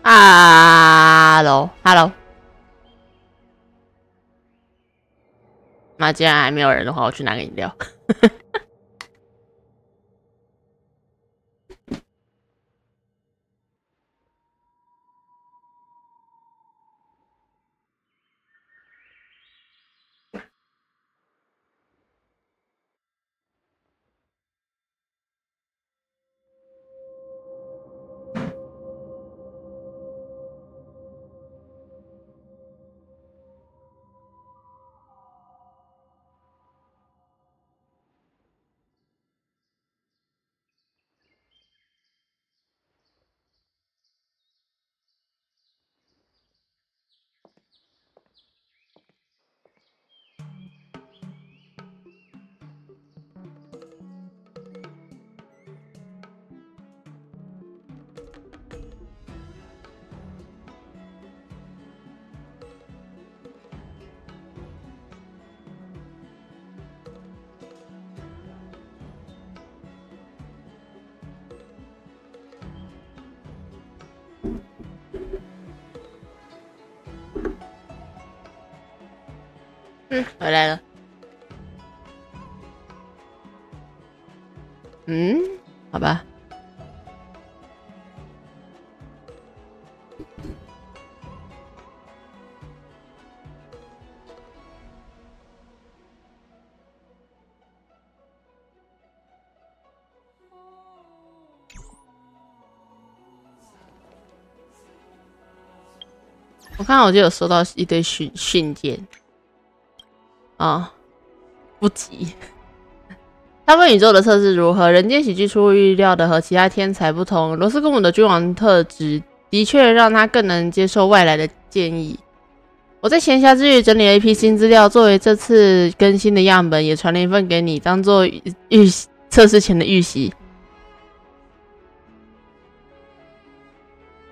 Hello，那既然还没有人的话，我去拿个饮料。回来了。好吧。我看我就有收到一堆信件。不急。他问宇宙的测试如何？人间喜剧出乎预料的和其他天才不同，罗斯公母的君王特质的确让他更能接受外来的建议。我在闲暇之余整理了一批新资料，作为这次更新的样本，也传了一份给你，当做测试前的预习。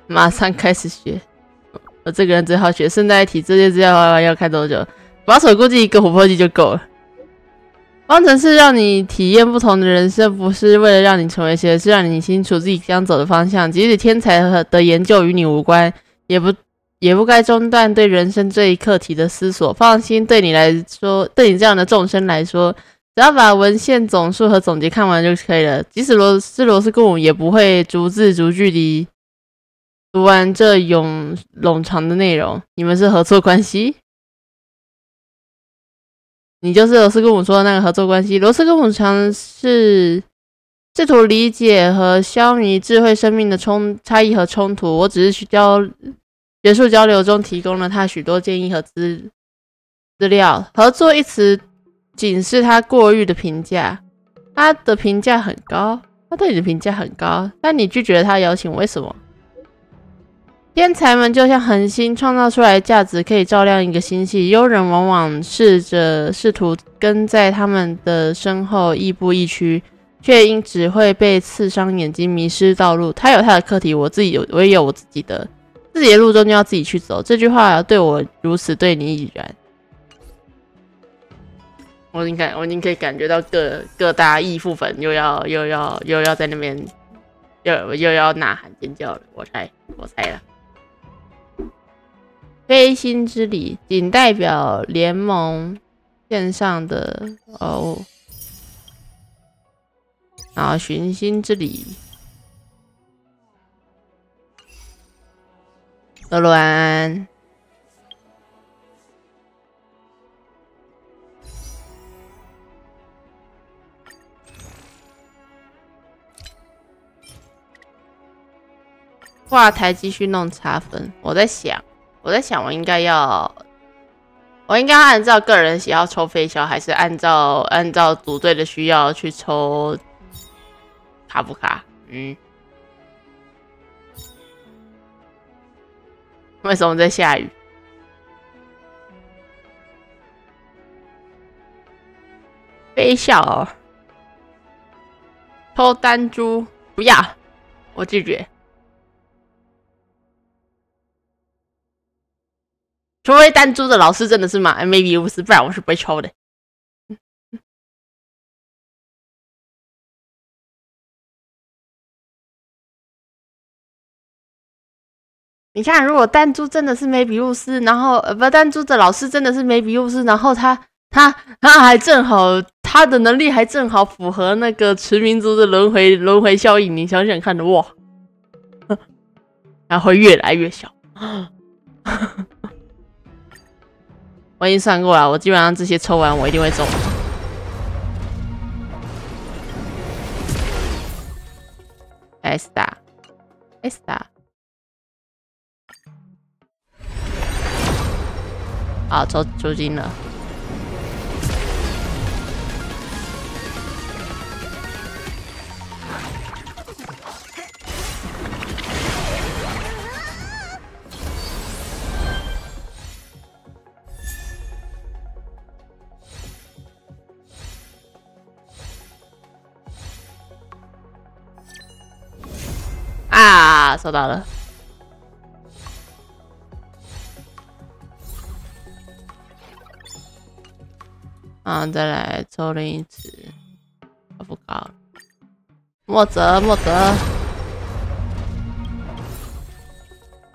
马上开始学。我这个人最好学，顺带一提，这些资料要看多久？保守估计1个琥珀季就够了。方程式让你体验不同的人生，不是为了让你成为谁，是让你清楚自己将走的方向。即使天才的研究与你无关，也不该中断对人生这一课题的思索。放心，对你来说，对你这样的众生来说，只要把文献总述和总结看完就可以了。即使罗斯公母也不会逐字逐句地读完这冗长的内容。你们是合作关系？你就是罗斯公母说的那个合作关系。罗斯公母尝试试图理解和消弭智慧生命的差异和冲突。我只是学术交流中提供了他许多建议和资料。合作一词仅是他过誉的评价，他的评价很高，他对你的评价很高，但你拒绝了他的邀请，为什么？天才们就像恒星，创造出来的价值可以照亮一个星系。幽人往往试图跟在他们的身后亦步亦趋，却因只会被刺伤眼睛，迷失道路。他有他的课题，我也有我自己的路中就要自己去走。这句话对我如此，对你亦然。我已经可以感觉到各大义父粉又要在那边又要呐喊尖叫了。我猜了。飞星之礼仅代表联盟线上的然后寻星之礼，乐乐安安，挂台继续弄茶粉。我在想，我应该要按照个人喜好抽飞销，还是按照组队的需要去抽卡不卡？为什么在下雨？飞销抽单珠，不要，我拒绝。除非单珠的老师真的是maybe 无私，不然我是不会抽的。你看，如果弹珠真的是梅比乌斯，然后不，弹珠的老师真的是梅比乌斯，然后他还正好，他的能力还正好符合那个驰民族的轮回效应，你想想看的哇，然后会越来越小。我已经算过了，我基本上这些抽完我一定会中。S 打 S 打。好，抽出金了。啊，收到了。再来抽另一只，不高了。墨泽，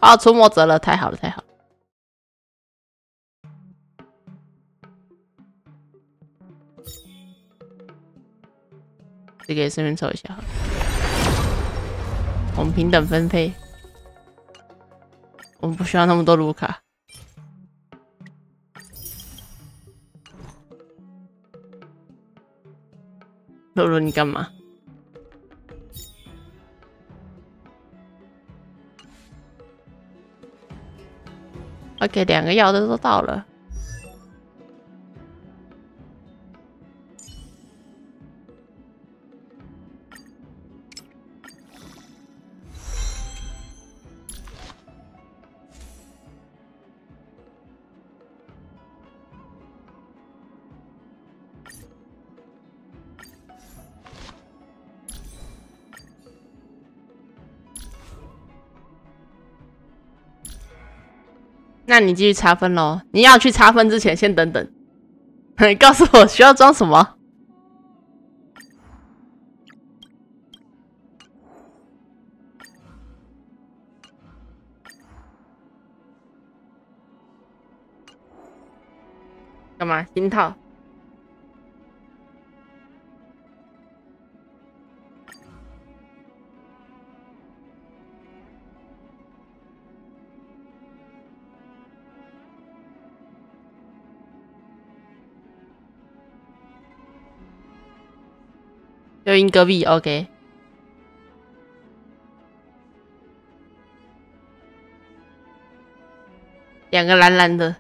好，出墨泽了，太好了，太好了。这个也顺便抽一下好了。我们平等分配，我们不需要那么多卢卡。露露，你干嘛 ？OK， 2个要的都到了。那你继续查分咯。你要去查分之前，先等等。你告诉我需要装什么？干嘛？心套？就赢隔壁 ，OK。2个蓝蓝的。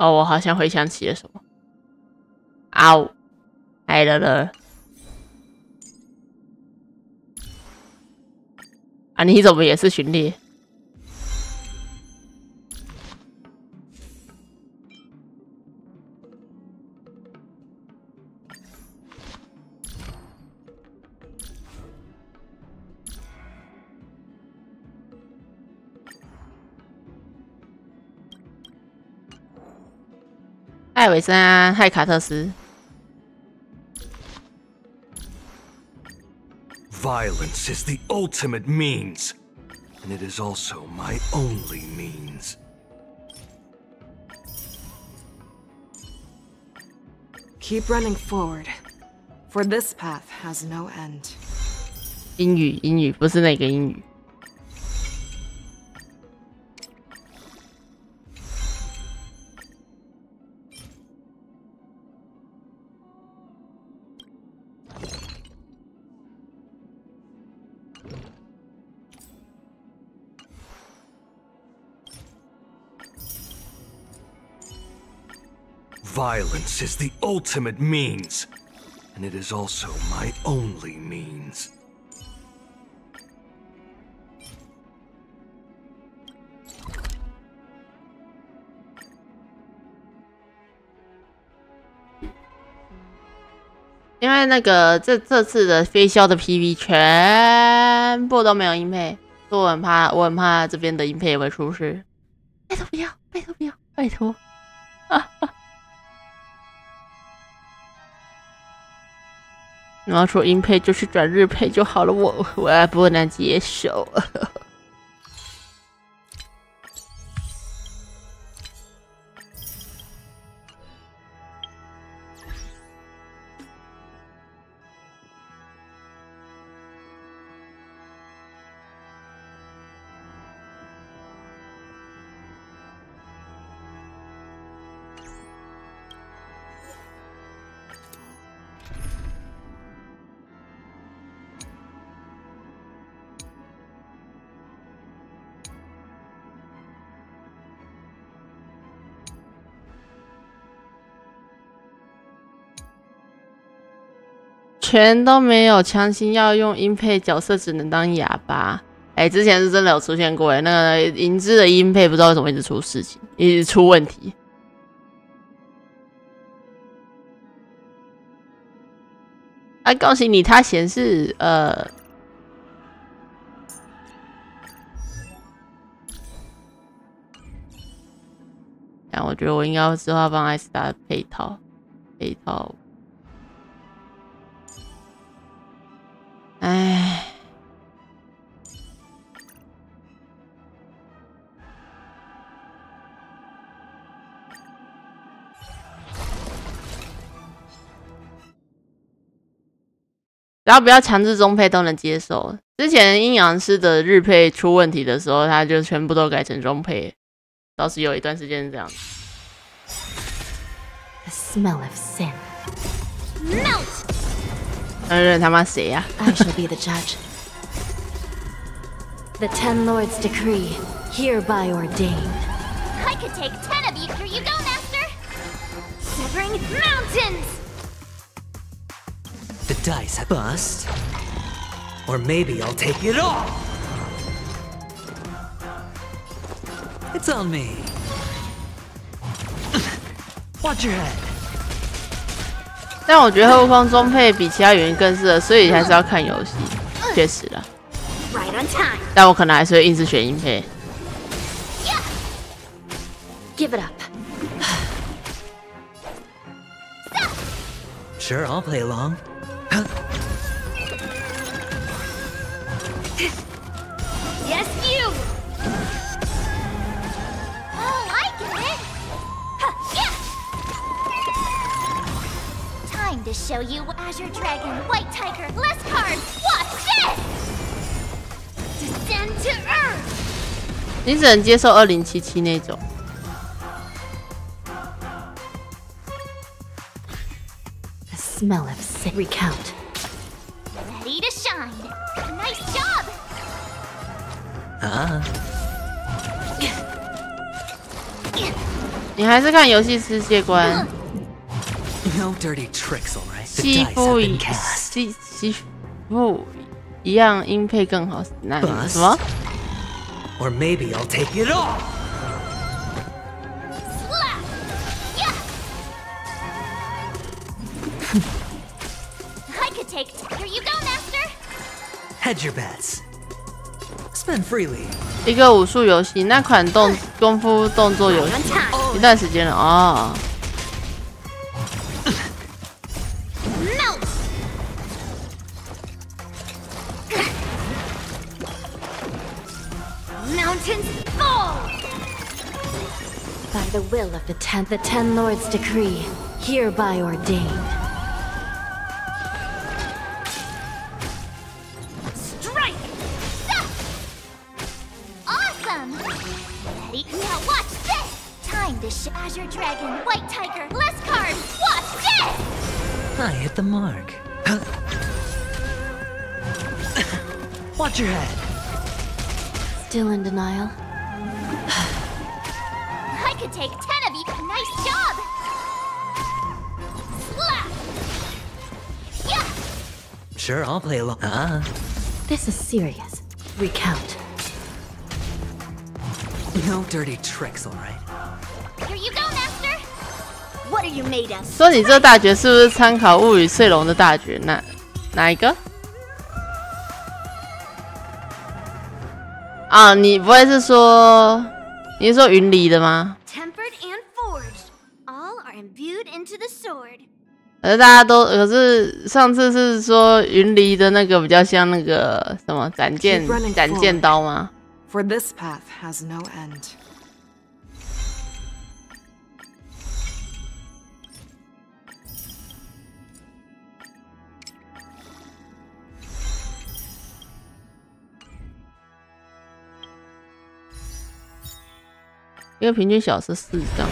哦，我好像回想起了什么。嗷，来了！啊，你怎么也是巡猎？艾维森啊，害卡特斯。Violence is the ultimate means, and it is also my only means. Keep running forward, for this path has no end. 英语不是那个英语。Violence is the ultimate means, and it is also my only means. 因为那个这次的飞霄的 PV 全部都没有音配，所以我很怕这边的音配也会出事。拜托不要，拜托不要，拜托！然后说音配就是转日配就好了，我不能接受。全都没有强行要用音配，角色只能当哑巴。之前是真的有出现过那个银之的音配不知道为什么一直出事情，一直出问题。恭喜你，它显示我觉得我应该之后要帮艾斯达配套。唉，只要不要强制中配都能接受。之前阴阳师的日配出问题的时候，他就全部都改成中配，倒是有一段时间是这样。The smell of sin. Melt! 他妈谁呀I shall be the judge. The Ten Lords' decree, hereby ordained. I could take 10 of you. Here you go, Master! Severing mountains! The dice bust. Or maybe I'll take it all! It's on me. Watch your head. 但我觉得后空中配比其他原因更适合，所以还是要看游戏。确实啦， Right on time. 但我可能还是会硬是选音配。Give it up. Sure, I'll play along. Yes, you! Oh, I get it! Huh, yeah! Time to show you Azure Dragon, White Tiger, less cards! Watch this! Descend to Earth! 你只能接受2077那种。The smell of sin. Recount. Ready to shine! Nice job! Ah. 你还是看游戏世界观。 No dirty tricks, alright? The 西 dice 夫 have 一 been cast. 西夫一样音配更好。那 Bust. 什么？ Or maybe I'll take it all! Slap! Yeah! I could take... Here you go, Master! Hedge your bets. Spend freely. 一个武术游戏，那款功夫动作游 Right 戏 on time! 一段时间了哦。 Melt! Mountains fall! By the will of the Ten Lords' decree, hereby ordained. Strike! Stop! Awesome! Ready? Now watch this! Time to show Azure Dragon, White Tiger, less cards! Watch this! I hit the mark. Watch your head. Still in denial? I could take 10 of you. Nice job! Slap! Yeah! Sure, I'll play along. Ah. This is serious. Recount. No dirty tricks, alright? Here you go, Master! What are you made of? 说你这大绝是不是参考物语碎龙的大绝？哪一个？啊，你不会是说你是说云离的吗？ Tempered and forged. All are imbued into the sword. 可是上次是说云离的那个比较像那个什么斩剑刀吗？ For this path has no end. 因为平均小时4张，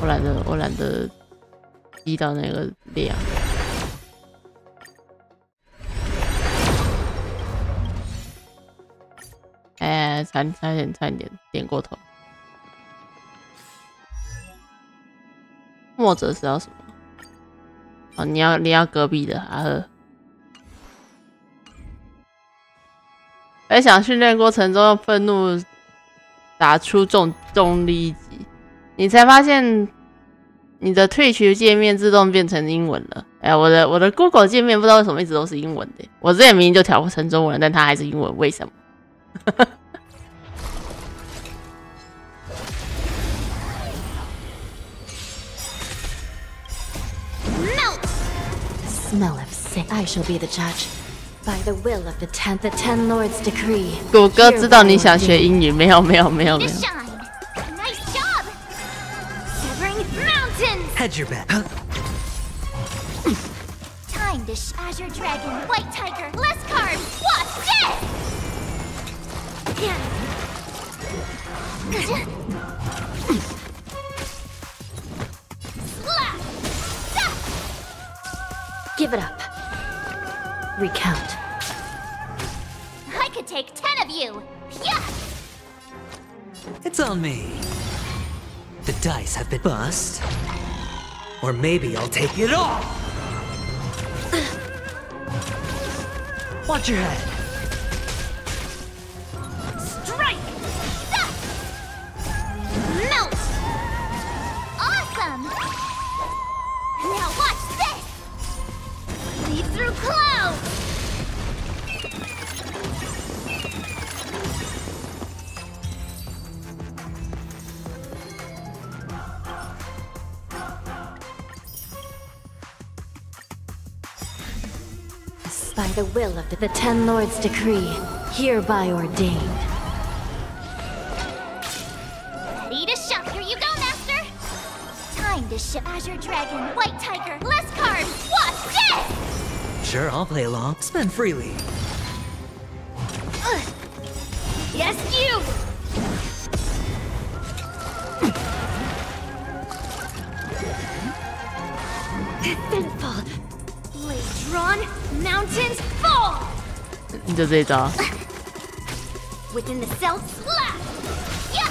我懒得积到那个量。差一点点过头。墨者是要什么？哦，你要隔壁的阿赫。想训练过程中用愤怒打出重力一击，你才发现你的Twitch界面自动变成英文了。我的 Google 界面不知道为什么一直都是英文的。我之前明明就调成中文，但它还是英文，为什么？Smell of sin. I shall be the judge. By the will of the ten lords decree. 谷歌知道你想学英语，没有。Shine. Nice job. Severing mountains. Hedge your bet. Time to Azure Dragon, White Tiger, less cards. Watch this. Slap. Stop. Give it up. Recount. I could take 10 of you. Yeah. It's on me. The dice have been bust. Or maybe I'll take it all. Watch your head. Strike. Stop. Melt. Awesome. Now watch this. Lead through clouds. By the will of the ten lords decree, hereby ordained. Ready to shop. Here you go, Master. Time to ship Azure Dragon, White Tiger, less cards. Watch this. Sure, I'll play along. Spend freely. Yes, you. Sinful. Blade drawn, mountains fall. 你就这一招。 Within the cell slap. Yeah.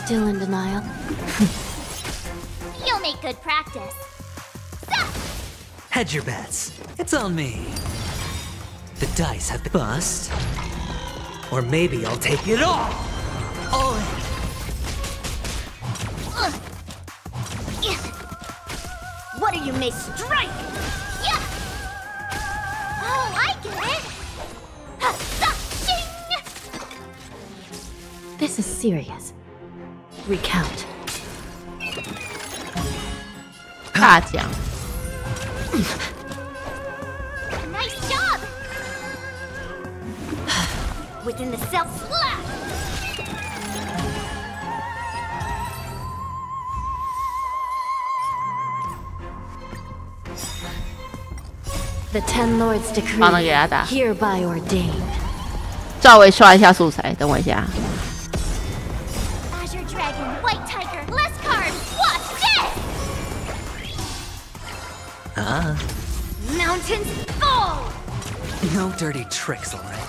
Still in denial? You'll make good practice. Stop. Hedge your bets. It's on me. The dice have been bust. Or maybe I'll take it all. All in. Yeah. What are you made? Strike. Yeah. Oh, I get it. Shing. This is serious. Recount. 大奖。 Nice job. Within the cell slap. The ten lords decree, 帮他给他打。 hereby ordained. 稍微刷一下素材，等我一下。 Azure Dragon, White Tiger, less cards. Watch this. Mountains fall. No dirty tricks, all right.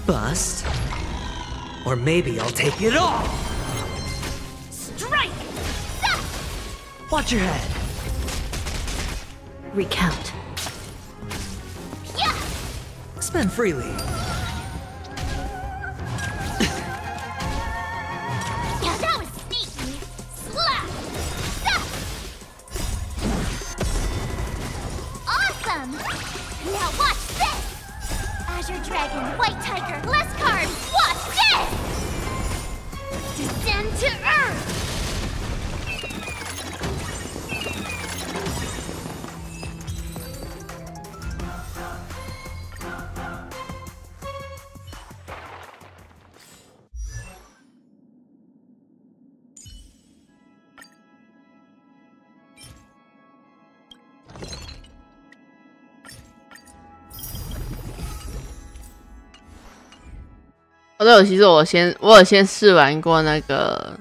Bust. Or maybe I'll take it all. Strike. Stop. Watch your head. Recount. Yeah. Spend freely. 对，其实我有先试玩过那个，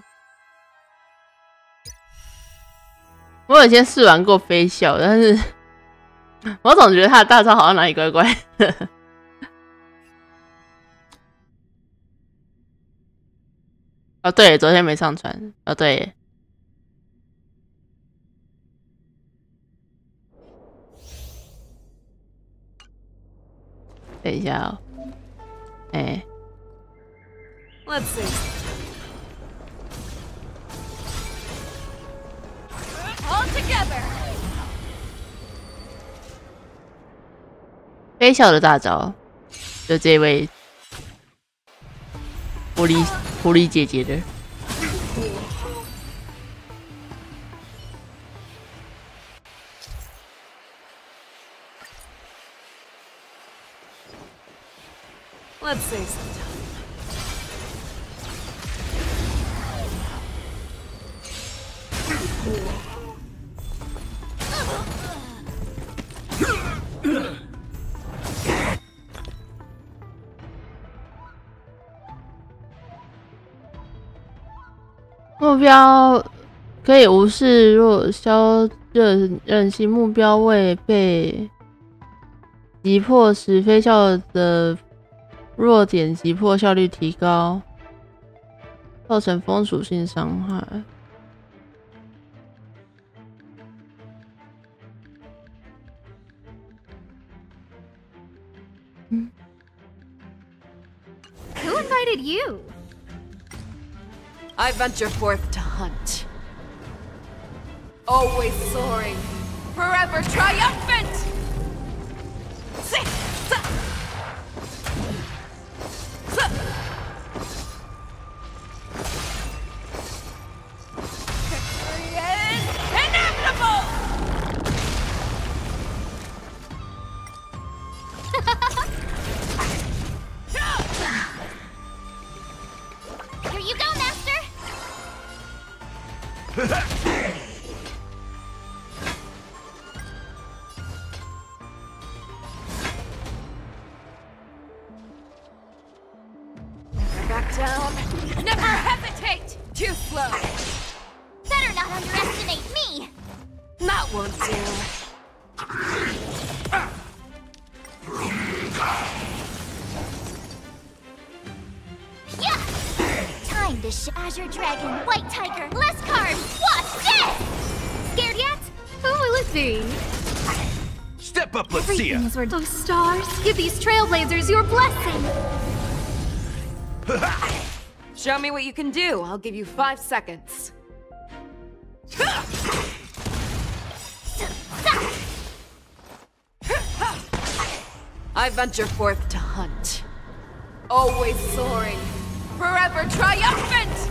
我有先试玩过飞笑，但是我总觉得他的大招好像哪里怪怪的。哦，对，昨天没上传。哦，对。等一下哦，哎。Let's see. All together. 飞笑的大招，就这位狐狸姐姐的。Let's say something. 目标可以无视弱消韧性，目标未被击破时，飞笑的弱点击破效率提高，造成风属性伤害。Who invited you? I venture forth to hunt. Always soaring, forever triumphant! Victory is inevitable! Here you go, Master! Never back down, never hesitate! Too slow! Better not underestimate me! That won't do. Yeah! Time to Azure Dragon, White Tiger, less cards! Watch this! Scared yet? Who will it be? Step up, let's see ya. Everything is where those stars give these trailblazers your blessing! Show me what you can do. I'll give you 5 seconds. I venture forth to hunt. Always soaring, forever triumphant!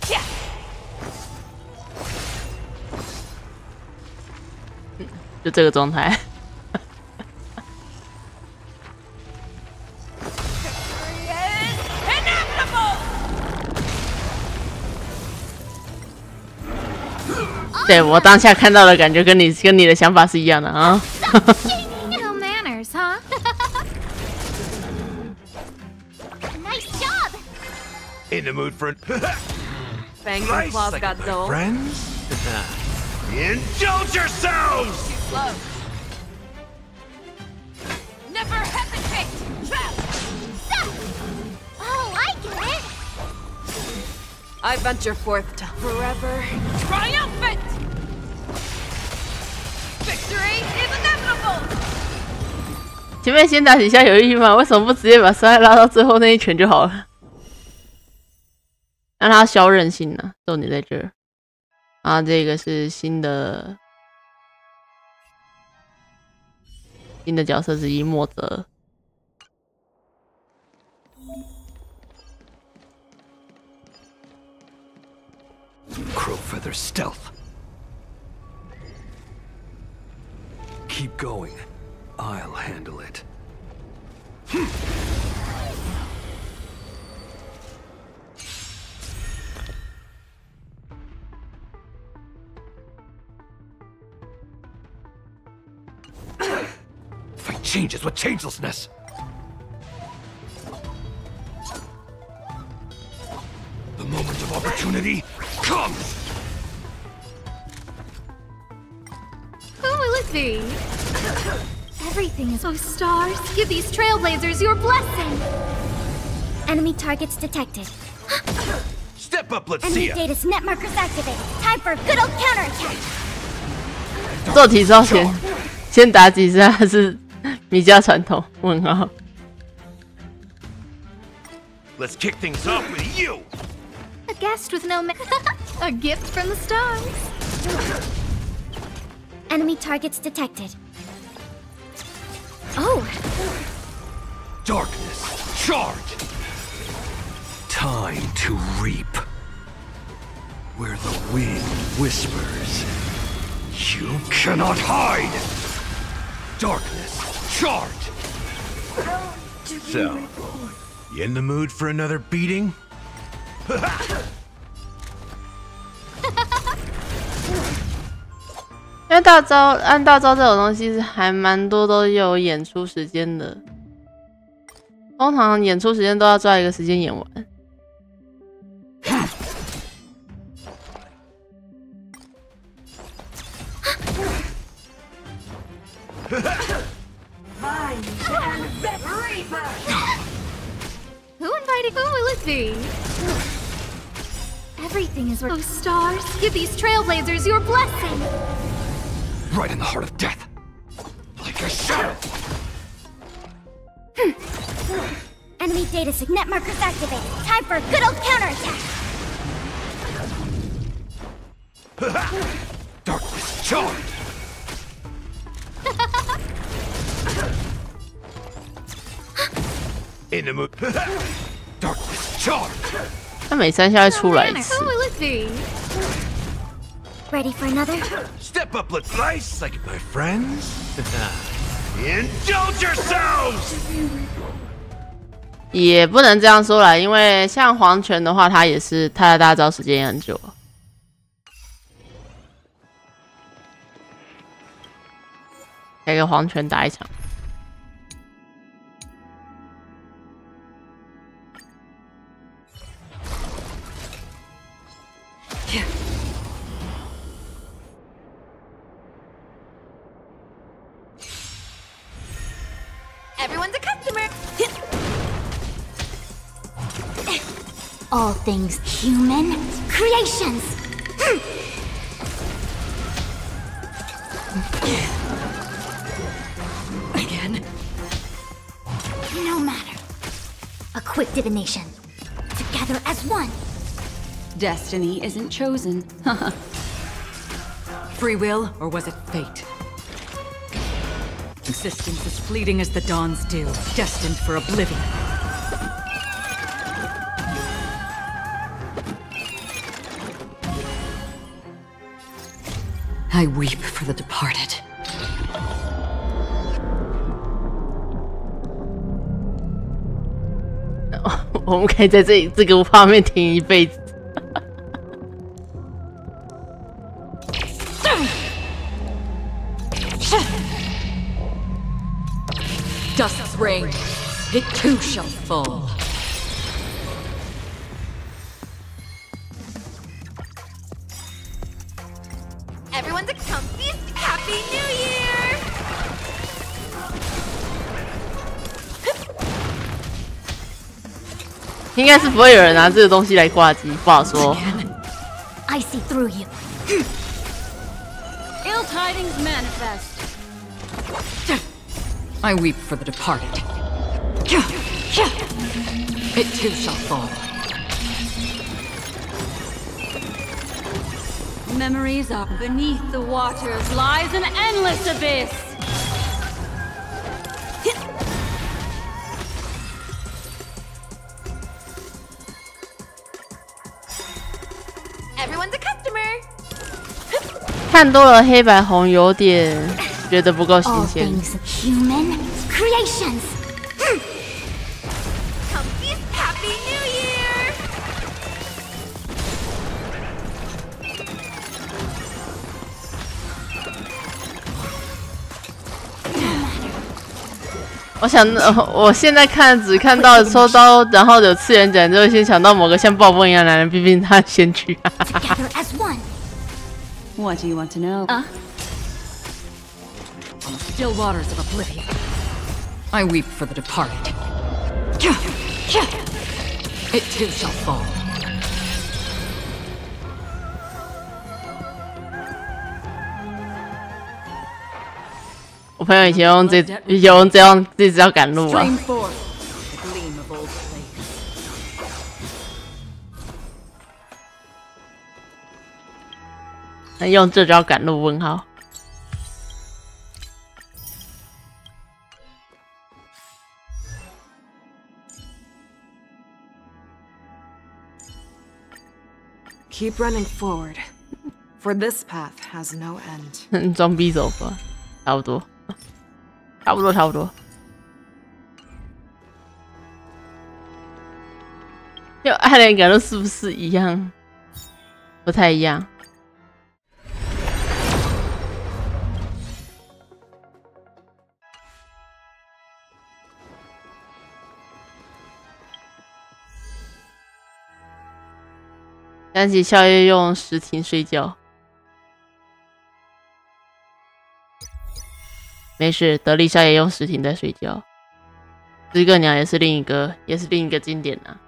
Yeah. 就这个状态。Victory is inevitable! 对，我当下看到的感觉跟你的想法是一样的啊。No manners, huh? Nice job! In the mood for Fangs and claws got dull. friends? Indulge yourselves! Too slow. Never hesitate! Oh, I get it! I venture forth to forever triumphant! Victory is inevitable! 前面先打几下有意义吗？为什么不直接把伤害拉到最后那一拳就好了？让他消韧性呢？重点在这儿。啊，这个是新的角色之一，莫泽。Crowfeather stealth. Keep going. I'll handle it. Fight changes with changelessness. The moment of opportunity comes! Who will it be? Everything is... Oh, stars, give these trailblazers your blessing! Enemy targets detected. Step up, let's see Enemy ya! data's net markers activated. Time for a good old counterattack! 做体操先打几下是比较传统。问号。Let's kick things off with you! A guest with no a gift from the stars. Enemy targets detected. Oh! Darkness, charge! Time to reap. Where the wind whispers, you cannot hide! Darkness, charge! So, you in the mood for another beating? 因为按大招这种东西是还蛮多都有演出时间的，通常演出时间都要抓一个时间演完。Who invited? Who will it be? Everything is... Oh, stars, give these trailblazers your blessing! Right in the heart of death. Like a shadow. Enemy data net markers activated. Time for a good old counterattack! Darkness charge! In the mood. Darkness charge! 他每3下会出来一次。 Who will it be? Ready for another? Step up, let's slice like my friends. Indulge yourselves! 也不能这样说啦，因为像黄泉的话，他也是他的大招时间也很久。给个黄泉打一场。Everyone's a customer! All things human creations! Again. No matter. A quick divination. Together as one. Destiny isn't chosen. Free will, or was it fate? Existence as fleeting as the dawn's dew, destined for oblivion. I weep for the departed. 我们可以在这个画面停一辈子。Dust's reign, it too shall fall. Everyone's a comfy, happy New Year! 应该是不会有人拿这个东西来挂机，不好说。 I see through you. Ill tidings manifest. I weep for the departed. It too shall fall. Memories are beneath the waters lies an endless abyss. Everyone's a customer. 看多了黑白红，有点觉得不够新 All 鲜。 things human creations. Comfy, happy New Year. No matter. 我想，我现在只看到收刀，然后有次元斩，就会先想到某个像暴风一样的男人，毕竟他先驱。Together as one. What do you want to know? On the still waters of oblivion, I weep for the departed. It too shall fall. 我朋友以前用这样这招赶路啊。 Stream forth the gleam of old flames. 用这招赶路？问号。 Keep running forward, for this path has no end. 装逼走吧，差不多。 差不多。就爱莲赶路是不是一样？不太一样。想起宵夜用时停睡觉。 没事，德丽莎也用时停在睡觉。知个鸟也是另一个经典啊。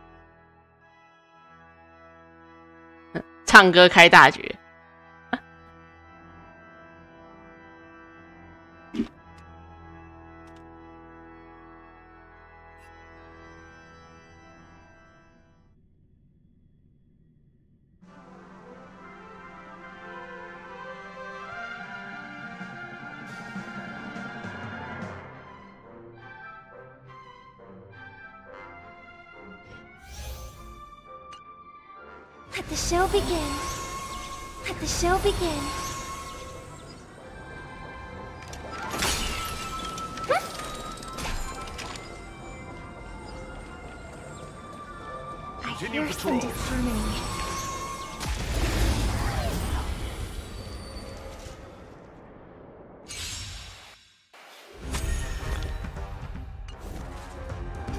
唱歌开大绝。Let the show begin. Let the show begin. I hear some disharmony.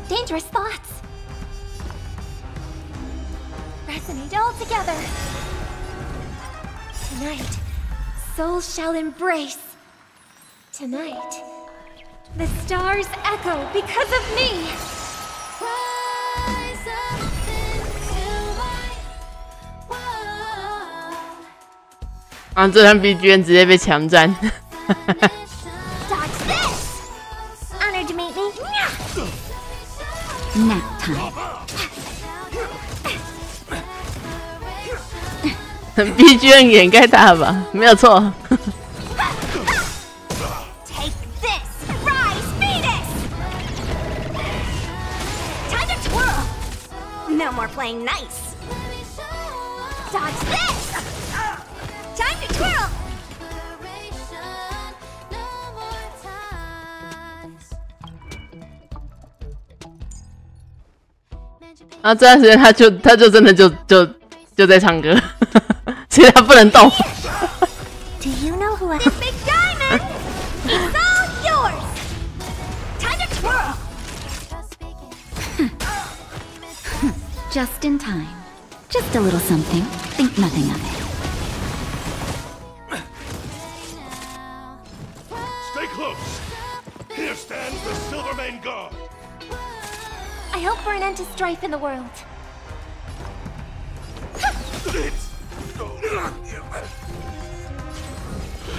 Dangerous thoughts. Resonate all together. Tonight, souls shall embrace. Tonight, the stars echo because of me. Rise up into my world. 啊，这段 BGM 直接被强占。Dodge this. Honored to meet me. Nap time. BGM 掩盖它吧，没有错。Take this, rise, Venus. Time to twirl. No more playing nice. Dodge this. Time to twirl. 然后这段时间他就真的就在唱歌，所以他不能动。Do you know who I am? Big diamond. It's all yours. Time to twirl. Just in time. Just a little something. Think nothing of it. Stay close. Here stands the Silvermane Guard. I hope for an end to strife in the world.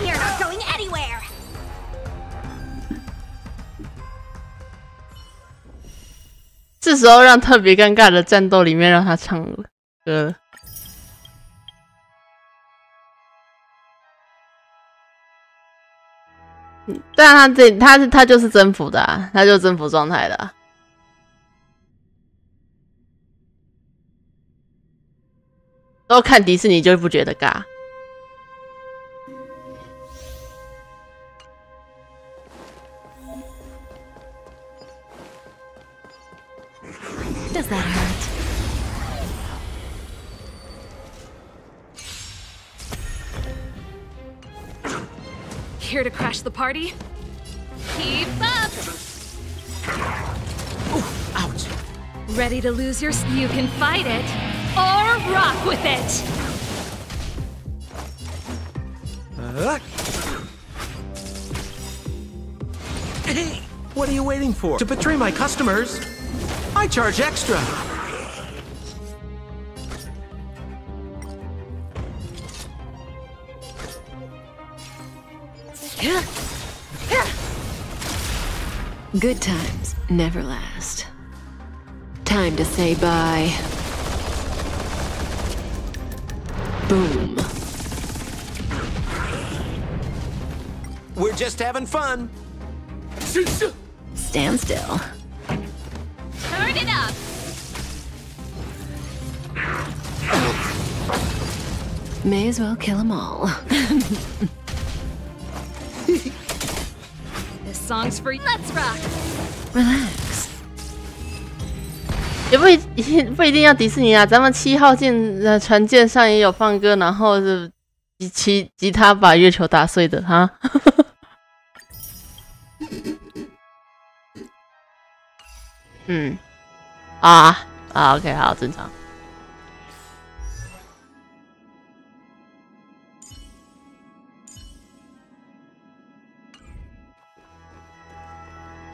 You're not going anywhere. 这时候让特别尴尬的战斗里面让他唱歌了。但他就是征服的啊，他就是征服状态的啊。都看迪士尼就不觉得尬。Does that hurt? Here to crash the party? Keep up! Ouch. Ready to lose your... You can fight it, or rock with it! Hey, what are you waiting for? To betray my customers? I charge extra. Good times never last. Time to say bye. Boom. We're just having fun. Stand still. Turn it up! May as well kill them all. This song's for you. Let's rock! Relax. 也不一定要迪士尼啊，咱们7号舰的船舰上也有放歌，然后是吉他把月球打碎的哈。嗯，OK， 好，正常。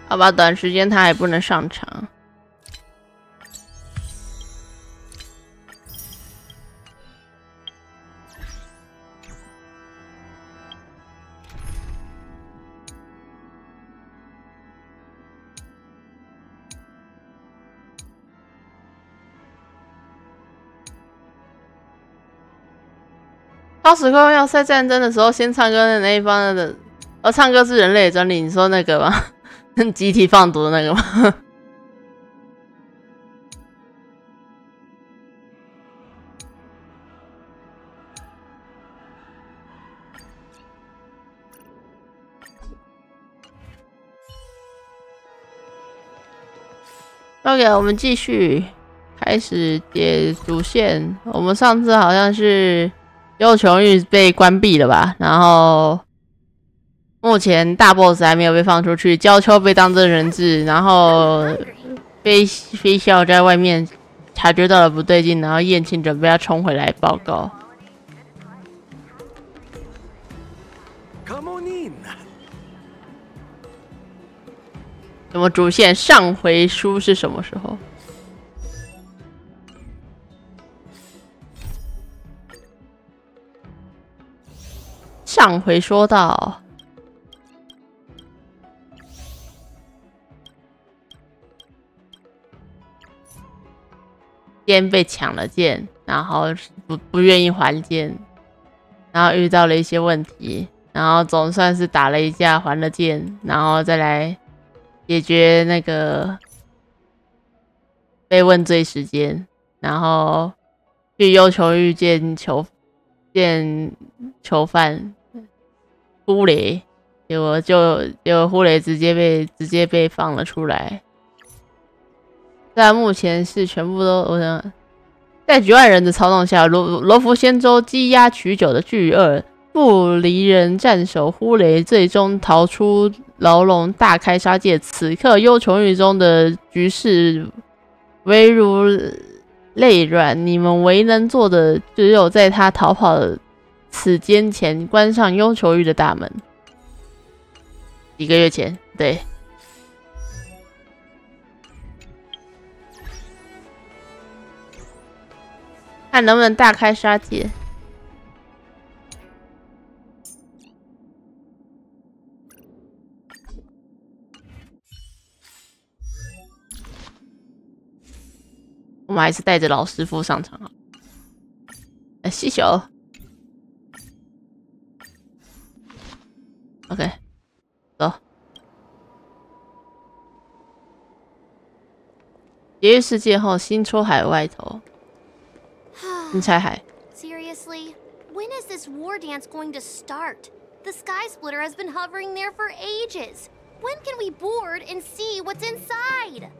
好吧，短时间他还不能上场。超时空要塞战争的时候，先唱歌的那一方的，唱歌是人类的专利。你说那个吗？集体放毒的那个吗？OK， 我们继续开始解主线。我们上次好像是幽穹域被关闭了吧？然后目前大 boss 还没有被放出去，焦秋被当真人质，然后飞笑在外面察觉到了不对劲，然后燕青准备要冲回来报告。Come on in. 什么主线？上回书是什么时候？上回说到，剑被抢了剑，然后不愿意还剑，然后遇到了一些问题，然后总算是打了一架还了剑，然后再来解决那个被问罪时间，然后去幽穹域见囚犯呼雷，结果呼雷直接被放了出来。但目前是全部都，我想在局外人的操纵下，罗浮仙州积压许久的巨鳄步离人战手呼雷最终逃出牢笼，大开杀戒。此刻幽穹域中的局势危如泪软，你们唯能做的只有在他逃跑此间前关上幽穹域的大门。几个月前，对。看能不能大开杀戒。我们还是带着老师傅上场好。西球 ，OK， 走。劫狱事件后，新出海外头。你猜海。Seriously? When is this war dance going to start? The sky splitter has been hovering there for ages. When can we board and see what's inside?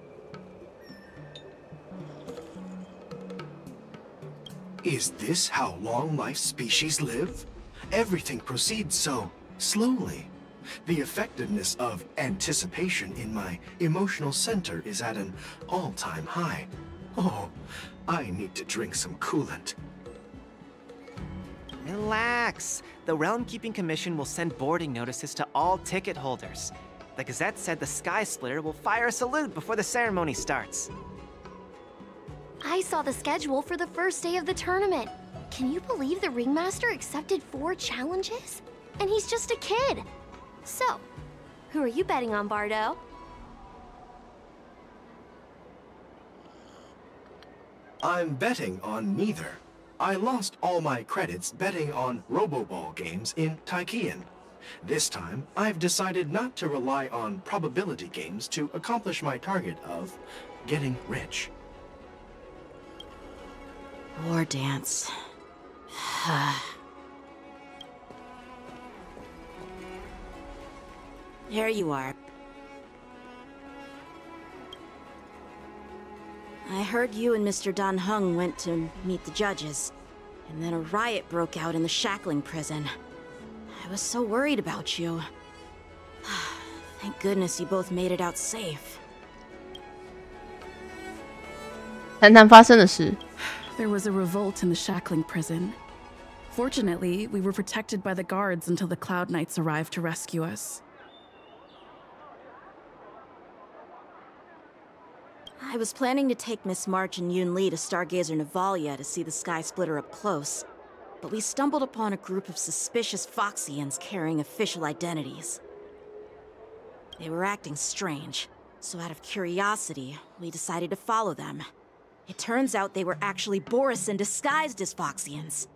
Is this how long life species live? Everything proceeds so slowly. The effectiveness of anticipation in my emotional center is at an all-time high. Oh, I need to drink some coolant. Relax. The Realm Keeping Commission will send boarding notices to all ticket holders. The Gazette said the Sky Splitter will fire a salute before the ceremony starts. I saw the schedule for the first day of the tournament. Can you believe the Ringmaster accepted 4 challenges? And he's just a kid. So, who are you betting on, Bardo? I'm betting on neither. I lost all my credits betting on Roboball games in Taikian. This time, I've decided not to rely on probability games to accomplish my target of getting rich. War dance. There you are. I heard you and Mr. Dan Heng went to meet the judges, and then a riot broke out in the shackling prison. I was so worried about you. Thank goodness you both made it out safe. 谈谈发生的事。 There was a revolt in the shackling prison. Fortunately, we were protected by the guards until the Cloud Knights arrived to rescue us. I was planning to take Miss March and Yoon Lee to Stargazer Navalia to see the Sky Splitter up close, but we stumbled upon a group of suspicious Foxians carrying official identities. They were acting strange, so out of curiosity, we decided to follow them. It turns out they were actually Borisin disguised as Foxians.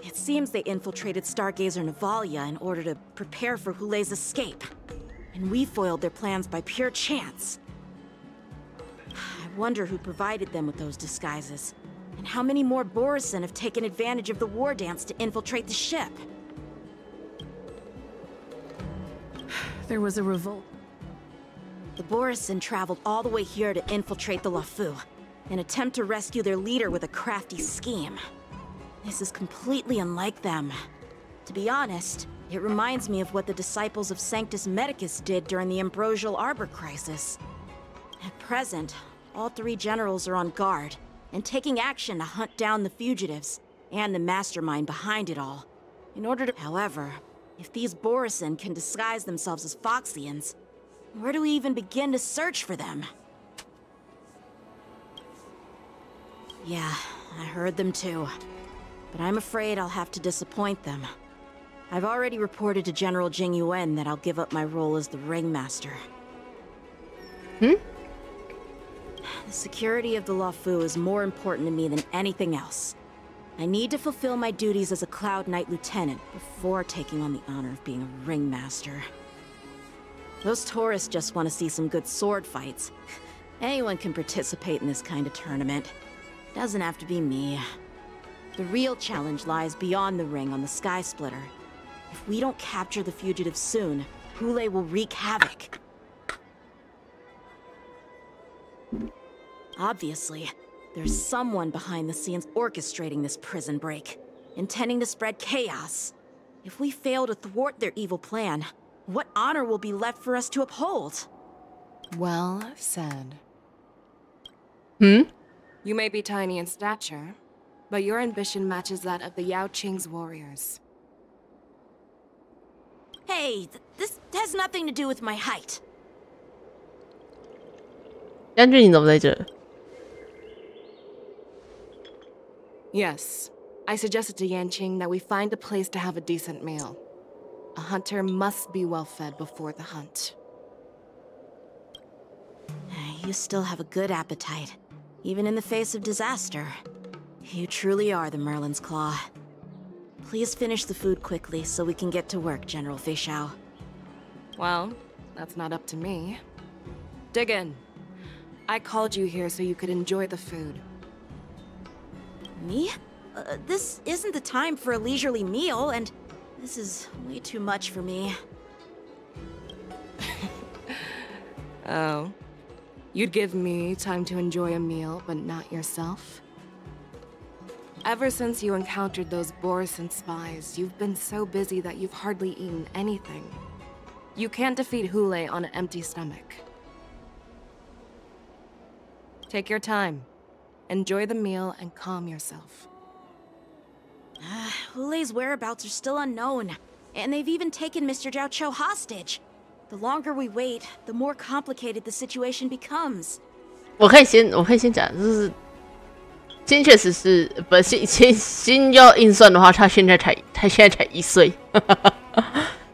It seems they infiltrated Stargazer Navalia in order to prepare for Hulei's escape, and we foiled their plans by pure chance. I wonder who provided them with those disguises, and how many more Borisin have taken advantage of the war dance to infiltrate the ship. There was a revolt. The Borisin traveled all the way here to infiltrate the Luofu, and attempt to rescue their leader with a crafty scheme. This is completely unlike them. To be honest, it reminds me of what the disciples of Sanctus Medicus did during the Ambrosial Arbor crisis. At present, all 3 generals are on guard, and taking action to hunt down the fugitives, and the mastermind behind it all. In order to... However, if these Borisin can disguise themselves as Foxians, where do we even begin to search for them? Yeah, I heard them too. But I'm afraid I'll have to disappoint them. I've already reported to General Jing Yuan that I'll give up my role as the Ringmaster. Hmm? The security of the Luofu is more important to me than anything else. I need to fulfill my duties as a Cloud Knight Lieutenant before taking on the honor of being a Ringmaster. Those tourists just want to see some good sword fights. Anyone can participate in this kind of tournament. Doesn't have to be me. The real challenge lies beyond the ring on the Sky Splitter. If we don't capture the fugitives soon, Hulei will wreak havoc. Obviously, there's someone behind the scenes orchestrating this prison break, intending to spread chaos. If we fail to thwart their evil plan, what honor will be left for us to uphold? Well said. Hmm? You may be tiny in stature, but your ambition matches that of the Yao Qing's warriors. Hey, this has nothing to do with my height. 将军，你怎么在这？ Yes, I suggested to Yanqing that we find a place to have a decent meal. A hunter must be well fed before the hunt. You still have a good appetite, even in the face of disaster. You truly are the Merlin's Claw. Please finish the food quickly so we can get to work, General Fei Xiao. Well, that's not up to me. Dig in. I called you here so you could enjoy the food. Me? This isn't the time for a leisurely meal, and this is way too much for me. Oh. You'd give me time to enjoy a meal, but not yourself? Ever since you encountered those Borisin spies, you've been so busy that you've hardly eaten anything. You can't defeat Hule on an empty stomach. Take your time. Enjoy the meal and calm yourself. Hule's whereabouts are still unknown, and they've even taken Mr. Zhao Cho hostage. The longer we wait, the more complicated the situation becomes. 我可以先讲，就是金确实是不金要硬算的话，他现在才1岁，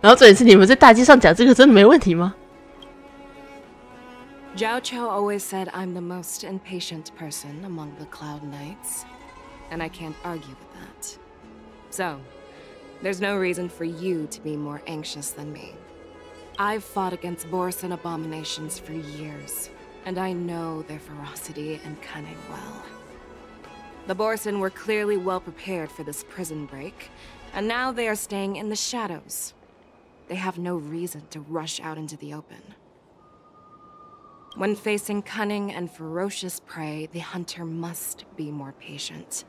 然后重点是你们在大街上讲这个真的没问题吗？ Zhao Cho always said I'm the most impatient person among the Cloud Knights, and I can't argue with that. So, there's no reason for you to be more anxious than me. I've fought against Borson abominations for years, and I know their ferocity and cunning well. The Borson were clearly well prepared for this prison break, and now they are staying in the shadows. They have no reason to rush out into the open. When facing cunning and ferocious prey, the hunter must be more patient,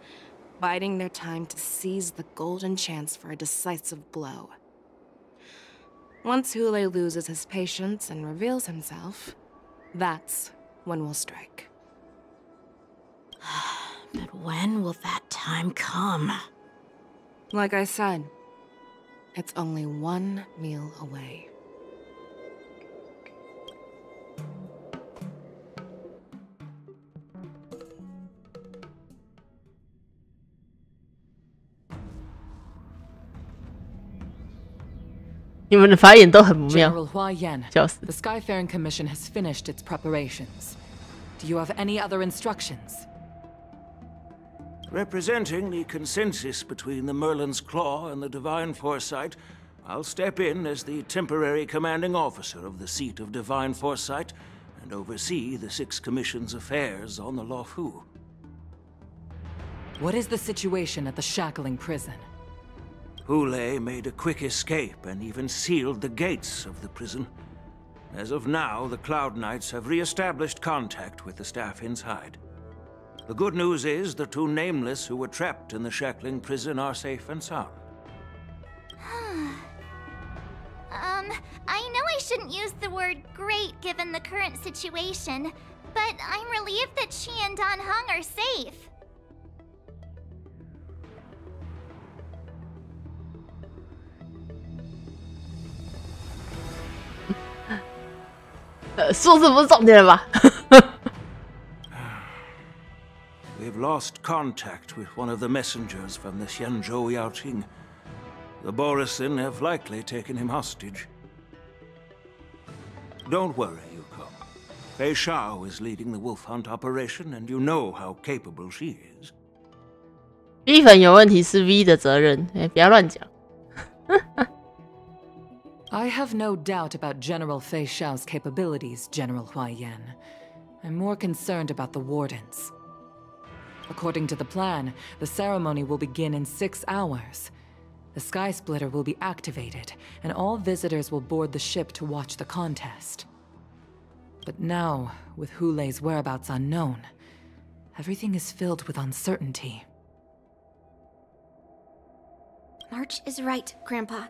biding their time to seize the golden chance for a decisive blow. Once Hule loses his patience and reveals himself, that's when we'll strike. But when will that time come? Like I said, it's only one meal away. General Huayan, the Skyfaring Commission has finished its preparations. Do you have any other instructions? Representing the consensus between the Merlin's Claw and the Divine Foresight, I'll step in as the temporary commanding officer of the seat of Divine Foresight and oversee the 6 Commission's affairs on the Luofu. What is the situation at the shackling prison? Hule made a quick escape and even sealed the gates of the prison. As of now, the Cloud Knights have re-established contact with the staff inside. The good news is the 2 Nameless who were trapped in the shackling prison are safe and sound. I know I shouldn't use the word great given the current situation, but I'm relieved that she and Dan Heng are safe. We've lost contact with one of the messengers from the Xianzhou Yaoqing. The Borisin have likely taken him hostage. Don't worry, Yukong. Fei Shao is leading the wolf hunt operation, and you know how capable she is. V 粉有问题是 V 的责任，不要乱讲。I have no doubt about General Fei Shao's capabilities, General Huayan. I'm more concerned about the Wardens. According to the plan, the ceremony will begin in 6 hours. The Sky Splitter will be activated, and all visitors will board the ship to watch the contest. But now, with Hule's whereabouts unknown, everything is filled with uncertainty. March is right, Grandpa.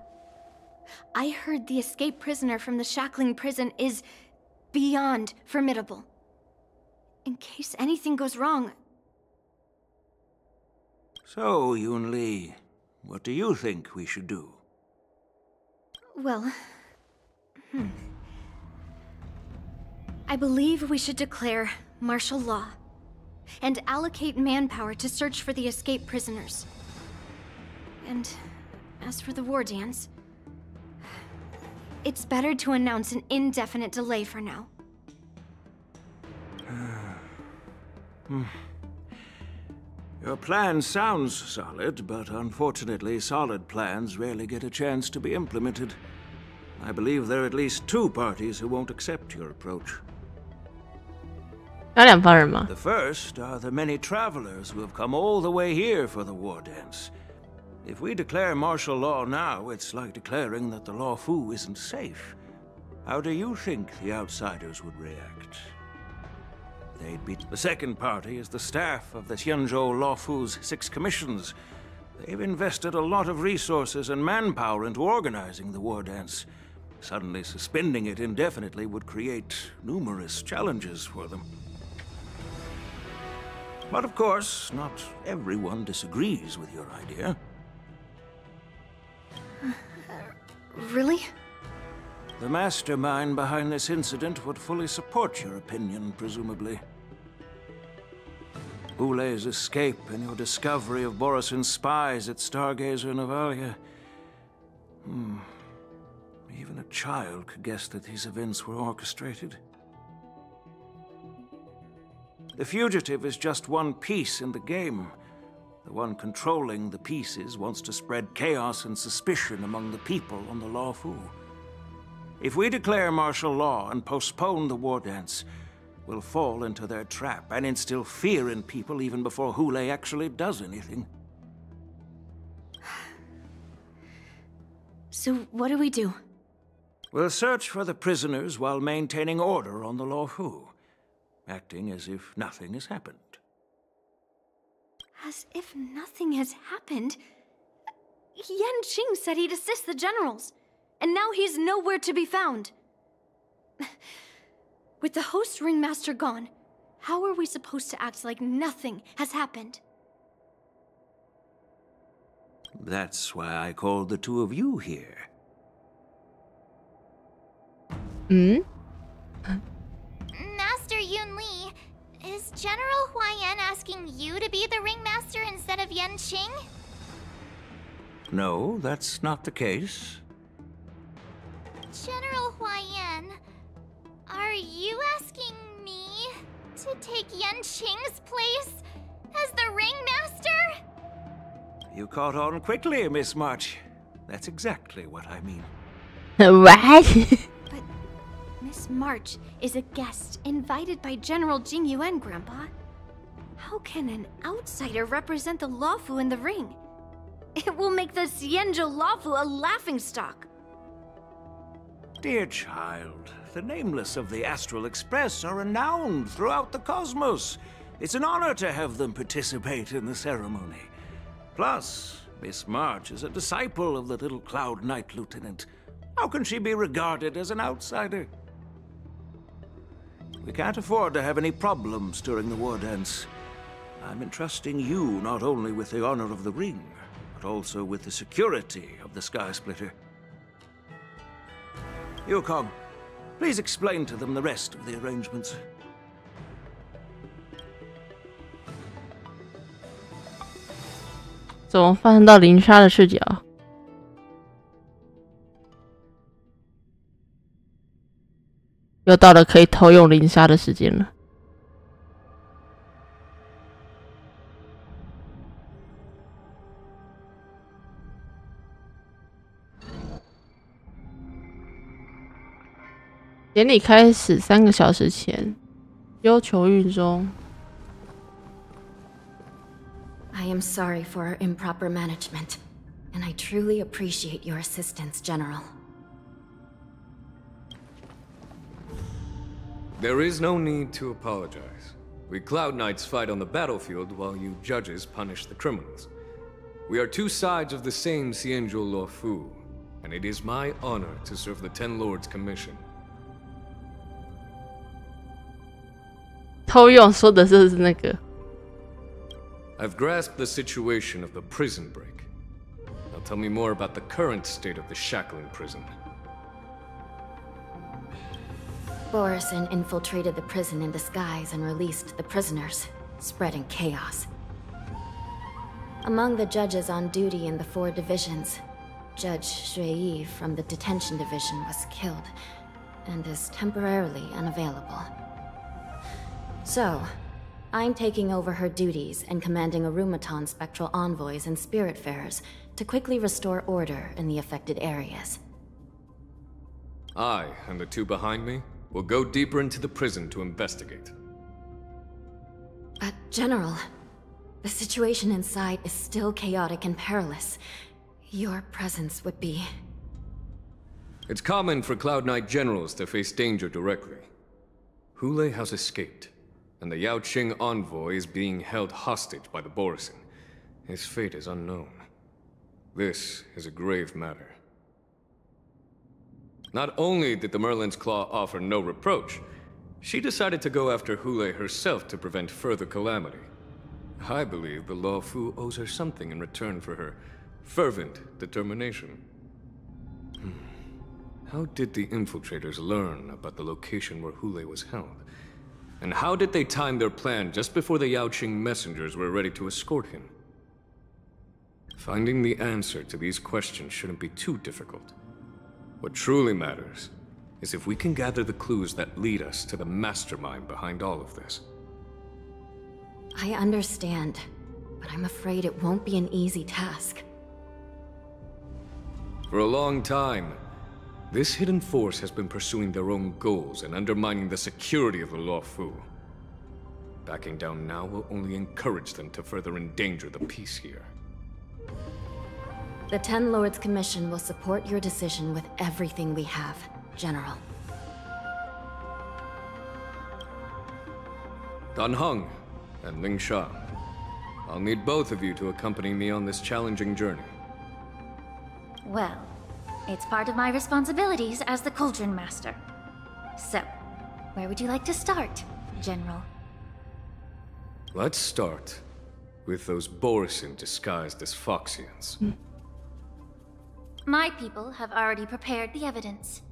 I heard the escaped prisoner from the shackling prison is beyond formidable. In case anything goes wrong... So, Yun Li, what do you think we should do? Well... I believe we should declare martial law and allocate manpower to search for the escaped prisoners. And as for the war dance... it's better to announce an indefinite delay for now. Your plan sounds solid, but unfortunately solid plans rarely get a chance to be implemented. I believe there are at least 2 parties who won't accept your approach. The first are the many travelers who have come all the way here for the war dance. If we declare martial law now, it's like declaring that the Luofu isn't safe. How do you think the outsiders would react? They'd be... The second party is the staff of the Xianzhou Luofu's 6 commissions. They've invested a lot of resources and manpower into organizing the war dance. Suddenly suspending it indefinitely would create numerous challenges for them. But of course, not everyone disagrees with your idea. Really? The mastermind behind this incident would fully support your opinion, presumably. Ule's escape and your discovery of Borisin's spies at Stargazer Navalia. Even a child could guess that these events were orchestrated. The fugitive is just one piece in the game. The one controlling the pieces wants to spread chaos and suspicion among the people on the Lawfu. If we declare martial law and postpone the war dance, we'll fall into their trap and instill fear in people even before Hule actually does anything. So what do we do? We'll search for the prisoners while maintaining order on the Lawfu, acting as if nothing has happened. As if nothing has happened? Yanqing said he'd assist the generals, and now he's nowhere to be found. With the host ringmaster gone, how are we supposed to act like nothing has happened? That's why I called the two of you here. Master Yunli, is General Huaiyan asking you to be the ringmaster instead of Yanqing? No, that's not the case. General Huaiyan, are you asking me to take Yanqing's place as the ringmaster? You caught on quickly, Miss March. That's exactly what I mean. What? But Miss March is a guest invited by General Jing Yuan, Grandpa. How can an outsider represent the Lawfu in the ring? It will make the Xianzhou Lawfu a laughingstock. Dear child, the nameless of the Astral Express are renowned throughout the cosmos. It's an honor to have them participate in the ceremony. Plus, Miss March is a disciple of the little Cloud Knight Lieutenant. How can she be regarded as an outsider? We can't afford to have any problems during the war dance. I'm entrusting you not only with the honor of the ring, but also with the security of the Sky Splitter. Yukong, please explain to them the rest of the arrangements. 怎么翻到林莎的视角？又到了可以偷用林莎的时间了。典礼开始3个小时前，忧求狱中。 I am sorry for our improper management, and I truly appreciate your assistance, General. There is no need to apologize. We Cloud Knights fight on the battlefield while you judges punish the criminals. We are two sides of the same Xianzhou Luofu, and it is my honor to serve the Ten Lords' commission. 偷用说的就是那个。 I've grasped the situation of the prison break. Now tell me more about the current state of the shackling prison. Borisin infiltrated the prison in disguise and released the prisoners, spreading chaos. Among the judges on duty in the 4 divisions, Judge Shui from the detention division was killed and is temporarily unavailable. So, I'm taking over her duties and commanding Arumaton spectral envoys and spiritfarers to quickly restore order in the affected areas. I, and the 2 behind me, will go deeper into the prison to investigate. But, General, the situation inside is still chaotic and perilous. Your presence would be... It's common for Cloud Knight generals to face danger directly. Hule has escaped, and the Yaoqing envoy is being held hostage by the Borisin. His fate is unknown. This is a grave matter. Not only did the Merlin's Claw offer no reproach, she decided to go after Hule herself to prevent further calamity. I believe the Law Fu owes her something in return for her fervent determination. How did the infiltrators learn about the location where Hule was held? And how did they time their plan just before the Yaoqing messengers were ready to escort him? Finding the answer to these questions shouldn't be too difficult. What truly matters is if we can gather the clues that lead us to the mastermind behind all of this. I understand, but I'm afraid it won't be an easy task. For a long time, this hidden force has been pursuing their own goals and undermining the security of the Law Fu. Backing down now will only encourage them to further endanger the peace here. The Ten Lords Commission will support your decision with everything we have, General. Dan Heng and Ling Sha, I'll need both of you to accompany me on this challenging journey. Well, it's part of my responsibilities as the Cauldron Master. So, where would you like to start, General? Let's start with those Borisin disguised as Foxians. My people have already prepared the evidence.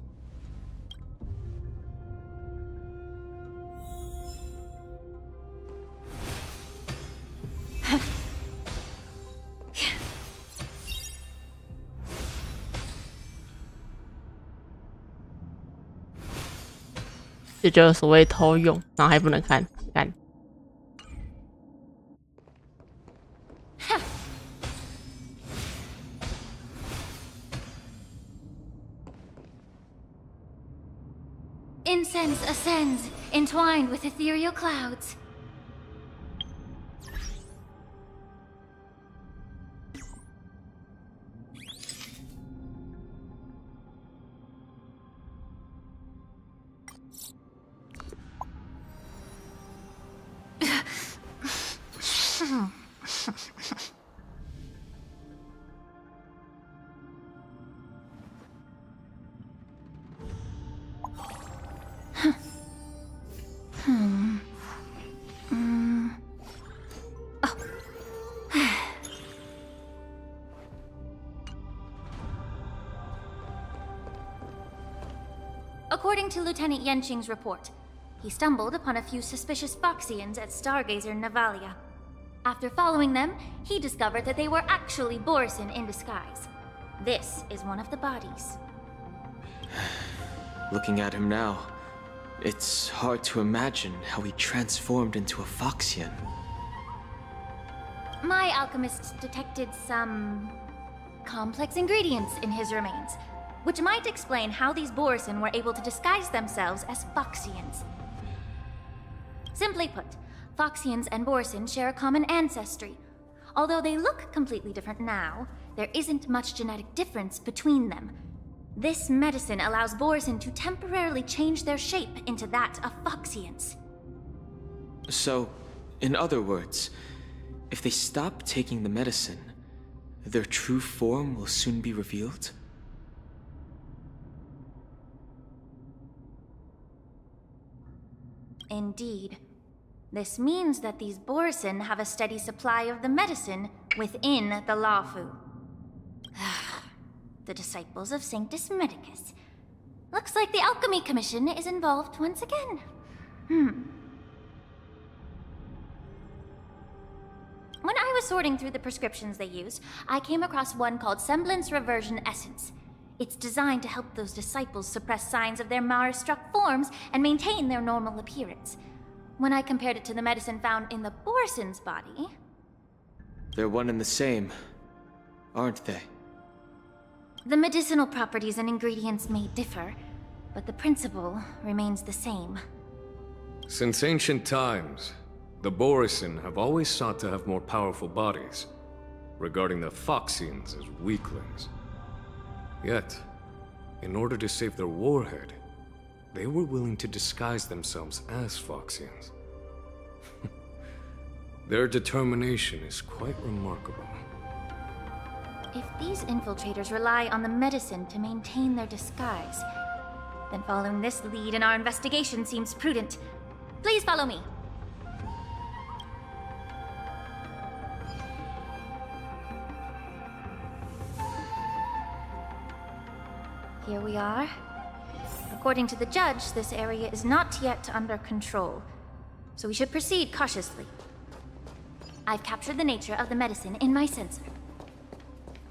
这就是所谓偷用，然后还不能看，干。Incense ascends, entwined with ethereal clouds. According to Lieutenant Yenqing's report, he stumbled upon a few suspicious Foxians at Stargazer Navalia. After following them, he discovered that they were actually Borisin in disguise. This is one of the bodies. Looking at him now, it's hard to imagine how he transformed into a Foxian. My alchemists detected some complex ingredients in his remains, which might explain how these Borisin were able to disguise themselves as Foxians. Simply put, Foxians and Borisin share a common ancestry. Although they look completely different now, there isn't much genetic difference between them. This medicine allows Borisin to temporarily change their shape into that of Foxians. So, in other words, if they stop taking the medicine, their true form will soon be revealed? Indeed. This means that these Borisin have a steady supply of the medicine within the Law Fu. The disciples of Sanctus Medicus. Looks like the Alchemy Commission is involved once again. When I was sorting through the prescriptions they used, I came across one called Semblance Reversion Essence. It's designed to help those disciples suppress signs of their Mara-struck forms and maintain their normal appearance. When I compared it to the medicine found in the Borisin's body... They're one and the same, aren't they? The medicinal properties and ingredients may differ, but the principle remains the same. Since ancient times, the Borisin have always sought to have more powerful bodies, regarding the Foxians as weaklings. Yet, in order to save their warhead, they were willing to disguise themselves as Foxians. Their determination is quite remarkable. If these infiltrators rely on the medicine to maintain their disguise, Then following this lead in our investigation seems prudent. Please follow me. Here we are. According to the judge, this area is not yet under control, so we should proceed cautiously. I've captured the nature of the medicine in my sensor.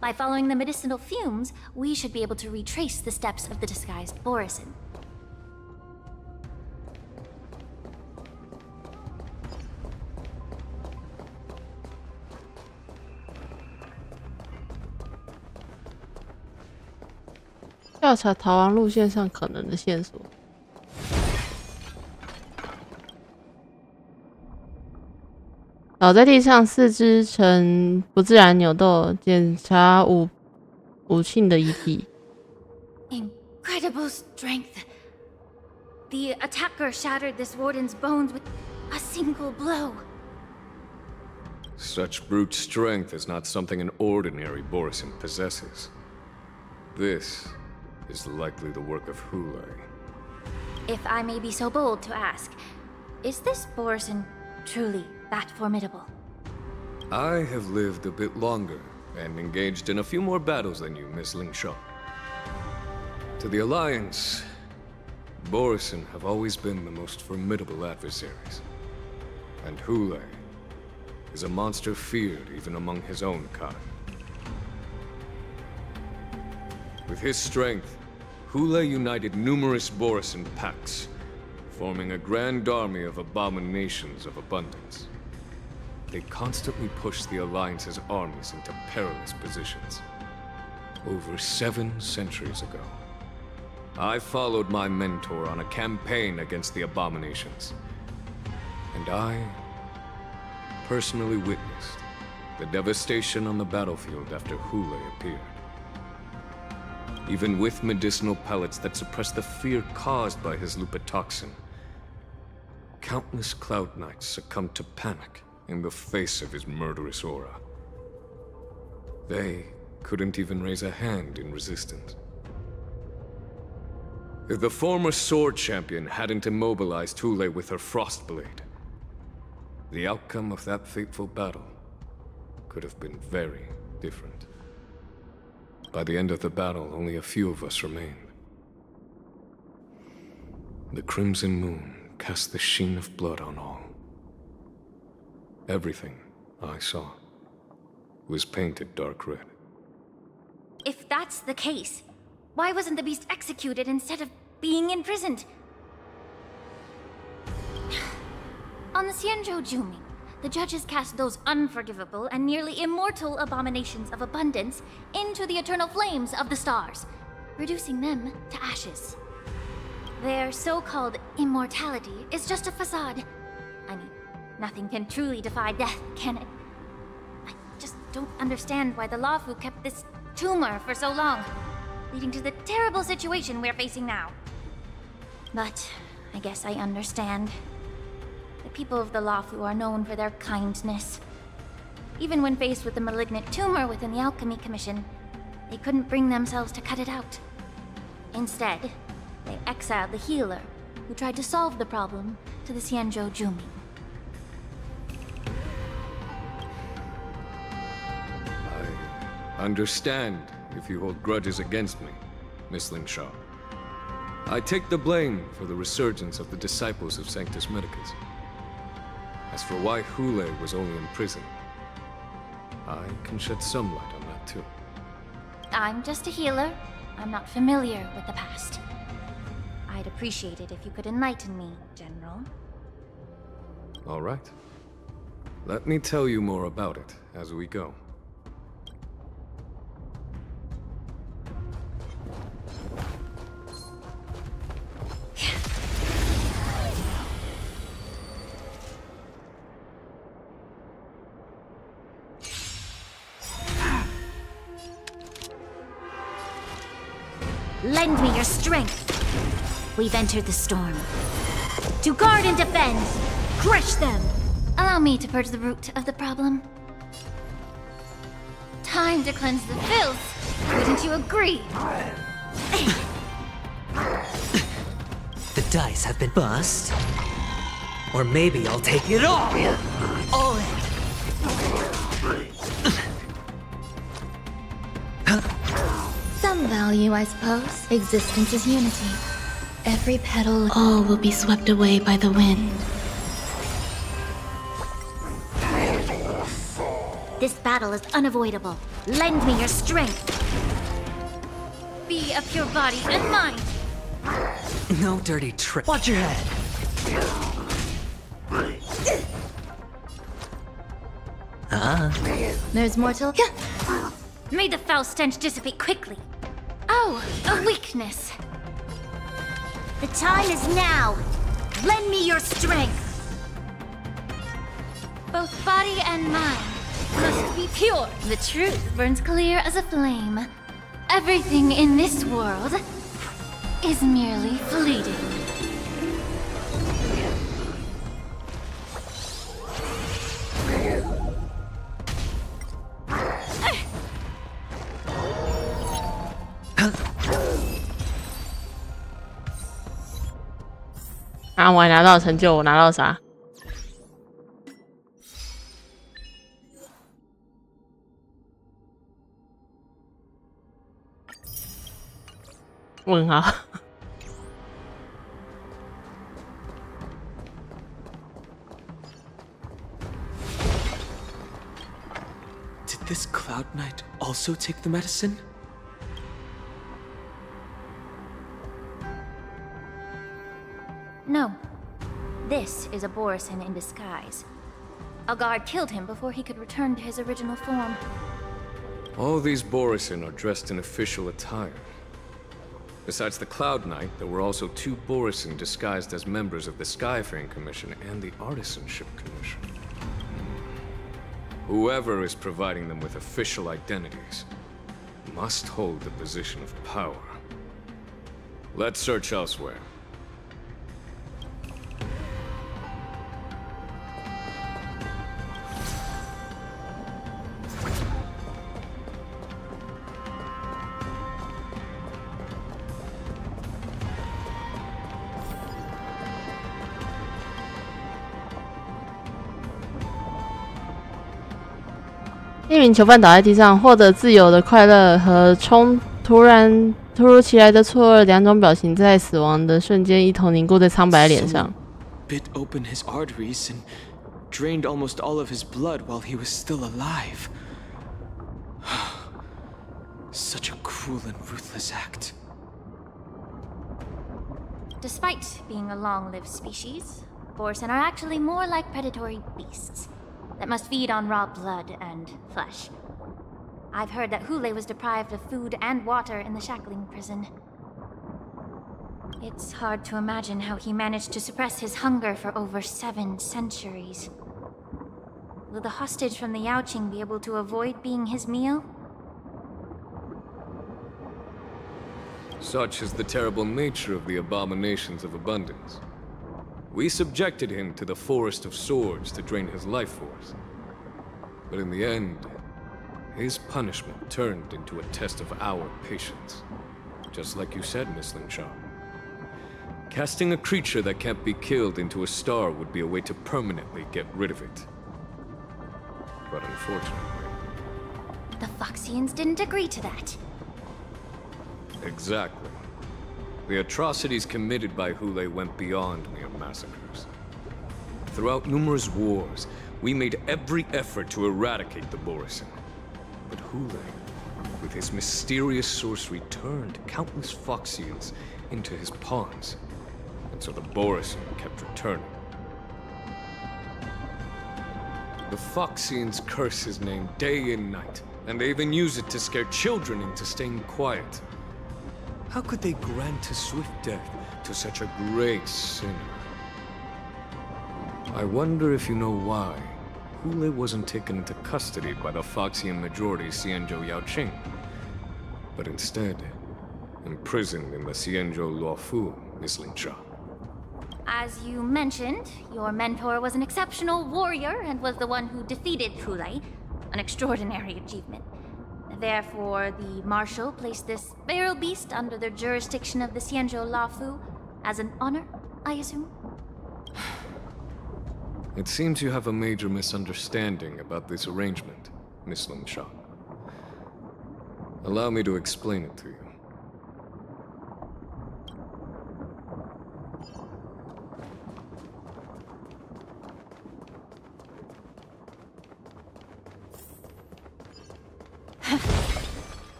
By following the medicinal fumes, we should be able to retrace the steps of the disguised Borisin.调查逃亡路线上可能的线索。倒在地上，四肢呈不自然扭动，检查武庆的遗体。Incredible strength. The attacker shattered this warden's bones with a single blow. Such brute strength is not something an ordinary Borisin possesses. This is likely the work of Hule. If I may be so bold to ask, is this Borisin truly that formidable? I have lived a bit longer and engaged in a few more battles than you, Miss Lingshaw. To the Alliance, Borisin have always been the most formidable adversaries. And Hule is a monster feared even among his own kind. With his strength, Hule united numerous Borisin packs, forming a grand army of abominations of abundance. They constantly pushed the Alliance's armies into perilous positions. Over 7 centuries ago, I followed my mentor on a campaign against the abominations. And I personally witnessed the devastation on the battlefield after Hule appeared. Even with medicinal pellets that suppress the fear caused by his lupatoxin, countless Cloud Knights succumbed to panic in the face of his murderous aura. They couldn't even raise a hand in resistance. If the former sword champion hadn't immobilized Hule with her Frostblade, the outcome of that fateful battle could have been very different. By the end of the battle, only a few of us remained. The crimson moon cast the sheen of blood on all. Everything I saw was painted dark red. If that's the case, why wasn't the beast executed instead of being imprisoned? On the Xianzhou Juming, the judges cast those unforgivable and nearly immortal abominations of abundance into the eternal flames of the stars, reducing them to ashes. Their so-called immortality is just a facade. I mean, nothing can truly defy death, can it? I just don't understand why the Luofu kept this tumor for so long, leading to the terrible situation we're facing now. But I guess I understand. The people of the Luofu are known for their kindness. Even when faced with the malignant tumor within the Alchemy Commission, they couldn't bring themselves to cut it out. Instead, they exiled the healer, who tried to solve the problem, to the Xianzhou Juming. I understand if you hold grudges against me, Miss Lingshaw. I take the blame for the resurgence of the disciples of Sanctus Medicus. As for why Hule was only in prison, I can shed some light on that too. I'm just a healer. I'm not familiar with the past. I'd appreciate it if you could enlighten me, General. All right. Let me tell you more about it as we go. Lend me your strength. We've entered the storm. To guard and defend! Crush them! Allow me to purge the root of the problem. Time to cleanse the filth! Wouldn't you agree? dice have been bust. Or maybe I'll take it all! All in! Some value, I suppose. Existence is unity. Every petal, all will be swept away by the wind. This battle is unavoidable. Lend me your strength. Be of your body and mind. No dirty trick. Watch your head. There's more to... May the foul stench dissipate quickly. Oh, a weakness. The time is now. Lend me your strength. Both body and mind must be pure. The truth burns clear as a flame. Everything in this world is merely fleeting.啊！我还拿到成就，我拿到啥？问号。Did this Cloud Knight also take the medicine? No. This is a Borisin in disguise. A guard killed him before he could return to his original form. All these Borisin are dressed in official attire. Besides the Cloud Knight, there were also 2 Borisin disguised as members of the Skyfaring Commission and the Artisanship Commission. Whoever is providing them with official identities must hold the position of power. Let's search elsewhere.一名囚犯倒在地上，获得自由的快乐和突如其来的错愕两种表情在死亡的瞬间一同凝固在苍白的脸上。Bit open his arteries and drained almost all of his blood while he was still alive. Such a cruel and ruthless act. Despite being a long-lived species, Borisin are actually more like predatory beasts that must feed on raw blood and flesh. I've heard that Hule was deprived of food and water in the shackling prison. It's hard to imagine how he managed to suppress his hunger for over 7 centuries. Will the hostage from the Yaoqing be able to avoid being his meal? Such is the terrible nature of the abominations of abundance. We subjected him to the Forest of Swords to drain his life force. But in the end, his punishment turned into a test of our patience. Just like you said, Miss Lingsha. Casting a creature that can't be killed into a star would be a way to permanently get rid of it. But unfortunately... The Foxians didn't agree to that. Exactly. The atrocities committed by Hule went beyond mere massacres. Throughout numerous wars, we made every effort to eradicate the Borisin. But Hule, with his mysterious sorcery, turned countless Foxians into his pawns. And so the Borisin kept returning. The Foxians curse his name day and night, and they even use it to scare children into staying quiet. How could they grant a swift death to such a great sinner? I wonder if you know why Hule wasn't taken into custody by the Foxian majority Xianzhou Yaoqing, but instead imprisoned in the Xianzhou Luofu, Miss Lingsha. As you mentioned, your mentor was an exceptional warrior and was the one who defeated Hule, an extraordinary achievement. Therefore, the Marshal placed this feral beast under the jurisdiction of the Xianzhou Luofu as an honor I assume? It seems you have a major misunderstanding about this arrangement, Miss Lungsha. Allow me to explain it to you.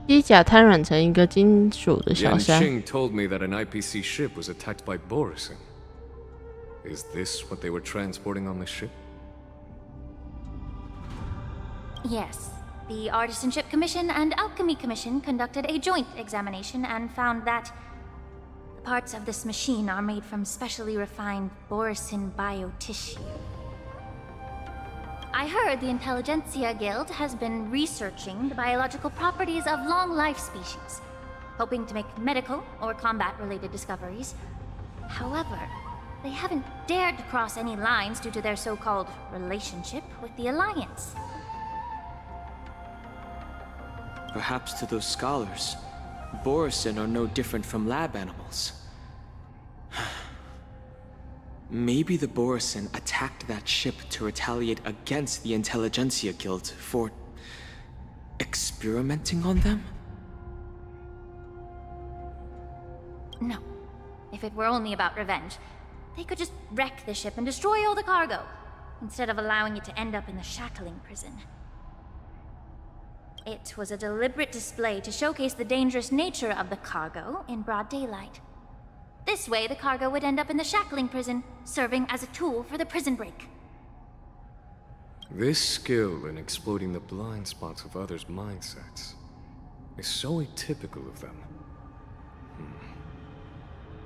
机甲瘫软成一个金属的小山。 Yanqing told me that an IPC ship was attacked by Borisin. Is this what they were transporting on the ship? Yes. The Artisanship Commission and Alchemy Commission conducted a joint examination and found that the parts of this machine are made from specially refined Borisin biotissue. I heard the Intelligentsia Guild has been researching the biological properties of long-life species, hoping to make medical or combat-related discoveries. However, they haven't dared to cross any lines due to their so-called relationship with the Alliance. Perhaps to those scholars, Borisin are no different from lab animals. Maybe the Borisin attacked that ship to retaliate against the Intelligentsia Guild for experimenting on them? No. If it were only about revenge, they could just wreck the ship and destroy all the cargo, instead of allowing it to end up in the shackling prison. It was a deliberate display to showcase the dangerous nature of the cargo in broad daylight. This way, the cargo would end up in the shackling prison, serving as a tool for the prison break. This skill in exploiting the blind spots of others' mindsets is so atypical of them.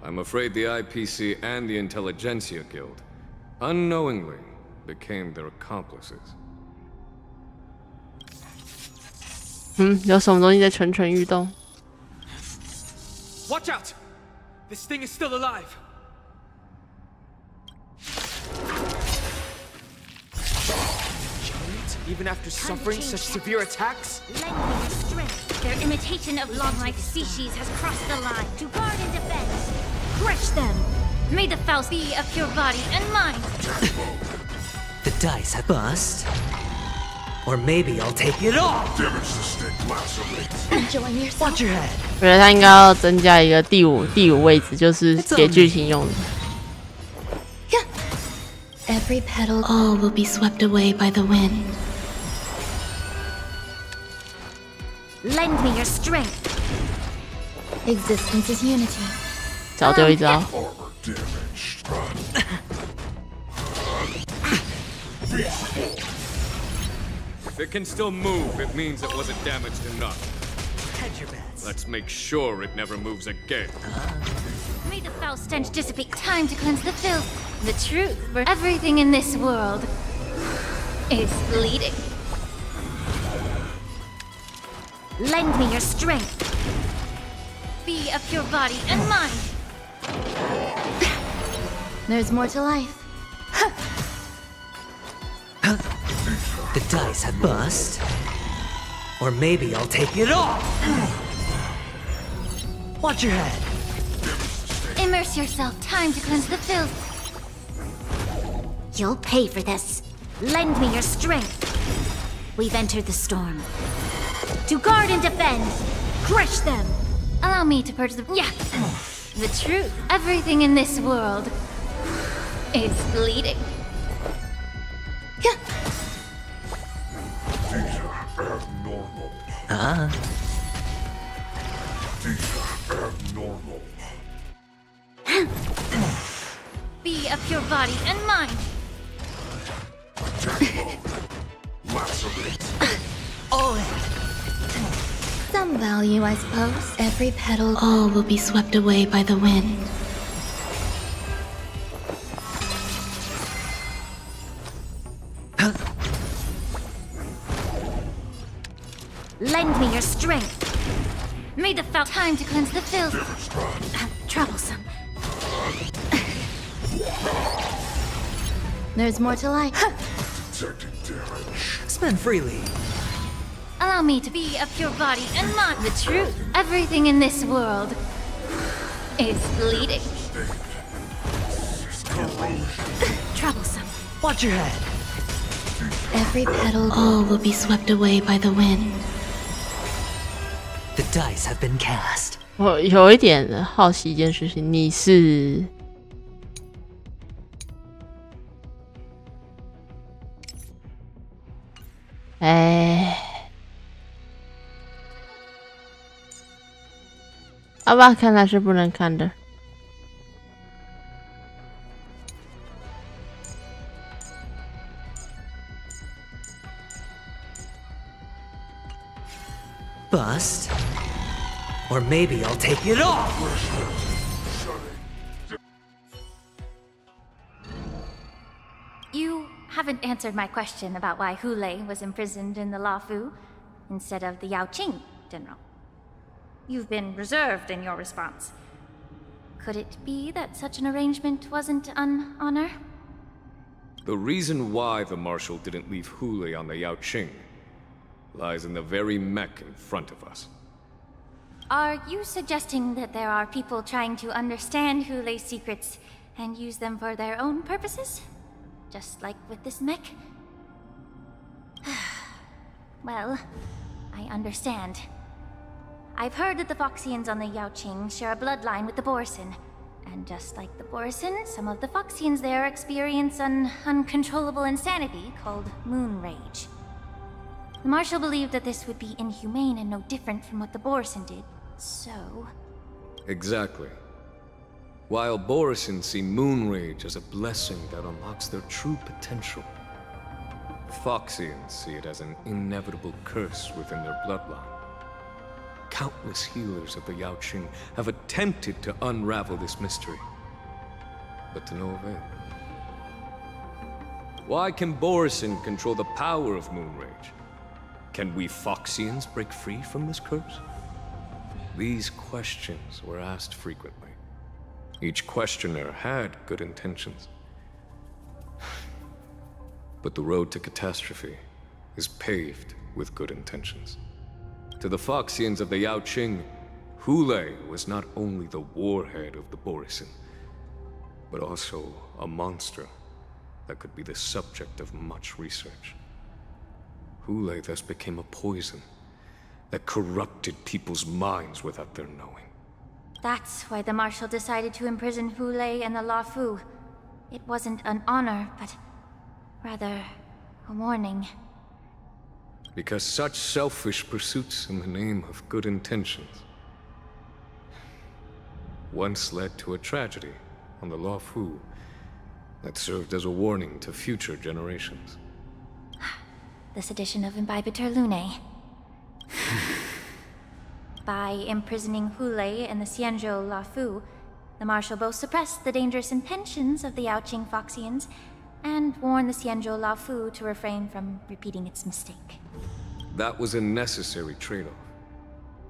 I'm afraid the IPC and the Intelligentsia Guild unknowingly became their accomplices. 有什么东西在蠢蠢欲动？ Watch out! This thing is still alive! Giant, even after suffering such severe attacks? Lend me your strength. Their imitation of long-life species has crossed the line. To guard and defend. Crush them! May the Faust be of your body and mind! The dice have bust. Or maybe I'll take it all! Enjoying yourself. Watch your head! 我觉得它应该要增加一个第五位置，就是给剧情用的。 Every petal, all will be swept away by the wind. Lend me your strength. Existence is unity. 找对一招。 If it can still move, it means it wasn't damaged enough. Hedge your bets. Let's make sure it never moves again. May the foul stench dissipate. Time to cleanse the filth. The truth for everything in this world is bleeding. Lend me your strength. Be of your body and mind. There's more to life. The dice have bust. Or maybe I'll take it all! Watch your head! Immerse yourself. Time to cleanse the filth. You'll pay for this. Lend me your strength. We've entered the storm. To guard and defend. Crush them. Allow me to purge the... Yeah. The truth. Everything in this world is bleeding. Be of your body and mind. All in. Some value, I suppose. Every petal, all will be swept away by the wind. their strength. Made the foul time to cleanse the filth. Troublesome. There's more to life. Spend freely. Allow me to be of pure body and not the truth. Everything in this world is bleeding. Troublesome. Watch your head. Every petal all will be swept away by the wind. The dice have been cast. 我有一点好奇一件事情，你是好吧，看来是不能看的。Bust. Or maybe I'll take it all! You haven't answered my question about why Hulei was imprisoned in the Luofu instead of the Yaoqing, General. You've been reserved in your response. Could it be that such an arrangement wasn't an honor? The reason why the Marshal didn't leave Hulei on the Yaoqing lies in the very mech in front of us. Are you suggesting that there are people trying to understand Hulei's secrets and use them for their own purposes? Just like with this mech? Well, I understand. I've heard that the Foxians on the Yaoqing share a bloodline with the Borisin. And just like the Borisin, some of the Foxians there experience an uncontrollable insanity called Moon Rage. The Marshal believed that this would be inhumane and no different from what the Borisin did, so... Exactly. While Borisin see Moon Rage as a blessing that unlocks their true potential, Foxians see it as an inevitable curse within their bloodline. Countless healers of the Yaoqing have attempted to unravel this mystery, but to no avail. Why can Borisin control the power of Moon Rage? Can we Foxians break free from this curse? These questions were asked frequently. Each questioner had good intentions. But the road to catastrophe is paved with good intentions. To the Foxians of the Yaoqing, Hulei was not only the warhead of the Borisin, but also a monster that could be the subject of much research. Hulei thus became a poison that corrupted people's minds without their knowing. That's why the Marshal decided to imprison Hulei and the Luofu. It wasn't an honor, but rather a warning. Because such selfish pursuits in the name of good intentions once led to a tragedy on the Luofu that served as a warning to future generations. This edition of Imbibitor Lunae. By imprisoning Hulei and the Xianzhou Luofu, the Marshal both suppressed the dangerous intentions of the Yaoqing Foxians and warned the Xianzhou Luofu to refrain from repeating its mistake. That was a necessary trade-off.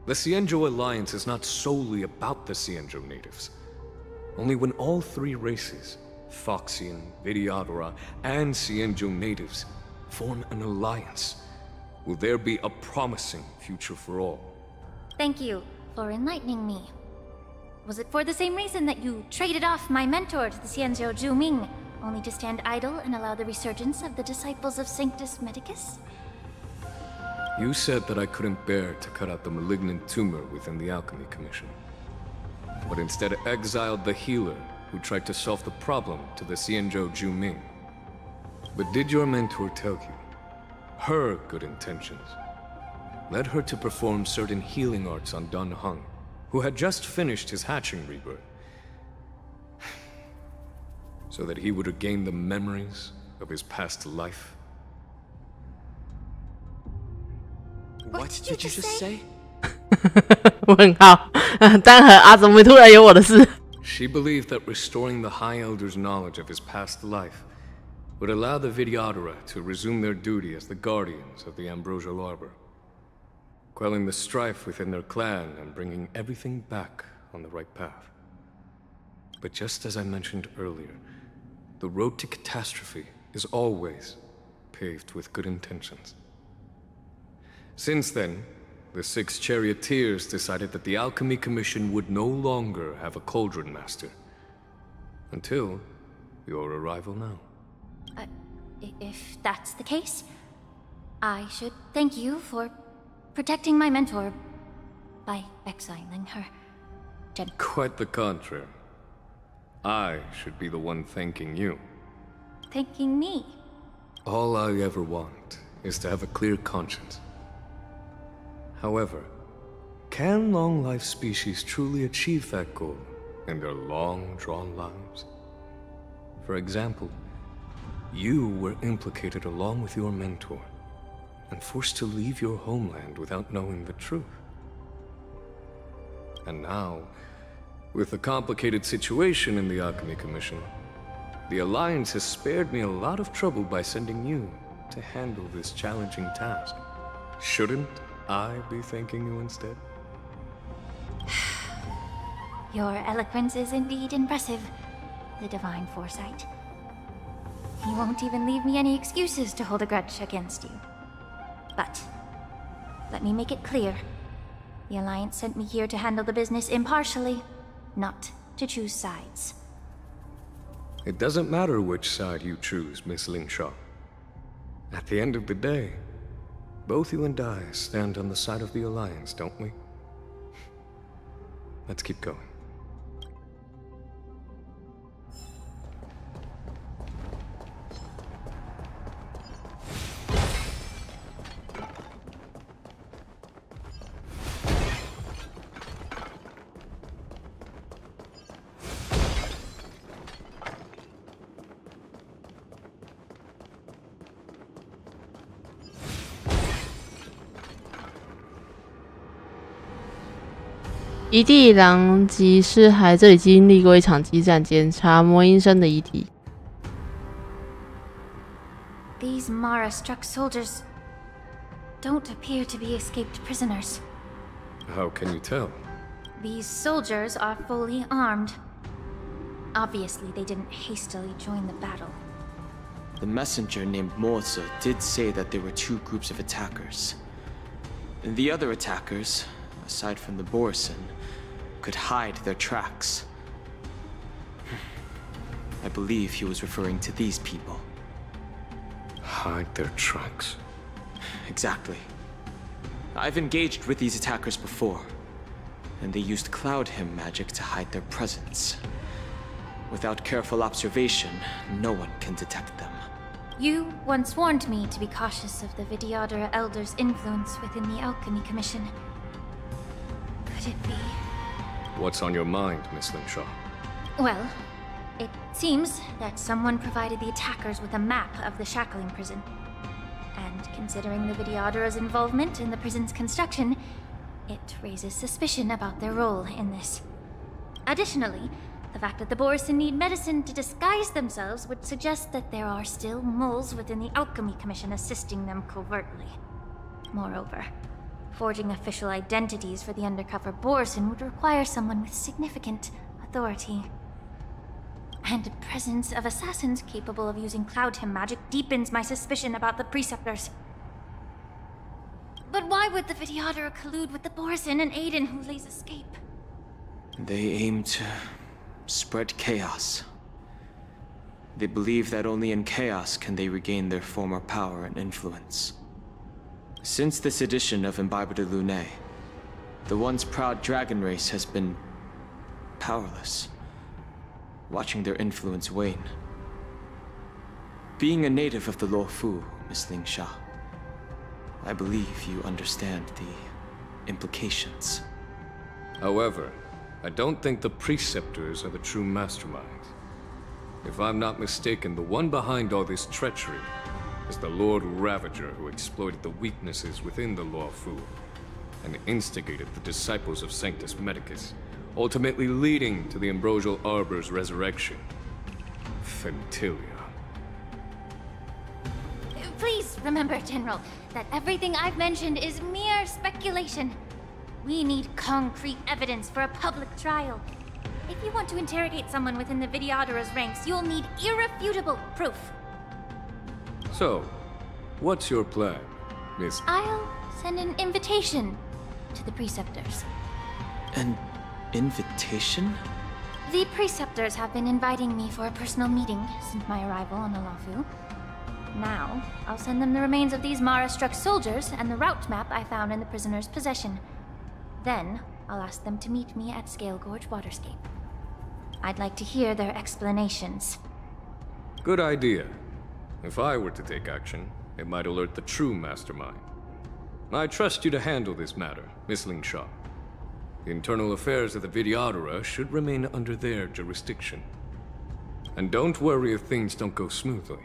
The Xianzhou Alliance is not solely about the Xianzhou natives. Only when all three races, Foxian, Vitiadora, and Xianzhou natives, form an alliance, will there be a promising future for all. Thank you for enlightening me. Was it for the same reason that you traded off my mentor to the Xianzhou Zhuming, only to stand idle and allow the resurgence of the disciples of Sanctus Medicus? You said that I couldn't bear to cut out the malignant tumor within the Alchemy Commission, but instead exiled the healer who tried to solve the problem to the Xianzhou Zhuming. But did your mentor tell you her good intentions led her to perform certain healing arts on Dun Hung, who had just finished his hatching rebirth, so that he would regain the memories of his past life? What did you just say? 问号，当然啊，怎么突然有我的事？ She believed that restoring the High Elder's knowledge of his past life would allow the Vitiadora to resume their duty as the guardians of the Ambrosial Arbor. quelling the strife within their clan and bringing everything back on the right path. But just as I mentioned earlier, the road to catastrophe is always paved with good intentions. Since then, the 6 charioteers decided that the Alchemy Commission would no longer have a cauldron master. Until your arrival now. If that's the case, I should thank you for protecting my mentor by exiling her. Quite the contrary. I should be the one thanking you. Thanking me? All I ever want is to have a clear conscience. However, can long-life species truly achieve that goal in their long-drawn lives? For example, you were implicated along with your mentor, and forced to leave your homeland without knowing the truth. And now, with the complicated situation in the Alchemy Commission, the Alliance has spared me a lot of trouble by sending you to handle this challenging task. Shouldn't I be thanking you instead? Your eloquence is indeed impressive, the divine foresight. You won't even leave me any excuses to hold a grudge against you. But let me make it clear. The Alliance sent me here to handle the business impartially, not to choose sides. It doesn't matter which side you choose, Miss Lingshaw. At the end of the day, both you and I stand on the side of the Alliance, don't we? Let's keep going.遗地狼及尸骸这里经历过一场激战，检查魔音生的遗体。These Mara-struck soldiers don't appear to be escaped prisoners. How can you tell? These soldiers are fully armed. Obviously, they didn't hastily join the battle. The messenger named Moza did say that there were 2 groups of attackers. And the other attackers, aside from the Borison, could hide their tracks. I believe he was referring to these people. Hide their tracks? Exactly. I've engaged with these attackers before, and they used Cloud Hymn magic to hide their presence. Without careful observation, no one can detect them. You once warned me to be cautious of the Vidyadhara Elder's influence within the Alchemy Commission. Could it be? What's on your mind, Miss Lingshaw? Well, it seems that someone provided the attackers with a map of the shackling prison. And considering the Vidyadhara's involvement in the prison's construction, it raises suspicion about their role in this. Additionally, the fact that the Borison need medicine to disguise themselves would suggest that there are still moles within the Alchemy Commission assisting them covertly. Moreover, forging official identities for the undercover Borison would require someone with significant authority. And the presence of assassins capable of using Cloud Hymn magic deepens my suspicion about the Preceptors. But why would the Vidyadhara collude with the Borison and aid in Hulei's escape? They aim to spread chaos. They believe that only in chaos can they regain their former power and influence. Since this edition of Imbibe de Lune, the once proud dragon race has been powerless, watching their influence wane. Being a native of the Luofu, Miss Lingshaw, I believe you understand the implications. However, I don't think the Preceptors are the true masterminds. If I'm not mistaken, the one behind all this treachery is the Lord Ravager, who exploited the weaknesses within the Luofu and instigated the disciples of Sanctus Medicus, ultimately leading to the Ambrosial Arbor's resurrection. Fentilia. Please, remember, General, that everything I've mentioned is mere speculation. We need concrete evidence for a public trial. If you want to interrogate someone within the Videodera's ranks, you'll need irrefutable proof. So, what's your plan, Miss? I'll send an invitation to the Preceptors. An invitation? The Preceptors have been inviting me for a personal meeting since my arrival on Alafu. Now, I'll send them the remains of these Mara-struck soldiers and the route map I found in the prisoner's possession. Then, I'll ask them to meet me at Scale Gorge Waterscape. I'd like to hear their explanations. Good idea. If I were to take action, it might alert the true mastermind. I trust you to handle this matter, Miss Lingshaw. The internal affairs of the Videodera should remain under their jurisdiction. And don't worry if things don't go smoothly.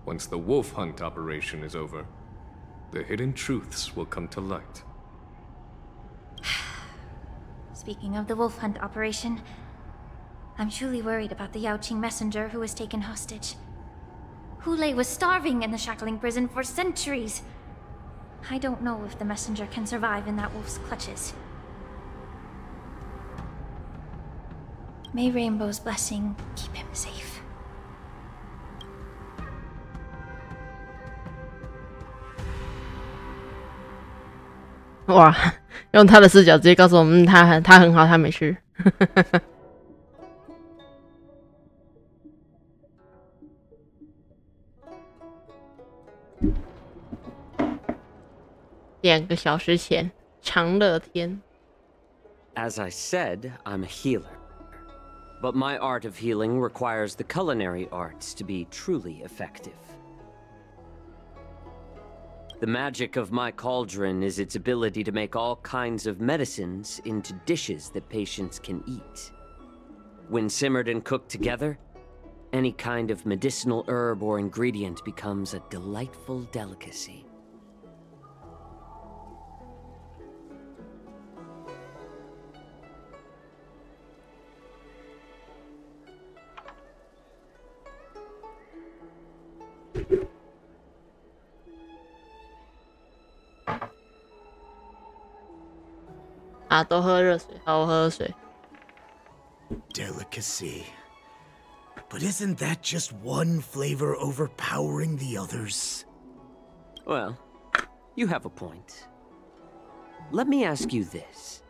Once the wolf hunt operation is over, the hidden truths will come to light. Speaking of the wolf hunt operation, I'm truly worried about the Yaoqing messenger who was taken hostage. Hulei was starving in the shackling prison for centuries. I don't know if the messenger can survive in that wolf's clutches. May Rainbow's blessing keep him safe. 哇，用他的视角直接告诉我们，他很好，他没事。2个小时前，长乐天。As I said, I'm a healer. But my art of healing requires the culinary arts to be truly effective. The magic of my cauldron is its ability to make all kinds of medicines into dishes that patients can eat. When simmered and cooked together, any kind of medicinal herb or ingredient becomes a delightful delicacy. Delicacy. But isn't that just one flavor overpowering the others? Well, you have a point. Let me ask you this.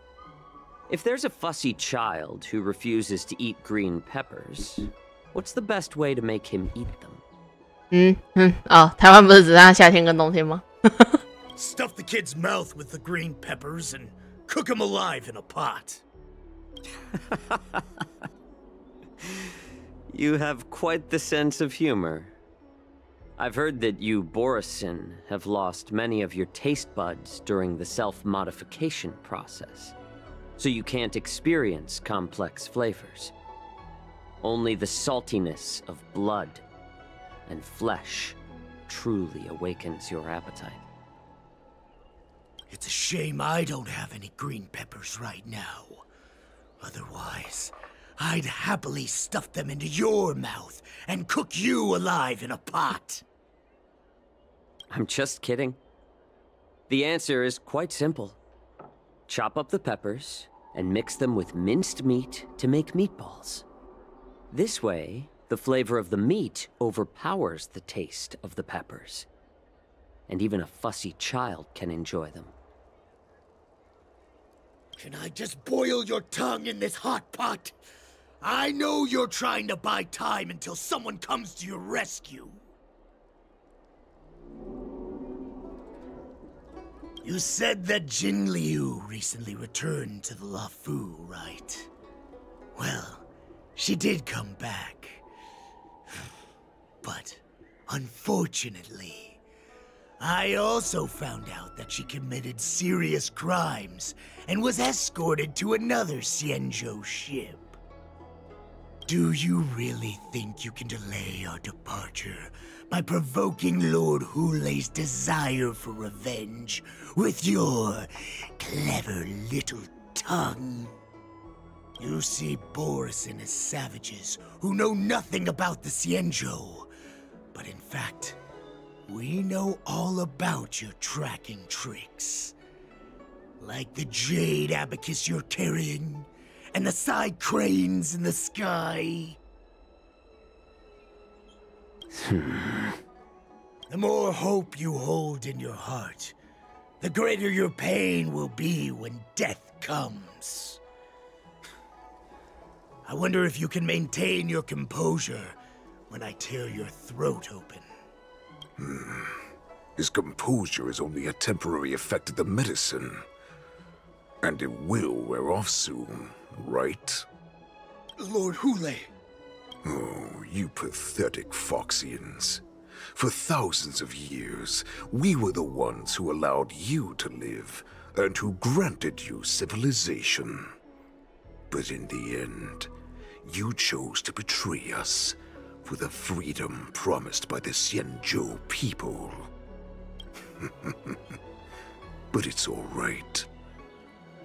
If there's a fussy child who refuses to eat green peppers, what's the best way to make him eat them? 台湾不是只剩夏天跟冬天吗？ Stuff the kid's mouth with the green peppers and cook him alive in a pot. You have quite the sense of humor. I've heard that you, Borisin, have lost many of your taste buds during the self-modification process, so you can't experience complex flavors. Only the saltiness of blood and flesh truly awakens your appetite. It's a shame I don't have any green peppers right now. Otherwise, I'd happily stuff them into your mouth and cook you alive in a pot. I'm just kidding. The answer is quite simple. Chop up the peppers and mix them with minced meat to make meatballs. This way, the flavor of the meat overpowers the taste of the peppers. And even a fussy child can enjoy them. Can I just boil your tongue in this hot pot? I know you're trying to buy time until someone comes to your rescue. You said that Jin Liu recently returned to the Lafu, right? Well, she did come back. But, unfortunately, I also found out that she committed serious crimes and was escorted to another Xianzhou ship. Do you really think you can delay our departure by provoking Lord Hulei's desire for revenge with your clever little tongue? You see Borisin as savages who know nothing about the Xianzhou, but in fact, We know all about your tracking tricks. Like the jade abacus you're carrying, and the side cranes in the sky. The more hope you hold in your heart, the greater your pain will be when death comes. I wonder if you can maintain your composure when I tear your throat open. His composure is only a temporary effect of the medicine. And it will wear off soon, right? Lord Hule! Oh, you pathetic Foxians. For thousands of years, we were the ones who allowed you to live, and who granted you civilization. But in the end, you chose to betray us for the freedom promised by the Xianzhou people. But it's all right.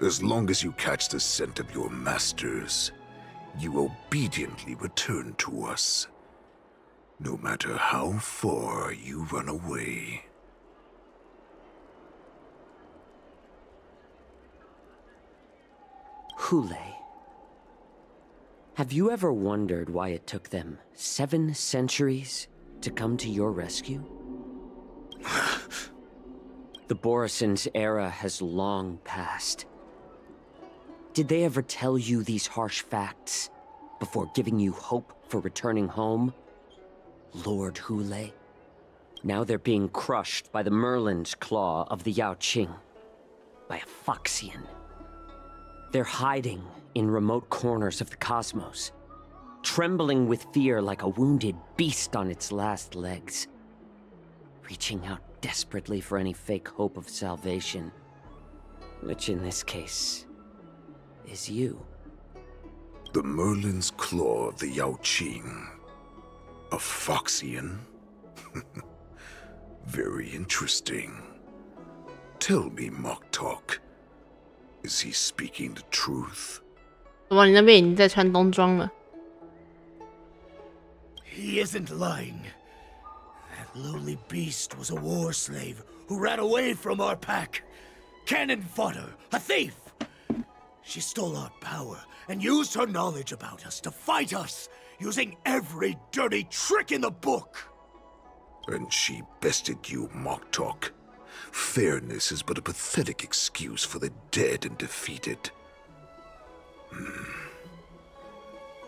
As long as you catch the scent of your masters, you obediently return to us. No matter how far you run away. Hule, have you ever wondered why it took them 7 centuries to come to your rescue? The Borison's era has long passed. Did they ever tell you these harsh facts before giving you hope for returning home? Lord Hule? Now they're being crushed by the Merlin's claw of the Yaoqing. By a Foxian. They're hiding in remote corners of the cosmos, trembling with fear like a wounded beast on its last legs, reaching out desperately for any fake hope of salvation, which in this case is you. The Merlin's claw of the Yaoqing. A Foxian? Very interesting. Tell me, Mock Talk. Is he speaking the truth? 哇，你那边已经在穿冬装了。 He isn't lying. That lowly beast was a war slave who ran away from our pack. Cannon fodder, a thief. She stole our power and used her knowledge about us to fight us, using every dirty trick in the book. And she bested you, Mock Talk. Fairness is but a pathetic excuse for the dead and defeated.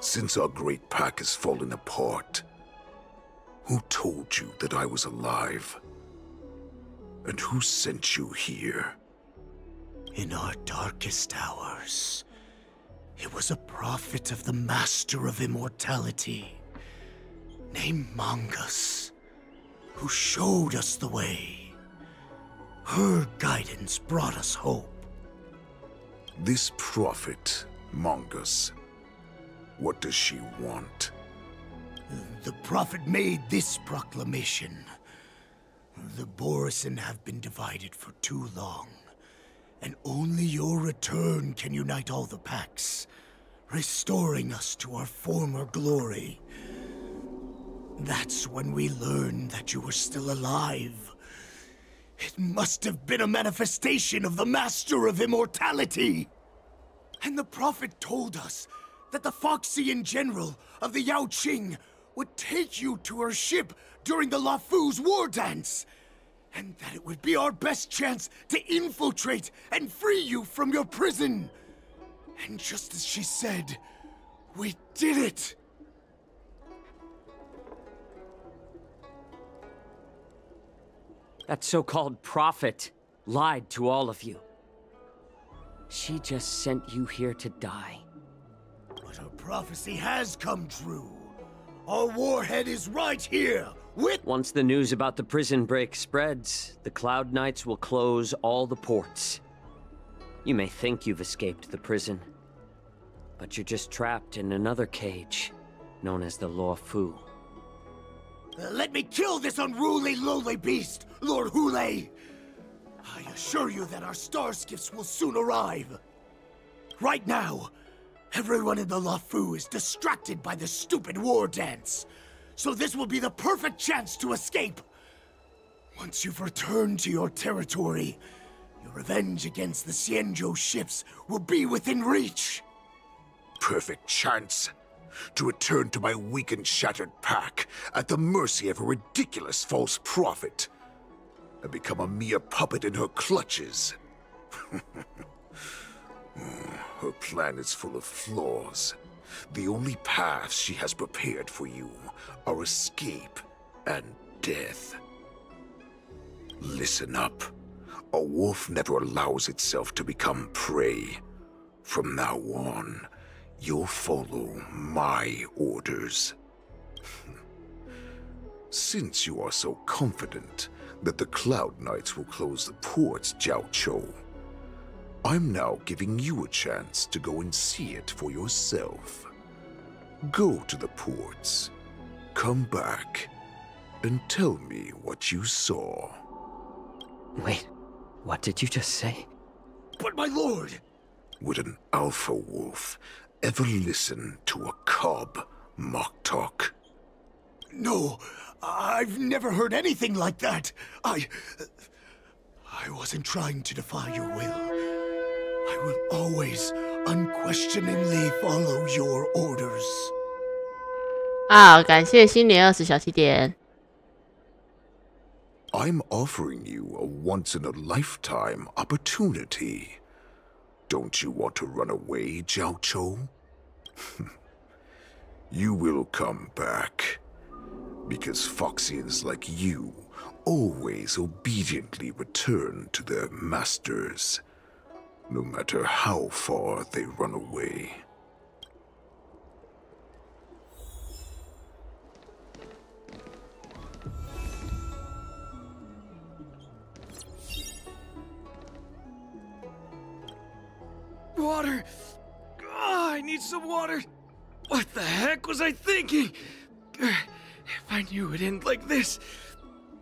Since our great pack has fallen apart, who told you that I was alive? And who sent you here? In our darkest hours, it was a prophet of the Master of Immortality, named Mongus, who showed us the way. Her guidance brought us hope. This prophet, Mongus, what does she want? The prophet made this proclamation. The Borison have been divided for too long, and only your return can unite all the packs, restoring us to our former glory. That's when we learned that you were still alive. It must have been a manifestation of the Master of Immortality. And the prophet told us that the Foxian general of the Yaoqing would take you to her ship during the Lafu's war dance, and that it would be our best chance to infiltrate and free you from your prison. And just as she said, we did it! That so-called prophet lied to all of you. She just sent you here to die. But her prophecy has come true. Our warhead is right here, with— Once the news about the prison break spreads, the Cloud Knights will close all the ports. You may think you've escaped the prison, but you're just trapped in another cage, known as the Law Fu. Let me kill this unruly, lowly beast, Lord Hule! I assure you that our star skiffs will soon arrive. Right now, everyone in the Lafu is distracted by the stupid war dance, so this will be the perfect chance to escape. Once you've returned to your territory, your revenge against the Xianzhou ships will be within reach. Perfect chance to return to my weak and shattered pack at the mercy of a ridiculous false prophet and become a mere puppet in her clutches. Her plan is full of flaws. The only paths she has prepared for you are escape and death. Listen up. A wolf never allows itself to become prey. From now on, you'll follow my orders. Since you are so confident that the Cloud Knights will close the ports, Jiaoqiu, I'm now giving you a chance to go and see it for yourself. Go to the ports, come back, and tell me what you saw. Wait, what did you just say? But my lord! Would an alpha wolf ever listen to a cub, Moktok? No, I've never heard anything like that. I wasn't trying to defy your will. I will always unquestioningly follow your orders. 好，感谢新年20小起点。I'm offering you a once-in-a-lifetime opportunity. Don't you want to run away, Jiaoqiu? You will come back. Because Foxians like you always obediently return to their masters, no matter how far they run away. Water! Oh, I need some water! What the heck was I thinking? If I knew it'd end like this,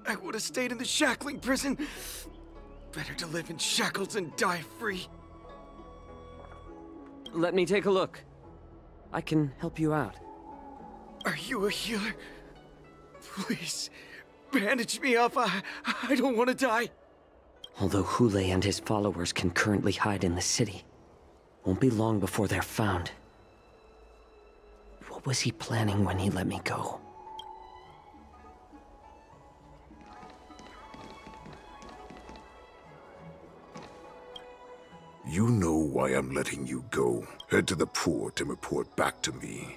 I would have stayed in the shackling prison. Better to live in shackles and die free. Let me take a look. I can help you out. Are you a healer? Please, bandage me up. I don't want to die. Although Hule and his followers can currently hide in the city, won't be long before they're found. What was he planning when he let me go? You know why I'm letting you go. Head to the port and report back to me.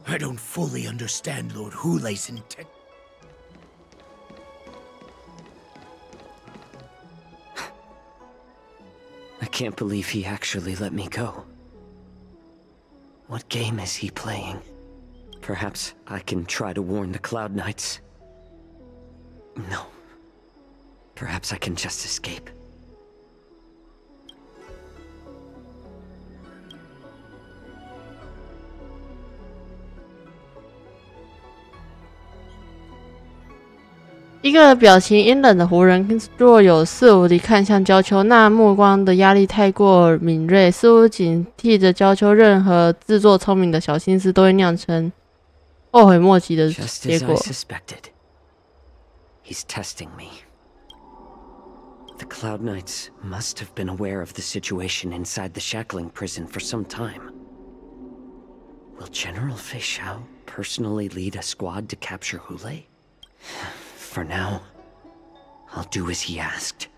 I don't fully understand Lord Hule's intent. I can't believe he actually let me go. What game is he playing? Perhaps I can try to warn the Cloud Knights. No. Perhaps I can just escape.一个表情阴冷的湖人若有似无地看向焦丘，那目光的压力太过敏锐，似乎警惕着焦丘任何自作聪明的小心思都会酿成后悔莫及的结果。 He's testing me. The Cloud Knights must have been aware of the situation inside the shackling prison for some time. Will General Fei Xiao personally lead a squad to capture Hule? For now, I'll do as he asked.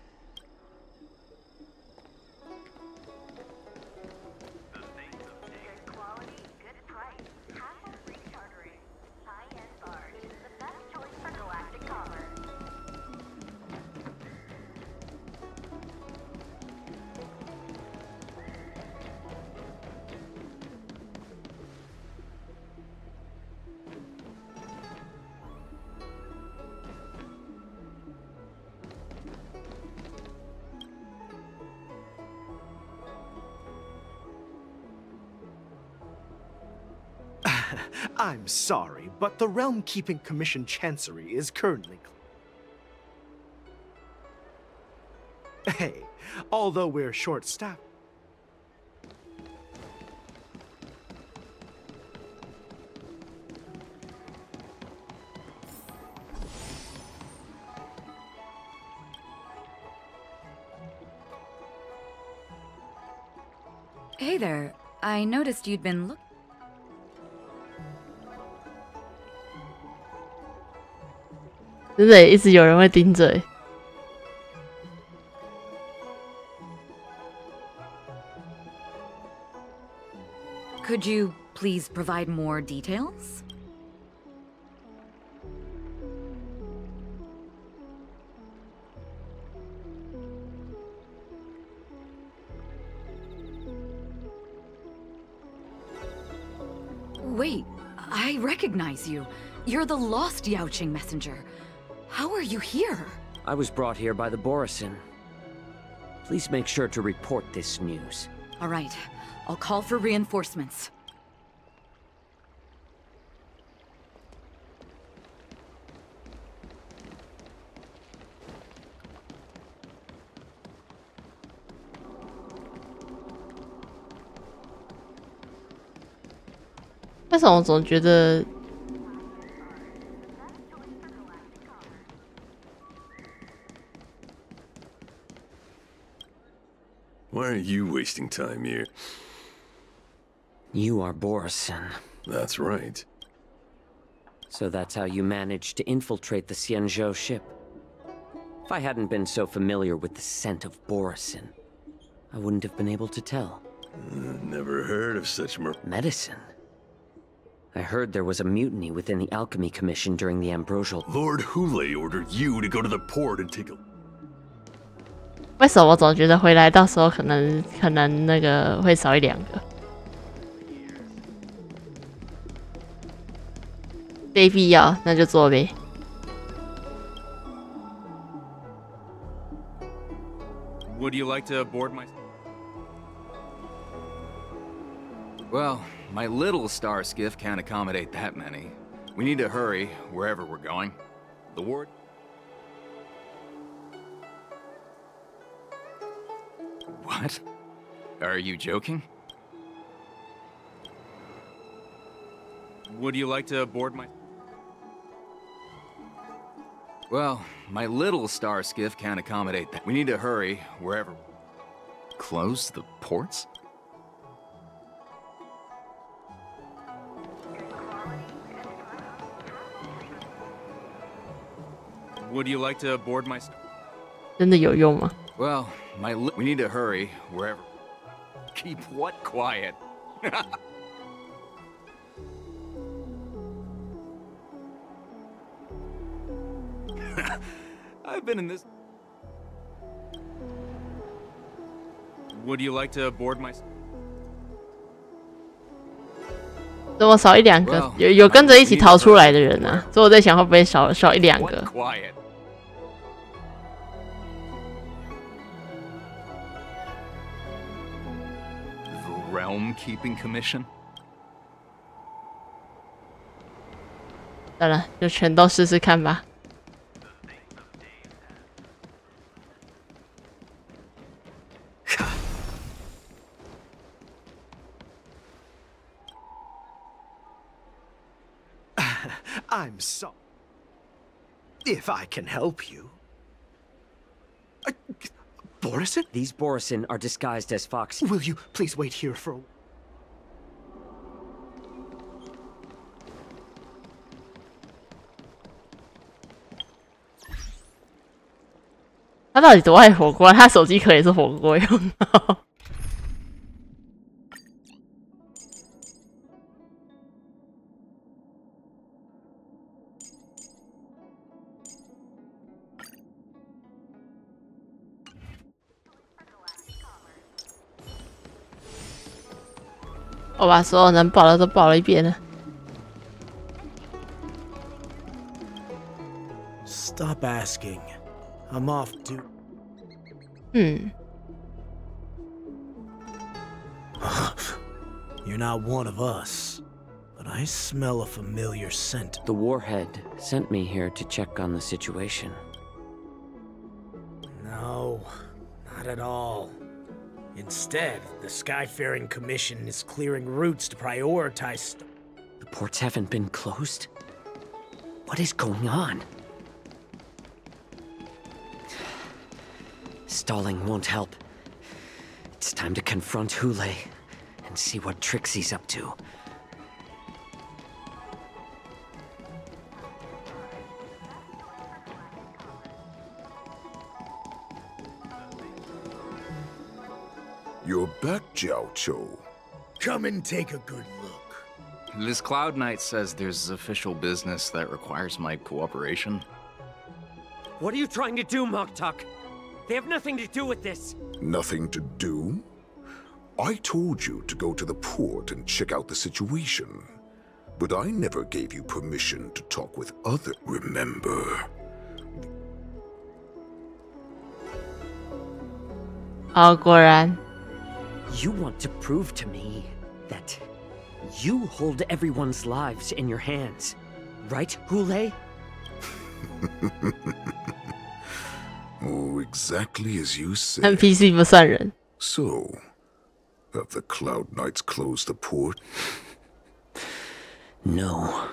I'm sorry, but the Realm Keeping Commission Chancery is currently... Hey, although we're short-staffed... Hey there. I noticed you'd been looking. 真的一直有人会盯着。Could you please provide more details? Wait, I recognize you. You're the lost Yaoqing messenger. How are you here? I was brought here by the Borisin. Please make sure to report this news. All right. I'll call for reinforcements. 为什么我总觉得？Why are you wasting time here? You are Borisin. That's right. So that's how you managed to infiltrate the Xianzhou ship. If I hadn't been so familiar with the scent of Borisin, I wouldn't have been able to tell. Never heard of such medicine. I heard there was a mutiny within the Alchemy Commission during the Ambrosial. Lord Hule ordered you to go to the port and take a... 为什么我总觉得回来到时候可能那个会少一两个？非必要那就做呗。Would you like to board my... Well, my little star skiff can't accommodate that many. We need to hurry wherever we're going. The ward... What? Are you joking? Would you like to board my... Well, my little star skiff can't accommodate that. We need to hurry wherever... Close the ports? Would you like to board my... 真的有用吗？ Well, we need to hurry wherever... Keep what quiet? I've been in this... Would you like to board my... 怎么少一两个？有跟着一起逃出来的人啊，所以我在想会不会少一两个。 Realm Keeping Commission? 算了，就全都试试看吧。I'm sorry. If I can help you. Borisin? These Borisin are disguised as Foxy. Will you please wait here for... 他到底多爱火锅？他手机壳也是火锅用的。我把所有能报的都报了一遍了。Stop asking. I'm off to. You're not one of us, but I smell a familiar scent. The Warhead sent me here to check on the situation. No, not at all. Instead, the Skyfaring Commission is clearing routes to prioritize... The ports haven't been closed? What is going on? Stalling won't help. It's time to confront Hule and see what tricks he's up to. You're back, Jiao. Come and take a good look. This Cloud Knight says there's official business that requires my cooperation. What are you trying to do, Moktuk? They have nothing to do with this. Nothing to do? I told you to go to the port and check out the situation. But I never gave you permission to talk with others. Remember?果然 You want to prove to me that you hold everyone's lives in your hands, right, Hule? Oh, exactly as you said. NPC 不算人。 So, have the Cloud Knights closed the port? No.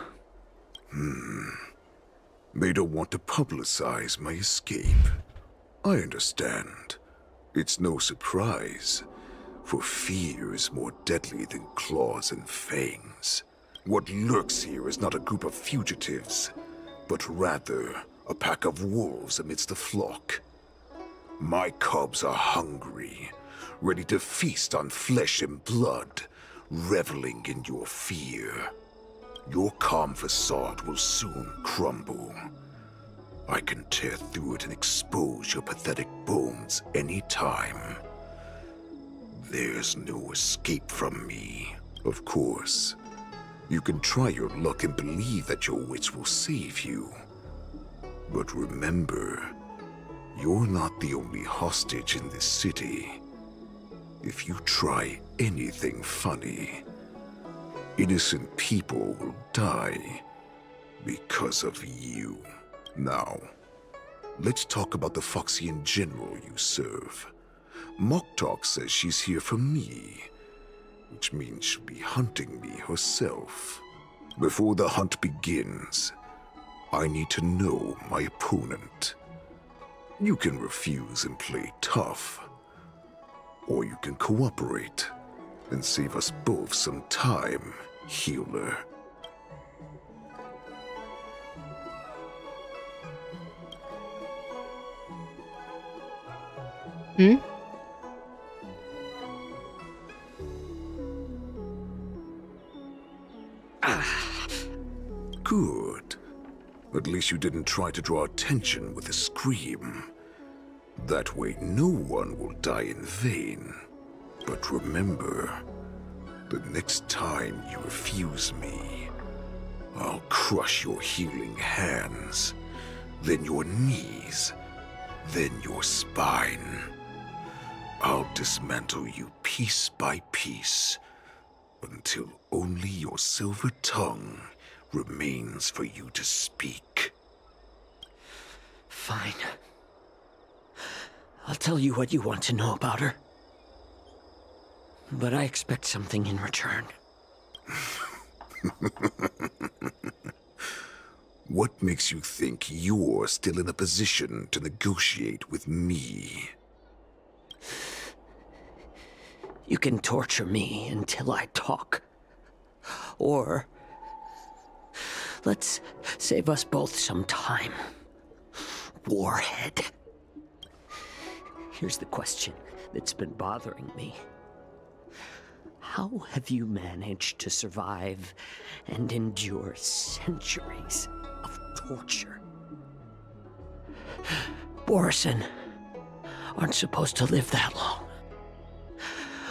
They don't want to publicize my escape. I understand. It's no surprise, for fear is more deadly than claws and fangs. What lurks here is not a group of fugitives, but rather a pack of wolves amidst the flock. My cubs are hungry, ready to feast on flesh and blood, reveling in your fear. Your calm facade will soon crumble. I can tear through it and expose your pathetic bones any time. There's no escape from me. Of course, you can try your luck and believe that your wits will save you. But remember, you're not the only hostage in this city. If you try anything funny, innocent people will die because of you. Now, let's talk about the Foxian general you serve. Moktuk says she's here for me, which means she'll be hunting me herself. Before the hunt begins, I need to know my opponent. You can refuse and play tough, or you can cooperate and save us both some time, healer. Good. At least you didn't try to draw attention with a scream. That way no one will die in vain. But remember, the next time you refuse me, I'll crush your healing hands, then your knees, then your spine. I'll dismantle you piece by piece, until only your silver tongue remains for you to speak. Fine. I'll tell you what you want to know about her. But I expect something in return. What makes you think you're still in a position to negotiate with me? You can torture me until I talk. Or let's save us both some time. Warhead. Here's the question that's been bothering me. How have you managed to survive and endure centuries of torture? Borison aren't supposed to live that long,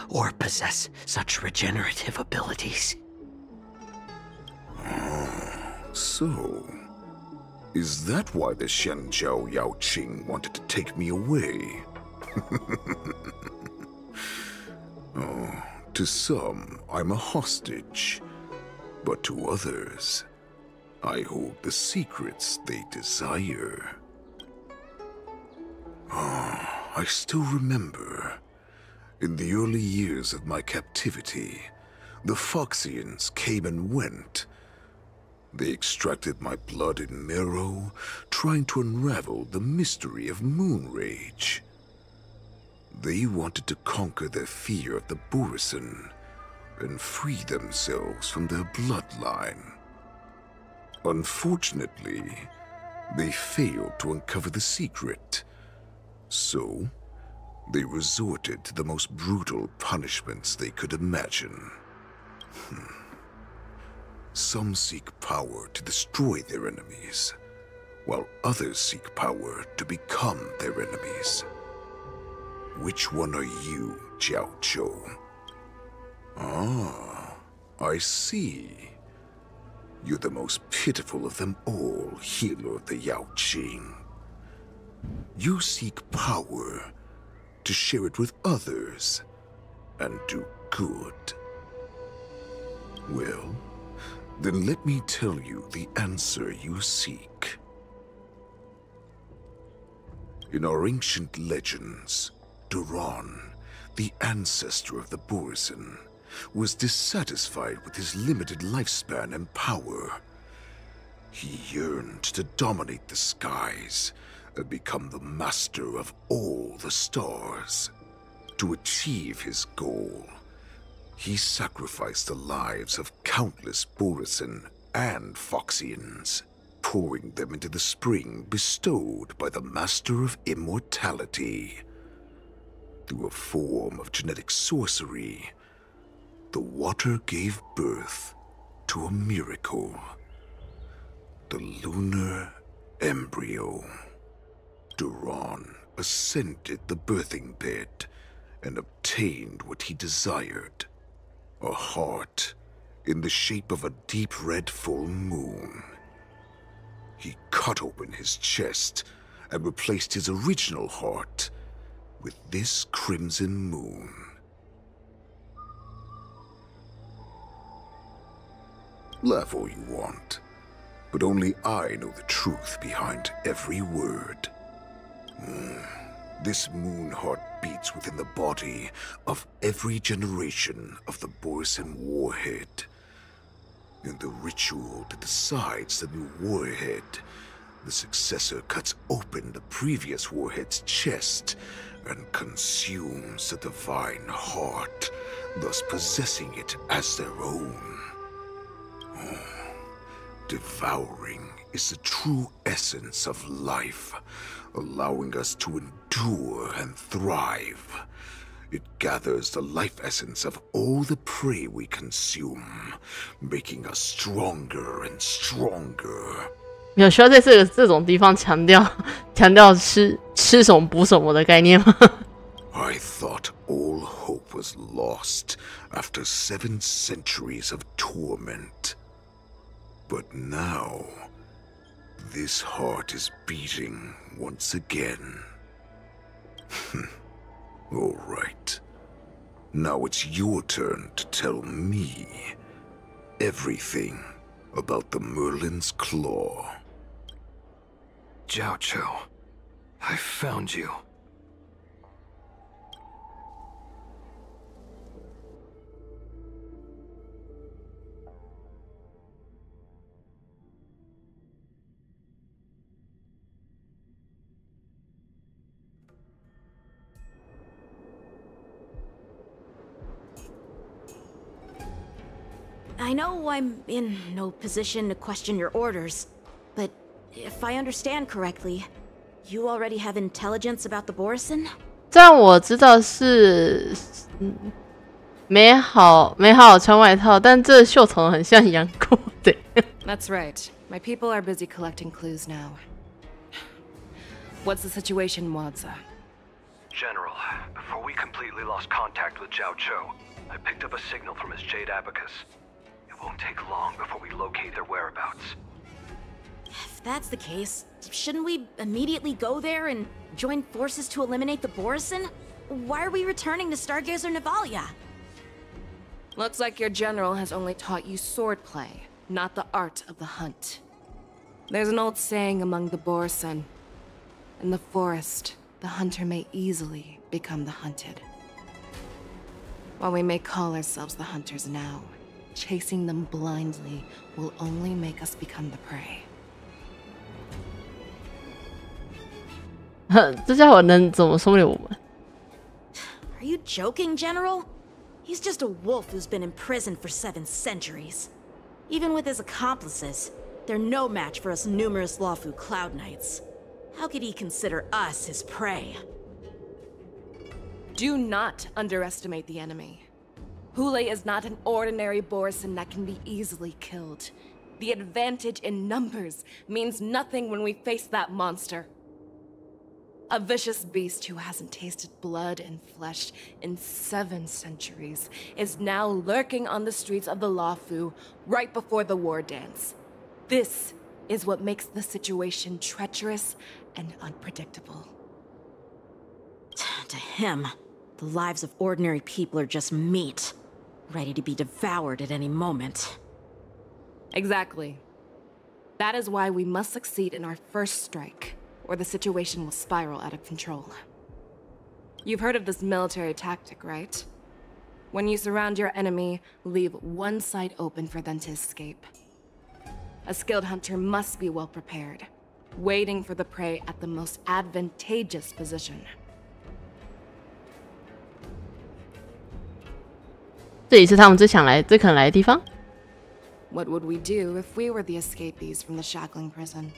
or possess such regenerative abilities. So, is that why the Shenjiao Yaoqing wanted to take me away? Oh, to some, I'm a hostage, but to others, I hold the secrets they desire. I still remember, in the early years of my captivity, the Foxians came and went. They extracted my blood and marrow, trying to unravel the mystery of moon rage. They wanted to conquer their fear of the Borison, and free themselves from their bloodline. Unfortunately, they failed to uncover the secret, so they resorted to the most brutal punishments they could imagine. Some seek power to destroy their enemies, while others seek power to become their enemies. Which one are you, Jiao Zhou? Ah, I see. You're the most pitiful of them all, healer of the Yao Qing. You seek power to share it with others and do good. Well, then let me tell you the answer you seek. In our ancient legends, Duran, the ancestor of the Borisin, was dissatisfied with his limited lifespan and power. He yearned to dominate the skies and become the master of all the stars. To achieve his goal, he sacrificed the lives of countless Borisin and Foxians, pouring them into the spring bestowed by the Master of Immortality. Through a form of genetic sorcery, the water gave birth to a miracle. The lunar embryo. Duran ascended the birthing bed and obtained what he desired. A heart in the shape of a deep red full moon. He cut open his chest and replaced his original heart with this crimson moon. Laugh all you want, but only I know the truth behind every word. This moon heart beats within the body of every generation of the Borisin warhead. In the ritual that decides the new warhead, the successor cuts open the previous warhead's chest and consumes the divine heart, thus possessing it as their own. Devouring is the true essence of life, allowing us to endure and thrive. It gathers the life essence of all the prey we consume, making us stronger and stronger. 有需要在这种地方强调吃什么补什么的概念吗？ I thought all hope was lost after 7 centuries of torment. But now, this heart is beating once again. All right. Now it's your turn to tell me everything about the Merlin's Claw. Jiao Zhou, I found you. I know I'm in no position to question your orders, but if I understand correctly, you already have intelligence about the Borisin? 这样我知道是没好穿外套，但这袖头很像杨过的。That's right. My people are busy collecting clues now. What's the situation, Wadza? General, before we completely lost contact with Jiao Zhou, I picked up a signal from his jade abacus. It won't take long before we locate their whereabouts. If that's the case, shouldn't we immediately go there and join forces to eliminate the Borisin? Why are we returning to Stargazer Navalia? Looks like your general has only taught you swordplay, not the art of the hunt. There's an old saying among the Borisin. In the forest, the hunter may easily become the hunted. While we may call ourselves the hunters now, chasing them blindly will only make us become the prey. 这家伙能怎么收留我们？ Are you joking, General? He's just a wolf who's been imprisoned for 7 centuries. Even with his accomplices, they're no match for us numerous Lawfu Cloud Knights. How could he consider us his prey? Do not underestimate the enemy. Hule is not an ordinary Borisin that can be easily killed. The advantage in numbers means nothing when we face that monster. A vicious beast who hasn't tasted blood and flesh in 7 centuries is now lurking on the streets of the Lawfu right before the war dance. This is what makes the situation treacherous and unpredictable. To him, the lives of ordinary people are just meat, ready to be devoured at any moment. Exactly. That is why we must succeed in our first strike, or the situation will spiral out of control. You've heard of this military tactic, right? When you surround your enemy, leave one side open for them to escape. A skilled hunter must be well prepared, waiting for the prey at the most advantageous position. 这里是他们最可能来的地方。 What would we do if we were the escapees from the shackling prison?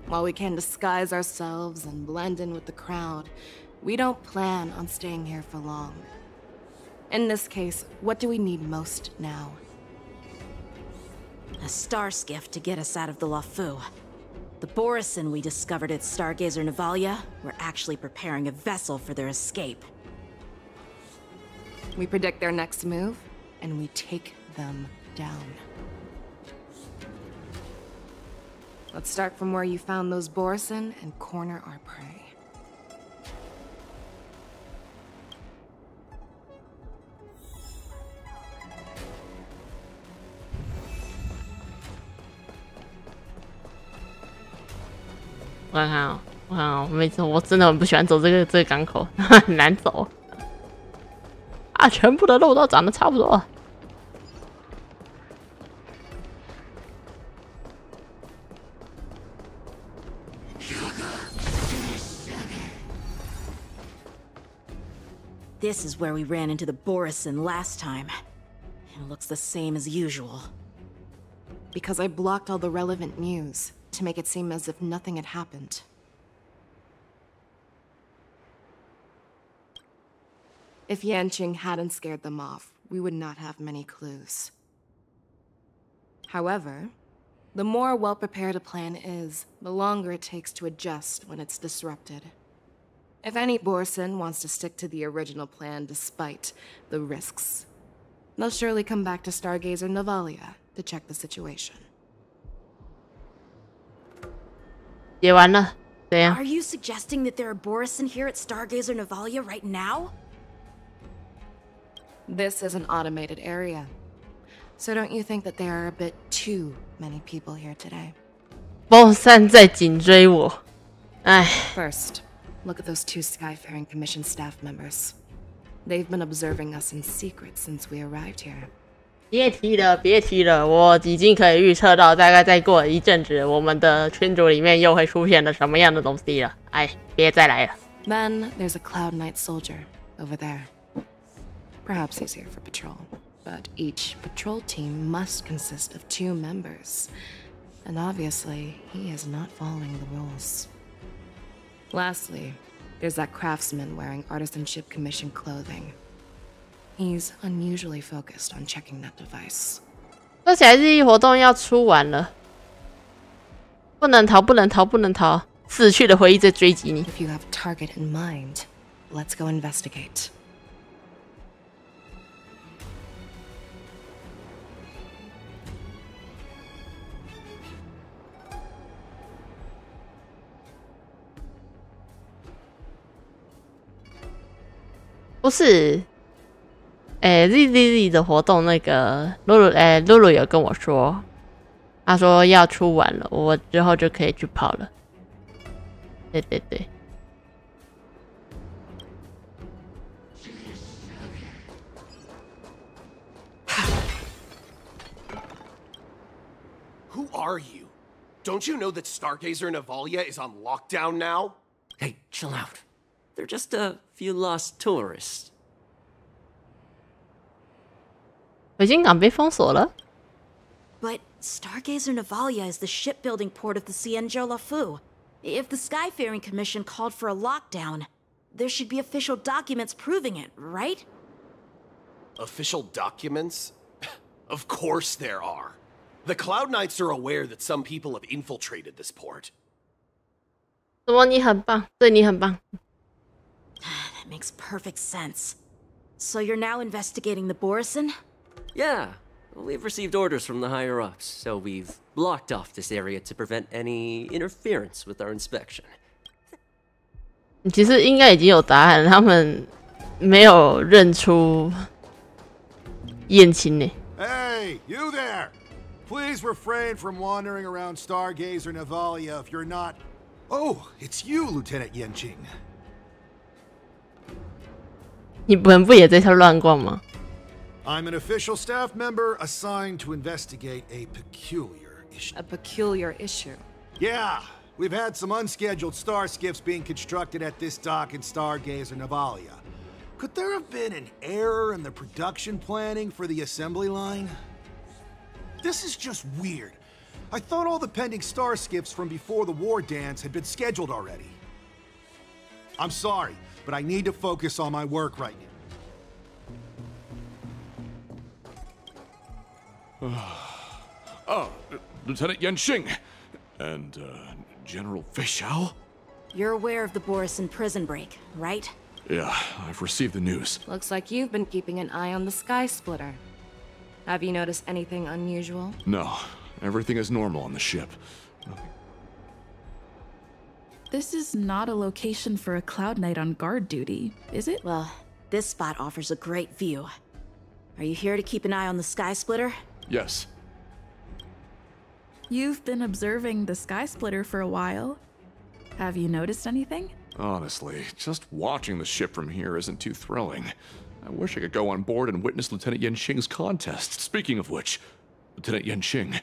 While we can disguise ourselves and blend in with the crowd, we don't plan on staying here for long. In this case, what do we need most now? A star skiff to get us out of the Lawfu. The Borisin we discovered at Stargazer Navalia were actually preparing a vessel for their escape. We predict their next move, and we take them down. Let's start from where you found those Borisin and corner our prey.我看哦，没错，我真的很不喜欢走这个港口，很难走。啊，全部的肉都长得差不多。 This is where we ran into the Borisin last time. It looks the same as usual. Because I blocked all the relevant news to make it seem as if nothing had happened. If Yanqing hadn't scared them off, we would not have many clues. However, the more well-prepared a plan is, the longer it takes to adjust when it's disrupted. If any Borisin wants to stick to the original plan despite the risks, they'll surely come back to Stargazer Navalia to check the situation. 也完了，怎样？ Are you suggesting that there are Borisin here at Stargazer Navalia right now? This is an automated area. So don't you think that there are a bit too many people here today? 风扇在紧追我，唉。 First, look at those 2 Skyfaring Commission staff members. They've been observing us in secret since we arrived here. 别提了，我已经可以预测到，大概再过一阵子，我们的群组里面又会出现了什么样的东西了。哎，别再来了。 Then there's a Cloud Knight soldier over there. Perhaps he's here for patrol, but each patrol team must consist of 2 members. And obviously, he is not following the rules. Lastly, there's that craftsman wearing Artisanship Commission clothing. He's unusually focused on checking that device. 说起来，日益活动要出完了，不能逃！逝去的回忆在追击你。 If you have a target in mind, let's go investigate. 不是，ZZZ 的活动，那个露露有跟我说，他说要出完了，我之后就可以去跑了。对。 Who are you? Don't you know that Stargazer Navalia is on lockdown now? Hey, chill out. They're just a few lost tourists. 维京港被封锁了。But Stargazer Navalia is the shipbuilding port of the Cienjo Lafu. If the Skyfaring Commission called for a lockdown, there should be official documents proving it, right? Official documents? Of course there are. The Cloud Knights are aware that some people have infiltrated this port. 什么？你很棒，对你很棒。That makes perfect sense. So you're now investigating the Borison? Yeah. We've received orders from the higher-ups, so we've blocked off this area to prevent any interference with our inspection. 其实应该已经有答案，他们没有认出燕青呢。Hey, you there! Please refrain from wandering around Stargazer Navalia if you're not... Oh, it's you, Lieutenant Yenqing. 你们不也在这乱逛吗？ I'm an official staff member assigned to investigate a peculiar issue. A peculiar issue? Yeah, we've had some unscheduled star skiffs being constructed at this dock in Stargazer Navalia. Could there have been an error in the production planning for the assembly line? This is just weird. I thought all the pending star skiffs from before the war dance had been scheduled already. I'm sorry, but I need to focus on my work right now. Lieutenant Yenqing and General Feixiao? You're aware of the Borison prison break, right? Yeah, I've received the news. Looks like you've been keeping an eye on the Sky Splitter. Have you noticed anything unusual? No, everything is normal on the ship. This is not a location for a Cloud Knight on guard duty, is it? Well, this spot offers a great view. Are you here to keep an eye on the Sky Splitter? Yes. You've been observing the Sky Splitter for a while. Have you noticed anything? Honestly, just watching the ship from here isn't too thrilling. I wish I could go on board and witness Lieutenant Yenqing's contest. Speaking of which, Lieutenant Yenqing,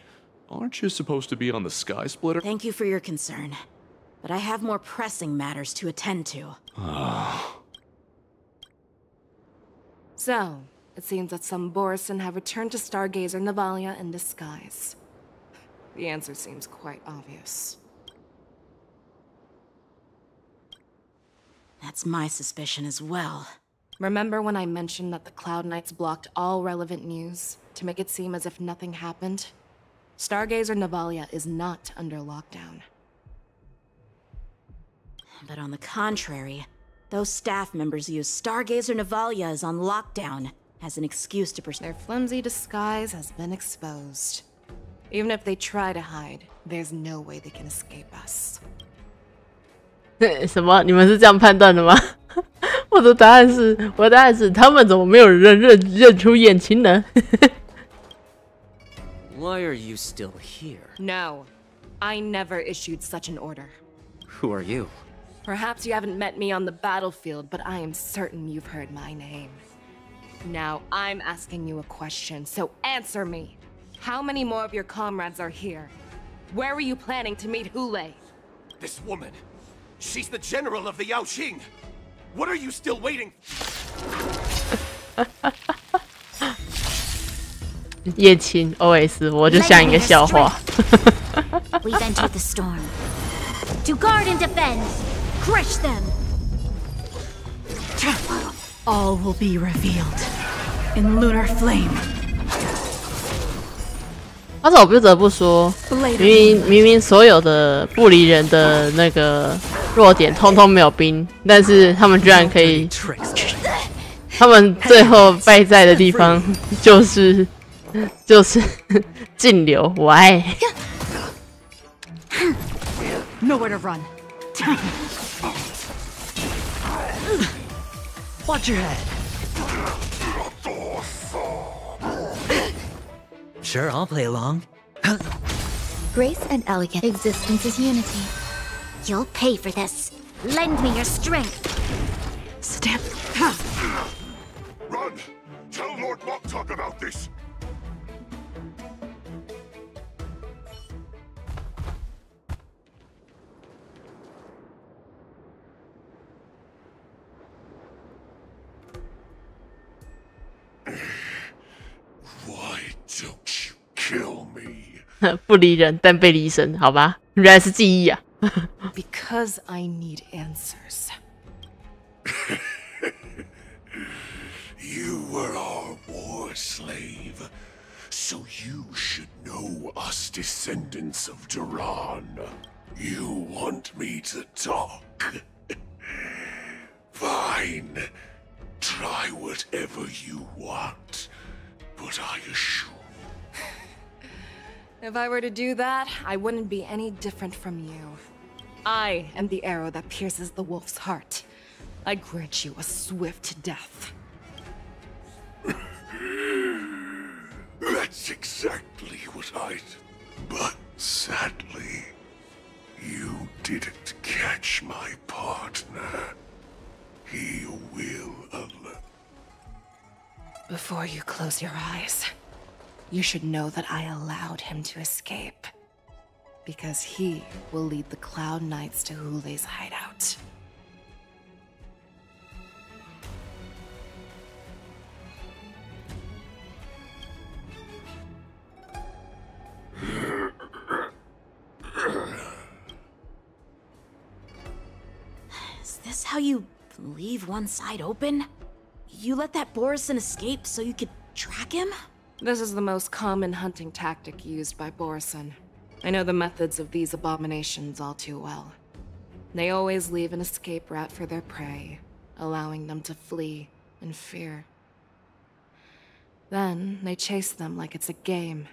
aren't you supposed to be on the Sky Splitter? Thank you for your concern, but I have more pressing matters to attend to. So, it seems that some Borison have returned to Stargazer Navalia in disguise. The answer seems quite obvious. That's my suspicion as well. Remember when I mentioned that the Cloud Knights blocked all relevant news to make it seem as if nothing happened? Stargazer Navalia is not under lockdown. But on the contrary, those staff members use Stargazer Navalia as on lockdown as an excuse to pursue. Their flimsy disguise has been exposed. Even if they try to hide, there's no way they can escape us. 什么？你们是这样判断的吗？我的答案是，他们怎么没有人认出燕青呢？ Why are you still here? No, I never issued such an order. Who are you? Perhaps you haven't met me on the battlefield, but I am certain you've heard my name. Now I'm asking you a question, so answer me. How many more of your comrades are here? Where were you planning to meet Hule? This woman, she's the general of the Yaoqing. What are you still waiting? 叶青 OS 我就像一个笑话。We've entered the storm. To guard and defend. Crush them. All will be revealed in lunar flame. 但是我不得不说，明明所有的不离人的那个弱点通通没有兵，但是他们居然可以，他们最后败在的地方就是禁流。Why? Nowhere to run. Watch your head. Sure, I'll play along. Grace and elegant existence is unity. You'll pay for this. Lend me your strength. Step. Run! Tell Lord Moktuk about this! 不离人，但被离身，好吧？原来是记忆啊。Because I need answers. You were our war slave, so you should know us descendants of Duran. You want me to talk? Fine. Try whatever you want, but I assure... If I were to do that, I wouldn't be any different from you. I am the arrow that pierces the wolf's heart. I grant you a swift death. That's exactly what I... But sadly, you didn't catch my partner. He will alert. Before you close your eyes, you should know that I allowed him to escape. Because he will lead the Cloud Knights to Hule's hideout. Is this how you leave one side open? You let that Borison escape so you could track him? This is the most common hunting tactic used by Borison. I know the methods of these abominations all too well. They always leave an escape route for their prey, allowing them to flee in fear. Then they chase them like it's a game.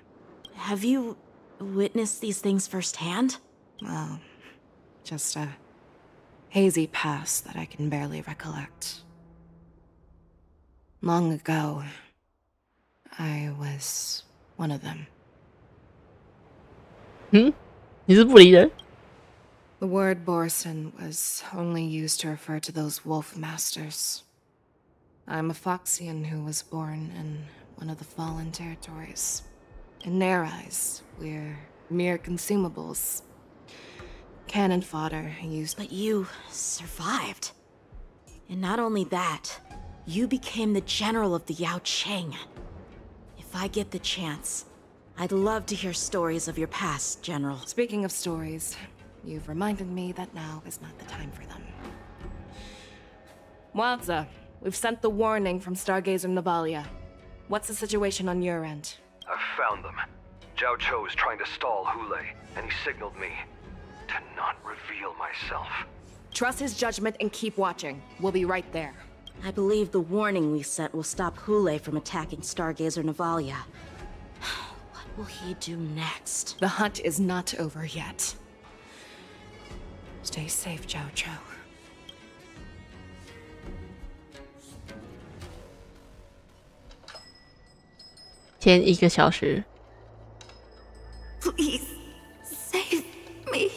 Have you witnessed these things firsthand? Well, just a hazy past that I can barely recollect. Long ago, I was one of them. 你是不离人? The word Borison was only used to refer to those wolf masters. I'm a Foxian who was born in one of the fallen territories. In their eyes, we're mere consumables. Cannon fodder used... But you survived. And not only that, you became the general of the Yao Cheng. If I get the chance, I'd love to hear stories of your past, General. Speaking of stories, you've reminded me that now is not the time for them. Wadza, we've sent the warning from Stargazer Navalia. What's the situation on your end? I've found them. Zhao Cho is trying to stall Hule, and he signaled me to not reveal myself. Trust his judgment and keep watching. We'll be right there. I believe the warning we sent will stop Hule from attacking Stargazer Navalia. What will he do next? The hunt is not over yet. Stay safe, Zhao Cho.1个小时. Please, save me.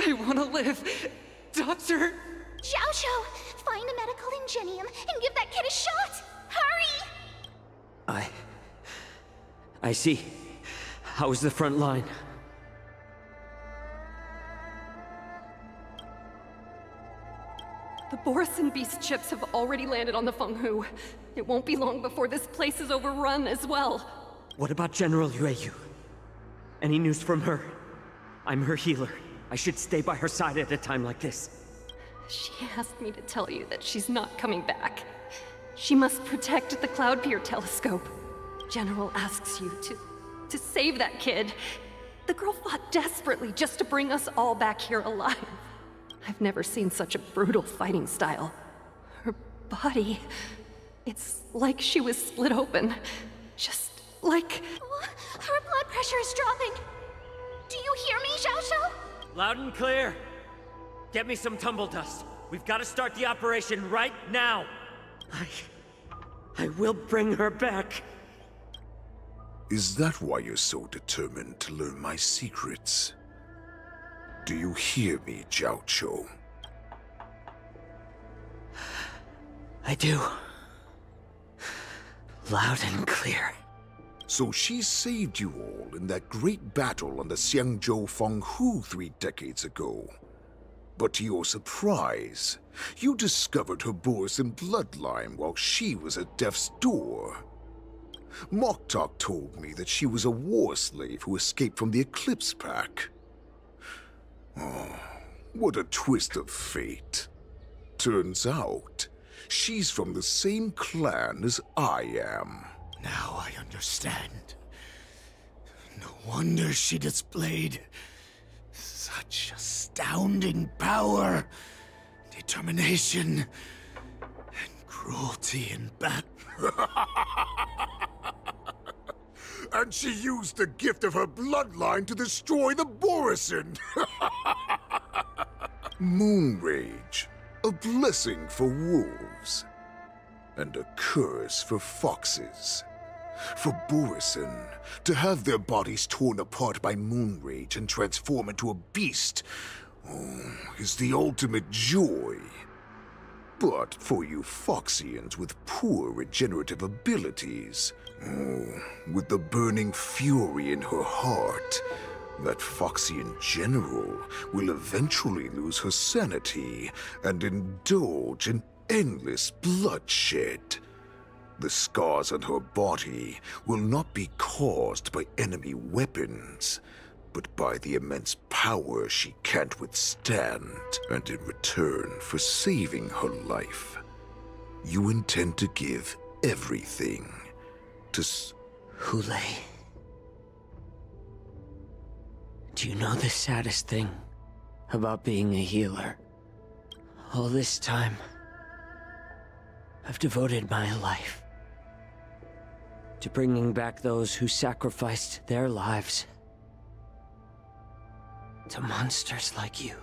I want to live. Doctor? Zhao Cho, find a medical ingenium and give that kid a shot! Hurry! I see. How is the front line? The Borison Beast ships have already landed on the Fenghu. It won't be long before this place is overrun as well. What about General Yueyu? Any news from her? I'm her healer. I should stay by her side at a time like this. She asked me to tell you that she's not coming back. She must protect the Cloud Pier telescope. General asks you to save that kid. The girl fought desperately just to bring us all back here alive. I've never seen such a brutal fighting style. Her body... it's like she was split open. Just like... Her blood pressure is dropping. Do you hear me, Zhao Cho? Loud and clear. Get me some tumble dust. We've got to start the operation right now. I will bring her back. Is that why you're so determined to learn my secrets? Do you hear me, Zhao Cho? I do. Loud and clear. So she saved you all in that great battle on the Xiangzhou Fenghu 3 decades ago. But to your surprise, you discovered her Borison bloodline while she was at death's door. Moktok told me that she was a war slave who escaped from the Eclipse Pack. Oh, what a twist of fate. Turns out, she's from the same clan as I am. Now I understand. No wonder she displayed such astounding power, determination, and cruelty in battle. And she used the gift of her bloodline to destroy the Borisin. Moon Rage, a blessing for wolves, and a curse for foxes. For Borisin, to have their bodies torn apart by Moon Rage and transform into a beast, is the ultimate joy. But for you Foxians with poor regenerative abilities, with the burning fury in her heart, that Foxian general will eventually lose her sanity and indulge in endless bloodshed. The scars on her body will not be caused by enemy weapons, but by the immense power she can't withstand. And in return for saving her life, you intend to give everything to Hule. Do you know the saddest thing about being a healer? All this time, I've devoted my life to bringing back those who sacrificed their lives to monsters like you.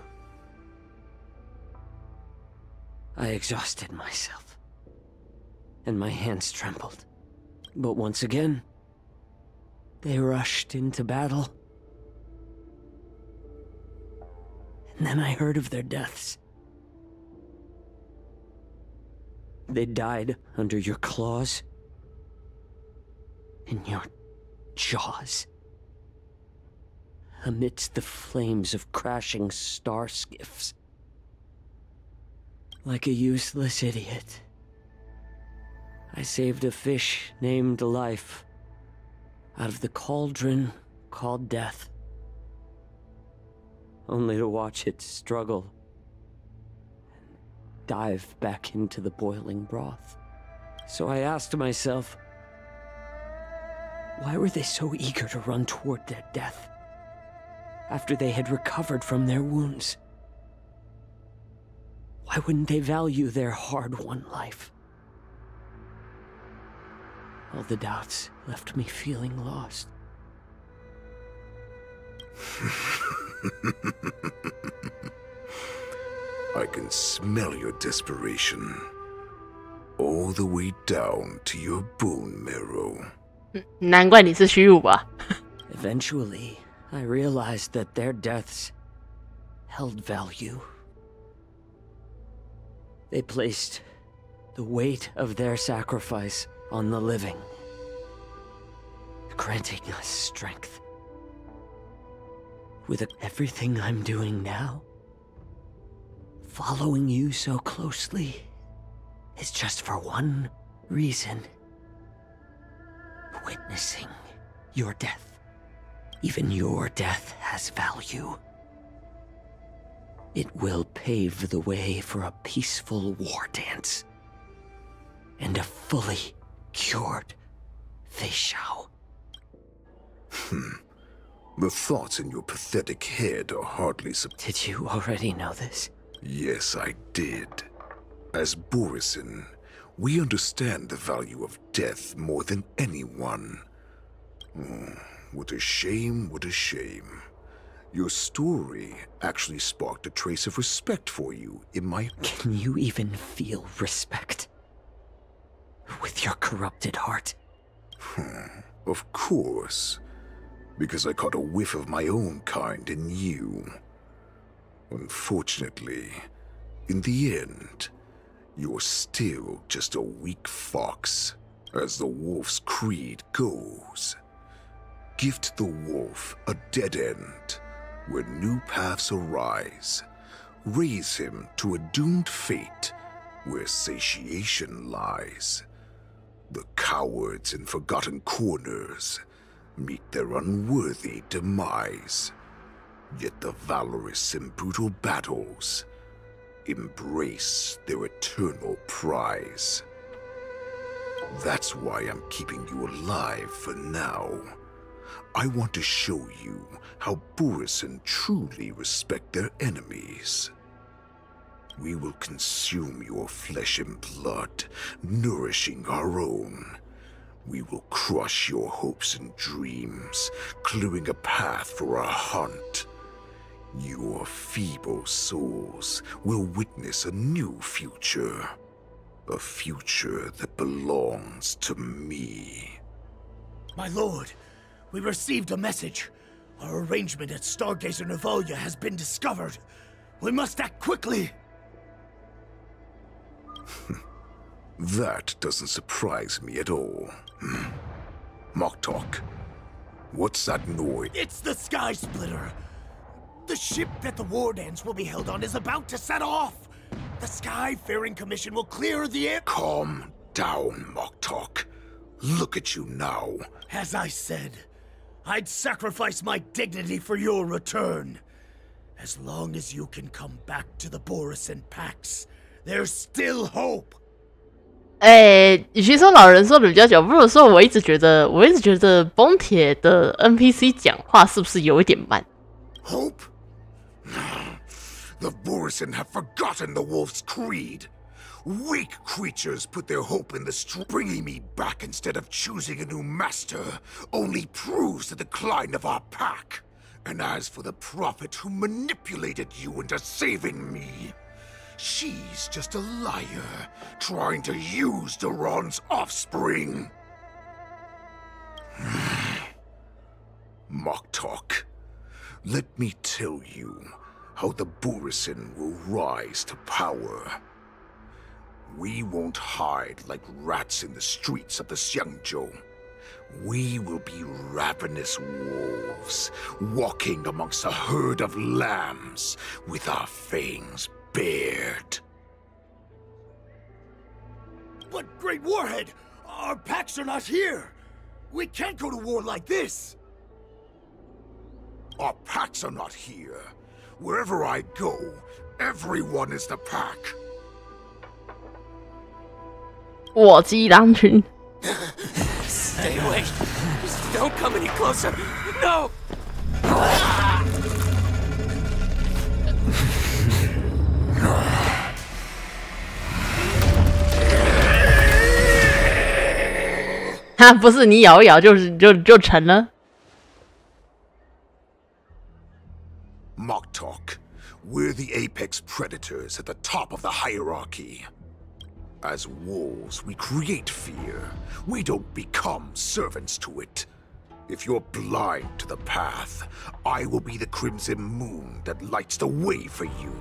I exhausted myself, and my hands trembled. But once again, they rushed into battle. And then I heard of their deaths. They died under your claws, in your jaws, amidst the flames of crashing star skiffs. Like a useless idiot, I saved a fish named Life out of the cauldron called Death, only to watch it struggle and dive back into the boiling broth. So I asked myself, why were they so eager to run toward their death after they had recovered from their wounds? Why wouldn't they value their hard-won life? All the doubts left me feeling lost. I can smell your desperation, all the way down to your bone marrow. 难怪你是虚无吧 Eventually, I realized that their deaths held value. They placed the weight of their sacrifice on the living, granting us strength. With everything I'm doing now, following you so closely is just for one reason. Witnessing your death. Even your death has value. It will pave the way for a peaceful war dance and a fully cured Feishao. The thoughts in your pathetic head are hardly Did you already know this? Yes, I did. As Borisin, we understand the value of death more than anyone. What a shame, what a shame. Your story actually sparked a trace of respect for you in my... Can you even feel respect? With your corrupted heart? Of course. Because I caught a whiff of my own kind in you. Unfortunately, in the end, you're still just a weak fox, as the wolf's creed goes. Gift the wolf a dead end, where new paths arise. Raise him to a doomed fate, where satiation lies. The cowards in forgotten corners meet their unworthy demise. Yet the valorous in brutal battles embrace their eternal prize. That's why I'm keeping you alive for now. I want to show you how Borisin truly respect their enemies. We will consume your flesh and blood, nourishing our own. We will crush your hopes and dreams, clearing a path for our hunt. Your feeble souls will witness a new future. A future that belongs to me. My lord, we received a message. Our arrangement at Stargazer Navalia has been discovered. We must act quickly. That doesn't surprise me at all. Moktok, what's that noise? It's the Sky Splitter. The ship that the Wardens will be held on is about to set off. The Skyfaring Commission will clear the air. Calm down, Moktok. Look at you now. As I said, I'd sacrifice my dignity for your return. As long as you can come back to the Borisin Pax, there's still hope. 与其说老人说的比较久，不如说我一直觉得崩铁的 NPC 讲话是不是有一点慢 ？Hope? The Borisin have forgotten the wolf's creed. Weak creatures put their hope in the bringing me back instead of choosing a new master only proves the decline of our pack. And as for the prophet who manipulated you into saving me, she's just a liar, trying to use Duran's offspring. Moktok, let me tell you how the Borisin will rise to power. We won't hide like rats in the streets of the Xiangzhou. We will be ravenous wolves, walking amongst a herd of lambs with our fangs bared. But Great Warhead, our packs are not here. We can't go to war like this. Our packs are not here. Wherever I go, everyone is the pack. 我击狼群 Stay away. Just don't come any closer. No. 哈，不是你咬一咬就成了。Moktok, we're the apex predators at the top of the hierarchy. As wolves, we create fear. We don't become servants to it. If you're blind to the path, I will be the crimson moon that lights the way for you.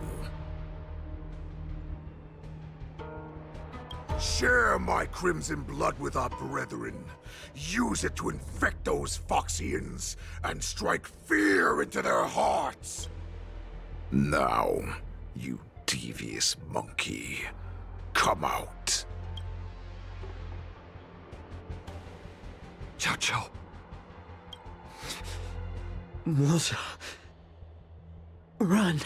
Share my crimson blood with our brethren. Use it to infect those Foxians and strike fear into their hearts. Now, you devious monkey, come out. Jiao. Moza. Run.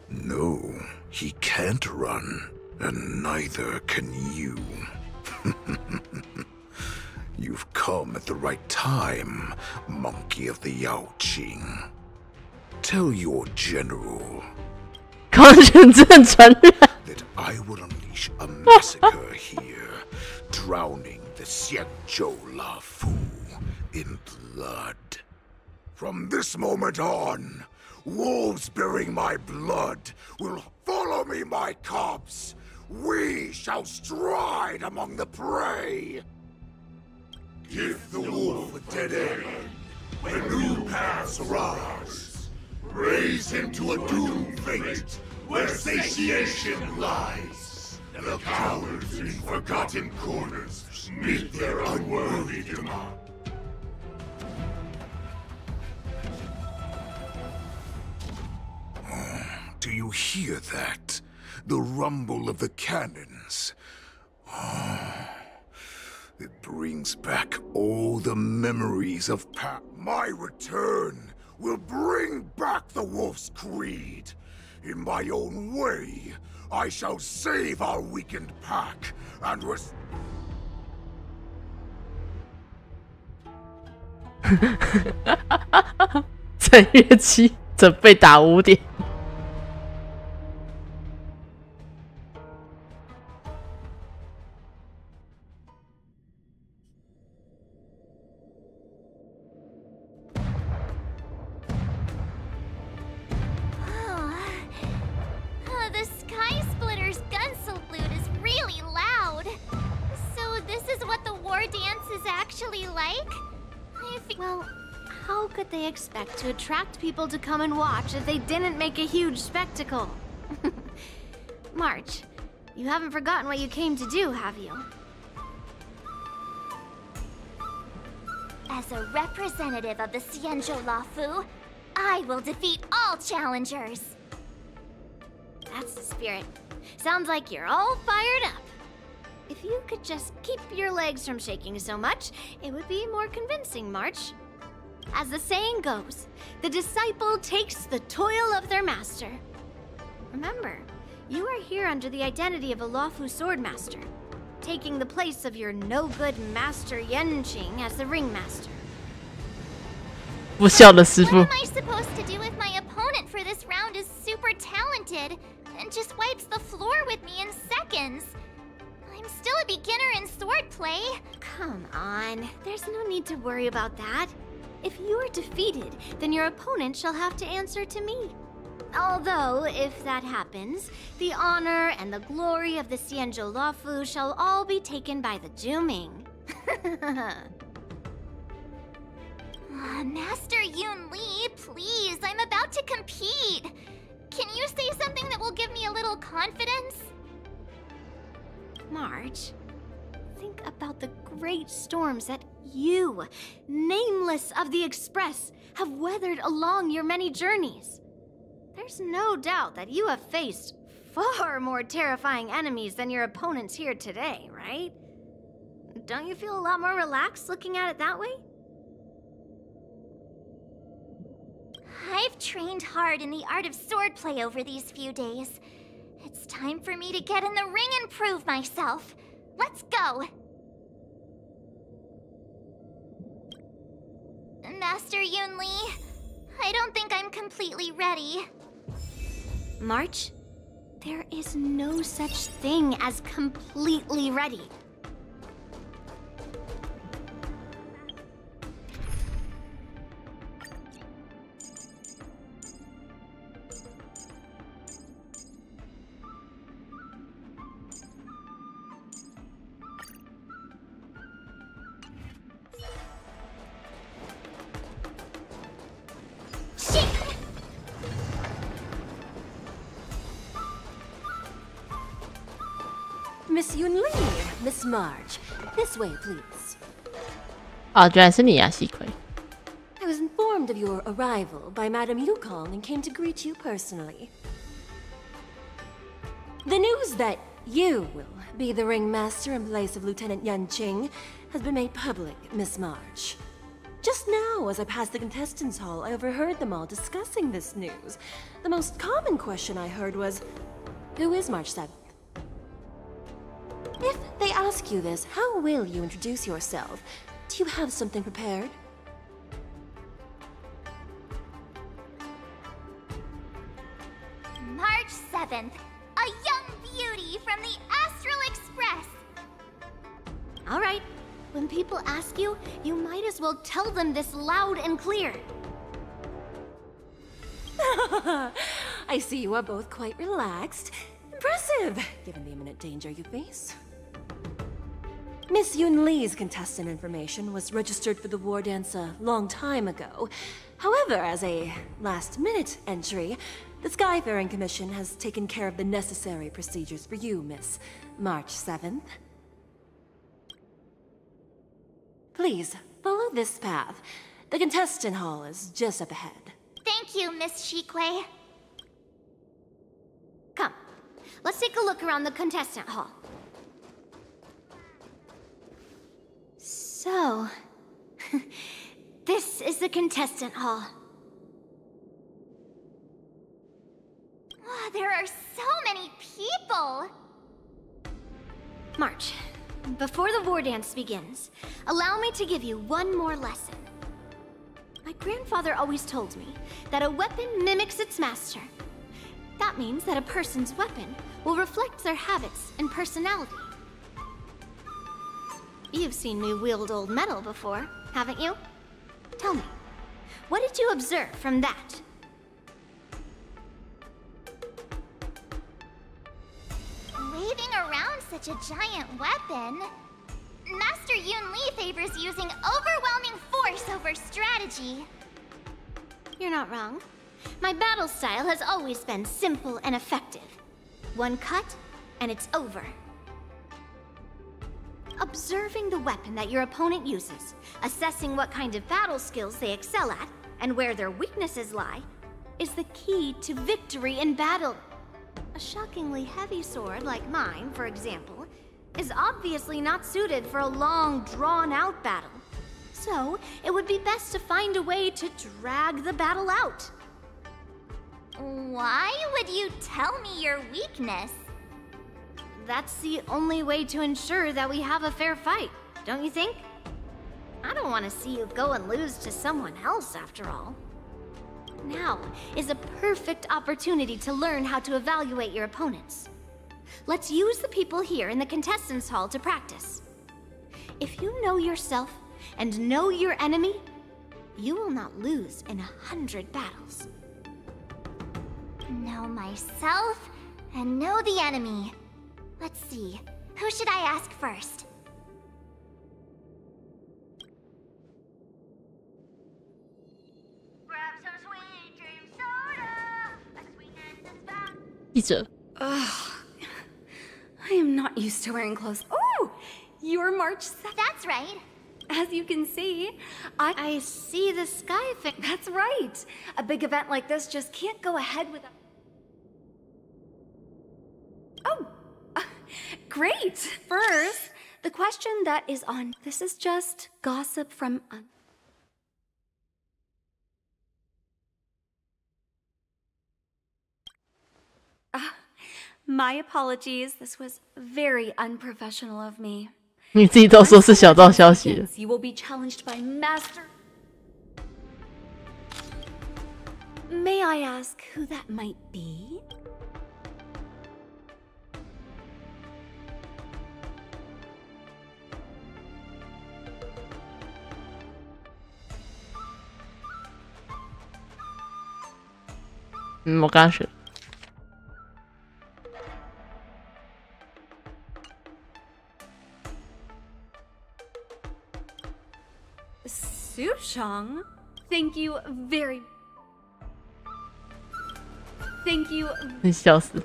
No, he can't run, and neither can you. You've come at the right time, monkey of the Yaoqing. Tell your general that I will unleash a massacre here, drowning the Xiangzhou Lafu in blood. From this moment on, wolves bearing my blood will follow me, my cubs. We shall stride among the prey. Give the wolf a dead end when new paths arise. Raise him to a doomed fate where satiation lies. The cowards in forgotten corners meet their unworthy demise. Do you hear that? The rumble of the cannons. brings back all the memories of My return will bring back the Wolf's Creed. In my own way, I shall save our weakened pack and正月期准备打5点。Expect to attract people to come and watch if they didn't make a huge spectacle. March, you haven't forgotten what you came to do, have you? As a representative of the Xianzhou Luofu, I will defeat all challengers. That's the spirit. Sounds like you're all fired up. If you could just keep your legs from shaking so much, it would be more convincing, March. As the saying goes, the disciple takes the toil of their master. Remember, you are here under the identity of a Luofu swordmaster, taking the place of your no-good master Yanqing as the ringmaster. 不笑的师傅。 What am I supposed to do if my opponent for this round is super talented and just wipes the floor with me in seconds? I'm still a beginner in swordplay. Come on, there's no need to worry about that. If you are defeated, then your opponent shall have to answer to me. Although, if that happens, the honor and the glory of the Xianzhou Luofu shall all be taken by the Zhuming. Master Yun Li, please, I'm about to compete. Can you say something that will give me a little confidence? March, think about the great storms that you, nameless of the Express, have weathered along your many journeys. There's no doubt that you have faced far more terrifying enemies than your opponents here today, right? Don't you feel a lot more relaxed looking at it that way? I've trained hard in the art of swordplay over these few days. It's time for me to get in the ring and prove myself. Let's go! Master Yun Li, I don't think I'm completely ready. March, there is no such thing as completely ready. Miss Yun Li, Miss March, this way, please. 哦，居然是你啊，西葵。 I was informed of your arrival by Madame Yukong and came to greet you personally. The news that you will be the ringmaster in place of Lieutenant Yanqing has been made public, Miss March. Just now, as I passed the contestants' hall, I overheard them all discussing this news. The most common question I heard was, who is March 7th? If they ask you this, how will you introduce yourself? Do you have something prepared? March 7th, a young beauty from the Astral Express. All right. When people ask you, you might as well tell them this loud and clear. I see you are both quite relaxed. Impressive, given the imminent danger you face. Miss Yun Li's contestant information was registered for the war dance a long time ago. However, as a last-minute entry, the Skyfaring Commission has taken care of the necessary procedures for you, Miss March 7th. Please, follow this path. The contestant hall is just up ahead. Thank you, Miss Shikui. Come, let's take a look around the contestant hall. So, this is the contestant hall. Wow, there are so many people! March, before the war dance begins, allow me to give you one more lesson. My grandfather always told me that a weapon mimics its master. That means that a person's weapon will reflect their habits and personality. You've seen me wield old metal before, haven't you? Tell me, what did you observe from that? Waving around such a giant weapon, Master Yun Li favors using overwhelming force over strategy. You're not wrong. My battle style has always been simple and effective. One cut, and it's over. Observing the weapon that your opponent uses, assessing what kind of battle skills they excel at, and where their weaknesses lie, is the key to victory in battle. A shockingly heavy sword like mine, for example, is obviously not suited for a long, drawn-out battle. So, it would be best to find a way to drag the battle out. Why would you tell me your weakness? That's the only way to ensure that we have a fair fight, don't you think? I don't want to see you go and lose to someone else, after all. Now is a perfect opportunity to learn how to evaluate your opponents. Let's use the people here in the contestants' hall to practice. If you know yourself and know your enemy, you will not lose in 100 battles. Know myself and know the enemy. Let's see, who should I ask first? Grab some sweet dream soda. A sweetness is back. 记者 Ugh. I am not used to wearing clothes. Oh! You're March 7th. That's right. As you can see, I see the sky thing. That's right. A big event like this just can't go ahead without... Oh! Great! First, the question that is on... This is just gossip from... My apologies. This was very unprofessional of me. 你自己都说是小道消息了。 You will be challenged by Master. May I ask who that might be? Mm, 我刚学。 Sushang, thank you very... Thank you... 笑死。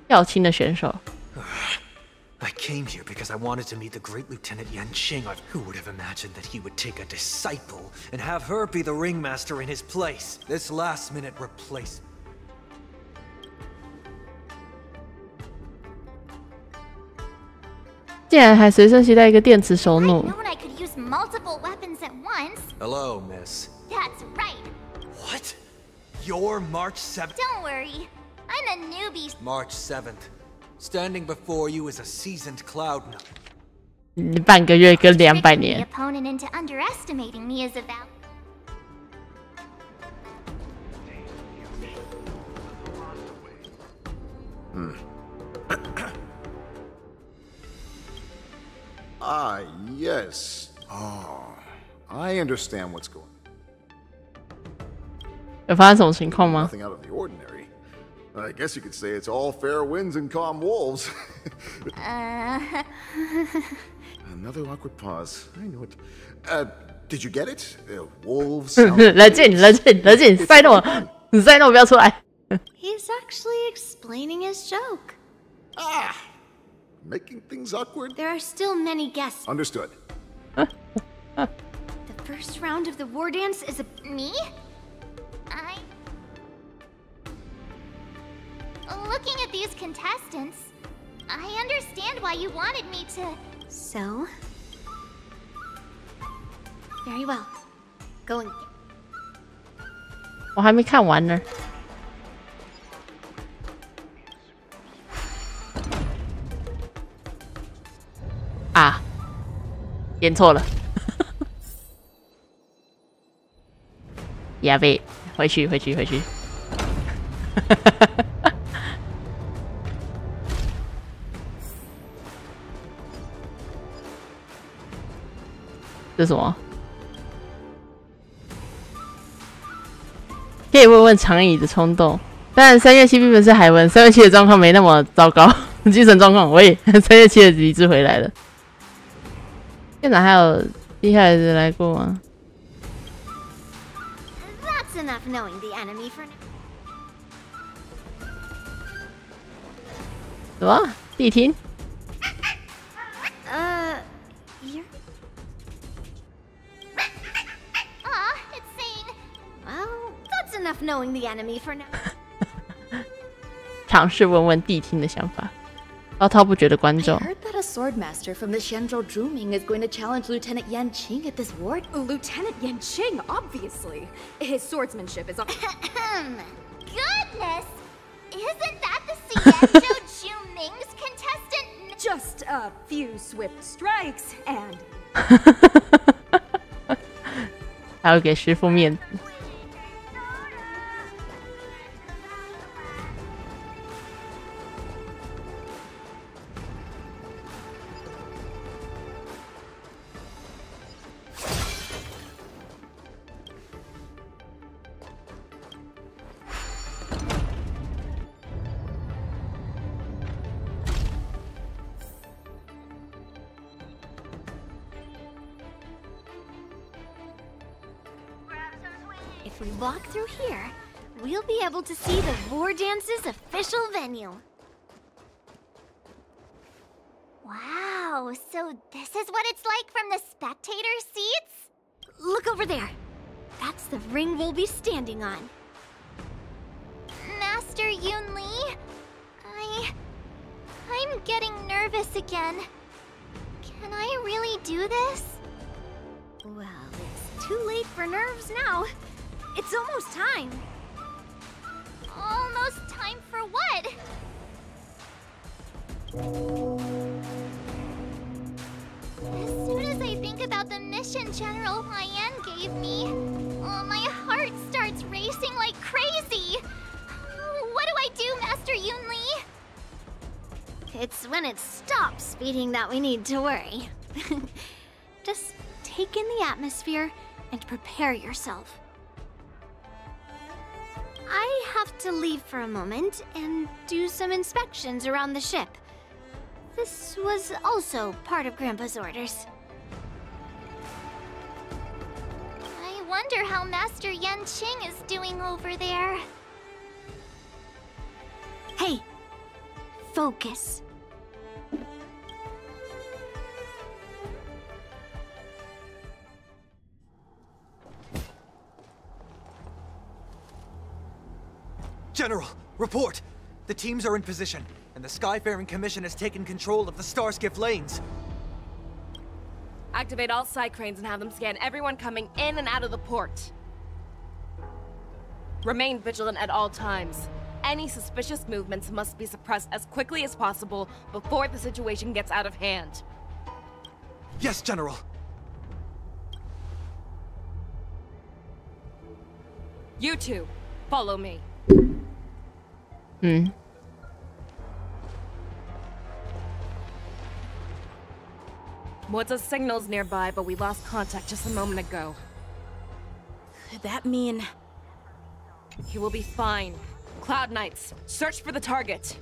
要亲的选手。 I came here because I wanted to meet the great Lieutenant Yanqing. Who would have imagined that he would take a disciple and have her be the ringmaster in his place? This last-minute replacement. 竟然还随身携带一个电磁手弩。 Known I could use multiple weapons at once. Hello, miss. That's right. What? You're March 7th? Don't worry. I'm a newbie. March 7th. Standing before you is a seasoned cloud. 半个月跟200 The 年。 opponent into underestimating me is about... Ah, yes. Oh, I understand what's going on. 有发生什么情况吗？ Nothing out of the ordinary. I guess you could say it's all fair winds and calm wolves. Another awkward pause. I knew it. Did you get it? Wolves. 冷静，冷静，冷静！塞诺，你塞诺不要出来。 He's actually explaining his joke. Ah! Making things awkward? There are still many guests. Understood. The first round of the war dance is a... Me? Looking at these contestants, I understand why you wanted me to So? Very well. Go and... 我还没看完呢。啊，点错了。呀呗，回去。这是什么？可以问问长椅的冲动。当然，3月7并不是海文，3月7的状况没那么糟糕，精神状况喂，3月7的理智回来了。现场还有厉害的人来过吗？ That's enough knowing the enemy for now. 什么？谛听？ You're... it's saying... Well, that's enough knowing the enemy for now. 尝试问问谛听的想法。滔滔不绝的观众。 I heard that a swordmaster from the Xianzhou Zhuming is going to challenge Lieutenant Yanqing at this war. Lieutenant Yanqing, obviously. His swordsmanship is... Goodness! Isn't that the Xianzhou Zhuming's contestant? Just a few swift strikes and... 还要给师傅面子。If we walk through here, we'll be able to see the War Dance's official venue. Wow, so this is what it's like from the spectator seats? Look over there. That's the ring we'll be standing on. Master Yunli, I'm getting nervous again. Can I really do this? Well, it's too late for nerves now. It's almost time. Almost time for what? As soon as I think about the mission General Huayan gave me, my heart starts racing like crazy. What do I do, Master Yunli? It's when it stops beating that we need to worry. Just take in the atmosphere and prepare yourself. I have to leave for a moment and do some inspections around the ship. This was also part of Grandpa's orders. I wonder how Master Yanqing is doing over there. Hey, focus. General, report! The teams are in position, and the Skyfaring Commission has taken control of the Starskiff lanes. Activate all side cranes and have them scan everyone coming in and out of the port. Remain vigilant at all times. Any suspicious movements must be suppressed as quickly as possible before the situation gets out of hand. Yes, General. You two, follow me. What's a signal's nearby, but we lost contact just a moment ago. Could that mean... He will be fine. Cloud Knights, search for the target.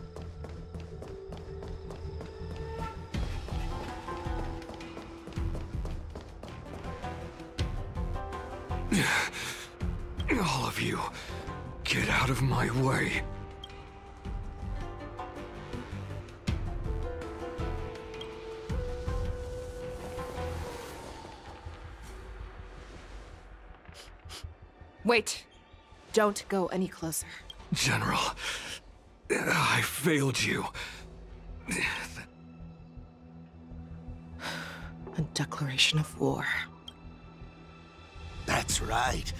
All of you, get out of my way. Wait. Don't go any closer. General, I failed you. declaration of war. That's right.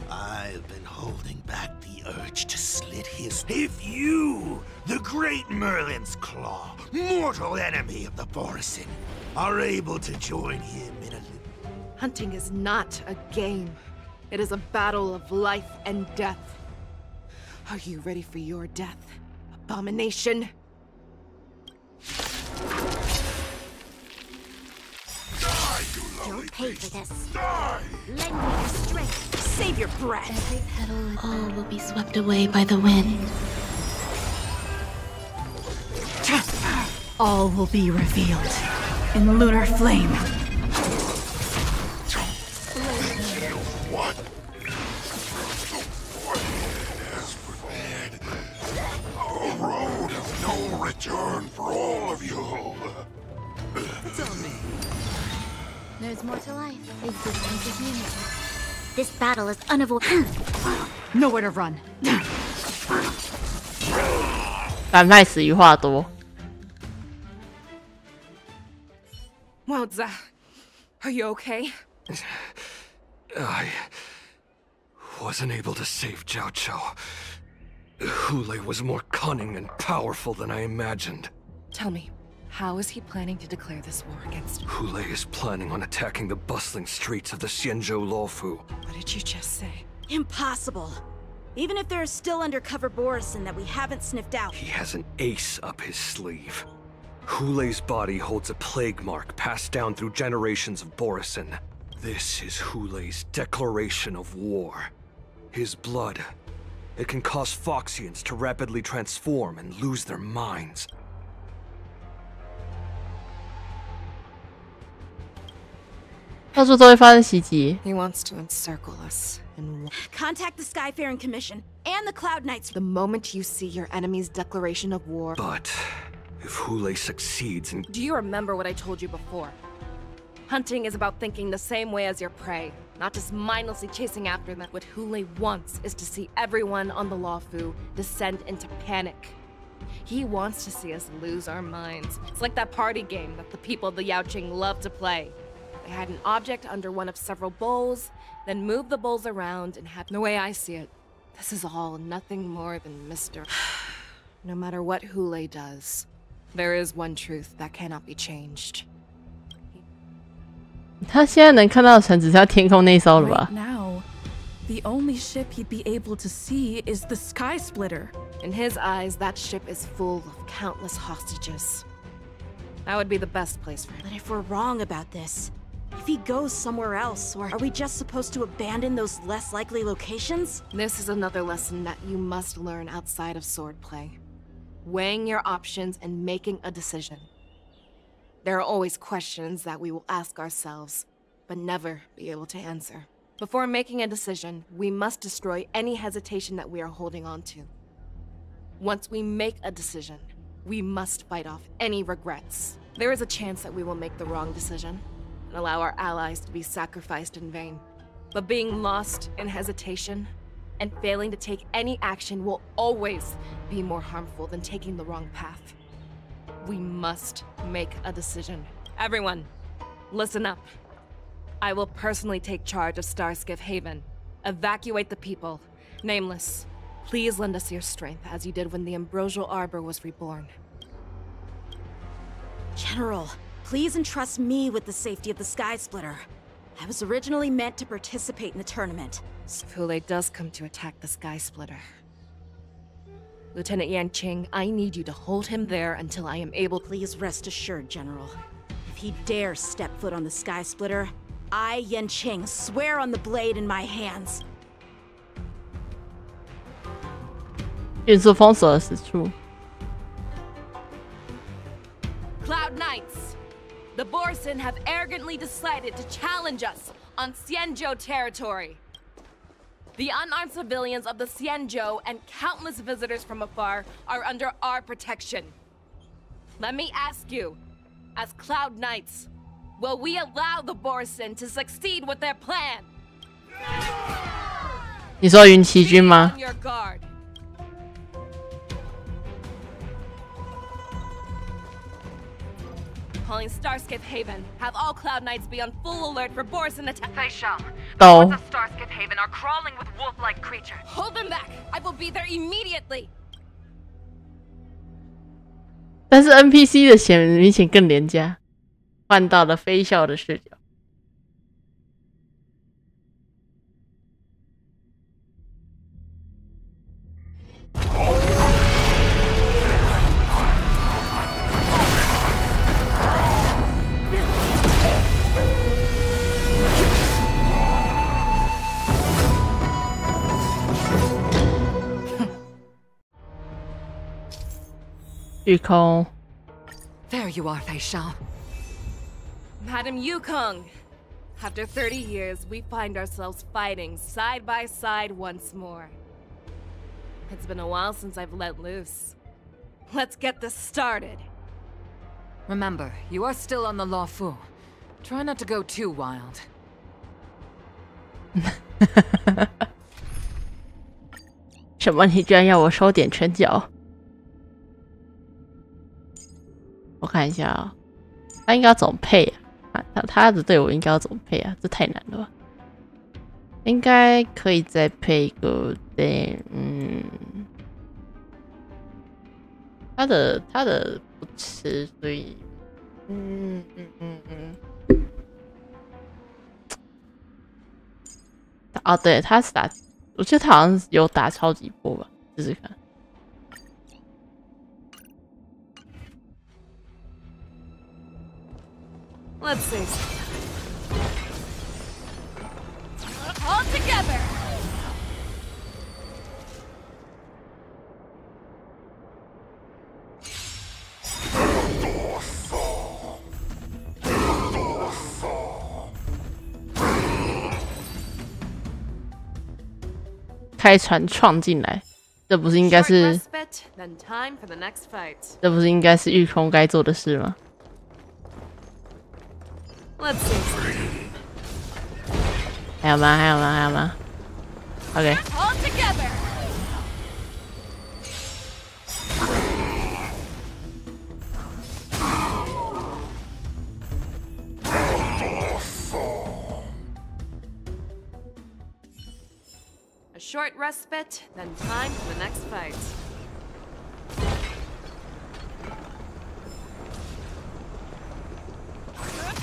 I've been holding back the urge to slit his... If you, the great Merlin's Claw, mortal enemy of the Borisin, are able to join him in a... Hunting is not a game. It is a battle of life and death. Are you ready for your death, abomination? You'll pay for this. Lend me your strength. Save your breath. Every petal, all will be swept away by the wind. All will be revealed in lunar flame. What? Has prepared a road of no return for all of you. Tell me. There's more to life. Existence is meaningful. This battle is unavoidable. Nowhere to run. 反派死于话多。 Wowza, are you okay? I wasn't able to save Jiao Chou. Hulei was more cunning and powerful than I imagined. Tell me, how is he planning to declare this war against... Hulei is planning on attacking the bustling streets of the Xianzhou Luofu. What did you just say? Impossible. Even if there are still undercover Borisin that we haven't sniffed out. He has an ace up his sleeve. Hulei's body holds a plague mark passed down through generations of Borisin. This is Hulei's declaration of war. His blood. It can cause Foxians to rapidly transform and lose their minds. He wants to encircle us and contact the Skyfaring Commission and the Cloud Knights the moment you see your enemy's declaration of war. But if Hulei succeeds in... Do you remember what I told you before? Hunting is about thinking the same way as your prey, not just mindlessly chasing after them. What Hulei wants is to see everyone on the Luofu descend into panic. He wants to see us lose our minds. It's like that party game that the people of the Yaoqing love to play. They had an object under one of several bowls, then move the bowls around and have... The way I see it, this is all nothing more than mystery. No matter what Hulei does, there is one truth that cannot be changed. 他现在能看到的城只剩下天空那一艘了吧 Right now, the only ship he'd be able to see is the Sky Splitter. In his eyes, that ship is full of countless hostages. That would be the best place for him. But if we're wrong about this, if he goes somewhere else, or are we just supposed to abandon those less likely locations? This is another lesson that you must learn outside of swordplay. Weighing your options and making a decision. There are always questions that we will ask ourselves, but never be able to answer. Before making a decision, we must destroy any hesitation that we are holding on to. Once we make a decision, we must fight off any regrets. There is a chance that we will make the wrong decision and allow our allies to be sacrificed in vain. But being lost in hesitation and failing to take any action will always be more harmful than taking the wrong path. We must make a decision. Everyone, listen up. I will personally take charge of Starskiff Haven. Evacuate the people. Nameless, please lend us your strength as you did when the Ambrosial Arbor was reborn. General, please entrust me with the safety of the Sky Splitter. I was originally meant to participate in the tournament. If Hulei does come to attack the Sky Splitter, Lieutenant Yanqing, I need you to hold him there until I am able... Please rest assured, General. If he dares step foot on the Sky Splitter, I, Yanqing, swear on the blade in my hands. 运输封锁的死处 Cloud Knights! The Borisin have arrogantly decided to challenge us on Xianzhou territory. The unarmed civilians of the Xianzhou and countless visitors from afar are under our protection. Let me ask you, as Cloud Knights, will we allow the Borisin to succeed with their plan? 你说云奇军吗 On your guard. Calling Starskip Haven. Have all Cloud Knights be on full alert for Borison attack. Faishal, Oh. the Starskip Haven are crawling with wolf-like creatures. Hold them back. I will be there immediately. 但是 NPC 的明显更廉价，换到了飞笑的视角。御空 There you are, Faishal. Madam Yukong. After 30 years, we find ourselves fighting side by side once more. It's been a while since I've let loose. Let's get this started. Remember, you are still on the Lawfu. Try not to go too wild. 什么？你居然要我收点拳脚？我看一下啊、他应该要怎么配啊？他的队伍应该要怎么配啊？这太难了吧？应该可以再配一个，对，他的不吃，所以，哦，对，他是打，我记得他好像有打超级波吧，试试看。Let's see. All together. "开船闯进来，这不是应该是？ Respite, then time for the next fight. 这不是应该是御空该做的事吗？ Let's see. 还有吗？还有吗？还有吗 ？OK。 All together. A short respite, then time for the next fight.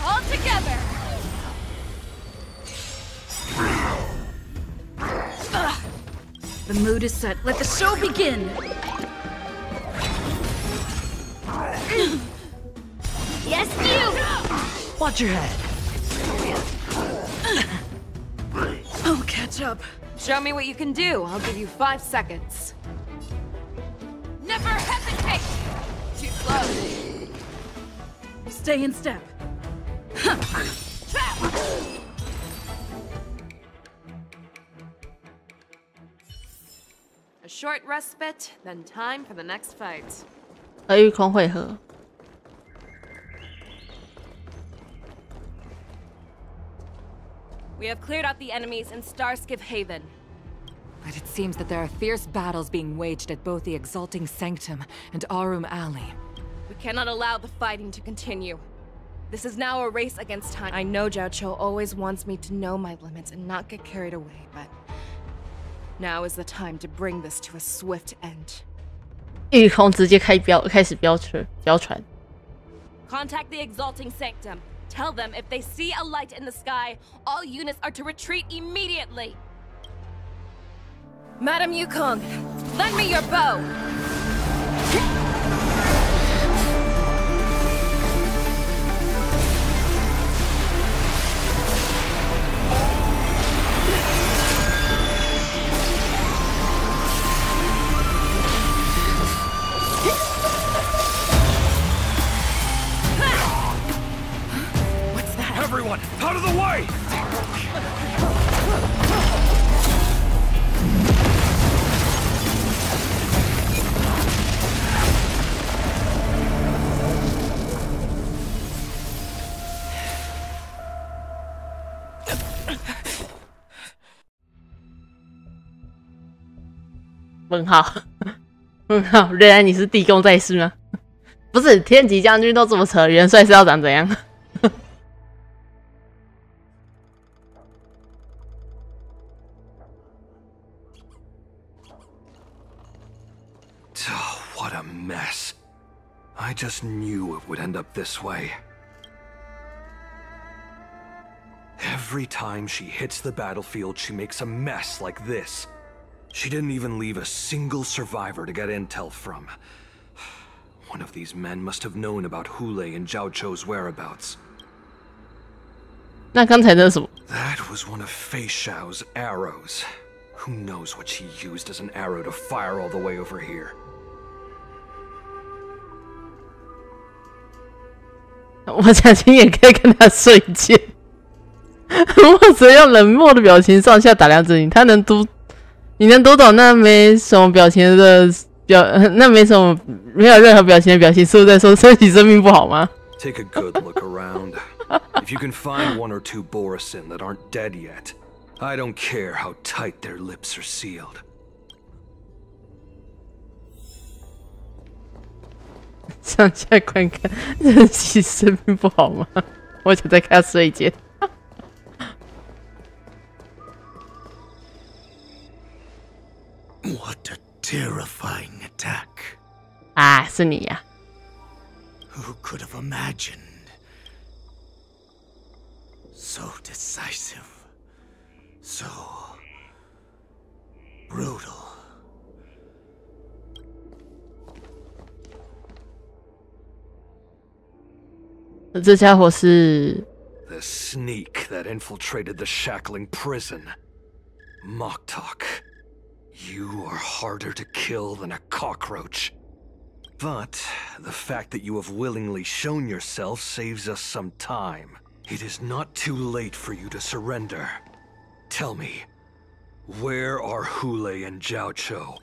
All together! The mood is set. Let the show begin! Yes, you! Watch your head. I'll catch up. Show me what you can do. I'll give you 5 seconds. Never hesitate! Too slow. Stay in step. A short respite, then time for the next fight. 和御空会合。 We have cleared out the enemies in Starskip Haven. But it seems that there are fierce battles being waged at both the Exalting Sanctum and Arum Alley. We cannot allow the fighting to continue. This is now a race against time. I know Zhao Cho always wants me to know my limits and not get carried away, but now is the time to bring this to a swift end. 御空直接开始飙船。 Contact the Exalting Sanctum. Tell them if they see a light in the sky, all units are to retreat immediately. Madam Yukong, lend me your bow. Everyone, out of the way! 问号，问号，原来你是地宫在世吗？不是天级将军都这么扯，元帅是要长怎样？Oh, what a mess. I just knew it would end up this way. Every time she hits the battlefield, she makes a mess like this. She didn't even leave a single survivor to get intel from. One of these men must have known about Hulei and Zhao Chou's whereabouts. 那刚才那是什么？ That was one of Fei Xiao's arrows. Who knows what she used as an arrow to fire all the way over here? 我小青也可以跟他睡觉。我只用冷漠的表情上下打量着你，你能读懂那没什么表情的那没有任何表情的表情，是不是在说身体生命不好吗？ Take a good look around. If you can find one or two Borisin that aren't dead yet, I don't care how tight their lips are sealed. 上下观看，人体生命不好吗？我想再看他睡一觉。What a terrifying attack. 啊，是你呀。 Who could have imagined? So decisive. So brutal. 这家伙是 The sneak that infiltrated the shackling prison. Moktok. You are harder to kill than a cockroach. But the fact that you have willingly shown yourself saves us some time. It is not too late for you to surrender. Tell me, where are Hulei and Zhao Chou?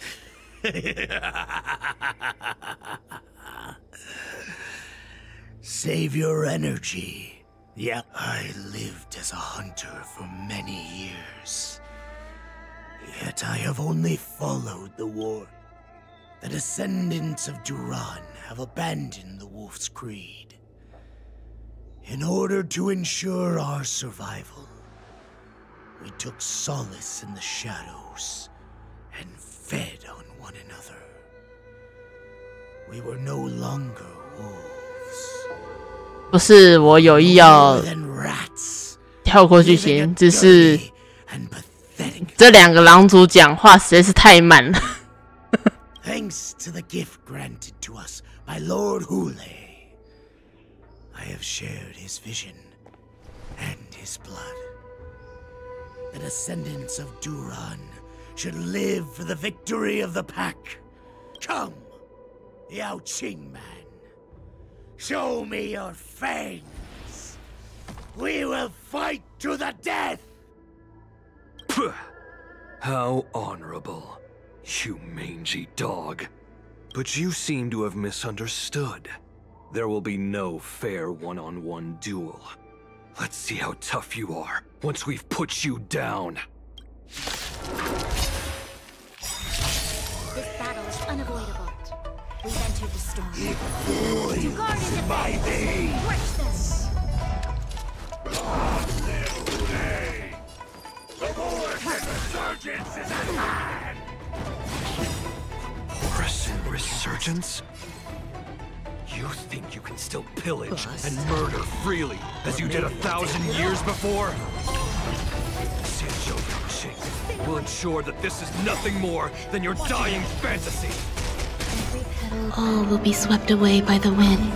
Save your energy. Yep, I lived as a hunter for many years. Yet I have only followed the war. The descendants of Duran have abandoned the Wolf's Creed. In order to ensure our survival, we took solace in the shadows and fed on one another. We were no longer wolves. 不是我有意要跳过剧情，只是这两个狼族讲话实在是太慢了。Thanks to the gift granted to us by Lord Hulei, I have shared his vision and his blood. The descendants of Duran should live for the victory of the pack. Come, Yao Qing man. Show me your fangs. We will fight to the death. How honorable, you mangy dog. But you seem to have misunderstood. There will be no fair one-on-one duel. Let's see how tough you are once we've put you down. This battle is unavoidable. We've entered the storm. To guard and defend. Watch this. The Borisin resurgence is at hand. Borisin resurgence? You think you can still pillage and murder freely, as you did 1,000 years before? Xianzhou Yangqing will ensure that this is nothing more than your dying fantasy. All will be swept away by the wind.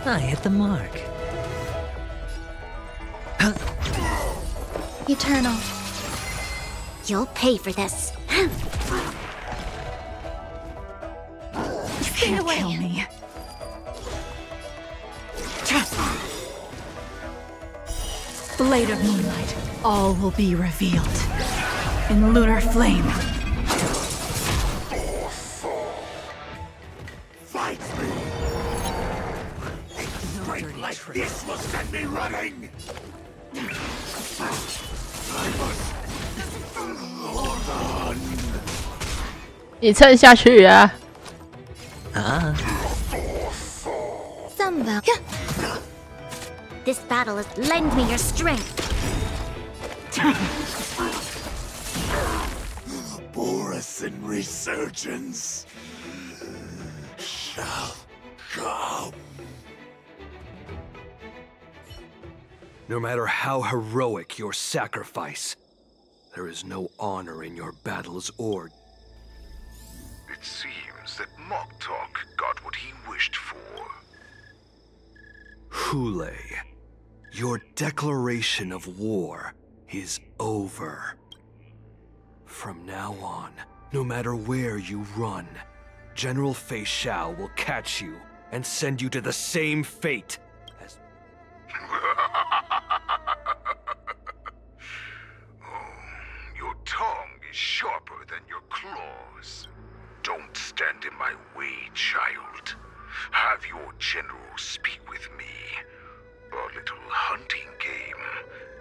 I hit the mark. Eternal. You'll pay for this. You can't kill me. Blade of moonlight, all will be revealed. In lunar flame. Fight me! Strength like this will send me running! I must hold on. 你撑下去啊！啊。Some though. This battle has lent me your strength. Borisin resurgence shall come. No matter how heroic your sacrifice, there is no honor in your battles or... It seems that Moktok got what he wished for. Hule, your declaration of war is over. From now on, no matter where you run, General Fei Xiao will catch you and send you to the same fate as... Your tongue is sharper than your claws. Don't stand in my way, child. Have your general speak with me. Our little hunting game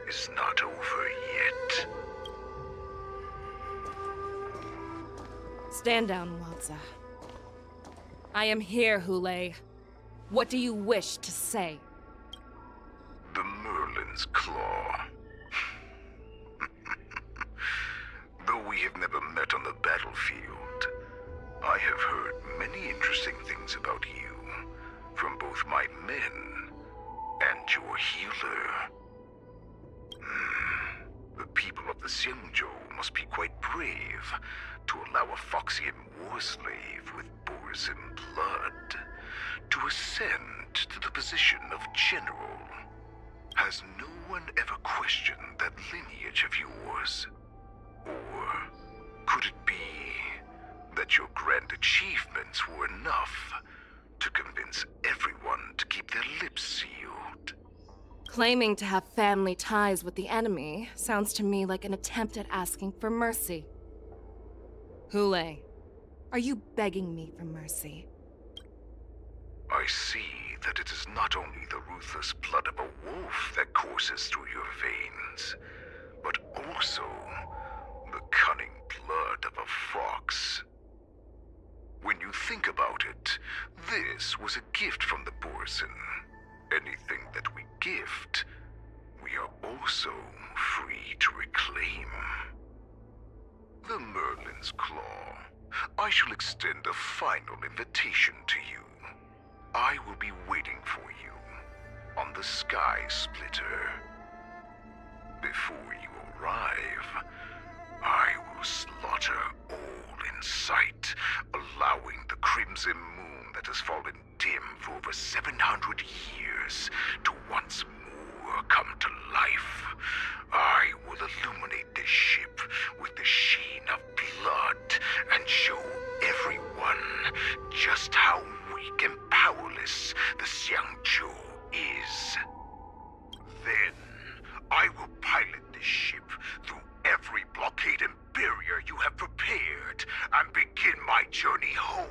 is not over yet. Stand down, Walza. I am here, Hule. What do you wish to say? The Merlin's Claw. Though we have never met on the battlefield, I have heard many interesting things about you from both my men and your healer. The people of the Xianzhou must be quite brave to allow a Foxian war slave with Borisin blood to ascend to the position of general. Has no one ever questioned that lineage of yours? Or could it be that your grand achievements were enough to convince everyone to keep their lips sealed? Claiming to have family ties with the enemy sounds to me like an attempt at asking for mercy. Hule, are you begging me for mercy? I see that it is not only the ruthless blood of a wolf that courses through your veins, but also the cunning blood of a fox. When you think about it, this was a gift from the Borisin. Anything that we gift, we are also free to reclaim. The Merlin's Claw. I shall extend a final invitation to you. I will be waiting for you on the Sky Splitter. Before you arrive, I will slaughter all in sight, allowing the crimson moon that has fallen dim for over 700 years to once more come to life. I will illuminate this ship with the sheen of blood and show everyone just how weak and powerless the Xianzhou is. Then, I will pilot this ship through every blockade and barrier you have prepared and begin my journey home.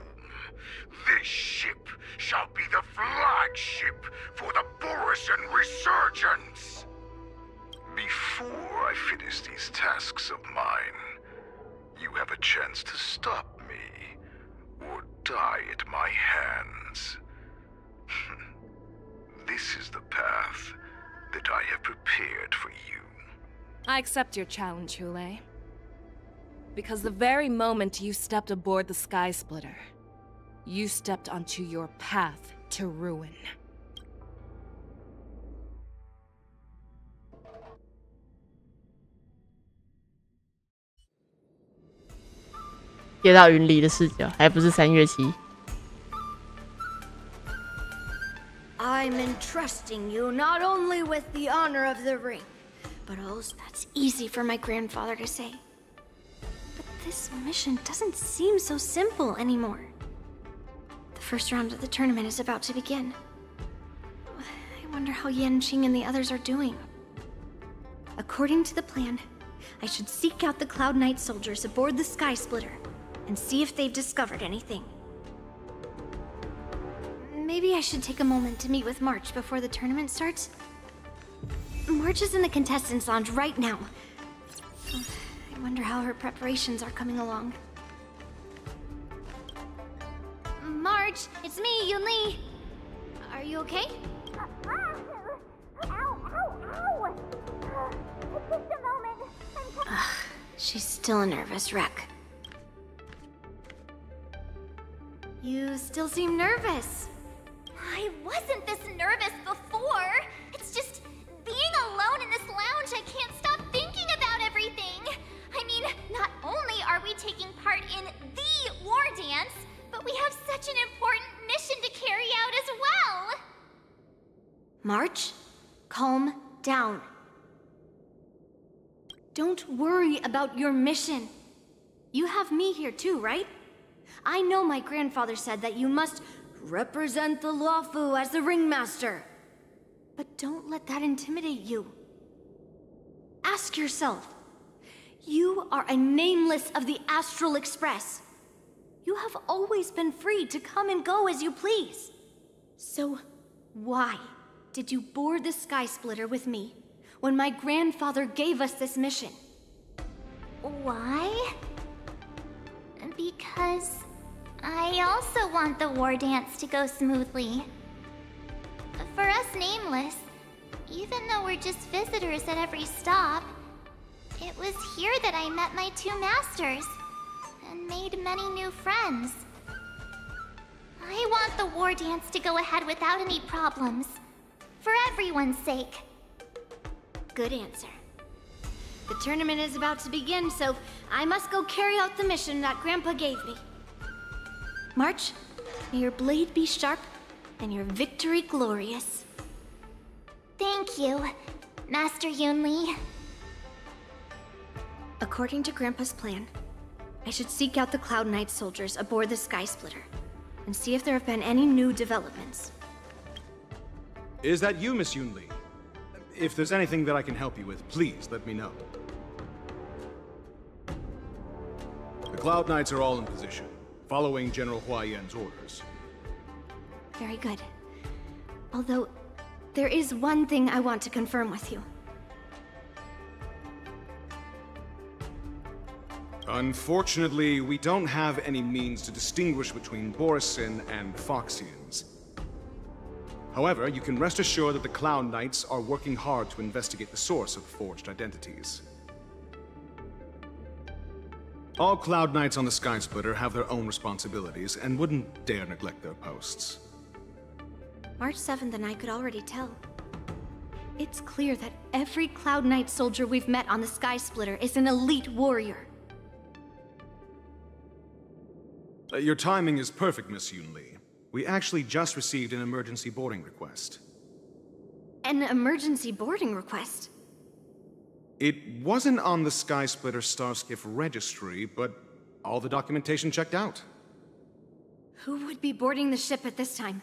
This ship shall be the flagship for the Borisin Resurgence. Before I finish these tasks of mine, you have a chance to stop me or die at my hands. This is the path that I have prepared for you. I accept your challenge, Hule. Because the very moment you stepped aboard the Sky Splitter, you stepped onto your path to ruin. 接到云里的视角，还不是3月期。I'm entrusting you not only with the honor of the ring, but also that's easy for my grandfather to say. But this mission doesn't seem so simple anymore. The first round of the tournament is about to begin. I wonder how Yanqing and the others are doing. According to the plan, I should seek out the Cloud Knight soldiers aboard the Sky Splitter and see if they've discovered anything. Maybe I should take a moment to meet with March before the tournament starts. March is in the contestants' lounge right now. I wonder how her preparations are coming along. March, it's me, Yunli. Are you okay? Just a moment. She's still a nervous wreck. You still seem nervous. I wasn't this nervous before. It's just being alone in this lounge, I can't stop thinking about everything. I mean, not only are we taking part in the war dance, but we have such an important mission to carry out as well. March, calm down. Don't worry about your mission. You have me here too, right? I know my grandfather said that you must represent the Luofu as the ringmaster. But don't let that intimidate you. Ask yourself, you are a nameless of the Astral Express. You have always been free to come and go as you please. So, why did you board the Sky Splitter with me when my grandfather gave us this mission? Why? Because I also want the war dance to go smoothly. For us Nameless, even though we're just visitors at every stop, it was here that I met my two masters and made many new friends. I want the war dance to go ahead without any problems, for everyone's sake. Good answer. The tournament is about to begin, so I must go carry out the mission that Grandpa gave me. March, may your blade be sharp and your victory glorious. Thank you, Master Yunli. According to Grandpa's plan, I should seek out the Cloud Knight soldiers aboard the Sky Splitter and see if there have been any new developments. Is that you, Miss Yunli? If there's anything that I can help you with, please let me know. The Cloud Knights are all in position, following General Hua Yan's orders. Very good. Although, there is one thing I want to confirm with you. Unfortunately, we don't have any means to distinguish between Borisin and Foxians. However, you can rest assured that the Cloud Knights are working hard to investigate the source of forged identities. All Cloud Knights on the Sky Splitter have their own responsibilities and wouldn't dare neglect their posts. March 7th and I could already tell. It's clear that every Cloud Knight soldier we've met on the Sky Splitter is an elite warrior. Your timing is perfect, Miss Yunli. We actually just received an emergency boarding request. An emergency boarding request? It wasn't on the Sky Splitter Starskiff registry, but all the documentation checked out. Who would be boarding the ship at this time?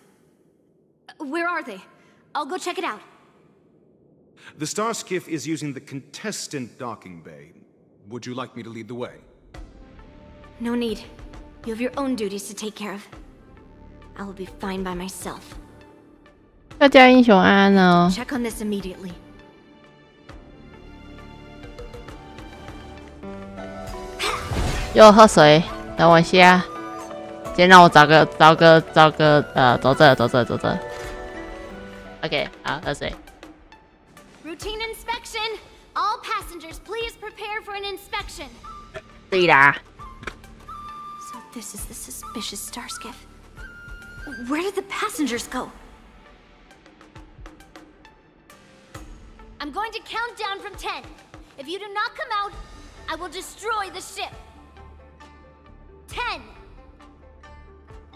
Where are they? I'll go check it out. The Starskiff is using the contestant docking bay. Would you like me to lead the way? No need. You have your own duties to take care of. I will be fine by myself. 要叫英雄安安哦。 Check on this immediately. 又喝水，等我一下。先让我找个走这。OK， 好，喝水。 Routine inspection. All passengers, please prepare for an inspection. 对啦。 So this is the suspicious Starskiff. Where did the passengers go? I'm going to count down from 10. If you do not come out, I will destroy the ship. 10,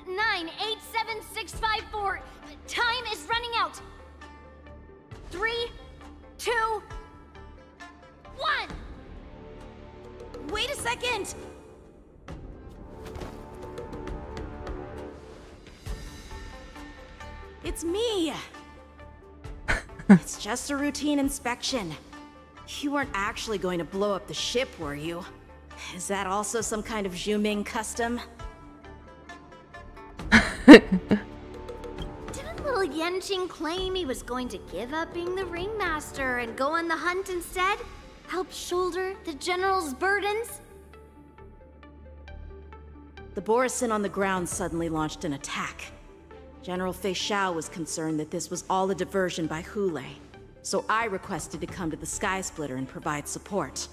9, 8, 7, 6, 5, 4. Time is running out. 3, 2, 1. Wait a second. It's me. It's just a routine inspection. You weren't actually going to blow up the ship, were you? Is that also some kind of Zhuming custom? Didn't little Yanqing claim he was going to give up being the ringmaster and go on the hunt instead? Help shoulder the general's burdens? The Borisin on the ground suddenly launched an attack. General Fei Xiao was concerned that this was all a diversion by Hulei, so I requested to come to the Sky Splitter and provide support.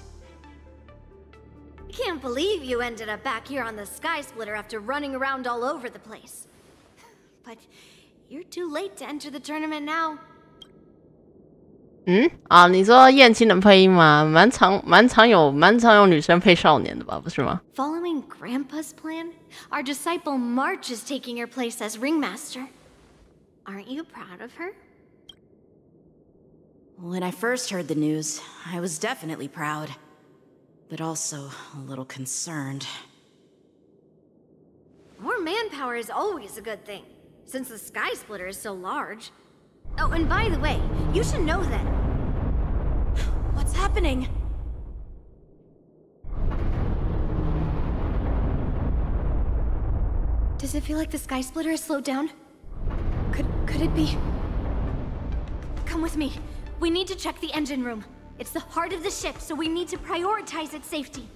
I can't believe you ended up back here on the Sky Splitter after running around all over the place. But you're too late to enter the tournament now. 啊，你说燕青的配音吗？蛮常有女生配少年的吧，不是吗？ Following Grandpa's plan, our disciple March is taking your place as ringmaster. Aren't you proud of her? When I first heard the news, I was definitely proud, but also a little concerned. More manpower is always a good thing, since the Sky Splitter is so large. Oh, and by the way, you should know that... What's happening? Does it feel like the Sky Splitter has slowed down? Could it be... Come with me. We need to check the engine room. It's the heart of the ship, so we need to prioritize its safety.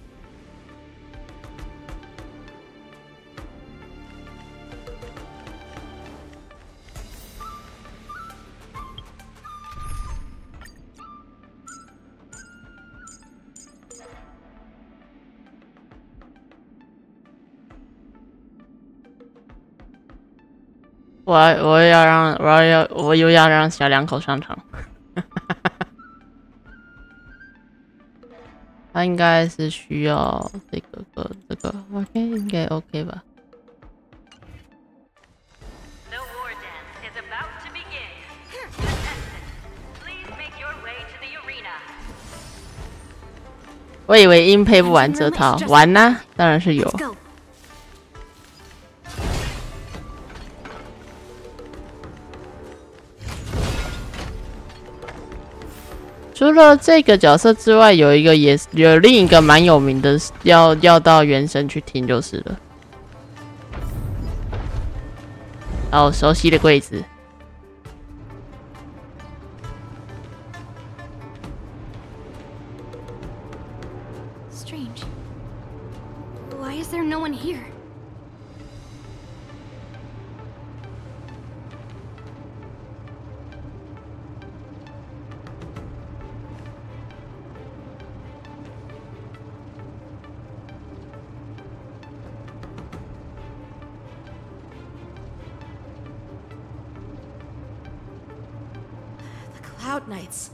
我又要让小两口上场。他应该是需要这个 OK 应该 OK 吧。我以为音配不完这套，完啦，当然是有。除了这个角色之外，有另一个蛮有名的，要到原神去听就是了。哦，熟悉的柜子。Strange. Why is there no one here? Cloud Knights.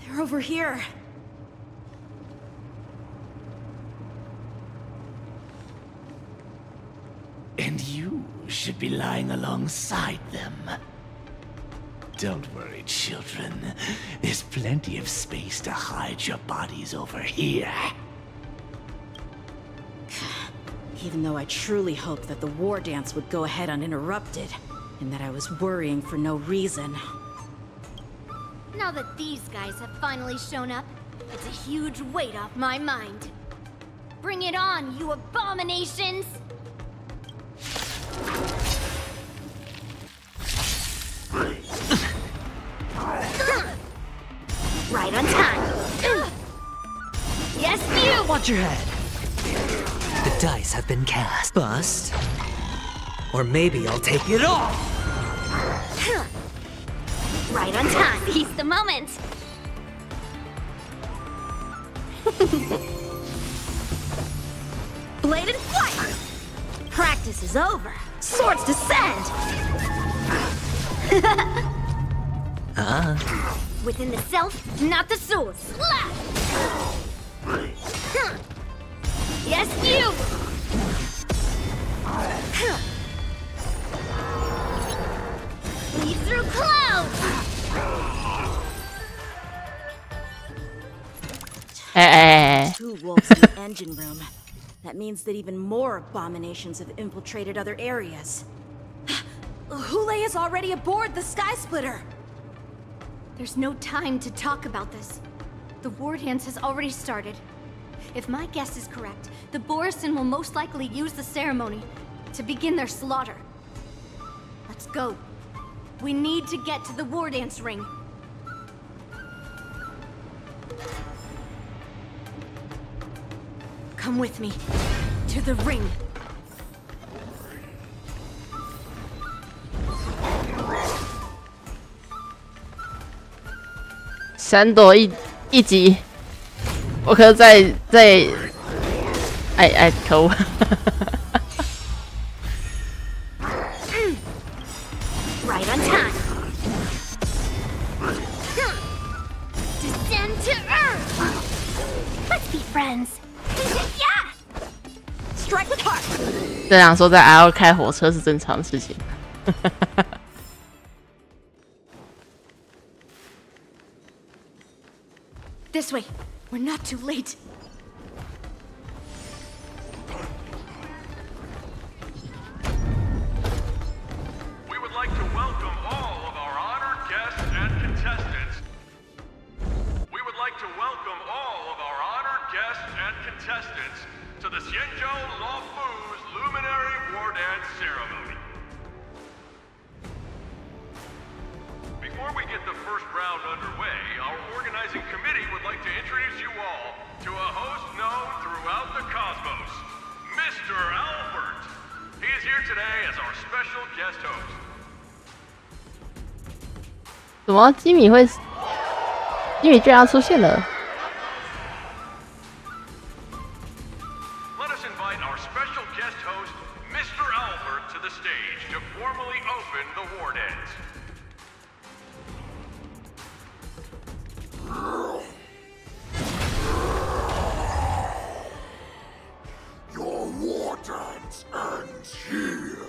They're over here. And you should be lying alongside them. Don't worry, children. There's plenty of space to hide your bodies over here. Even though I truly hoped that the war dance would go ahead uninterrupted, and that I was worrying for no reason. Now that these guys have finally shown up, it's a huge weight off my mind. Bring it on, you abominations! Right on time. Yes, you! Watch your head. The dice have been cast. Bust. Or maybe I'll take it all. Right on time. Seize the moment. Bladed flight. Practice is over. Swords descend. Within the self, not the sword. Slap. Yes, you. Lead through clouds. Two wolves in the engine room. That means that even more abominations have infiltrated other areas. Hulei is already aboard the Sky Splitter. There's no time to talk about this. The war dance has already started. If my guess is correct, the Borisin will most likely use the ceremony to begin their slaughter. Let's go. We need to get to the war dance ring. Come with me to the ring. 闪躲一击，我可在哎，可恶！Right on time. Descend to Earth. Let's be friends. Yeah. Strike with heart. 这样说在 L 开火车是正常的事情。This way. We're not too late. We would like to welcome all of our honored guests and contestants. We would like to welcome all of our honored guests and contestants to the Xianzhou Luofu's Luminary War Dance Ceremony. Before we get the first round underway, our organizing committee would like to introduce you all to a host known throughout the cosmos, Mr. Albert. He is here today as our special guest host. 怎么基米居然出现了？ Let us invite our special guest host, Mr. Albert, to the stage to formally open the war dance. Your war dance ends here.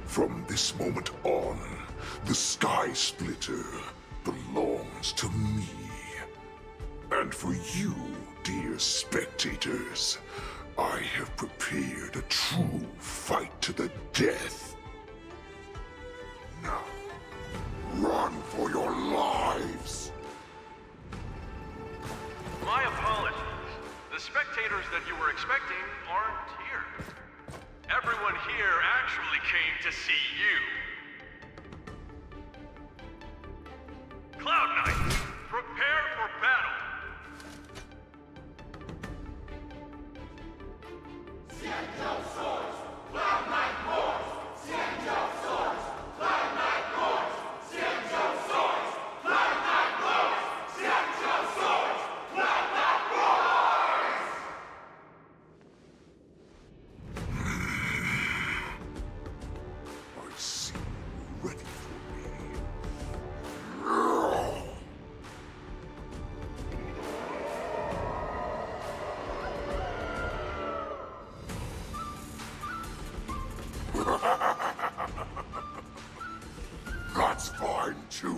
From this moment on, the Sky Splitter belongs to me. And for you, dear spectators, I have prepared a true fight to the death. Now, run for your lives! My apologies. The spectators that you were expecting aren't here. Everyone here actually came to see you. Cloud Knights, prepare for battle! Xianzhou swords, Cloud Knight wars! Xianzhou swords, Cloud Knight wars! Xianzhou swords, Cloud Knight wars! Xianzhou swords, Cloud Knight wars! I see you ready for me. That's fine too.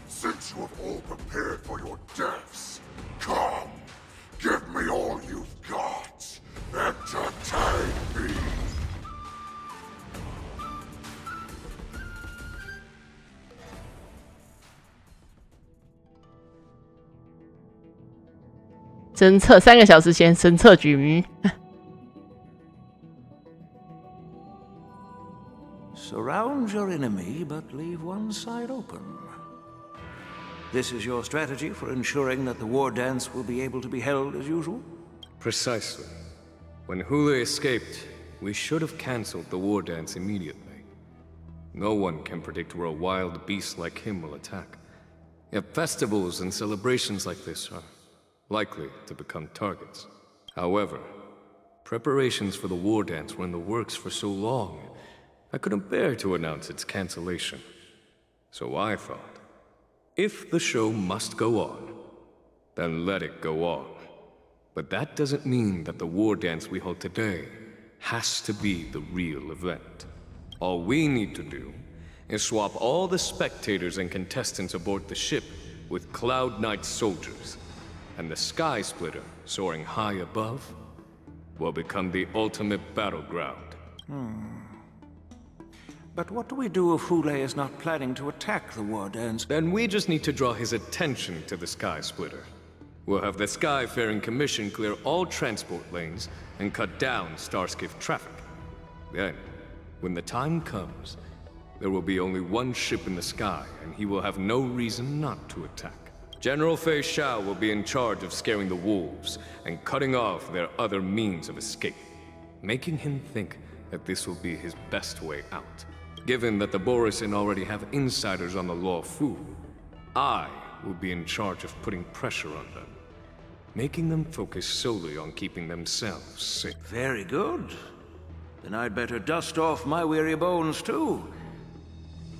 Since you have all prepared for your deaths, come, give me all you've got. Entertain me. 侦测3个小时前侦测举名。Surround your enemy, but leave one side open. This is your strategy for ensuring that the war dance will be able to be held as usual? Precisely. When Hule escaped, we should have cancelled the war dance immediately. No one can predict where a wild beast like him will attack. Yet festivals and celebrations like this are likely to become targets. However, preparations for the war dance were in the works for so long, I couldn't bear to announce its cancellation. So I thought, if the show must go on, then let it go on. But that doesn't mean that the war dance we hold today has to be the real event. All we need to do is swap all the spectators and contestants aboard the ship with Cloud Knight soldiers, and the Sky Splitter, soaring high above, will become the ultimate battleground. But what do we do if Hule is not planning to attack the war dance? Then we just need to draw his attention to the Sky Splitter. We'll have the Skyfaring Commission clear all transport lanes and cut down Starskiff traffic. Then, when the time comes, there will be only one ship in the sky, and he will have no reason not to attack. General Fei Shao will be in charge of scaring the wolves and cutting off their other means of escape, making him think that this will be his best way out. Given that the Borisin already have insiders on the Law Fu, I will be in charge of putting pressure on them, making them focus solely on keeping themselves safe. Very good. Then I'd better dust off my weary bones too.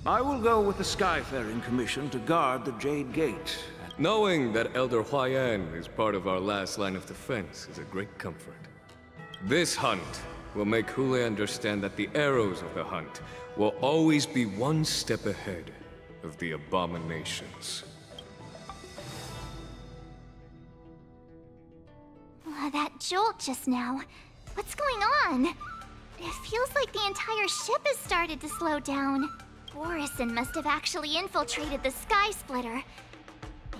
I will go with the Skyfaring Commission to guard the Jade Gate. Knowing that Elder Huayan is part of our last line of defense is a great comfort. This hunt will make Hule understand that the arrows of the hunt will always be one step ahead of the abominations. That jolt just now. What's going on? It feels like the entire ship has started to slow down. Borisin must have actually infiltrated the Sky Splitter.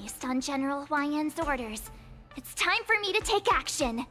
Based on General Huayan's orders, it's time for me to take action.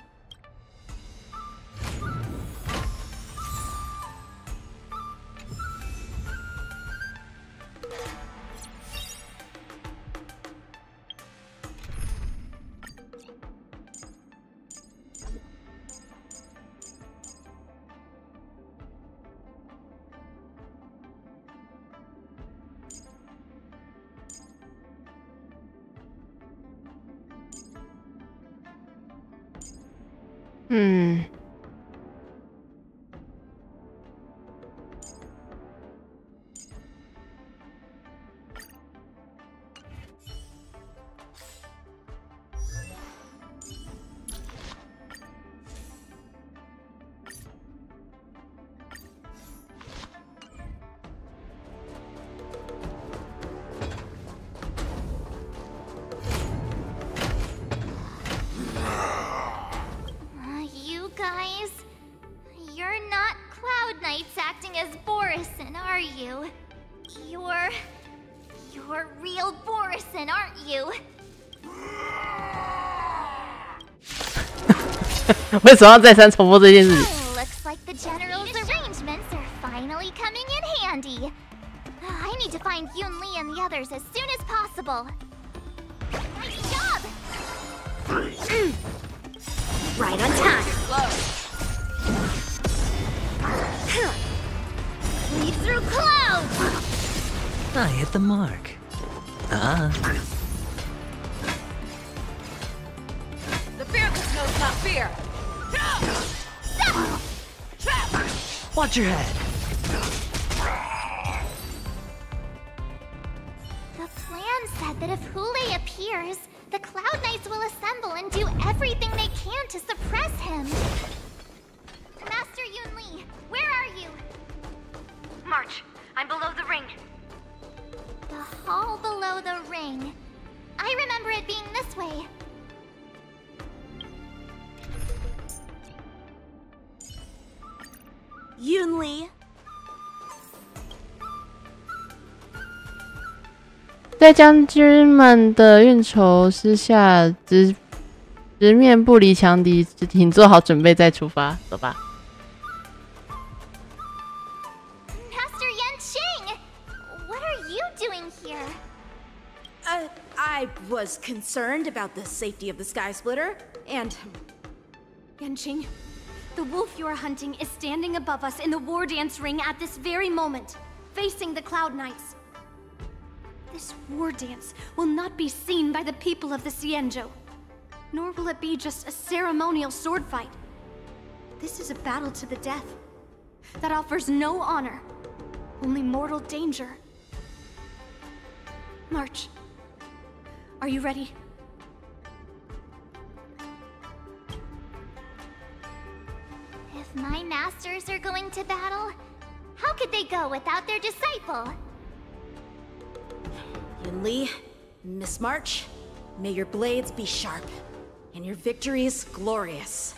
You guys, you're not Cloud Knights acting as Borisin, are you? You're real Borisin, aren't you? 为什么要再三重复这件事情？ Looks like the General's arrangements are finally coming in handy. I need to find Yunli and the others as soon as possible. Nice job! Right on time. Lead through clouds! I hit the mark. The fearless knows not fear. Watch your head. The plan said that if Hule appears, the Cloud Knights will assemble and do everything they can to suppress him. Master Yunli, where are you? March, I'm below the ring. The hall below the ring. I remember it being this way. Yunli. 在将军们的运筹之下，直面不离强敌，请做好准备再出发，走吧。 Master Yanqing, what are you doing here? I was concerned about the safety of the Sky Splitter, and... Yanqing, the wolf you are hunting is standing above us in the war dance ring at this very moment, facing the Cloud Knights. This war dance will not be seen by the people of the Xianzhou, nor will it be just a ceremonial sword fight. This is a battle to the death that offers no honor, only mortal danger. March, are you ready? If my masters are going to battle, how could they go without their disciple? Yunli, Miss March, may your blades be sharp, and your victories glorious.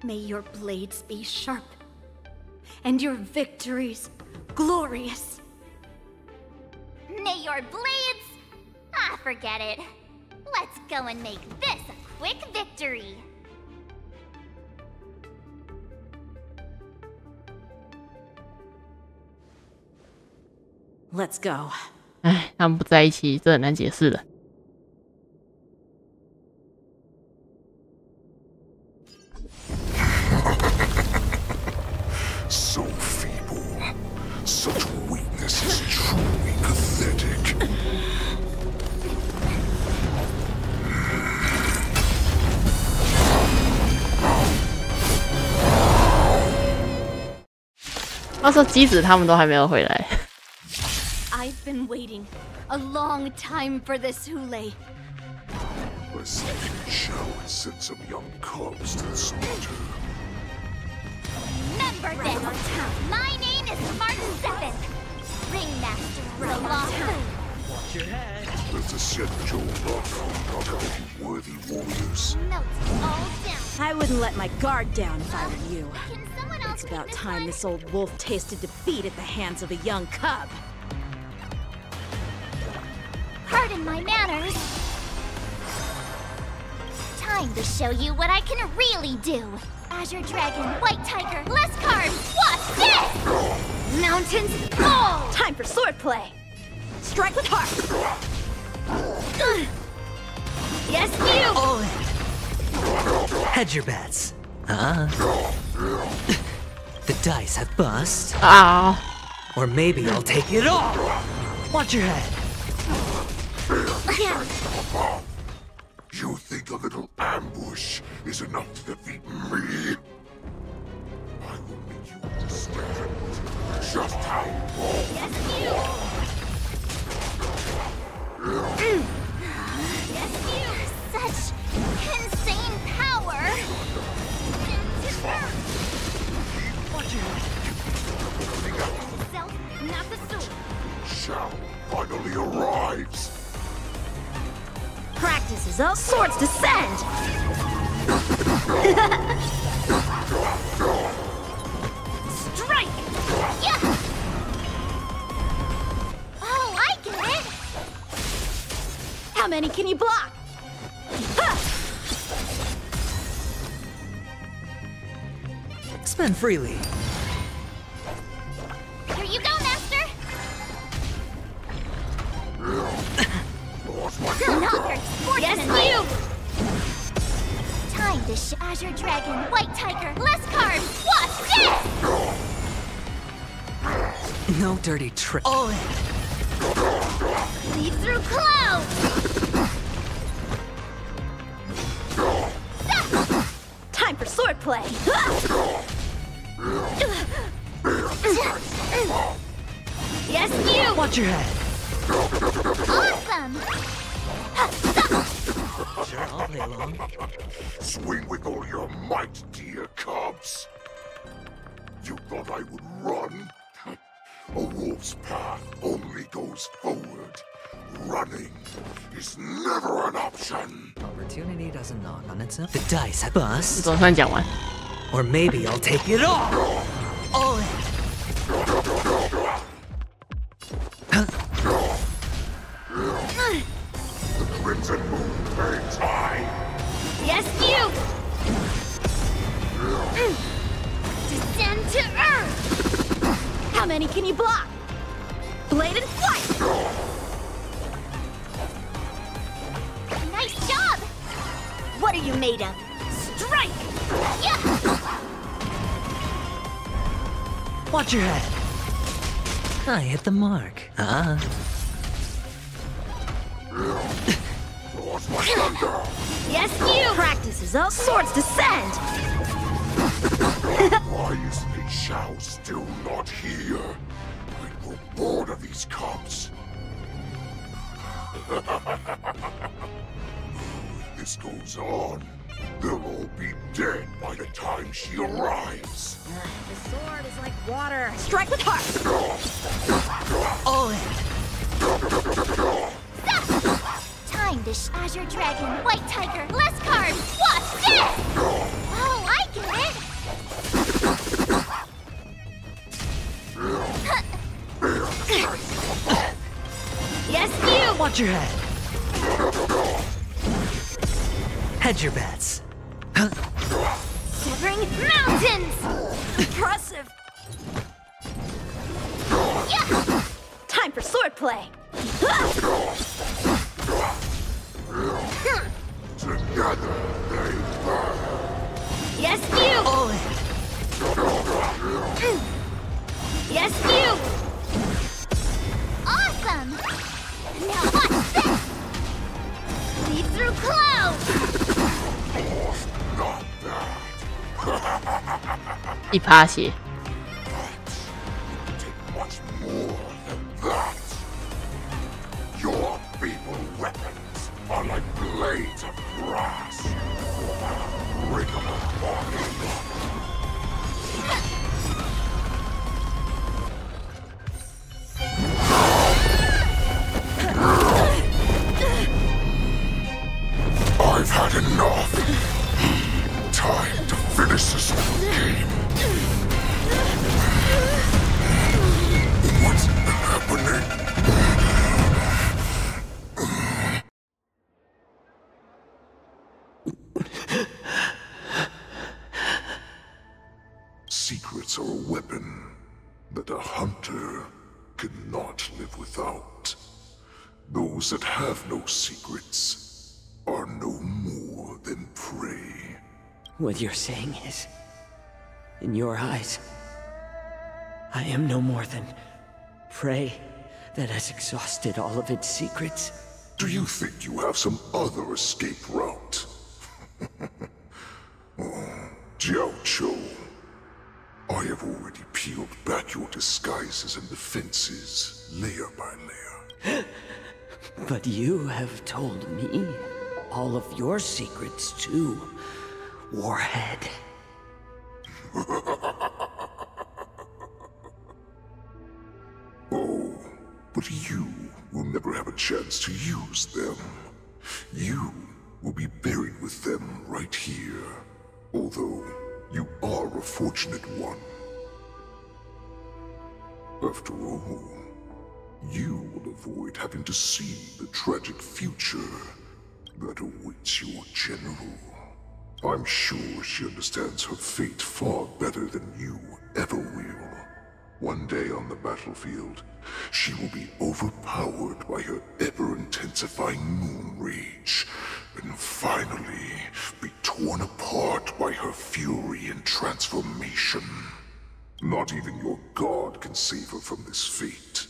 May your blades be sharp, and your victories glorious. May your blades... Ah, forget it. Let's go and make this a quick victory. Let's go. 哎，他们不在一起，这很难解释了。话说机子他们都还没有回来。I've been waiting a long time for this Hule. A sleeping shell has sent some young cubs to the slaughter. Remember this! My name is Martin Seven, Ringmaster of the Law. Watch your head. There's a Senjo knock out you worthy warriors. I wouldn't let my guard down if I were you. It's about time this old wolf tasted defeat at the hands of a young cub. Pardon my manners. Time to show you what I can really do. Azure Dragon, White Tiger, less carbs. Watch this! Mountains fall! Time for swordplay. Strike with heart. Yes, you! All in. Hedge your bets. The dice have bust. Or maybe I'll take it all. Watch your head. You think a little ambush is enough to defeat me? I will make you understand just how long. Yes, you! Yes, you! Such insane power! Watch your head. Self, not the sword. Shao finally arrives. Practice is up. Swords descend! Strike! Yeah! Oh, I get it! How many can you block? Spend freely. Here you go, Master! Yes, you! Time to Azure Dragon, White Tiger, less carbs! Watch this! No dirty trick. All in. Lead through clouds! Time for swordplay. Yes, you! Watch your head. Awesome! Sure, I'll play along. Swing with all your might, dear cubs. You thought I would run? A wolf's path only goes forward. Running is never an option. Opportunity doesn't knock on itself. The dice have bust. 总算讲完。 Or maybe I'll take it all. All in. The crimson moon burns high. Yes, you! Descend to earth! How many can you block? Blade and flight! Nice job! What are you made of? Strike! Yeah! Watch your head. I hit the mark. Yes, you! Practice is up. Swords descend! Why is Lin Shao still not here? I grow bored of these cubs. If this goes on, they'll all be dead by the time she arrives. The sword is like water. Strike with heart! All in. Time to Azure Dragon, White Tiger, less carbs! Watch this! Oh, I get it! Yes, you! Watch your head. Hedge your bets. Severing mountains! Impressive! Yeah! Time for swordplay! Together they burn. Yes, you! All in. Yes, you! Awesome! Now watch this! Lead through clouds! Not bad. 一趴血。brass. Break them apart. I've had enough. Time to finish this game. What's happening? Secrets are a weapon that a hunter cannot live without. Those that have no secrets are no more than prey. What you're saying is, in your eyes, I am no more than prey that has exhausted all of its secrets. Do you think you have some other escape route? Oh, Jiao-Cho, I have already peeled back your disguises and defenses, layer by layer. But you have told me all of your secrets too, Warhead. Oh, but you will never have a chance to use them. You will be buried with them right here, although you are a fortunate one. After all, you will avoid having to see the tragic future that awaits your general. I'm sure she understands her fate far better than you ever will. One day on the battlefield, she will be overpowered by her ever-intensifying moon rage, and finally be torn apart by her fury and transformation. Not even your god can save her from this fate,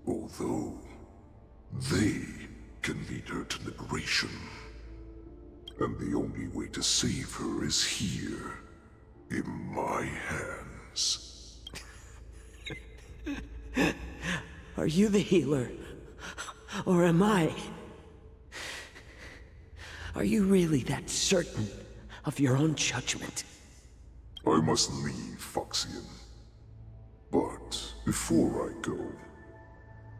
although they can lead her to liberation. And the only way to save her is here, in my hands. Are you the healer? Or am I? Are you really that certain of your own judgment? I must leave, Foxian. But before I go,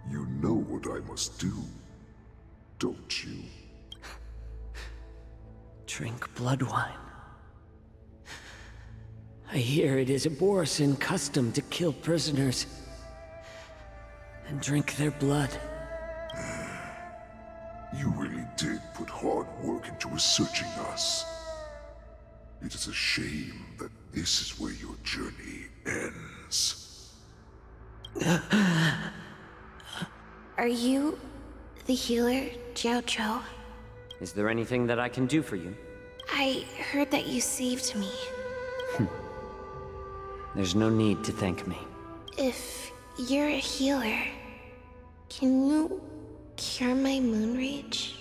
you know what I must do, don't you? Drink blood wine. I hear it is a Borisin custom to kill prisoners and drink their blood. You really did put hard work into researching us. It is a shame that this is where your journey ends. Are you the healer, Jiao-Cho? Is there anything that I can do for you? I heard that you saved me. There's no need to thank me. If you're a healer, can you cure my moon rage?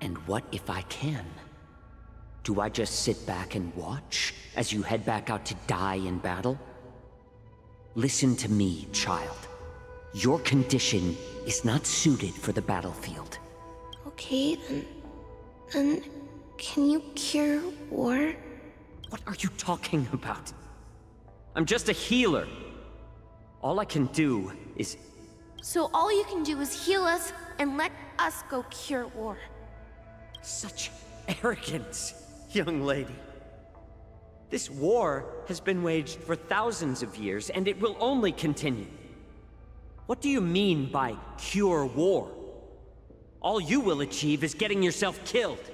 And what if I can? Do I just sit back and watch as you head back out to die in battle? Listen to me, child. Your condition is not suited for the battlefield. Okay, then can you cure war? What are you talking about? I'm just a healer. All I can do is... So all you can do is heal us and let us go cure war. Such arrogance, young lady. This war has been waged for thousands of years, and it will only continue. What do you mean by cure war? All you will achieve is getting yourself killed.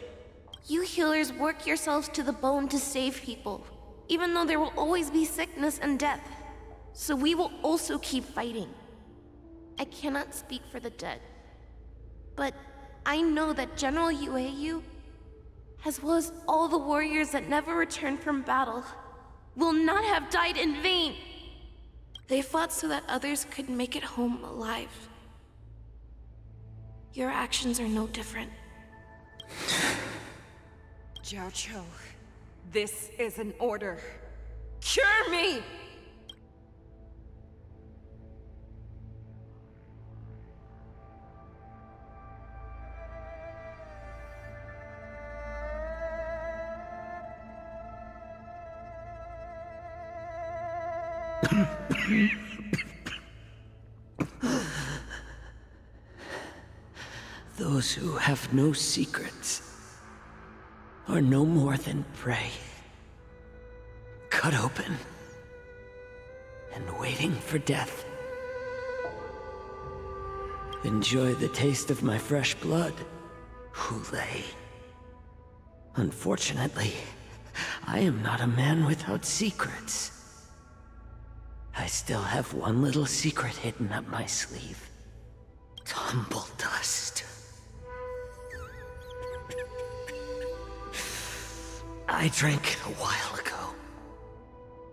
You healers work yourselves to the bone to save people, even though there will always be sickness and death. So we will also keep fighting. I cannot speak for the dead, but I know that General Yueyu, as well as all the warriors that never returned from battle, will not have died in vain. They fought so that others could make it home alive. Your actions are no different. Jiao-Cho, this is an order. Cure me! Those who have no secrets are no more than prey. Cut open and waiting for death. Enjoy the taste of my fresh blood, Hulei. Unfortunately, I am not a man without secrets. I still have one little secret hidden up my sleeve. Tumble dust. I drank it a while ago,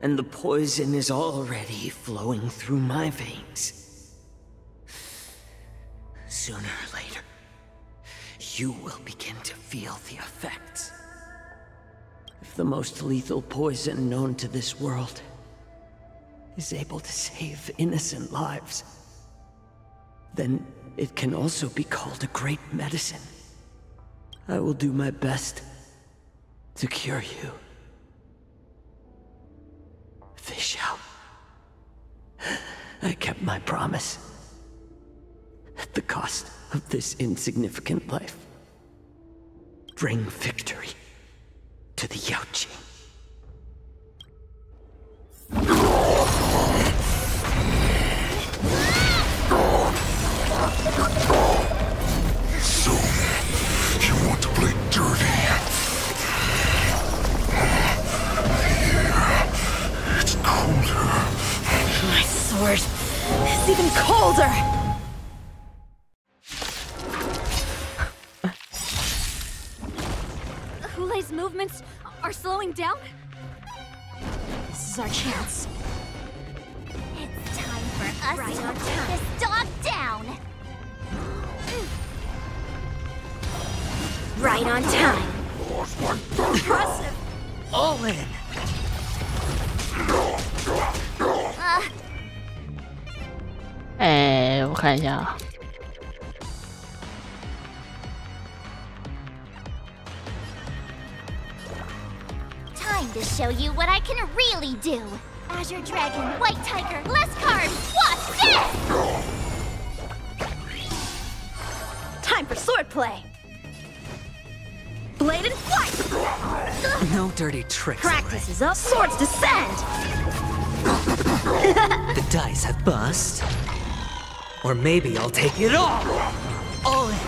and the poison is already flowing through my veins. Sooner or later, you will begin to feel the effects. If the most lethal poison known to this world is able to save innocent lives, then it can also be called a great medicine. I will do my best to cure you. Fish out. I kept my promise. At the cost of this insignificant life. Bring victory to the Yaoqing. So, you want to play dirty? Yeah, it's colder. My sword is even colder! Hulei's movements are slowing down? This is our chance. It's time for us to take this dog down! Right on time. Impressive! All in!我看一下啊。Time to show you what I can really do! Azure Dragon, White Tiger, less cards, watch this! Time for swordplay! Blade and flight! No dirty tricks. Practice is up, swords descend! The dice have bust. Or maybe I'll take it all! All in!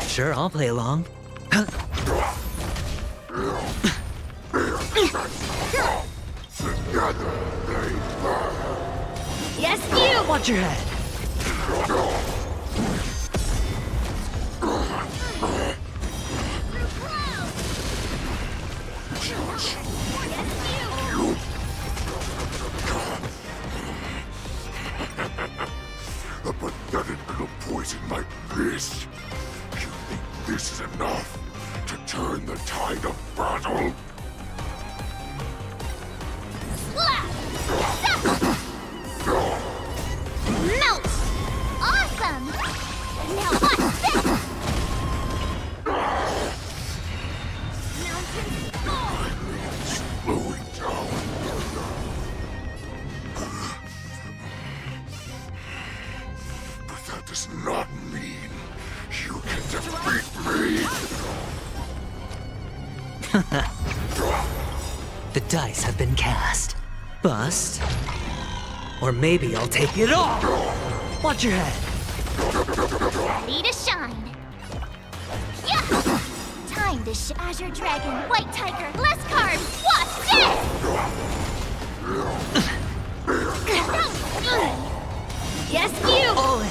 Sure, I'll play along. Yes, you! Watch your head! A pathetic little poison like this. You think this is enough to turn the tide of battle? Melt! Awesome! Now watch this! Slowing down. But that does not mean you can defeat me. The dice have been cast. Bust. Or maybe I'll take it all! Watch your head! Ready to shine! Yeah! Time to Azure Dragon, White Tiger, less cards, watch this! Yes, you! All in!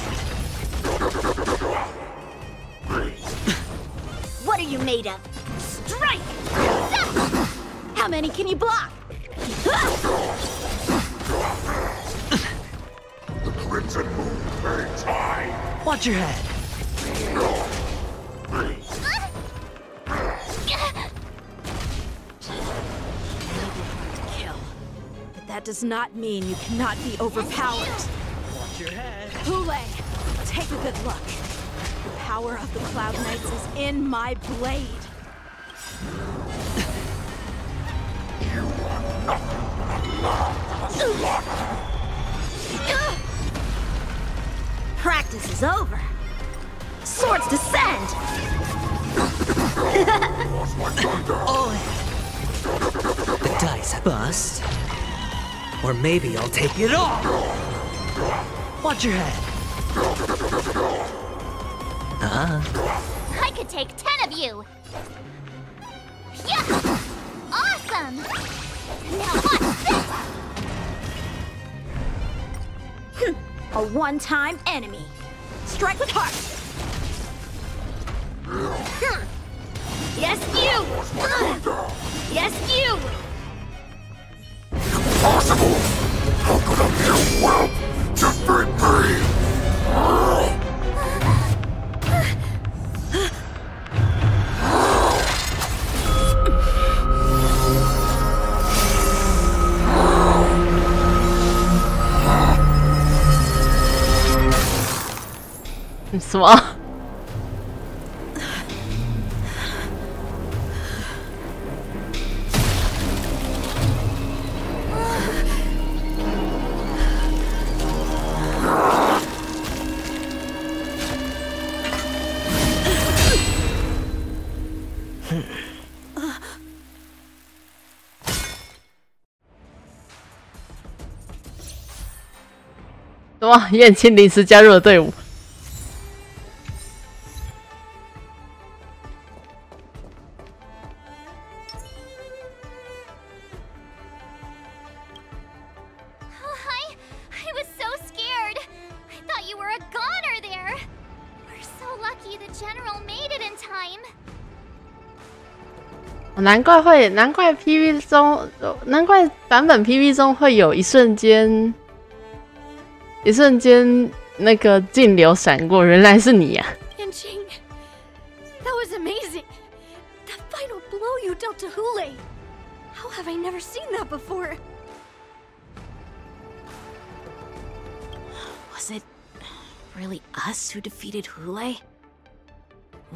What are you made of? Strike! How many can you block? The Crimson Moon burns high. Watch your head! Kill. But that does not mean you cannot be overpowered. Watch your head! Hulei, take a good look. The power of the Cloud Knights is in my blade. You are not allowed. Practice is over. Swords descend! All in. The dice bust. Or maybe I'll take it all! Watch your head. I could take 10 of you! Yeah! Awesome! Now watch this! A one-time enemy. Strike with heart. Yes, you! Yes, you! Impossible! How could a mere whelp defeat me?什么？什么？燕青临时加入了队伍。难怪 PV 中，难怪版本 PV 中会有一瞬间那个镜流闪过，原来是你啊！Yanqing, that was amazing. That final blow you dealt to Hulei. How have I never seen that before? Was it really us who defeated Hulei?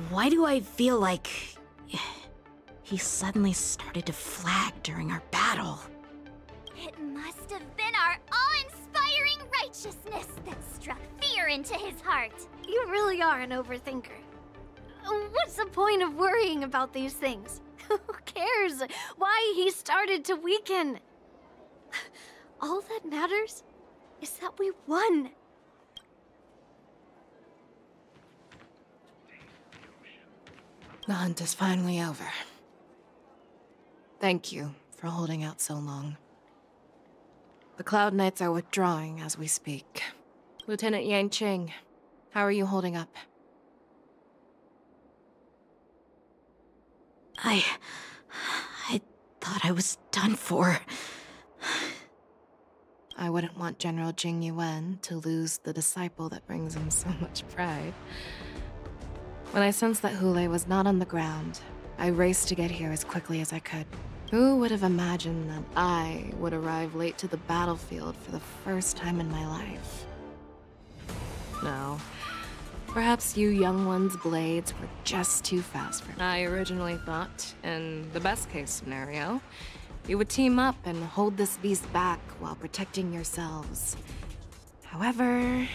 Why do I feel like he suddenly started to flag during our battle? It must have been our awe-inspiring righteousness that struck fear into his heart. You really are an overthinker. What's the point of worrying about these things? Who cares why he started to weaken? All that matters is that we won. The hunt is finally over. Thank you for holding out so long. The Cloud Knights are withdrawing as we speak. Lieutenant Yanqing, how are you holding up? I thought I was done for. I wouldn't want General Jing Yuan to lose the disciple that brings him so much pride. When I sensed that Hulei was not on the ground, I raced to get here as quickly as I could. Who would have imagined that I would arrive late to the battlefield for the first time in my life? No. Perhaps you young ones' blades were just too fast for me. I originally thought, in the best-case scenario, you would team up and hold this beast back while protecting yourselves. However,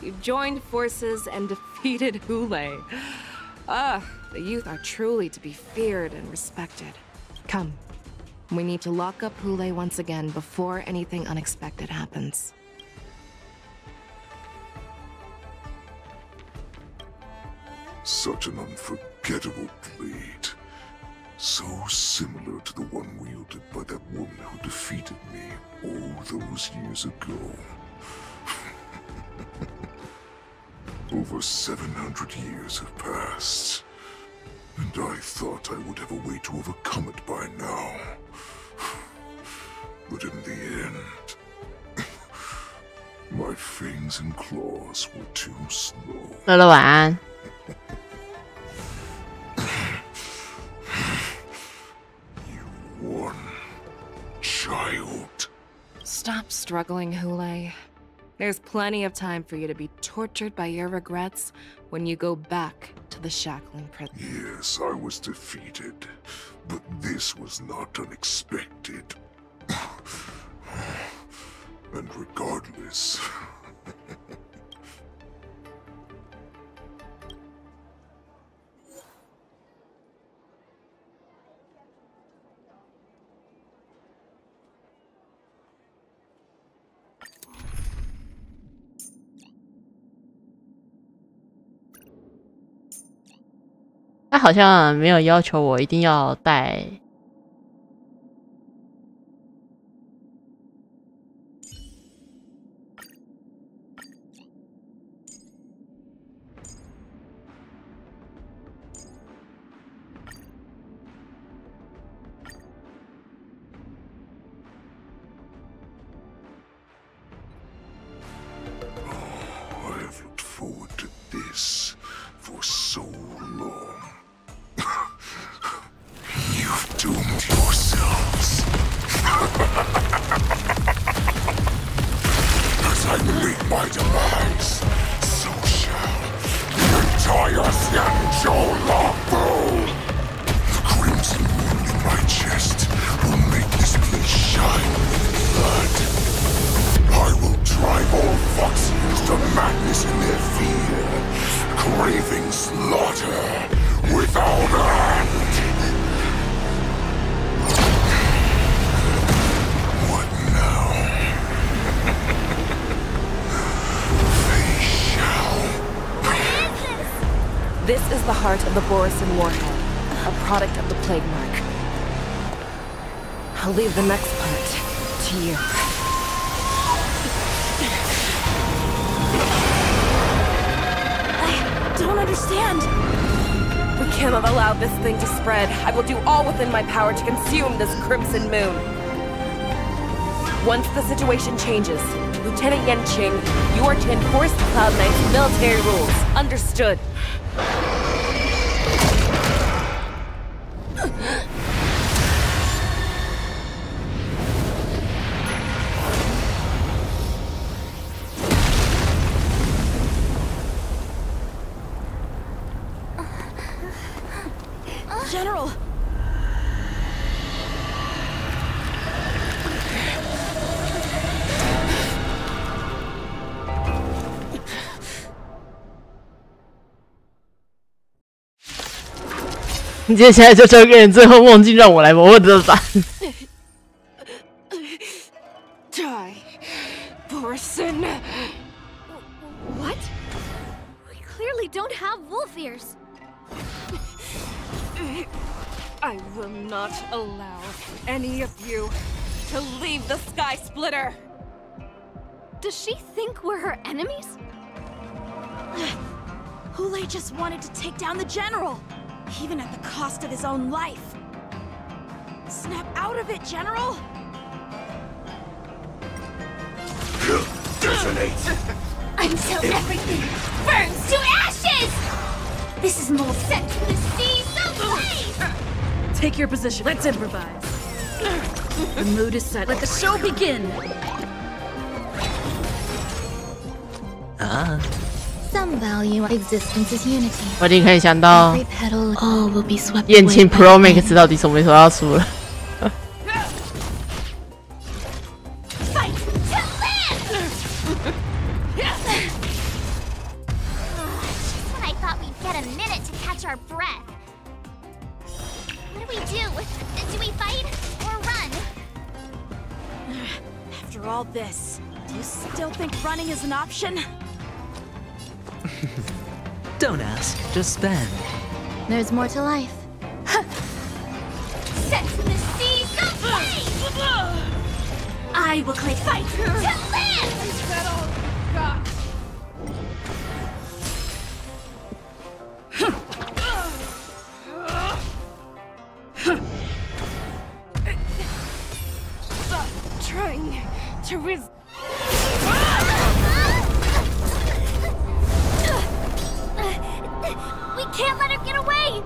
you joined forces and defeated Hulei. The youth are truly to be feared and respected. Come, we need to lock up Hulei once again before anything unexpected happens. Such an unforgettable blade. So similar to the one wielded by that woman who defeated me all those years ago. Over 700 years have passed, and I thought I would have a way to overcome it by now. But in the end, my fangs and claws were too slow. 乐乐晚安。You won, child. Stop struggling, Hulei. There's plenty of time for you to be tortured by your regrets when you go back to the shackling prison. Yes, I was defeated, but this was not unexpected. And regardless...他好像没有要求我一定要带。I have looked forward to this for so long. You've doomed yourselves. As I meet my demise, so shall the entire Xianzhou Longbow. The crimson wound in my chest will make this place shine with blood. I will drive all Foxians to madness in their fear, craving slaughter without end. What now? They shall. This is the heart of the Borisin Warhead, a product of the Plague Mark. I'll leave the next part to you. I don't understand. We cannot allow this thing to spread. I will do all within my power to consume this Crimson Moon. Once the situation changes, Lieutenant Yanqing, you are to enforce the Cloud Knight's military rules. Understood. General! 你接下来就交给你，最后梦境让我来吧，我怎么办？ Die, Borisin. What? We clearly don't have wolf ears. I will not allow any of you to leave the Sky Splitter. Does she think we're her enemies? Hulei just wanted to take down the general, even at the cost of his own life. Snap out of it, General! Detonate! Until everything burns to ashes! This is more set to the sea, so please! Take your position. Let's improvise. The mood is set. Let the show begin. Some value our existence is unity. 我已经可以想到 Every petal, all will be swept 燕青 away by Pro the Max 到底什么时候要出了？ Fight to live! Just when I thought we'd get a minute to catch our breath. What do we do? Do we fight or run? After all this, do you still think running is an option? Don't ask, just spend. There's more to life. Set to the sea, so please! I will claim fight to live! Stop trying to We can't let her get away!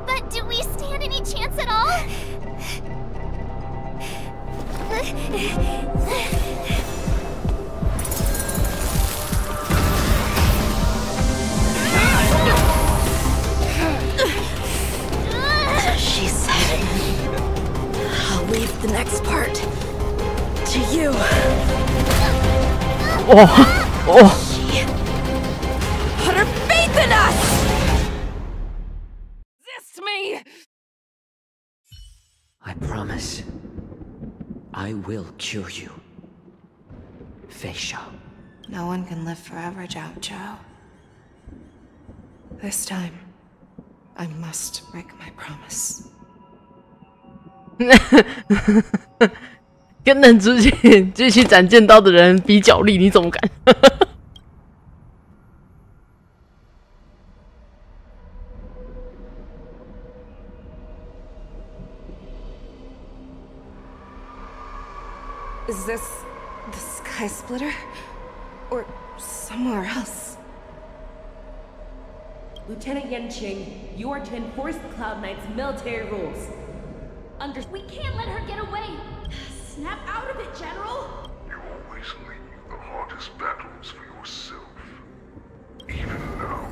But do we stand any chance at all? She said, I'll leave the next part to you. She put her faith in us! Resist me! I promise. I will cure you. Fei Shao. No one can live forever, Zhao Zhao. This time, I must break my promise. 跟能举起斩剑刀的人比脚力，你怎么敢？ Is this the Sky Splitter? Or somewhere else? Lieutenant Yanqing, you are to enforce the Cloud Knight's military rules. We can't let her get away! Snap out of it, General! You always leave the hardest battles for yourself. Even now,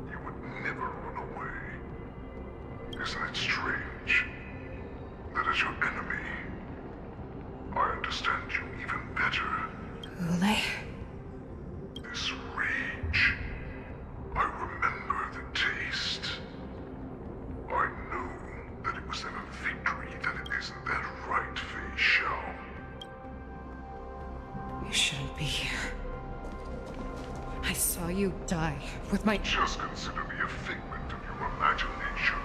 you would never run away. Isn't it strange? That is your enemy. I understand you even better. Ule? This rage. I remember the taste. I know that it was never victory, that it isn't that right, Fei Shao. You shouldn't be here. I saw you die with my— Just consider me a figment of your imagination.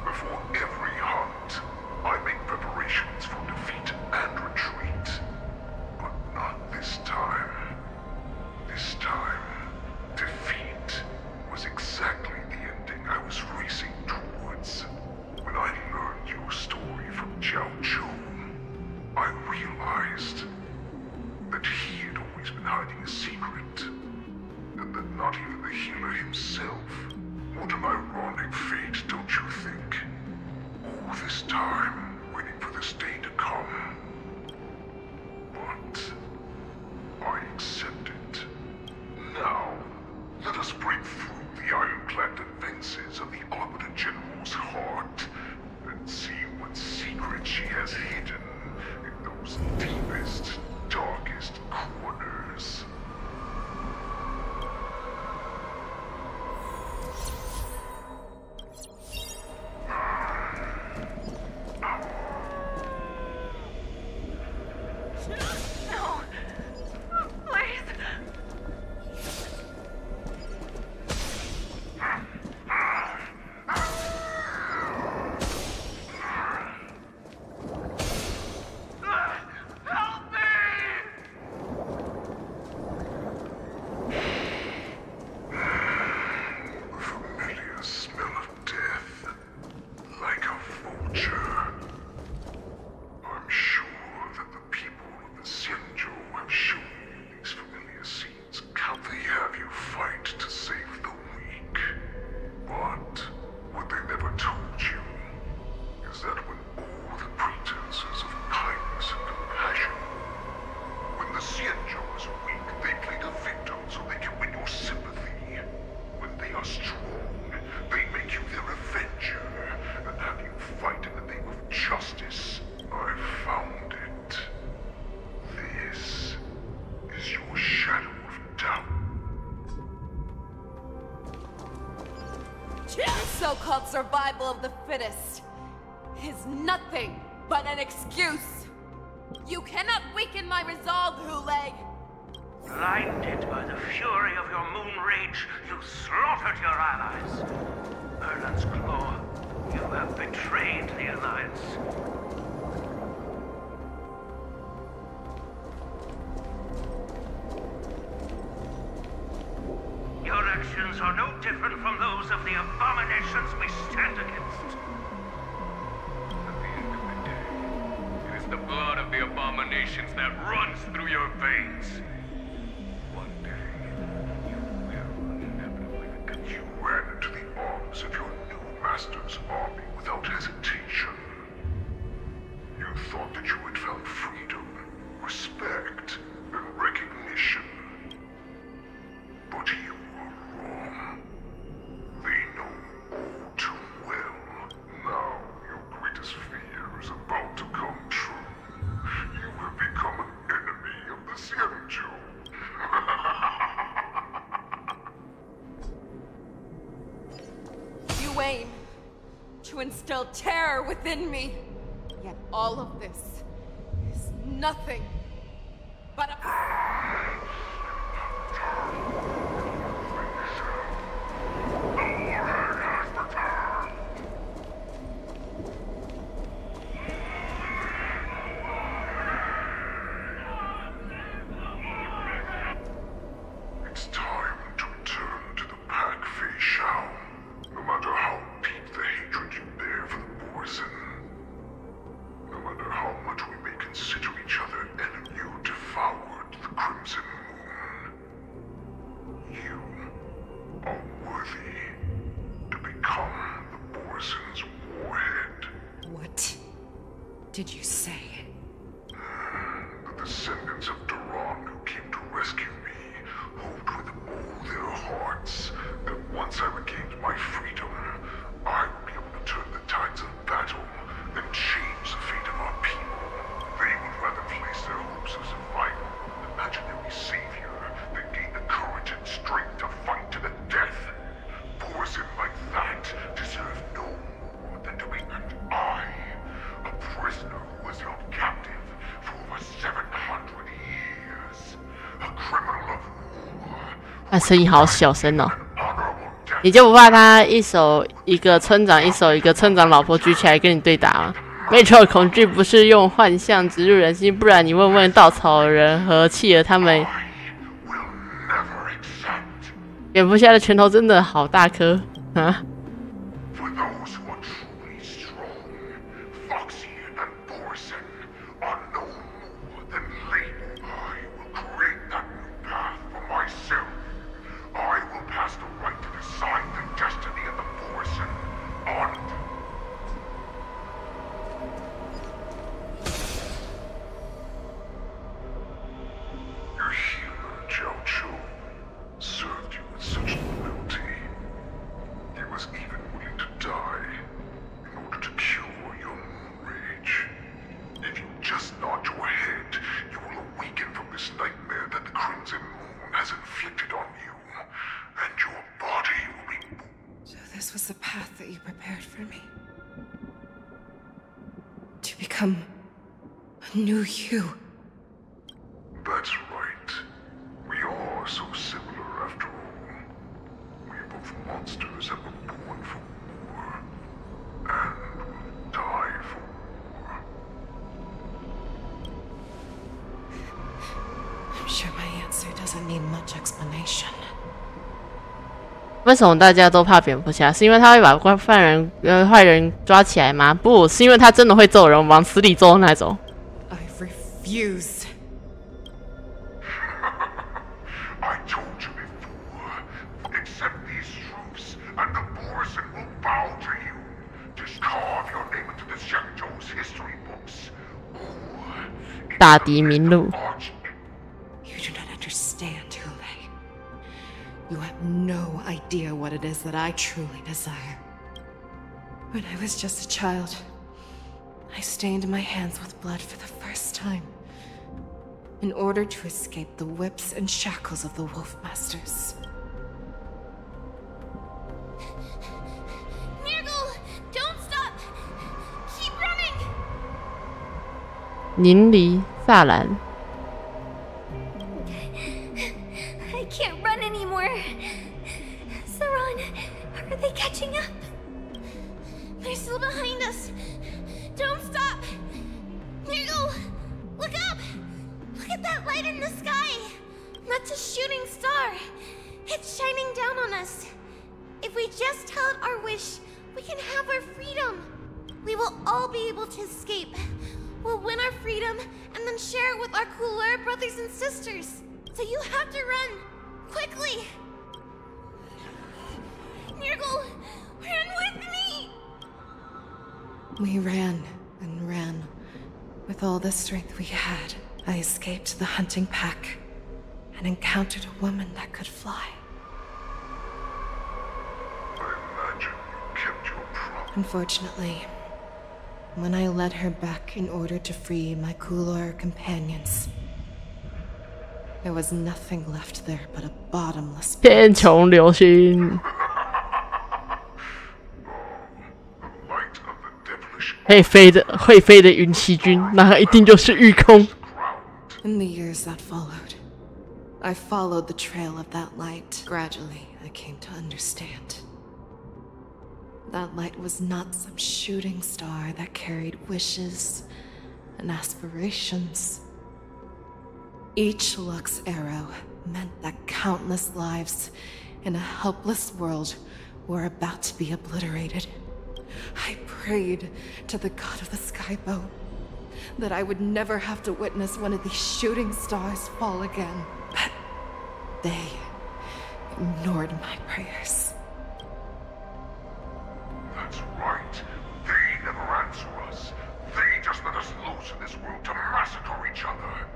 Before every hunt, I make preparations for defeat and retreat. But not this time. This time, defeat was exactly the ending I was racing towards. When I learned your story from Zhao Zhou, I realized that he had always been hiding a secret, and that not even the healer himself. What an ironic fate, don't you think? All this time, waiting for this day to come. But I accept it. Now, let us break through the ironclad defenses of the Arbiter General's heart and see what secret she has hidden in those deepest, darkest corners. No! Please! Help me! The familiar smell of death, like a vulture. I'm sure that the people of the Xianzhou have shown you these familiar scenes. How they have you fight to save the weak. But what they never told you is that when all the pretenses of kindness and compassion, when the Xianzhou is weak, they play the victim so they can win your sympathy. When they are strong, they make you their avenger and have you fight in the name of justice. I found it. This is your shadow of doubt. The so-called survival of the fittest is nothing but an excuse. You cannot weaken my resolve, Hule. Blinded by the fury of your moon rage, you slaughtered your allies. Erland's Claw, you have betrayed the Alliance. Your actions are no different from those of the abominations we stand against. At the end of the day, it is the blood of the abominations that runs through your veins. One day, you will inevitably become. You ran into the arms of your new master's army without hesitation. You thought that you had found freedom, respect, and recognition. But you were wrong. They know all too well. Now your greatest fear is about to come true. You have become an enemy of the Xianzhou. instill terror within me. Yet all of this is nothing but a... It's time to return to the pack, Fei Shao. No matter how deep the hatred you bear for the Borison, no matter how much we may consider each other enemy, you devoured the Crimson Moon. You are worthy to become the Borison's warhead. What did you say? The descendants of Duran who came to rescue me hoped with all their hearts that once I regained my freedom, I would be able to turn the tides of battle and change the fate of our people. They would rather place their hopes of survival in an imaginary savior than gain the courage and strength to fight to the death. Borison like that deserve no more than to be left a prisoner who was held captive for over 700 years. A criminal of war. 他声音好小声哦。你就不怕他一手一个村长，一手一个村长老婆举起来跟你对打吗？没错，恐惧不是用幻象植入人心，不然你问问稻草人和企鹅他们，蝙蝠侠的拳头真的好大颗啊！ This was the path that you prepared for me. To become a new you. That's right. We are so similar after all. We are both monsters and were born for war. And will die for war. I'm sure my answer doesn't need much explanation. 为什么大家都怕蝙蝠侠？是因为他会把坏人抓起来吗？不是因为他真的会揍人，往死里揍那种。I refuse. I told you before. Accept these truths, and the Borison will bow to you. Just carve your name into the Xiangzhou's history books. 大敌名录。 You do not understand, Hule. You have no idea what it is that I truly desire. When I was just a child, I stained my hands with blood for the first time, in order to escape the whips and shackles of the Wolf Masters. Nirgal, don't stop! Keep running! 宁离萨兰。 I can't run anymore. Saran, are they catching up? They're still behind us. Don't stop! Nirgal, look up! Look at that light in the sky! That's a shooting star. It's shining down on us. If we just tell it our wish, we can have our freedom. We will all be able to escape. We'll win our freedom and then share it with our cooler brothers and sisters. So you have to run. Quickly! Nirgal, run with me! We ran and ran. With all the strength we had, I escaped the hunting pack and encountered a woman that could fly. I imagine you kept your promise. Unfortunately, when I led her back in order to free my Kulor companions, there was nothing left there but a bottomless pit. 天穹流星。 The light of 会飞的云奇君，那他一定就是御空。In the years that followed, I followed the trail of that light. Gradually, I came to understand. That light was not some shooting star that carried wishes and aspirations. Each Lux arrow meant that countless lives in a helpless world were about to be obliterated. I prayed to the god of the skybow that I would never have to witness one of these shooting stars fall again. But they ignored my prayers. That's right. They never answer us. They just let us loose in this world to massacre each other.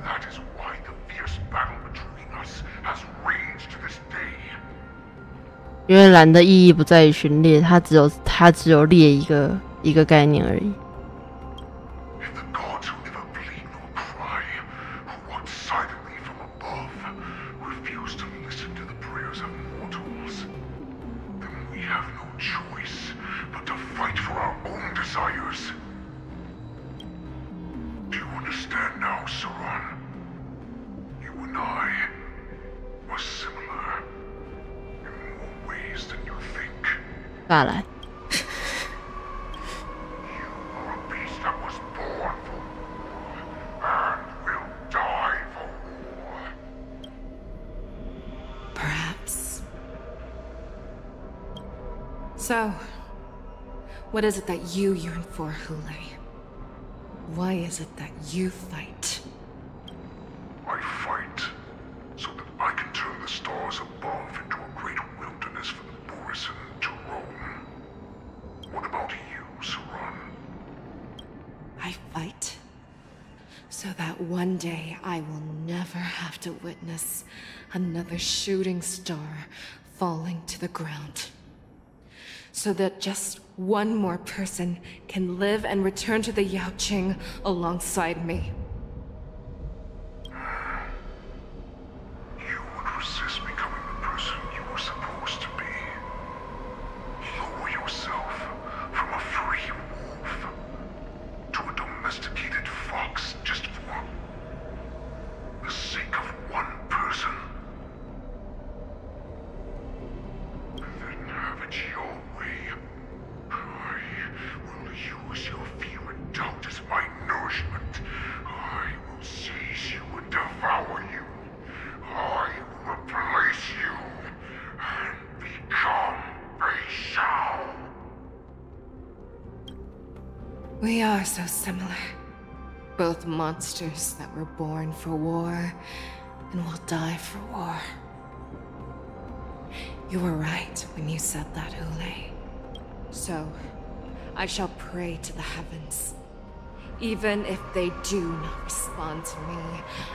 That is why the fierce battle between us has raged to this day. 因为蓝的意义不在于巡猎，它只有猎一个概念而已。下来。Perhaps. So, what is it that you yearn for, Hule? Why is it that you fight? I fight so that I can turn the stars above into a great wilderness for the Borisin to roam. What about you, Saran? I fight so that one day I will never have to witness another shooting star falling to the ground. So that just one more person can live and return to the Yaoqing alongside me. You would resist becoming the person you were supposed to be. Lower yourself from a free wolf to a domesticated fox just for the sake of one person. Then have it your way. I will use your fear and doubt as my nourishment. I will seize you and devour you. I will replace you and become Fei Xiao. We are so similar. Both monsters that were born for war and will die for war. You were right when you said that, Hule. So, I shall pray to the heavens. Even if they do not respond to me,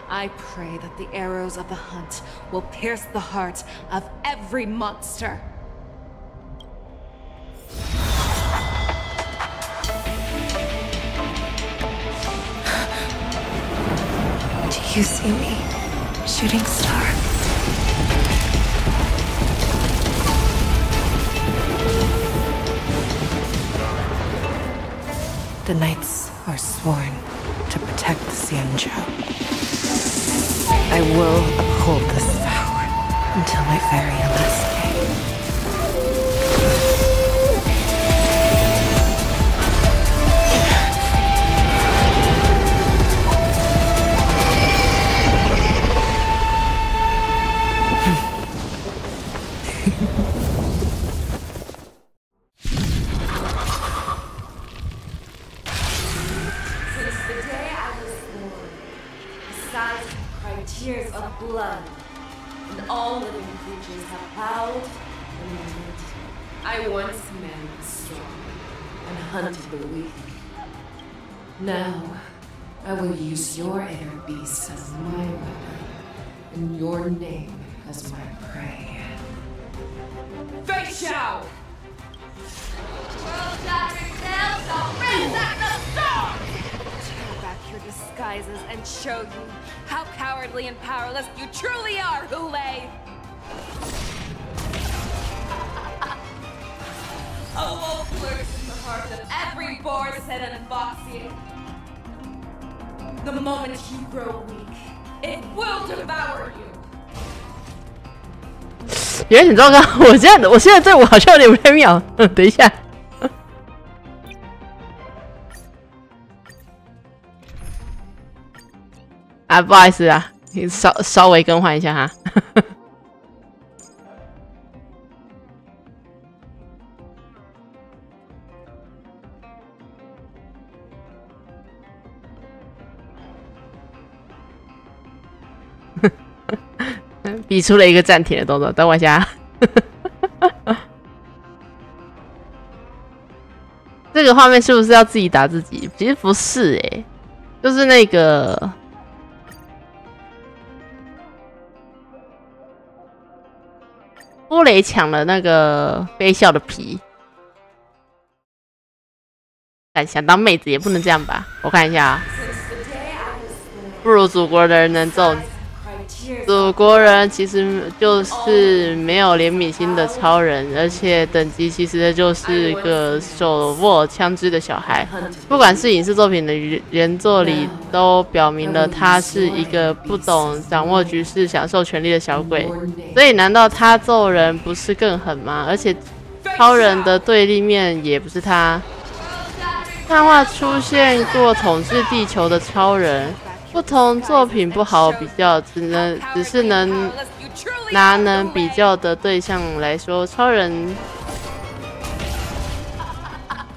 I pray that the arrows of the hunt will pierce the heart of every monster. Do you see me, shooting star? The knights are sworn to protect the Xianzhou. I will uphold this vow until my very last day. Tears of blood, and all living creatures have howled and lamented. I once man the strong and hunted the weak. Now, I will use your air beast as my weapon, and your name as my prey. Fei Xiao! World-shattering sails shall ransack the stars! Tear back your disguises and show you how cowardly and powerless you truly are, Hule! A wolf lurks in the heart of every Borishead and Foxian. The moment you grow weak, it will devour you. 有点糟糕，我现在对我好像有点不太妙。等一下，啊，不好意思啊，稍微更换一下哈。比出了一个暂停的动作，等我一下。这个画面是不是要自己打自己？其实不是欸，就是那个波雷抢了那个飞笑的皮。想当妹子也不能这样吧？我看一下啊，不如祖国人能揍。祖国人其实就是没有怜悯心的超人，而且等级其实就是个手握枪支的小孩。不管是影视作品的原作里，都表明了他是一个不懂掌握局势、享受权力的小鬼。所以，难道他揍人不是更狠吗？而且，超人的对立面也不是他。漫画出现过统治地球的超人。不同作品不好比较，只是能拿能比较的对象来说，超人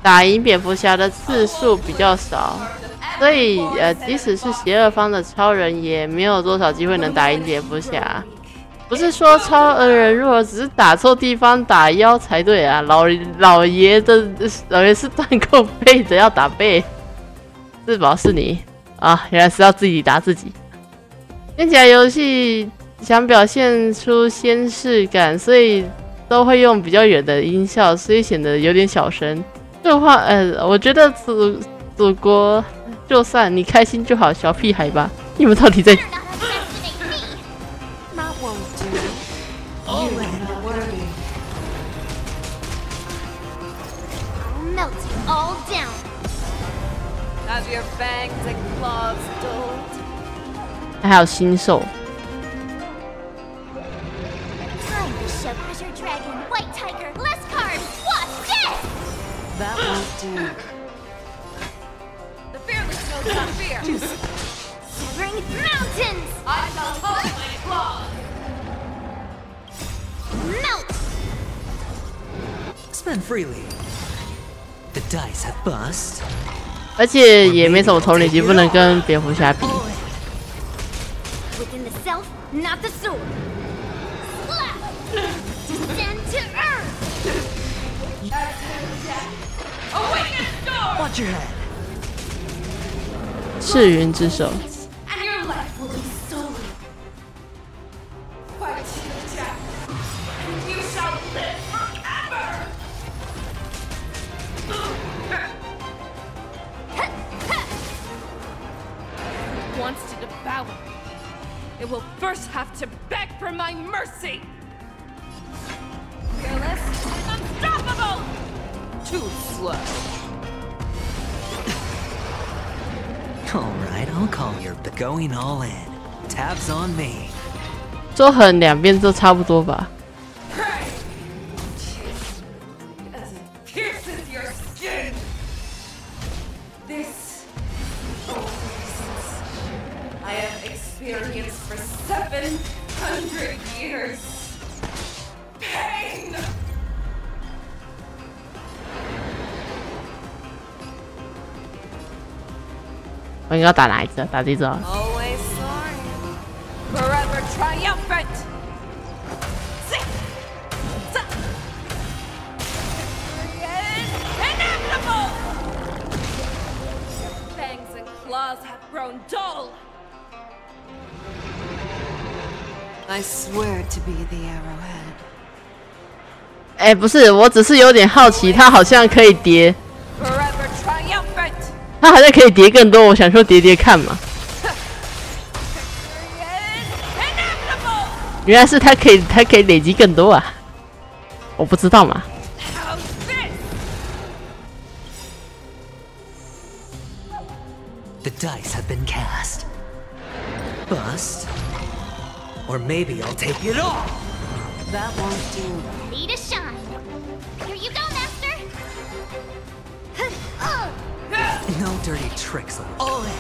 打赢蝙蝠侠的次数比较少，所以即使是邪恶方的超人，也没有多少机会能打赢蝙蝠侠。不是说超人弱，只是打错地方打腰才对啊！老爷是断过背的，要打背。自保是你。啊，原来是要自己打自己。听起来游戏想表现出仙视感，所以都会用比较远的音效，所以显得有点小声。这个话，我觉得祖国就算你开心就好，小屁孩吧。你们到底在？还有新兽。Spend freely. The dice have bust. 而且也没什么同理心，不能跟蝙蝠侠比。赤云之手。It will first have to beg for my mercy! Fearless, unstoppable! Too slow. Alright, I'll call your going all in. Tabs on me. 做狠两边都差不多吧。我应该打哪一只？打这只。Forever triumphant. Inevitable. Your fangs and claws have grown dull. I swear to be the arrowhead. 哎，不是，我只是有点好奇，它好像可以叠。Forever triumphant. 它好像可以叠更多，我想说叠看嘛。原来是它可以累积更多啊！我不知道嘛。The dice have been cast. Bust. Or maybe I'll take it all! That won't do. Ready to shine. Here you go, Master. No dirty tricks, all in.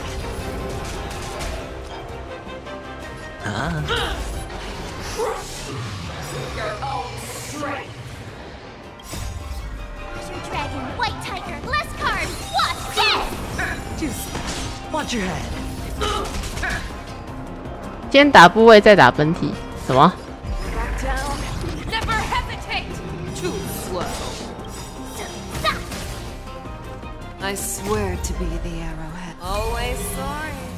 Huh? Your own strength. Azure Dragon, White Tiger, less cards. Watch this! Just watch your head. 先打部位，再打本体。什么？ Back down. Never hesitate. Too slow. I swear to be the arrowhead. Always soaring.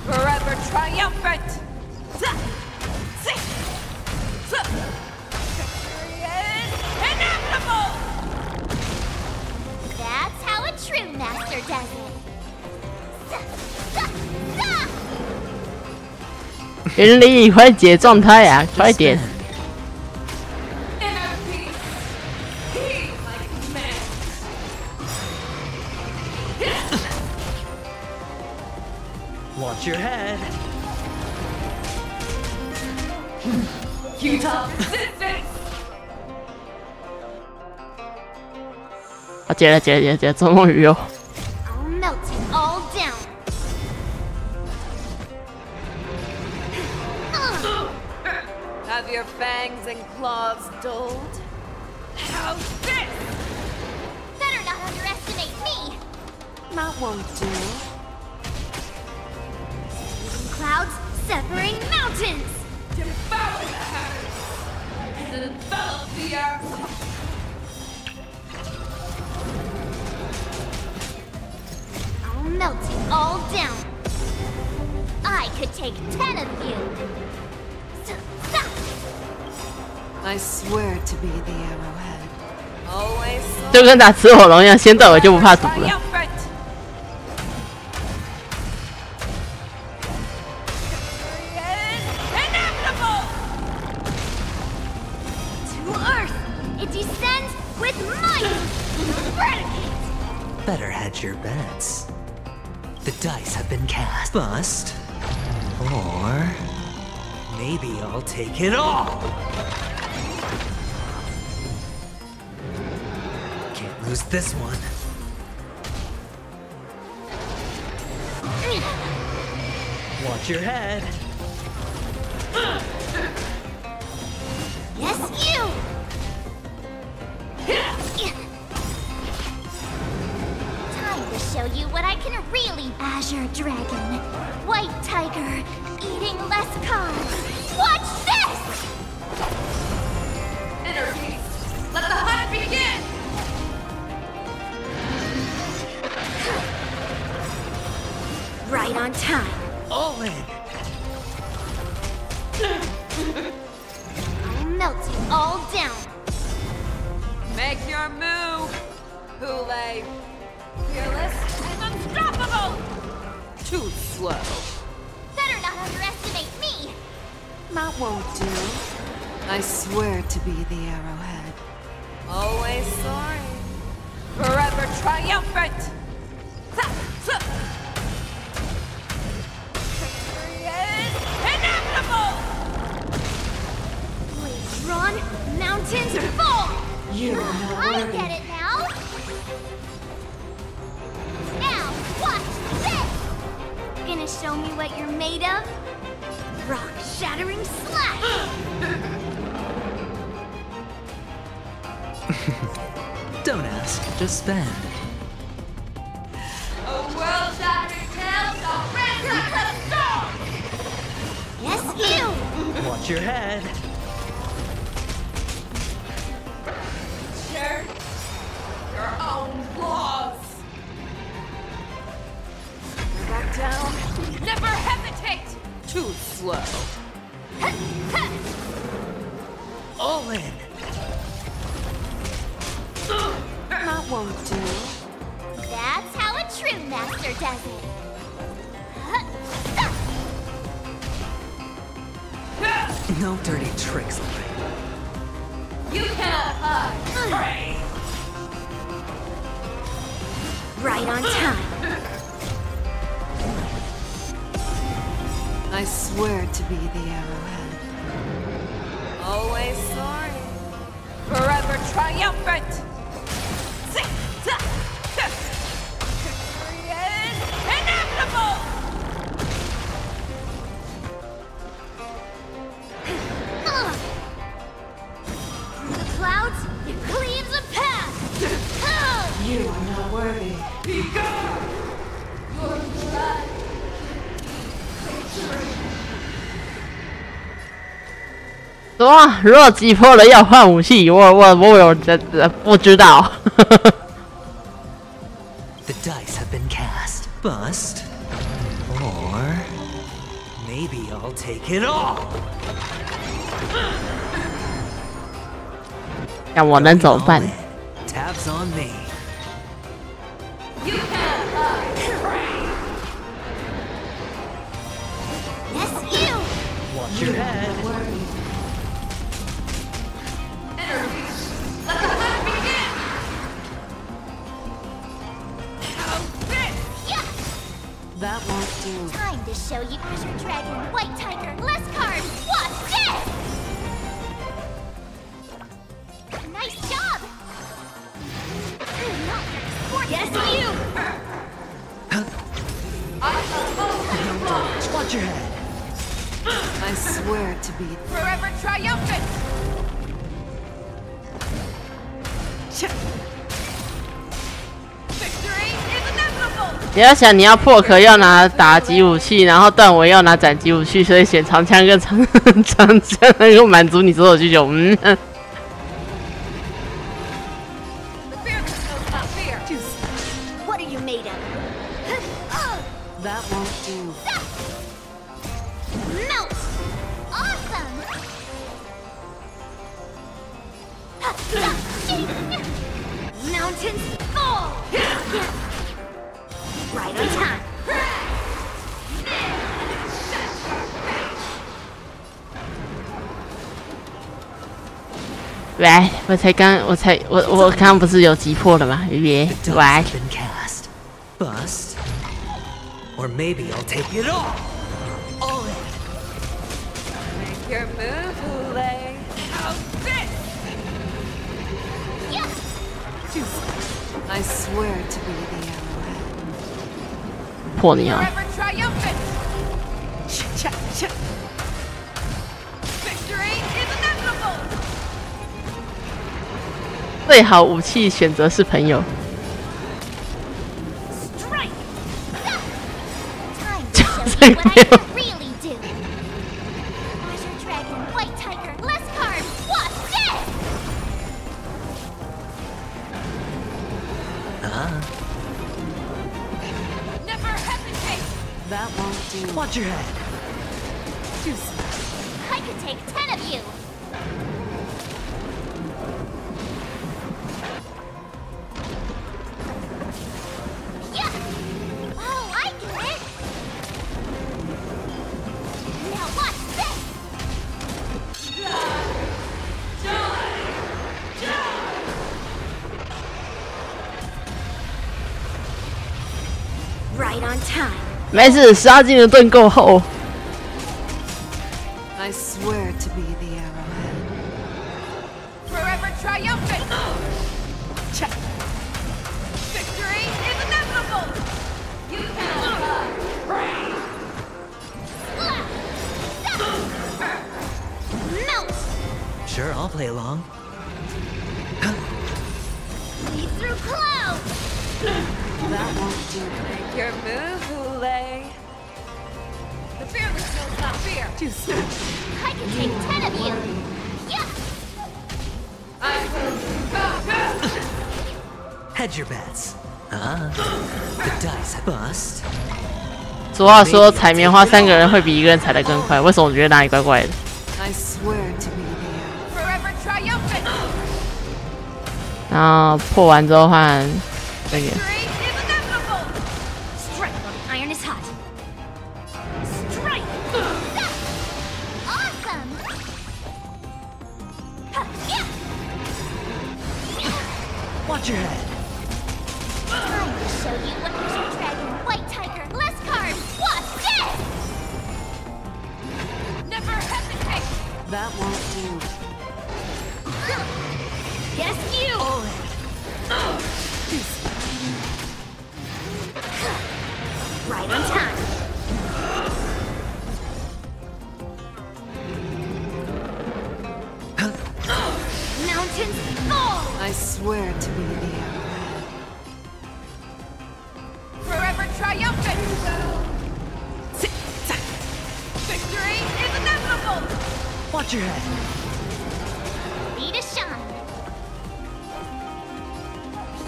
Forever triumphant. Inevitable. That's how a true master does it. 云里，快解状态啊！快点！ Inner peace. He like man. Watch your head. Futile resistance. 啊，解了，终于有。 I'll melt it all down. Have your fangs and claws dulled? How's this? Better not underestimate me. That won't do. Moving clouds, severing mountains. Devour the heavens and envelop the earth. I'll melt it all down. I could take 10 of you. I swear to be the arrowhead. Always 就跟打雌火龙一样，先到尾就不怕毒了。 triumphant. Inevitable. To Earth, it descends with might. Eradicate. Better hedge your bets. The dice have been cast. Bust. Or maybe I'll take it all! Can't lose this one. Watch your head. Yes, you. Time to show you what I can really. Azure Dragon, White Tiger, eating less cards. Watch this! Inner peace. Let the hunt begin. Right on time. All in. I'll melt it all down. Make your move, Hule. Fearless and unstoppable. Too slow. Better not underestimate me. That won't do. I swear to be the arrowhead. Always soaring. Forever triumphant. Inevitable. Blades drawn, mountains fall. You are not I worthy. get it now. Now, watch this. Gonna show me what you're made of? Rock-shattering slash. Don't ask, just spend. A world-shattering tale shall ransack the storm. Yes, you. Watch your head. Share your own laws. Back down. Never hesitate. Too slow. All in. That won't do. That's how a true master does it. No dirty tricks. You cannot hide. Pray. Right on time. I swear to be the arrowhead. Always soaring. Forever triumphant. Victory is inevitable! Through the clouds, it cleaves a path! You are not worthy. Be gone! Your blood. Victory. 什么？如果击破了要换武器，我有不知道。The dice have been cast. Bust. Or maybe I'll take it all. 让我能怎么办？ Tabs on me. You can't hide. Yes, you! Watch your head. Let the hunt begin! How's this? Yeah! That won't do. Time to show you Azure Dragon, White Tiger, less cards! Watch this! Nice job! Yes, you! Watch your head. I swear to be Forever triumphant! Victory is inevitable! 你要想，你要破壳要拿打击武器，然后断尾要拿斩击武器，所以选长枪跟长枪能够满足你所有需求。嗯。What are you made of? That won't do. Melt! Awesome! Mountains fall! Right on time! 喂，我刚刚不是有击破了吗？别，喂。 Bust. Or maybe I'll take it all. All in. Make your move, Hule. How's this? Yeah! I swear to be the arrowhead. 破你啊！ Forever triumphant! Victory is inevitable! 最好武器选择是朋友。 What I can really do. Azure Dragon, White Tiger, less cards. Watch this! Never hesitate! That won't do. Watch your head. I could take 10 of you. Yeah! Oh, I get it! Now watch this! Right on time. 没事，杀进的盾够厚。 I swear to be the arrowhead. Forever triumphant! Check. Victory is inevitable! You cannot hide! Melt! Sure, I'll play along. Lead through clouds! That won't do. Make your move, Hule. The fearless knows not fear. I can take 10 of you! Yeah! I will bow. Hedge your bets. The dice bust. 俗话说，采棉花3个人会比1个人采得更快。为什么我觉得哪里怪怪的？ I swear to be the Forever triumphant! 然后破完之后换那个。 Victory is inevitable! Strike while the iron is hot. Strike! Awesome! Yeah! Watch your head. Time to show you what Azure Dragon, White Tiger, less cards. Watch this! Right on time. Mountains fall! I swear to be the arrowhead. Forever triumphant! Victory is inevitable! Watch your head. Ready to shine.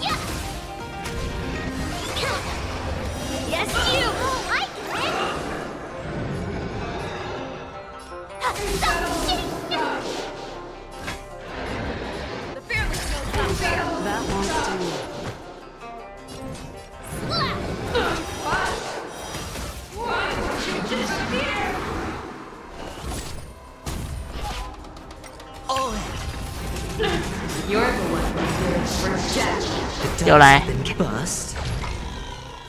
Yeah. Yes, you! I get it! The fearless knows not fear! That won't do. Slap! You're the one who reject. You'll lie. Bust.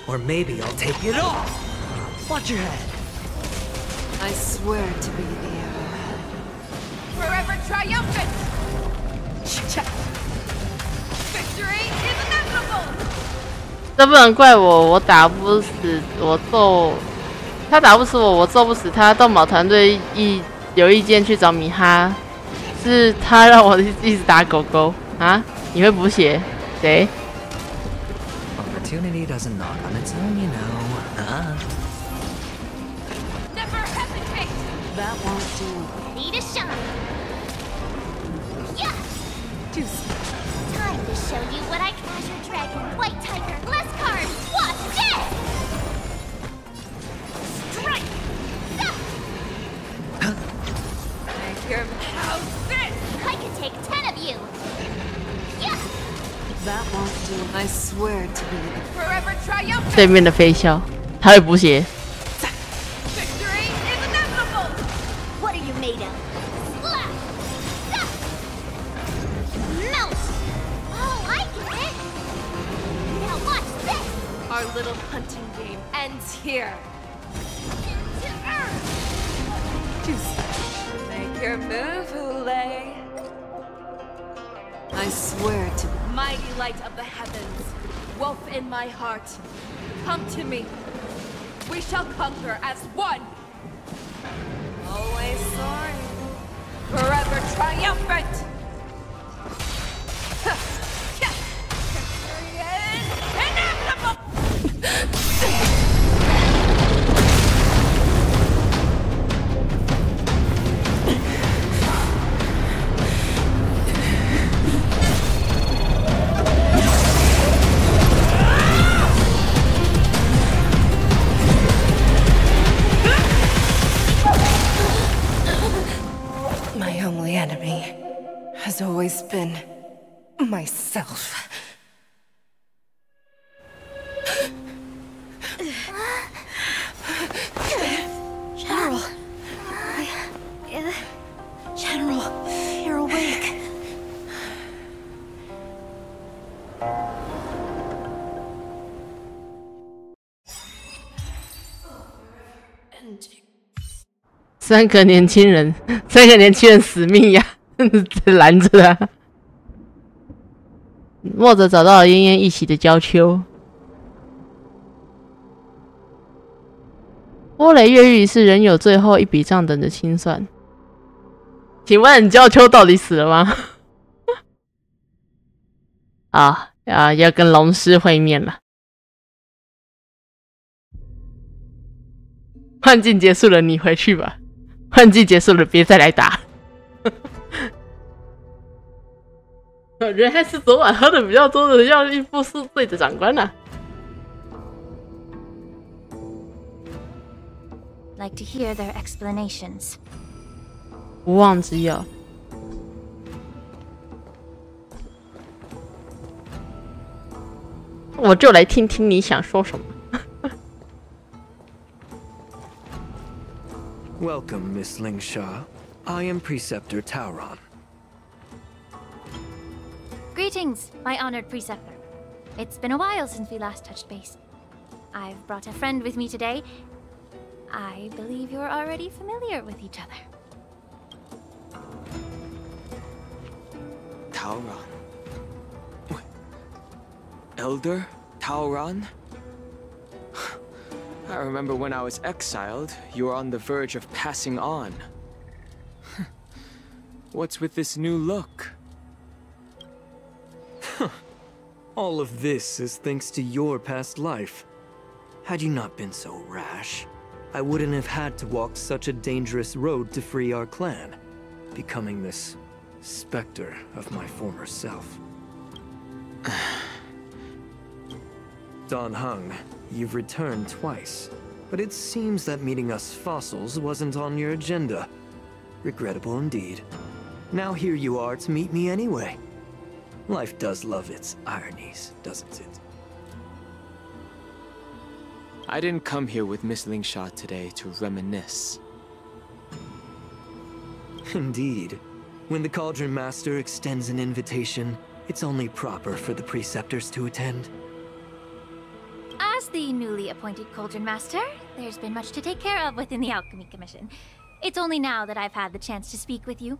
Or maybe I'll take it all. Watch your head. I swear to be the arrowhead. Forever triumphant! Victory is inevitable! 这不能怪我，我打不死，我揍他打不死我，我揍不死他。动保团队有意见去找米哈，是他让我一直打狗狗啊！你会补血？谁？ Opportunity doesn't knock on its own, you know. Never hesitate! That won't do. Ready to shine. Yeah! Juicy. Time to show you what I Azure Dragon, White Tiger, less cards, watch this! Strike! Stop! Make your mouth this! I could take 10 of you! Yeah! That won't do. I swear to be the Forever triumphant! 对面的飞霄，他会补血。 Victory is inevitable! What are you made of? Slap! Stop! Melt! Oh, I get it! Now watch this! Our little hunting game ends here. Into Earth! juicy. Make your move, Hule. I swear to Mighty light of the heavens, wolf in my heart, come to me. We shall conquer as one. Always soaring, forever triumphant. Victory is inevitable. My only enemy has always been myself. General. General, you're awake.三个年轻人死命呀，拦着他。墨者找到了奄奄一息的娇秋。波雷越狱是仍有最后一笔账等着清算。请问娇秋到底死了吗？要跟龙师会面了。幻境结束了，你回去吧。幻境结束了，别再来打。原来是昨晚喝的比较多的药浴副宿醉的长官啊。Like to hear their explanations. 无妄之药。我就来听听你想说什么。Welcome, Miss Lingsha. I am Preceptor Tauron. Greetings, my honored preceptor. It's been a while since we last touched base. I've brought a friend with me today. I believe you're already familiar with each other. Tauron? Elder Tauron? I remember when I was exiled, you were on the verge of passing on. What's with this new look? All of this is thanks to your past life. Had you not been so rash, I wouldn't have had to walk such a dangerous road to free our clan, becoming this specter of my former self. Dan Heng, you've returned twice, but it seems that meeting us fossils wasn't on your agenda. Regrettable indeed. Now here you are to meet me anyway. Life does love its ironies, doesn't it? I didn't come here with Miss Lingsha today to reminisce. Indeed. When the Cauldron Master extends an invitation, it's only proper for the preceptors to attend. As the newly appointed Cauldron Master, there's been much to take care of within the Alchemy Commission. It's only now that I've had the chance to speak with you.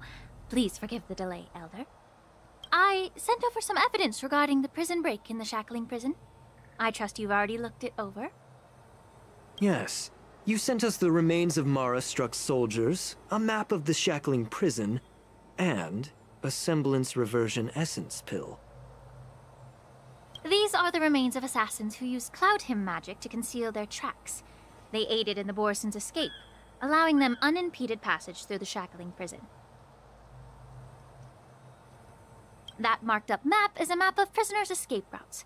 Please forgive the delay, Elder. I sent over some evidence regarding the prison break in the Shackling Prison. I trust you've already looked it over. Yes. You sent us the remains of Mara-struck soldiers, a map of the Shackling Prison, and a semblance reversion essence pill. These are the remains of assassins who used Cloud Hymn magic to conceal their tracks. They aided in the Borisons' escape, allowing them unimpeded passage through the Shackling Prison. That marked-up map is a map of prisoners' escape routes.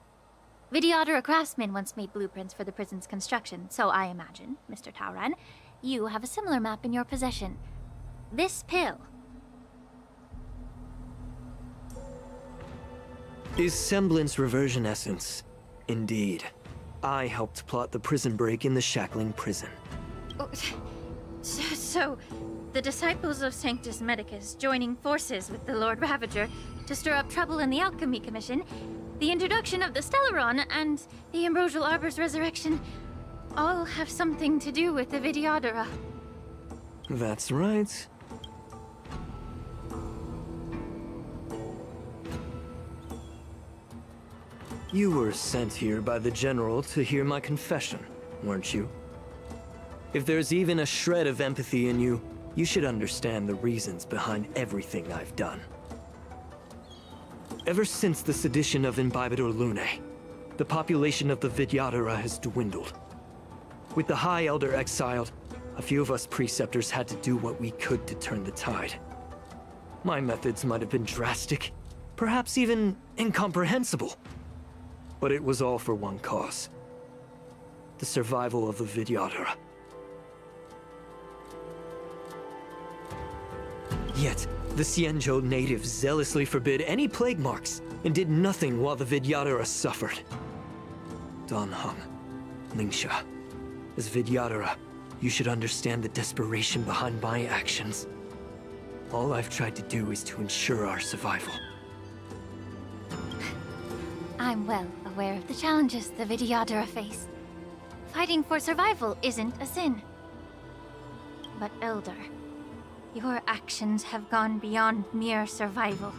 Vidyadhara craftsmen once made blueprints for the prison's construction, so I imagine, Mr. Tauran, you have a similar map in your possession. This pill is semblance reversion essence. Indeed. I helped plot the prison break in the Shackling Prison. So, the disciples of Sanctus Medicus joining forces with the Lord Ravager to stir up trouble in the Alchemy Commission, the introduction of the Stellaron, and the Ambrosial Arbor's resurrection all have something to do with the Vidyadhara. That's right. You were sent here by the General to hear my confession, weren't you? If there's even a shred of empathy in you, you should understand the reasons behind everything I've done. Ever since the sedition of Imbibitor Lunae, the population of the Vidyadhara has dwindled. With the High Elder exiled, a few of us preceptors had to do what we could to turn the tide. My methods might have been drastic, perhaps even incomprehensible. But it was all for one cause. The survival of the Vidyadhara. Yet, the Xianzhou natives zealously forbid any plague marks, and did nothing while the Vidyadhara suffered. Dan Heng, Lingsha, as Vidyadhara, you should understand the desperation behind my actions. All I've tried to do is to ensure our survival. I'm well aware of the challenges the Vidyadhara face. Fighting for survival isn't a sin. But Elder, your actions have gone beyond mere survival.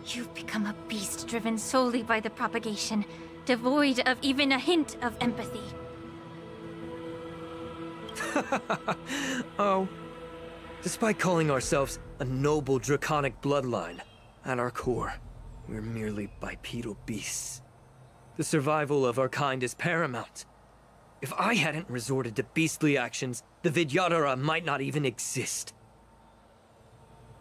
You've become a beast driven solely by the propagation, devoid of even a hint of empathy. Oh. Despite calling ourselves a noble draconic bloodline, at our core, we're merely bipedal beasts. The survival of our kind is paramount. If I hadn't resorted to beastly actions, the Vidyadhara might not even exist.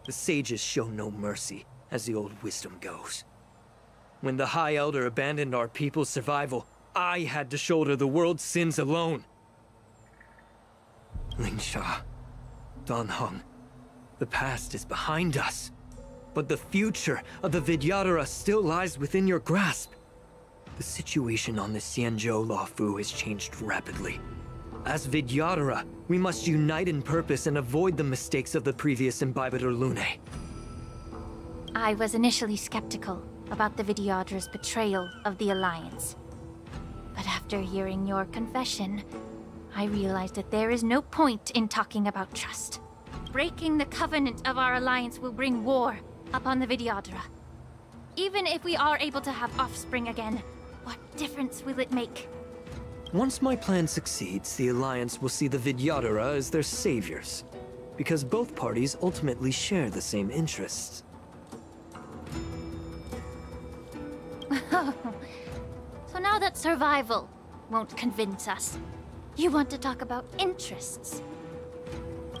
The sages show no mercy, as the old wisdom goes. When the High Elder abandoned our people's survival, I had to shoulder the world's sins alone. Lingsha, Dan Heng, the past is behind us. But the future of the Vidyadhara still lies within your grasp. The situation on the Xianzhou Luofu has changed rapidly. As Vidyadhara, we must unite in purpose and avoid the mistakes of the previous Imbibitor Lunae. I was initially skeptical about the Vidyadhara's betrayal of the Alliance. But after hearing your confession, I realized that there is no point in talking about trust. Breaking the covenant of our alliance will bring war upon the Vidyadhara. Even if we are able to have offspring again, what difference will it make? Once my plan succeeds, the Alliance will see the Vidyadhara as their saviors, because both parties ultimately share the same interests. So now that survival won't convince us, you want to talk about interests?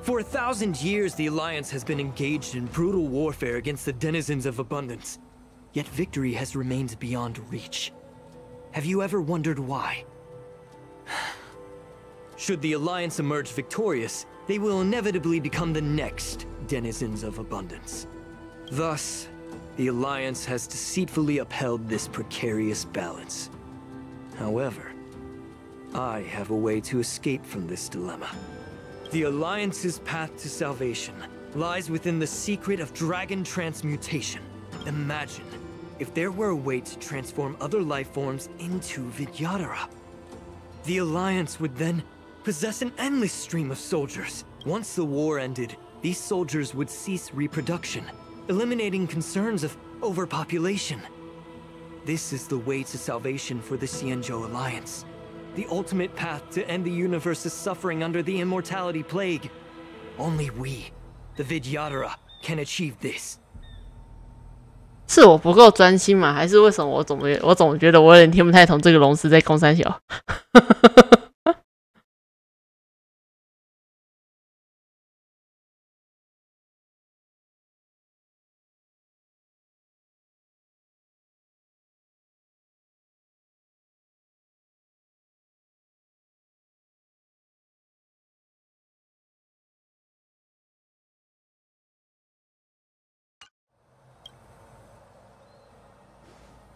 For 1,000 years, the Alliance has been engaged in brutal warfare against the denizens of abundance. Yet victory has remained beyond reach. Have you ever wondered why? Should the Alliance emerge victorious, they will inevitably become the next denizens of abundance. Thus, the Alliance has deceitfully upheld this precarious balance. However, I have a way to escape from this dilemma. The Alliance's path to salvation lies within the secret of dragon transmutation. Imagine if there were a way to transform other life forms into Vidyadhara. The Alliance would then possess an endless stream of soldiers. Once the war ended, these soldiers would cease reproduction, eliminating concerns of overpopulation. This is the way to salvation for the Xianzhou Alliance. The ultimate path to end the universe's suffering under the immortality plague. Only we, the Vidyadhara, can achieve this. 是我不够专心吗？还是为什么我总觉得我有点听不太懂这个龙师在攻三小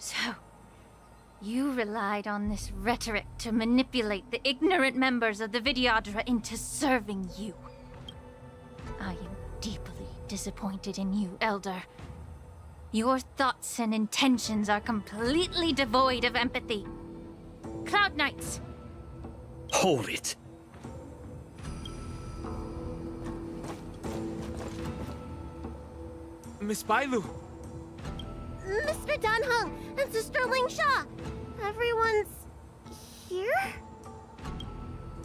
？So, you relied on this rhetoric to manipulate the ignorant members of the Vidyadhara into serving you. I am deeply disappointed in you, Elder. Your thoughts and intentions are completely devoid of empathy. Cloud Knights! Hold it! Miss Bailu! Mr. Danheng and Sister Lingsha! Everyone's here?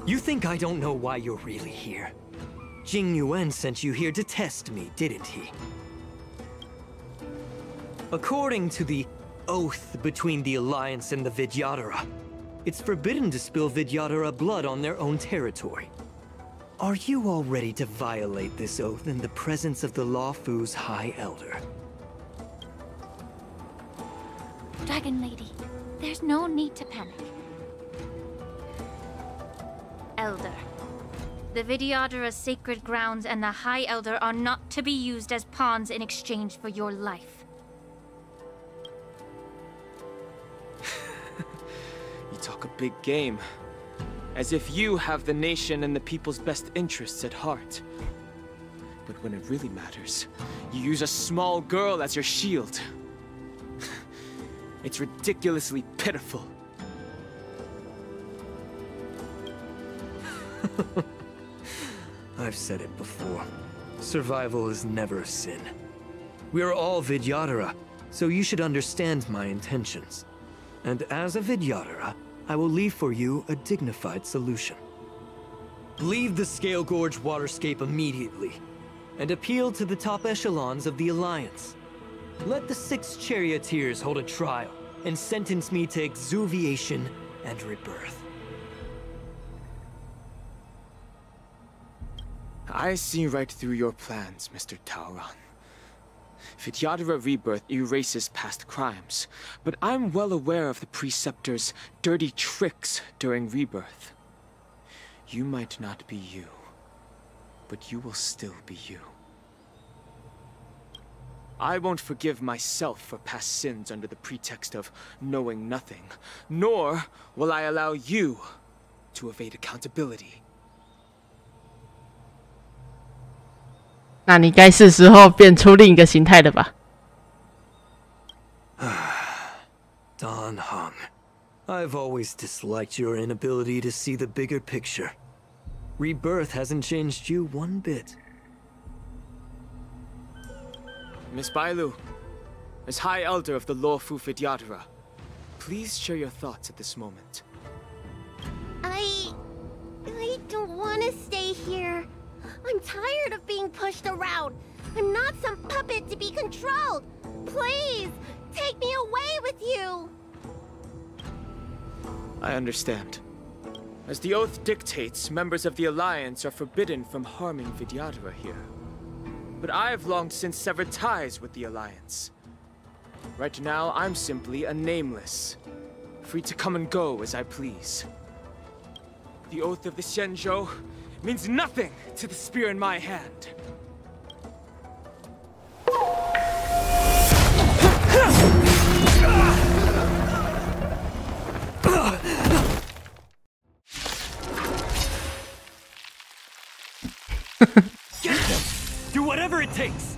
You think I don't know why you're really here? Jing Yuan sent you here to test me, didn't he? According to the oath between the Alliance and the Vidyadhara, it's forbidden to spill Vidyadhara blood on their own territory. Are you all ready to violate this oath in the presence of the Luofu's High Elder? Dragon Lady, there's no need to panic. Elder, the Vidyadhara's sacred grounds and the High Elder are not to be used as pawns in exchange for your life. You talk a big game. As if you have the nation and the people's best interests at heart. But when it really matters, you use a small girl as your shield. It's ridiculously pitiful. I've said it before. Survival is never a sin. We are all Vidyadhara, so you should understand my intentions. And as a Vidyadhara, I will leave for you a dignified solution. Leave the Scale Gorge waterscape immediately, and appeal to the top echelons of the Alliance. Let the 6 charioteers hold a trial, and sentence me to exuviation and rebirth. I see right through your plans, Mr. Taoran. Vidyadhara rebirth erases past crimes, but I'm well aware of the Preceptor's dirty tricks during rebirth. You might not be you, but you will still be you. I won't forgive myself for past sins under the pretext of knowing nothing, nor will I allow you to evade accountability. 那你该是时候变出另一个形态了吧？ Danheng, I've always disliked your inability to see the bigger picture. Rebirth hasn't changed you one bit. Miss Bailu, as High Elder of the Luofu Vidyadhara, please share your thoughts at this moment. stay here. I'm tired of being pushed around. I'm not some puppet to be controlled. Please, take me away with you. I understand. As the oath dictates, members of the Alliance are forbidden from harming Vidyadhara here. But I have long since severed ties with the Alliance. Right now, I'm simply a nameless, free to come and go as I please. The oath of the Xianzhou means nothing to the spear in my hand. Get them! Do whatever it takes!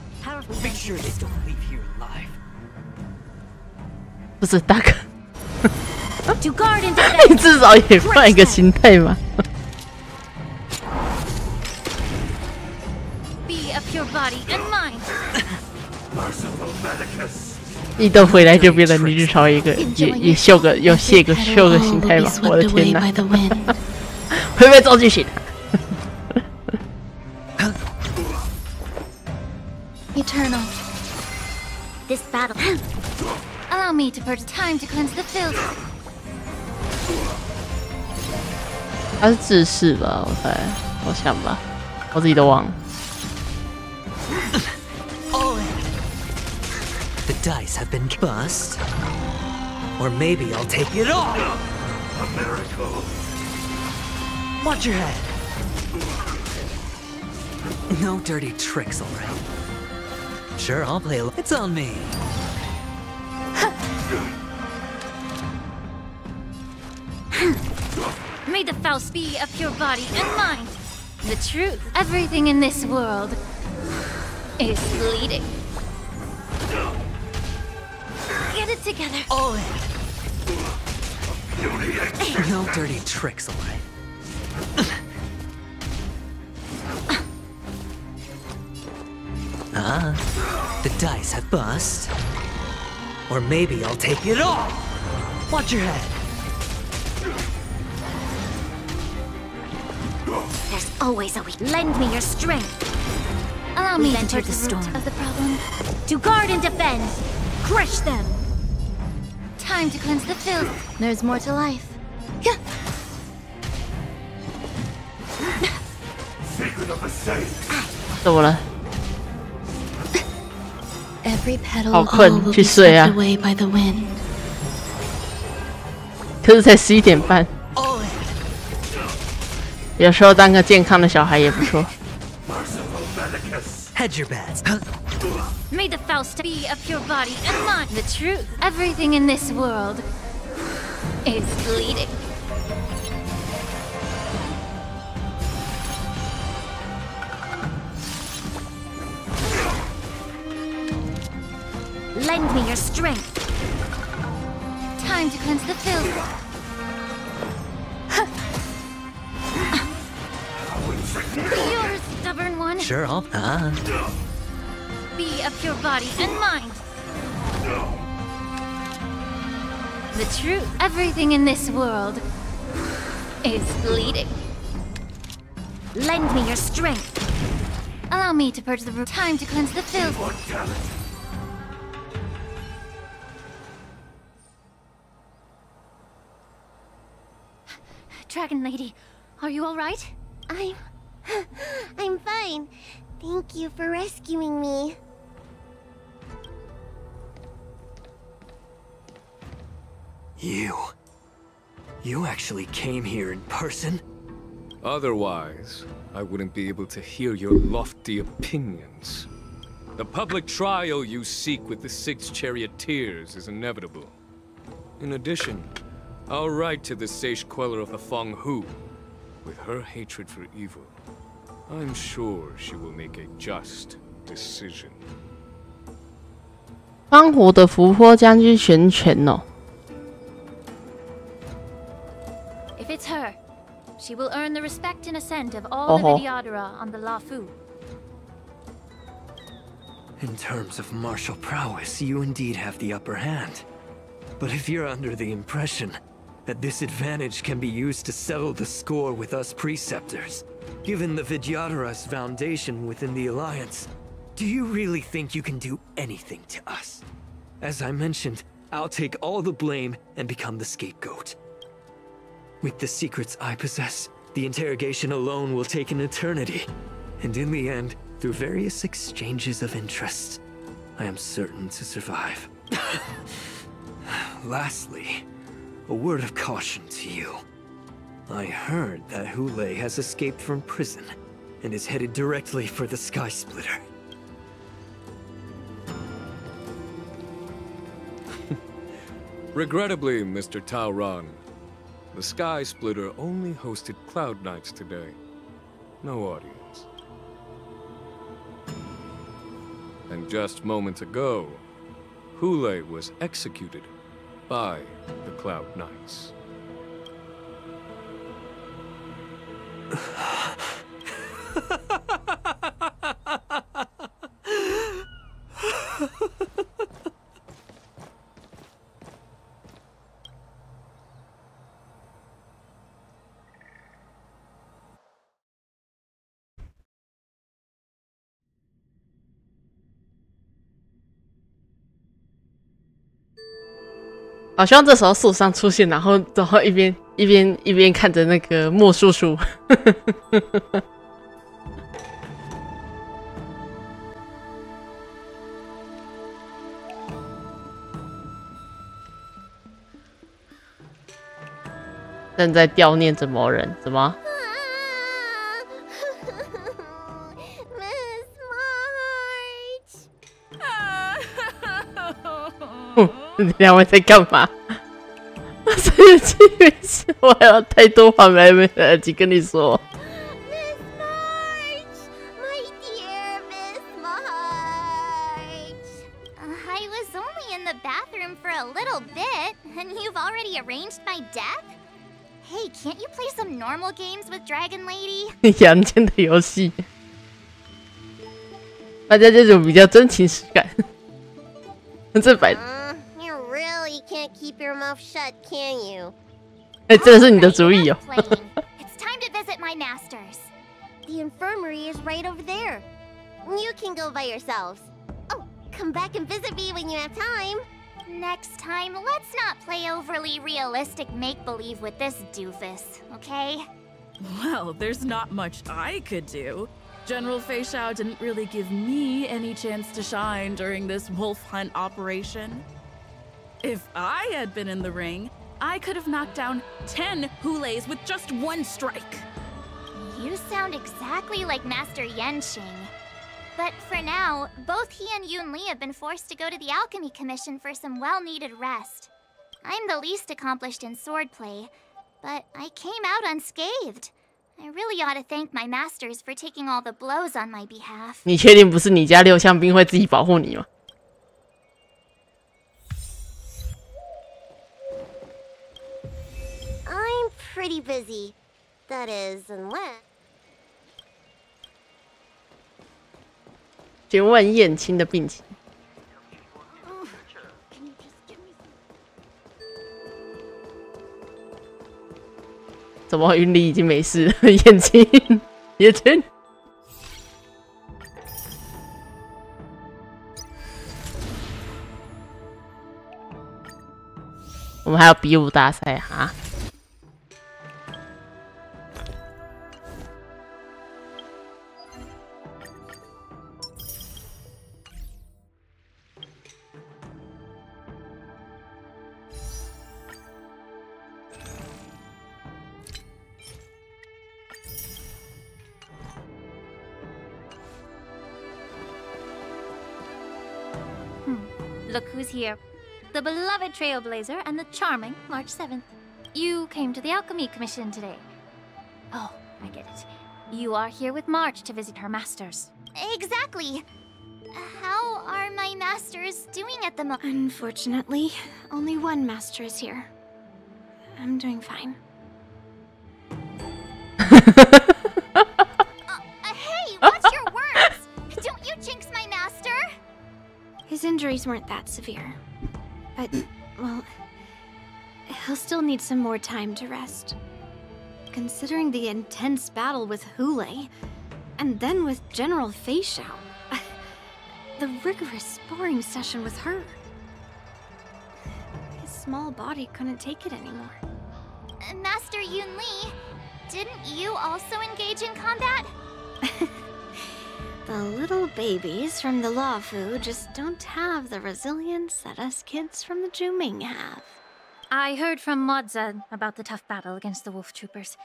Make sure they don't leave here alive. 不是大哥， To guard and 你 defend. 至少也换一个心态嘛。 Be of pure body and mind. 一都回来就变成你至少一个也秀个秀个心态吧！我的天哪，会不会造句型？ Eternal. This battle. Allow me to purge time to cleanse the filth. 他是自视吧？我想吧，我自己都忘了。 The dice have been bust. Or maybe I'll take it all! A miracle. Watch your head. No dirty tricks, alright? Sure, I'll play along. It's on me. May the Faust be of pure body and mind. The truth, everything in this world is bleeding. Get it together. All in. No dirty tricks, alright? The dice have bust. Or maybe I'll take it all! Watch your head! There's always a weak. Lend me your strength. Allow me to enter purge the the root storm of the problem. To guard and defend. Crush them. Time to cleanse the filth. There's more to life. Secret of the safe. 怎么了？ Every petal 好 all 困， will 去 be 睡 swept 啊！ away by the wind. 可是才11点半。有时候当个健康的小孩也不错。 Hedge your bets. May the Faust be of pure body and mind. The truth, everything in this world is bleeding. Lend me your strength. Time to cleanse the filth. You're a stubborn one. Sure, I'll... Be of pure body and mind. The truth, everything in this world is bleeding. Lend me your strength. Allow me to purge the root. Time to cleanse the filth. Dragon Lady, are you all right? I'm fine. Thank you for rescuing me. You actually came here in person? Otherwise, I wouldn't be able to hear your lofty opinions. The public trial you seek with the 6 charioteers is inevitable. In addition, I'll write to the sage queller of the Feng Hu. With her hatred for evil, I'm sure she will make a just decision. 方湖的伏波将军玄权哦。 If it's her, she will earn the respect and assent of all the Vidyadhara on the Lafu. In terms of martial prowess, you indeed have the upper hand. But if you're under the impression that this advantage can be used to settle the score with us Preceptors. Given the Vidyadhara's foundation within the Alliance, do you really think you can do anything to us? As I mentioned, I'll take all the blame and become the scapegoat. With the secrets I possess, the interrogation alone will take an eternity. And in the end, through various exchanges of interest, I am certain to survive. Lastly, a word of caution to you. I heard that Hulei has escaped from prison and is headed directly for the Sky Splitter. Regrettably, Mr. Taoran, the Sky Splitter only hosted Cloud Knights today. No audience. And just moments ago, Hulei was executed by the Cloud Knights.好希望这时候树上出现，然后一边看着那个莫叔叔。正在悼念着某人，怎么？两位在干嘛？生气没事，我还有太多话没来得及跟你说。I was only in the bathroom for a little bit, and you've already arranged my death? Hey, can't you play some normal games with Dragon Lady? 阳间的游戏，大家这种比较真情实感。这摆。You really can't keep your mouth shut, can you? 哎，真的是你的主意哦。It's time to visit my masters. The infirmary is right over there. You can go by yourselves. Oh, come back and visit me when you have time. Next time, let's not play overly realistic make-believe with this doofus, okay? Well, there's not much I could do. General Fei Xiao didn't really give me any chance to shine during this wolf hunt operation. If I had been in the ring, I could have knocked down 10 Huleis with just one strike. You sound exactly like Master Yenqing. But for now, both he and Yunli have been forced to go to the Alchemy Commission for some well-needed rest. I'm the least accomplished in swordplay, but I came out unscathed. I really ought to thank my masters for taking all the blows on my behalf. 你确定不是你家6项兵会自己保护你吗？ I'm pretty busy. That is, unless... 询问燕青的病情。怎么云里已经没事了？燕青，燕青。我们还有比武大赛哈。 Look who's here. The beloved Trailblazer and the charming March 7th. You came to the Alchemy Commission today. Oh, I get it. You are here with March to visit her masters. Exactly. How are my masters doing at the moment? Unfortunately, only one master is here. I'm doing fine. Hey, watch your words! Don't you jinx my master! His injuries weren't that severe. But, well, he'll still need some more time to rest. Considering the intense battle with Hulei, and then with General Fei Xiao, the rigorous sparring session with her. His small body couldn't take it anymore. Master Yun Li, didn't you also engage in combat? The little babies from the Luofu just don't have the resilience that us kids from the Zhuming have. I heard from Moza about the tough battle against the wolf troopers.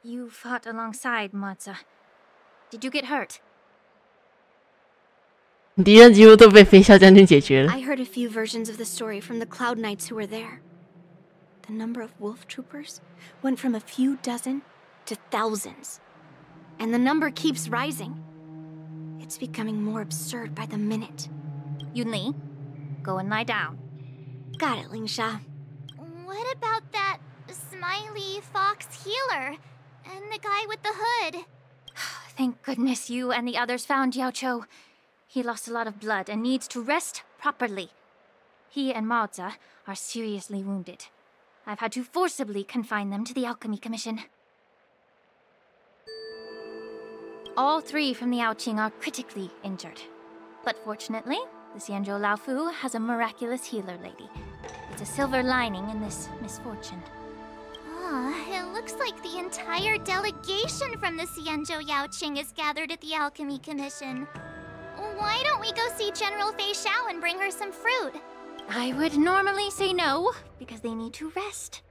You fought alongside Moza. Did you get hurt? 敌人几乎都被飞霄将军解决了。 I heard a few versions of the story from the Cloud Knights who were there. The number of wolf troopers went from a few dozen to thousands. And the number keeps rising. It's becoming more absurd by the minute. Yun Li, go and lie down. Got it, Lingsha. What about that smiley fox healer? And the guy with the hood? Thank goodness you and the others found Yao Cho. He lost a lot of blood and needs to rest properly. He and Maoza are seriously wounded. I've had to forcibly confine them to the Alchemy Commission. All three from the Yaoqing are critically injured. But fortunately, the Xianzhou Laofu has a miraculous healer lady. It's a silver lining in this misfortune. It looks like the entire delegation from the Xianzhou Yaoqing is gathered at the Alchemy Commission. Why don't we go see General Fei Xiao and bring her some fruit? I would normally say no, because they need to rest.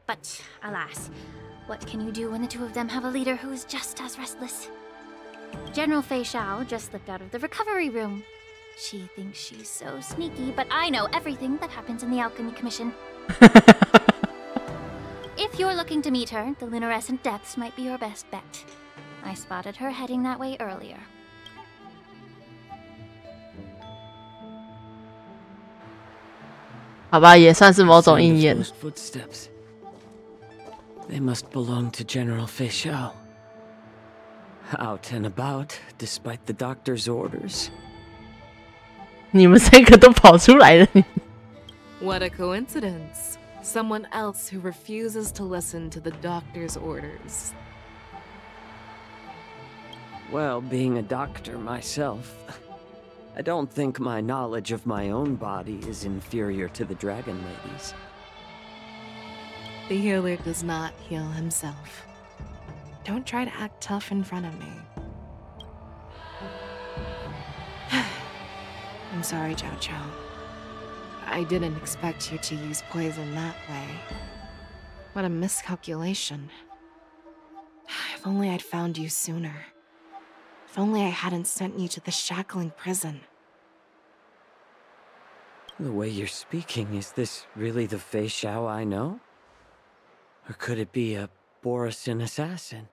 But alas, what can you do when the two of them have a leader who is just as restless? General Fei Xiao just slipped out of the recovery room. She thinks she's so sneaky, but I know everything that happens in the Alchemy Commission. If you're looking to meet her, the luminescent depths might be your best bet. I spotted her heading that way earlier. Those footsteps. They must belong to General Fei Xiao. Out and about, despite the doctor's orders. 你们三个都跑出来了。 What a coincidence. Someone else who refuses to listen to the doctor's orders. Well, being a doctor myself, I don't think my knowledge of my own body is inferior to the Dragon Lady's. The healer does not heal himself. Don't try to act tough in front of me. I'm sorry, Zhao Cho. I didn't expect you to use poison that way. What a miscalculation. If only I'd found you sooner. If only I hadn't sent you to the shackling prison. The way you're speaking, is this really the Fei Xiao I know? Or could it be a Borisin assassin,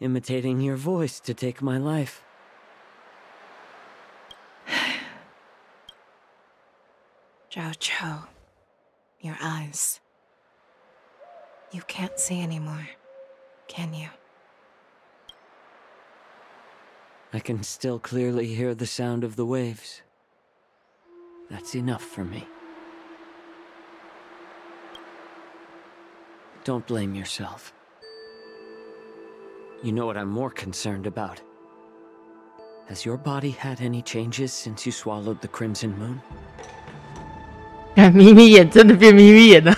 imitating your voice to take my life? Zhao Cho, your eyes. You can't see anymore, can you? I can still clearly hear the sound of the waves. That's enough for me. Don't blame yourself. You know what I'm more concerned about? Has your body had any changes since you swallowed the Crimson Moon? 眯眯眼真的变眯眯眼了。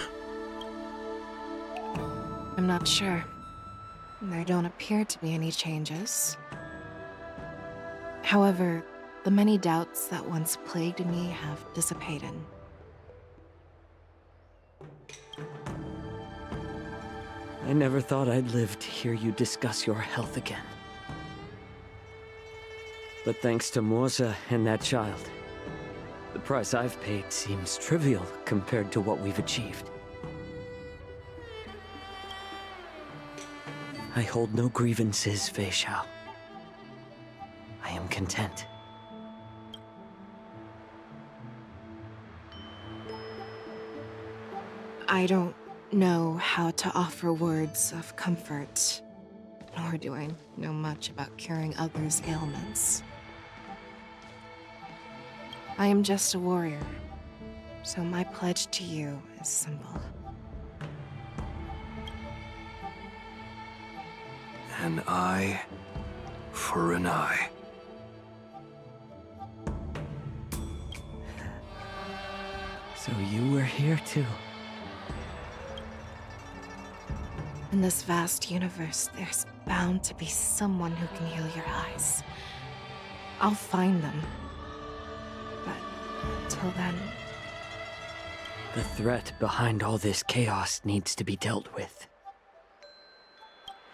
I'm not sure. There don't appear to be any changes. However, the many doubts that once plagued me have dissipated. I never thought I'd live to hear you discuss your health again. But thanks to Moza and that child, the price I've paid seems trivial compared to what we've achieved. I hold no grievances, Fei Xiao. I am content. I don't know how to offer words of comfort, nor do I know much about curing others' ailments. I am just a warrior, So my pledge to you is simple. An eye for an eye. So you were here too. In this vast universe, there's bound to be someone who can heal your eyes. I'll find them. But until then... The threat behind all this chaos needs to be dealt with.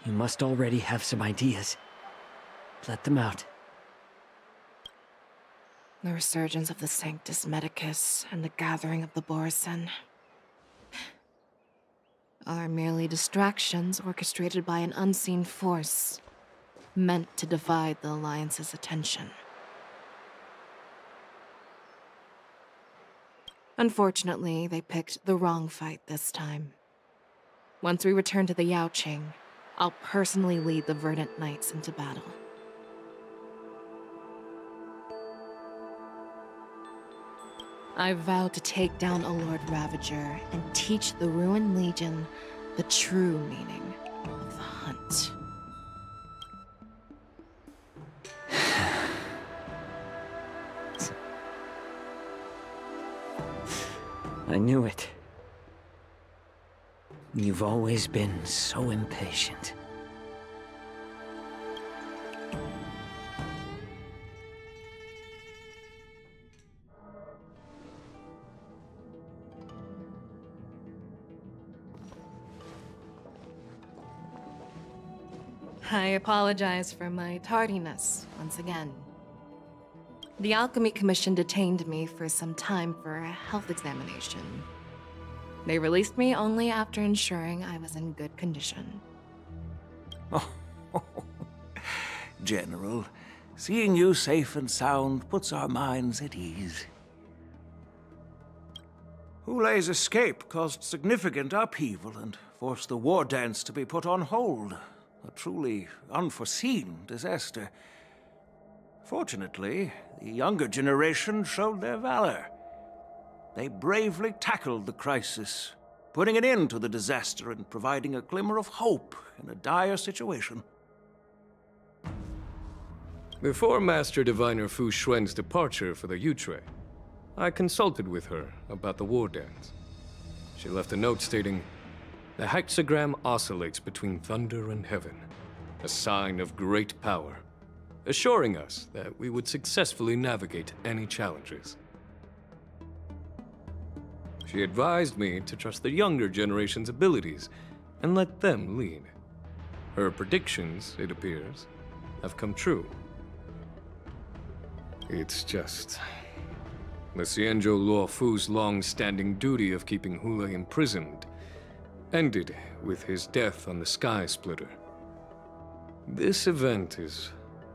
You must already have some ideas. Let them out. The resurgence of the Sanctus Medicus and the gathering of the Borison are merely distractions orchestrated by an unseen force, meant to divide the Alliance's attention. Unfortunately, they picked the wrong fight this time. Once we return to the Yaoqing, I'll personally lead the Verdant Knights into battle. I vow to take down a Lord Ravager and teach the Ruined Legion the true meaning of the hunt. I knew it. You've always been so impatient. I apologize for my tardiness once again. The Alchemy Commission detained me for some time for a health examination. They released me only after ensuring I was in good condition. Oh, General, seeing you safe and sound puts our minds at ease. Hulei's escape caused significant upheaval and forced the war dance to be put on hold. A truly unforeseen disaster. Fortunately, the younger generation showed their valor. They bravely tackled the crisis, putting an end to the disaster and providing a glimmer of hope in a dire situation. Before Master Diviner Fu Xuan's departure for the Yutre, I consulted with her about the war dance. She left a note stating, "The hexagram oscillates between thunder and heaven, a sign of great power, assuring us that we would successfully navigate any challenges." She advised me to trust the younger generation's abilities and let them lead. Her predictions, it appears, have come true. It's just... the Xianzhou Luo Fu's long-standing duty of keeping Hulei imprisoned ended with his death on the Sky Splitter. This event is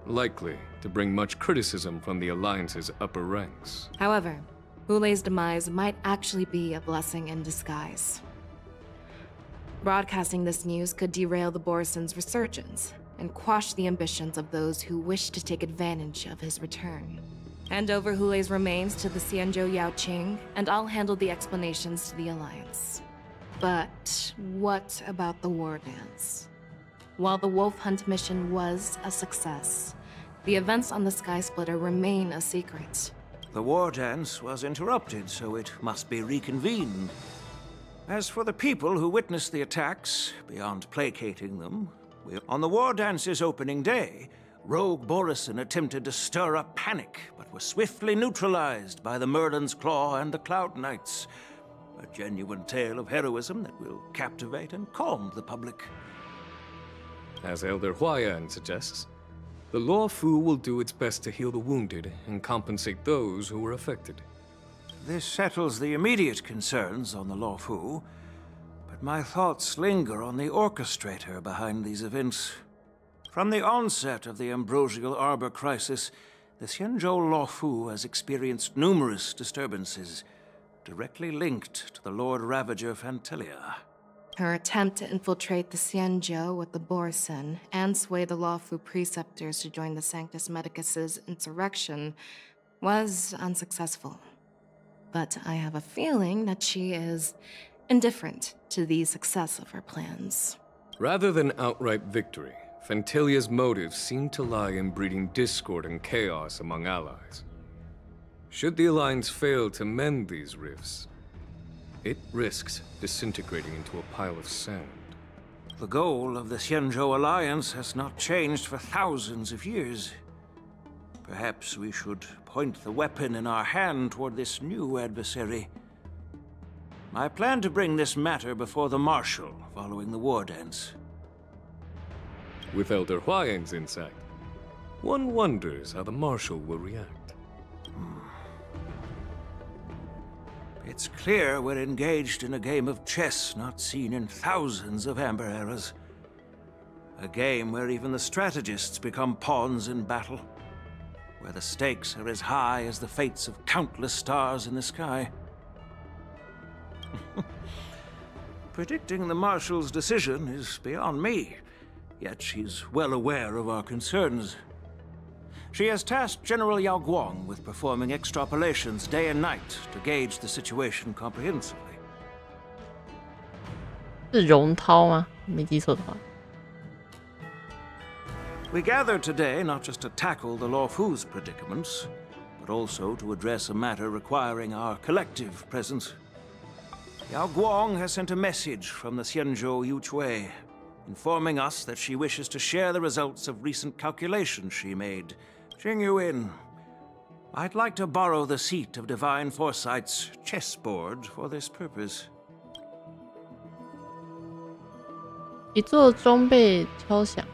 likely to bring much criticism from the Alliance's upper ranks. However, Hulei's demise might actually be a blessing in disguise. Broadcasting this news could derail the Borison's resurgence and quash the ambitions of those who wish to take advantage of his return. Hand over Hulei's remains to the Xianzhou Yaoqing, and I'll handle the explanations to the Alliance. But what about the war dance? While the Wolf Hunt mission was a success, the events on the Sky Splitter remain a secret. The war dance was interrupted, so it must be reconvened. As for the people who witnessed the attacks, beyond placating them, on the war dance's opening day, rogue Borison attempted to stir up panic, but was swiftly neutralized by the Merlin's Claw and the Cloud Knights. A genuine tale of heroism that will captivate and calm the public. As Elder Huayan suggests, the Luo Fu will do its best to heal the wounded and compensate those who were affected. This settles the immediate concerns on the Luo Fu, but my thoughts linger on the orchestrator behind these events. From the onset of the Ambrosial Arbor crisis, the Xianzhou Luo Fu has experienced numerous disturbances, directly linked to the Lord Ravager Fantelia. Her attempt to infiltrate the Xianzhou with the Borison and sway the Luo Fu preceptors to join the Sanctus Medicus's insurrection was unsuccessful. but I have a feeling that she is indifferent to the success of her plans. Rather than outright victory, Fentilia's motives seem to lie in breeding discord and chaos among allies. Should the Alliance fail to mend these rifts, it risks disintegrating into a pile of sand. The goal of the Xianzhou Alliance has not changed for thousands of years. Perhaps we should point the weapon in our hand toward this new adversary. I plan to bring this matter before the Marshal following the war dance. With Elder Huayan's insight, one wonders how the Marshal will react. It's clear we're engaged in a game of chess not seen in thousands of Amber Eras. A game where even the strategists become pawns in battle, where the stakes are as high as the fates of countless stars in the sky. Predicting the Marshal's decision is beyond me, yet she's well aware of our concerns. She has tasked General Yao Guang with performing extrapolations day and night to gauge the situation comprehensively. 是荣涛吗？没记错的话。 We gathered today not just to tackle the Luofu's predicaments, but also to address a matter requiring our collective presence. Yao Guang has sent a message from the Xianzhou Yuchui, informing us that she wishes to share the results of recent calculations she made. Jing Yuan, I'd like to borrow the seat of Divine Foresight's chessboard for this purpose. 一座钟被敲响。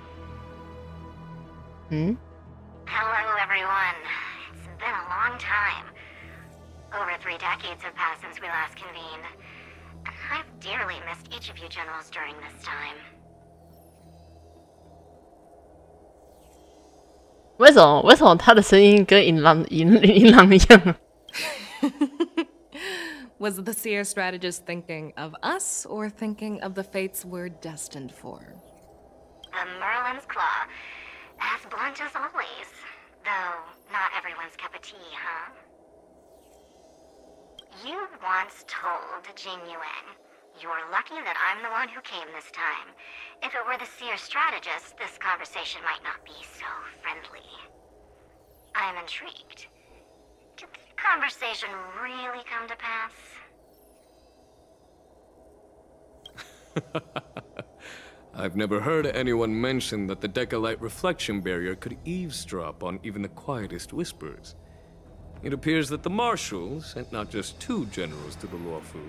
Hello, everyone. It's been a long time. Over 3 decades have passed since we last convened. I've dearly missed each of you generals during this time. 为什么他的声音跟银狼一样啊？ Was the seer strategist thinking of us or thinking of the fates we're destined for? The Merlin's Claw. As blunt as always. Though, not everyone's cup of tea, huh? You once told Jing Yuan, "You're lucky that I'm the one who came this time. If it were the seer strategist, this conversation might not be so friendly." I'm intrigued. Did the conversation really come to pass? I've never heard anyone mention that the Decalite reflection barrier could eavesdrop on even the quietest whispers. It appears that the Marshal sent not just 2 generals to the Luofu,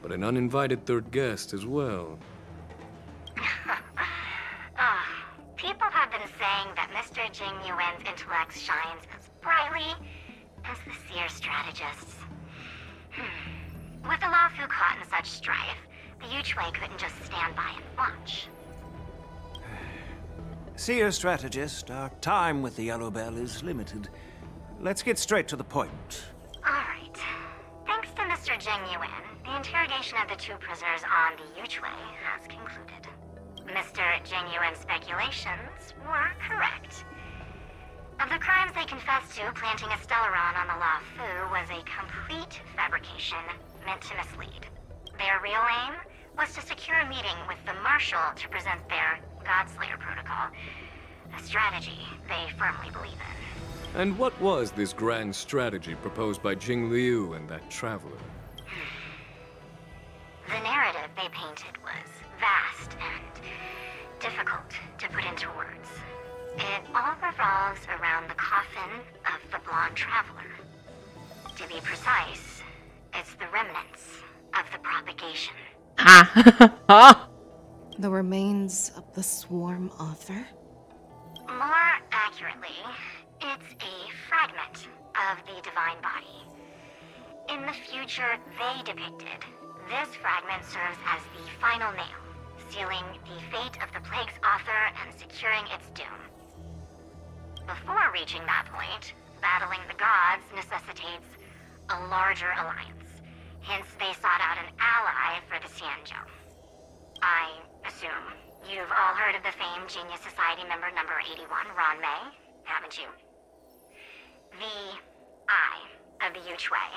but an uninvited 3rd guest as well. People have been saying that Mr. Jing Yuan's intellect shines as brightly as the seer strategist's. With the Luofu caught in such strife, the Yuchui couldn't just stand by and watch. Seer strategist, our time with the Yellow Bell is limited. Let's get straight to the point. Alright. Thanks to Mr. Jing Yuan, the interrogation of the 2 prisoners on the Yuchui has concluded. Mr. Jing Yuan's speculations were correct. Of the crimes they confessed to, planting a Stellaron on the Luofu was a complete fabrication meant to mislead. Their real aim was to secure a meeting with the Marshal to present their Godslayer protocol, a strategy they firmly believe in. And what was this grand strategy proposed by Jing Liu and that traveler? The narrative they painted was vast and difficult to put into words. It all revolves around the coffin of the blonde traveler. To be precise, it's the remnants of the propagation. The remains of the swarm author? More accurately, it's a fragment of the divine body. In the future they depicted, this fragment serves as the final nail, sealing the fate of the plague's author and securing its doom. Before reaching that point, battling the gods necessitates a larger alliance. Hence, they sought out an ally for the Xianzhou. I assume you've all heard of the famed Genius Society member number 81, Ron Mei, haven't you? The Eye of the Yuchui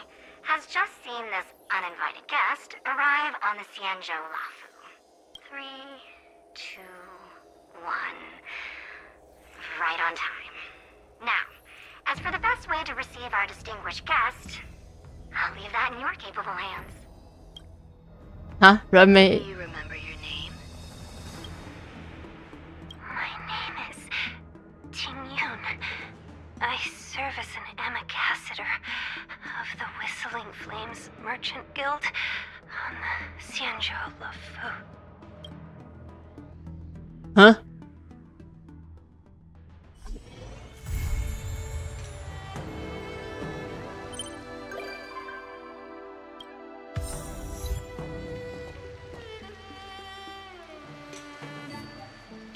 has just seen this uninvited guest arrive on the Xianzhou Lafu. 3, 2, 1. Right on time. Now, as for the best way to receive our distinguished guest, I'll leave that in your capable hands. Huh? Roommate. Do you remember your name? My name is Tingyun. I serve as an ambassador of the Whistling Flames Merchant Guild on the Xianzhou Lafu. Huh?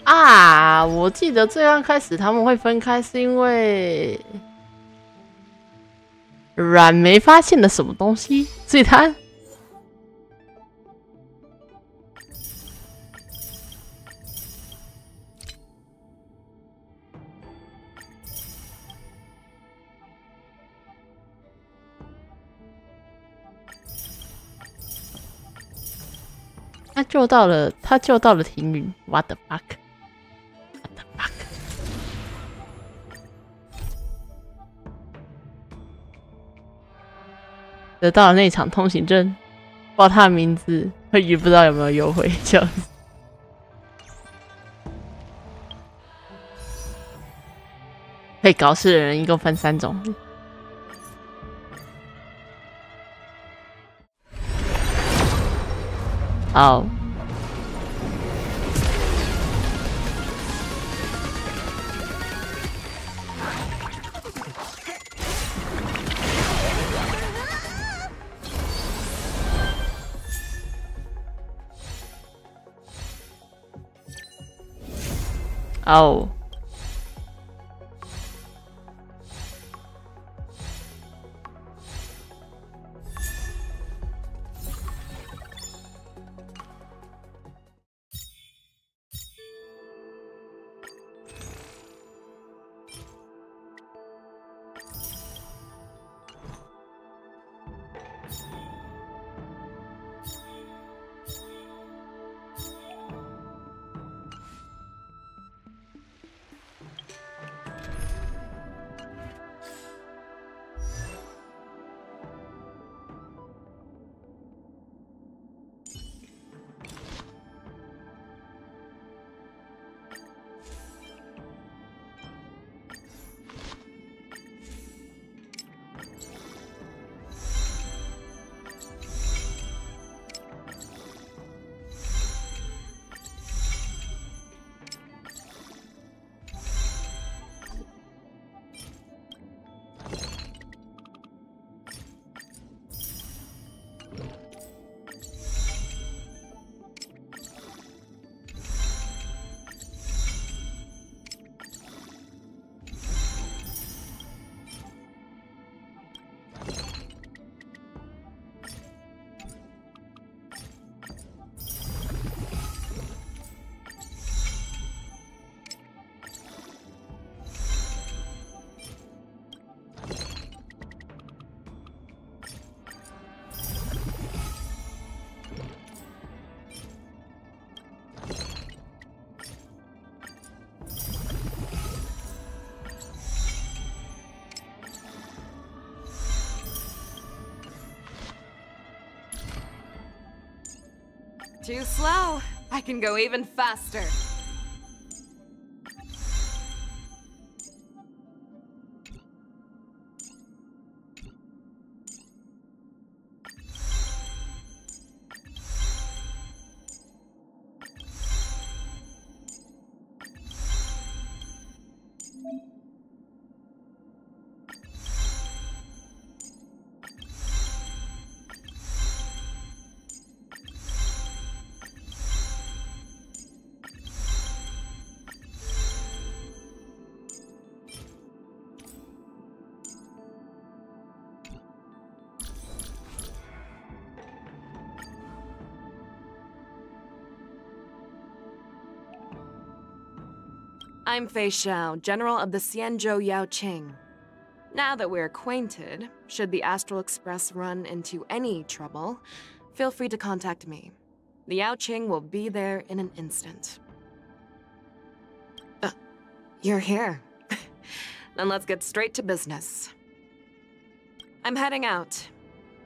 啊，我记得最刚开始他们会分开，是因为阮没发现了什么东西，所以他救到了庭云 ，What the fuck？ 得到了那场通行证，报他的名字，会不知道有没有优惠，笑死。会搞事的人一共分3种。好。哦。Too slow. I can go even faster. I'm Fei Xiao, General of the Xianzhou Yaoqing. Now that we're acquainted, should the Astral Express run into any trouble, feel free to contact me. The Yao Qing will be there in an instant. You're here. Then let's get straight to business. I'm heading out.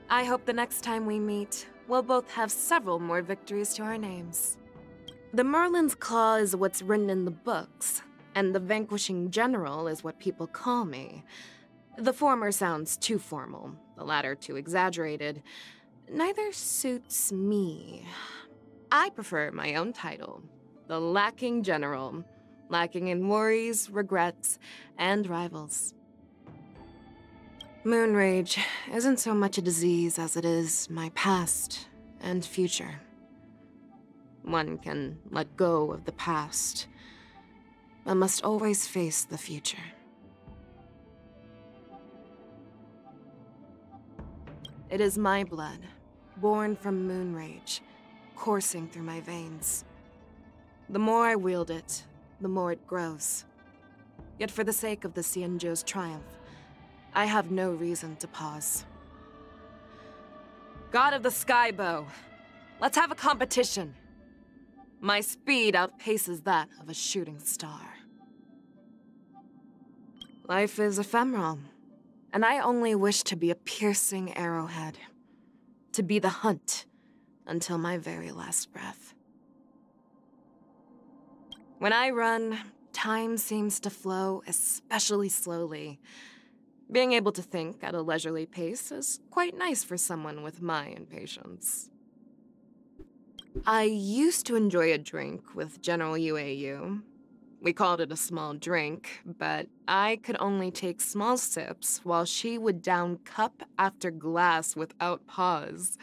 I hope the next time we meet, we'll both have several more victories to our names. The Merlin's Claw is what's written in the books, and the Vanquishing General is what people call me. The former sounds too formal, the latter too exaggerated. Neither suits me. I prefer my own title, the Lacking General, lacking in worries, regrets, and rivals. Moon rage isn't so much a disease as it is my past and future. One can let go of the past, but must always face the future. It is my blood, born from moon rage, coursing through my veins. The more I wield it, the more it grows. Yet for the sake of the Xianzhou's triumph, I have no reason to pause. God of the Skybow, let's have a competition. My speed outpaces that of a shooting star. Life is ephemeral, and I only wish to be a piercing arrowhead, to be the hunt until my very last breath. When I run, time seems to flow especially slowly. Being able to think at a leisurely pace is quite nice for someone with my impatience. I used to enjoy a drink with General UAU. We called it a small drink, but I could only take small sips while she would down cup after glass without pause.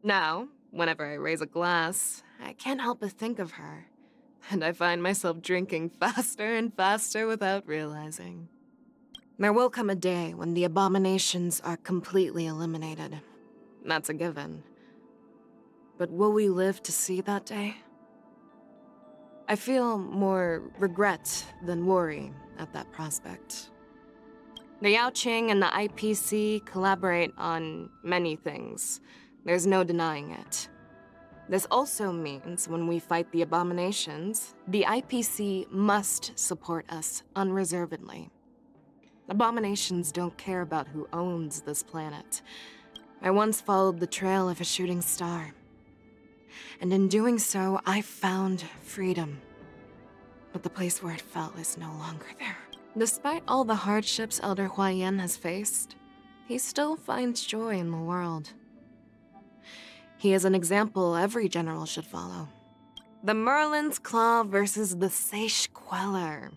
Now, whenever I raise a glass, I can't help but think of her, and I find myself drinking faster and faster without realizing. There will come a day when the abominations are completely eliminated. That's a given. But will we live to see that day? I feel more regret than worry at that prospect. The Yao Qing and the IPC collaborate on many things. There's no denying it. This also means when we fight the abominations, the IPC must support us unreservedly. Abominations don't care about who owns this planet. I once followed the trail of a shooting star. And in doing so, I found freedom. But the place where it fell is no longer there. Despite all the hardships Elder Huaiyan has faced, he still finds joy in the world. He is an example every general should follow. The Merlin's Claw versus the Seish Queller.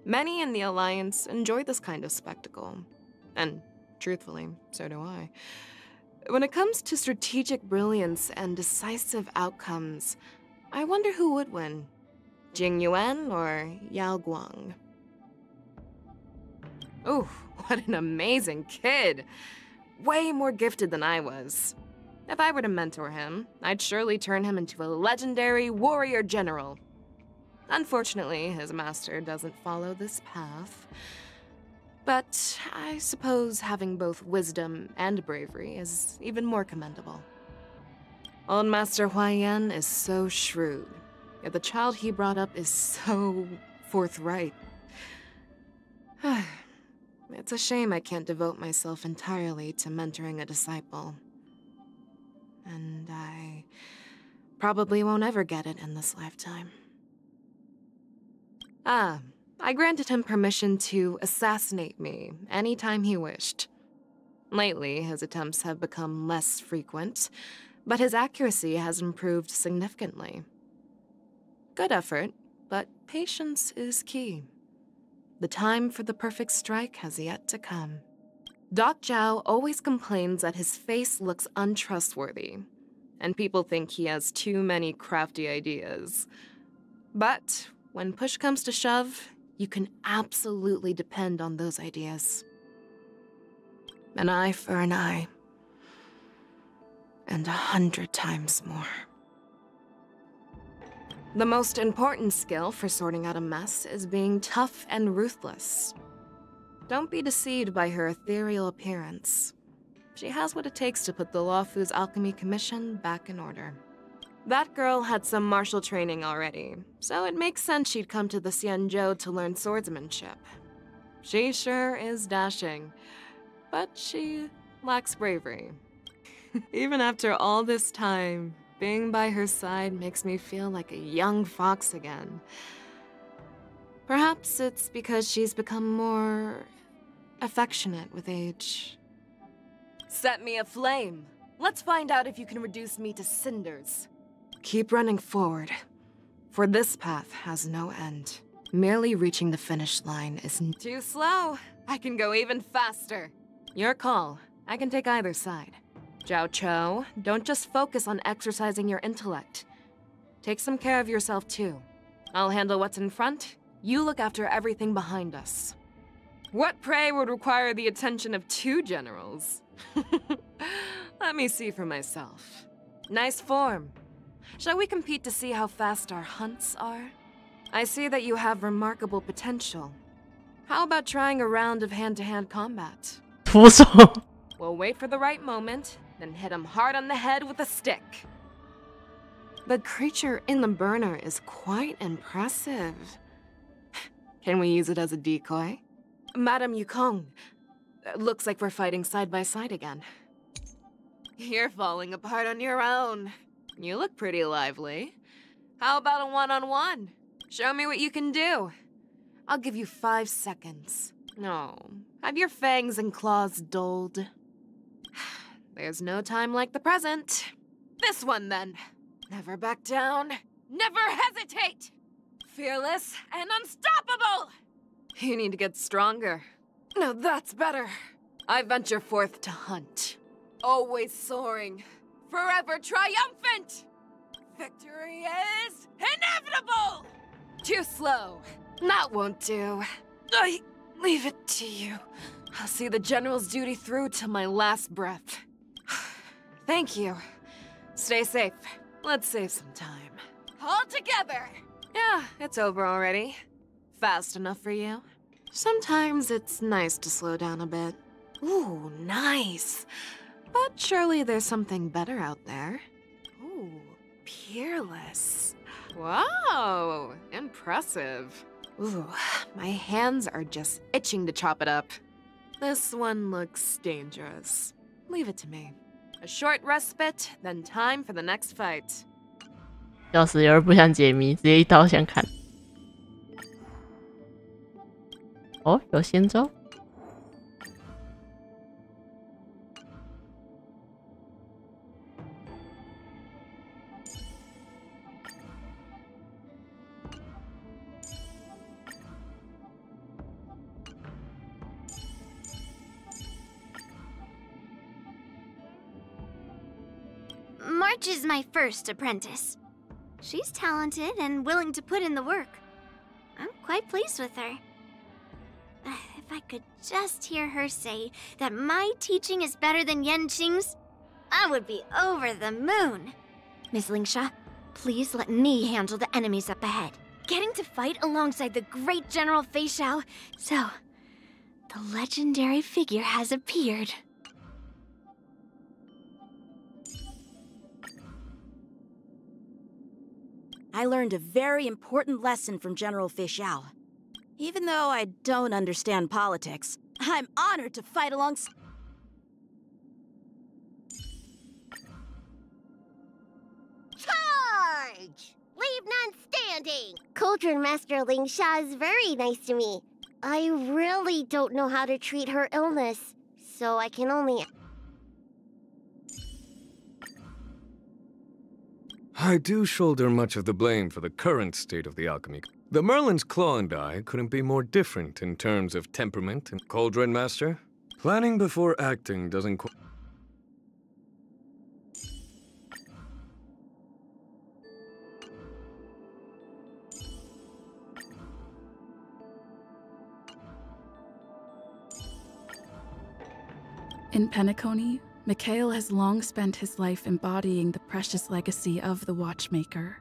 Many in the Alliance enjoy this kind of spectacle. And truthfully, so do I. When it comes to strategic brilliance and decisive outcomes, I wonder who would win, Jing Yuan or Yao Guang. Ooh, what an amazing kid! Way more gifted than I was. If I were to mentor him, I'd surely turn him into a legendary warrior general. Unfortunately, his master doesn't follow this path. But I suppose having both wisdom and bravery is even more commendable. Old Master Huaiyan is so shrewd, yet the child he brought up is so forthright. It's a shame I can't devote myself entirely to mentoring a disciple. And I probably won't ever get it in this lifetime. I granted him permission to assassinate me anytime he wished. Lately, his attempts have become less frequent, but his accuracy has improved significantly. Good effort, but patience is key. The time for the perfect strike has yet to come. Doc Zhao always complains that his face looks untrustworthy, and people think he has too many crafty ideas. But when push comes to shove, you can absolutely depend on those ideas. An eye for an eye. And 100 times more. The most important skill for sorting out a mess is being tough and ruthless. Don't be deceived by her ethereal appearance. She has what it takes to put the Luofu's Alchemy Commission back in order. That girl had some martial training already, so it makes sense she'd come to the Xianzhou to learn swordsmanship. She sure is dashing, but she lacks bravery. Even after all this time, being by her side makes me feel like a young fox again. Perhaps it's because she's become more affectionate with age. Set me aflame. Let's find out if you can reduce me to cinders. Keep running forward, for this path has no end. Merely reaching the finish line isn't too slow. I can go even faster. Your call. I can take either side. Zhao Cho, don't just focus on exercising your intellect. Take some care of yourself too. I'll handle what's in front. You look after everything behind us. What prey would require the attention of 2 generals? Let me see for myself. Nice form. Shall we compete to see how fast our hunts are? I see that you have remarkable potential. How about trying a round of hand-to-hand combat? We'll wait for the right moment, then hit him hard on the head with a stick. The creature in the burner is quite impressive. Can we use it as a decoy? Madame Yukong, looks like we're fighting side by side again. You're falling apart on your own. You look pretty lively. How about a one-on-one? Show me what you can do. I'll give you 5 seconds. No, have your fangs and claws dulled? There's no time like the present. This one, then. Never back down. Never hesitate! Fearless and unstoppable! You need to get stronger. No, that's better. I venture forth to hunt. Always soaring. Forever triumphant! Victory is inevitable! Too slow. That won't do. I leave it to you. I'll see the General's duty through to my last breath. Thank you. Stay safe. Let's save some time. All together! Yeah, it's over already. Fast enough for you? Sometimes it's nice to slow down a bit. Ooh, nice. But surely there's something better out there. Ooh, peerless. Wow, impressive. Ooh, my hands are just itching to chop it up. This one looks dangerous. Leave it to me. A short respite, then time for the next fight. 要是有人不想解谜，直接一刀想砍。哦，有仙招。March is my first apprentice. She's talented and willing to put in the work. I'm quite pleased with her. If I could just hear her say that my teaching is better than Yanqing's, I would be over the moon. Miss Lingsha, please let me handle the enemies up ahead. Getting to fight alongside the great General Fei Xiao. So, the legendary figure has appeared. I learned a very important lesson from General Fei Xiao. Even though I don't understand politics, I'm honored to fight alongside... Charge! Leave none standing! Cauldron Master Lingsha is very nice to me. I really don't know how to treat her illness, so I can only... I do shoulder much of the blame for the current state of the alchemy. The Merlin's Claw and I couldn't be more different in terms of temperament and Cauldron Master. Planning before acting doesn't quite... In Penacony, Mikhail has long spent his life embodying the precious legacy of the Watchmaker.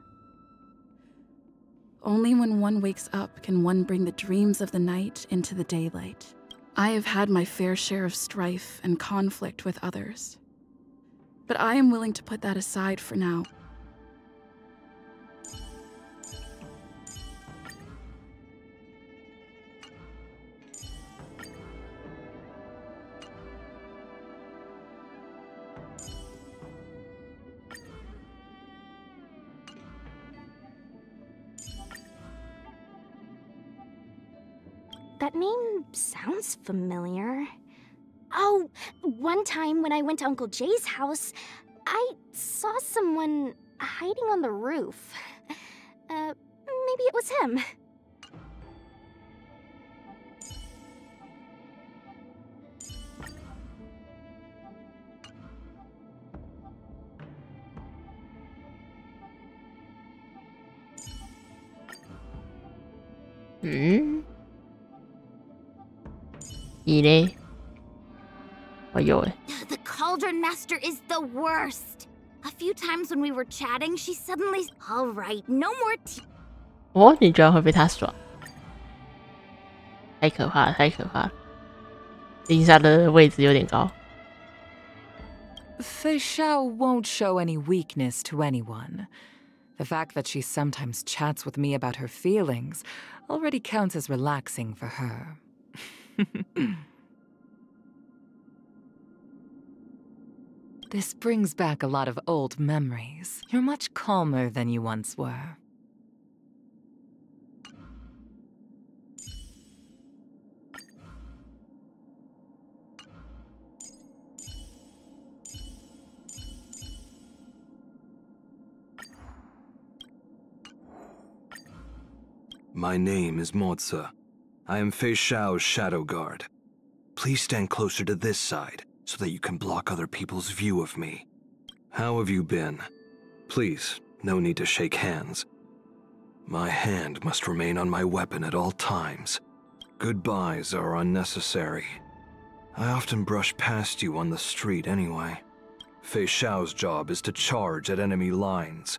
Only when one wakes up can one bring the dreams of the night into the daylight. I have had my fair share of strife and conflict with others. But I am willing to put that aside for now. That name sounds familiar. Oh, one time when I went to Uncle Jay's house, I saw someone hiding on the roof. Maybe it was him. The Cauldron Master is the worst. A few times when we were chatting, she suddenly... All right, no more tea. 哦，你居然会被他耍，太可怕了，太可怕了！丽莎的位置有点高。Fei Xiao won't show any weakness to anyone. The fact that she sometimes chats with me about her feelings already counts as relaxing for her. This brings back a lot of old memories. You're much calmer than you once were. My name is Mozi. I am Fei Xiao's shadow guard. Please stand closer to this side, so that you can block other people's view of me. How have you been? Please, no need to shake hands. My hand must remain on my weapon at all times. Goodbyes are unnecessary. I often brush past you on the street anyway. Fei Xiao's job is to charge at enemy lines.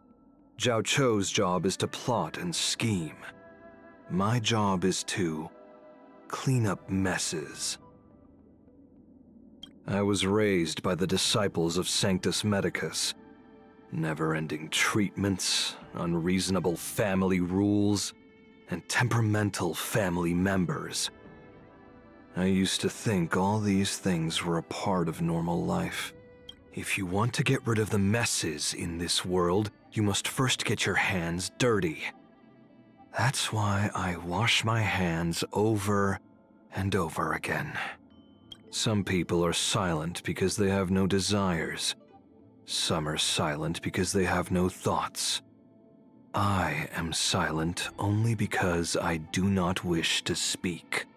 Zhao Chou's job is to plot and scheme. My job is to clean up messes. I was raised by the disciples of Sanctus Medicus. Never-ending treatments, unreasonable family rules, and temperamental family members. I used to think all these things were a part of normal life. If you want to get rid of the messes in this world, you must first get your hands dirty. That's why I wash my hands over and over again. Some people are silent because they have no desires. Some are silent because they have no thoughts. I am silent only because I do not wish to speak.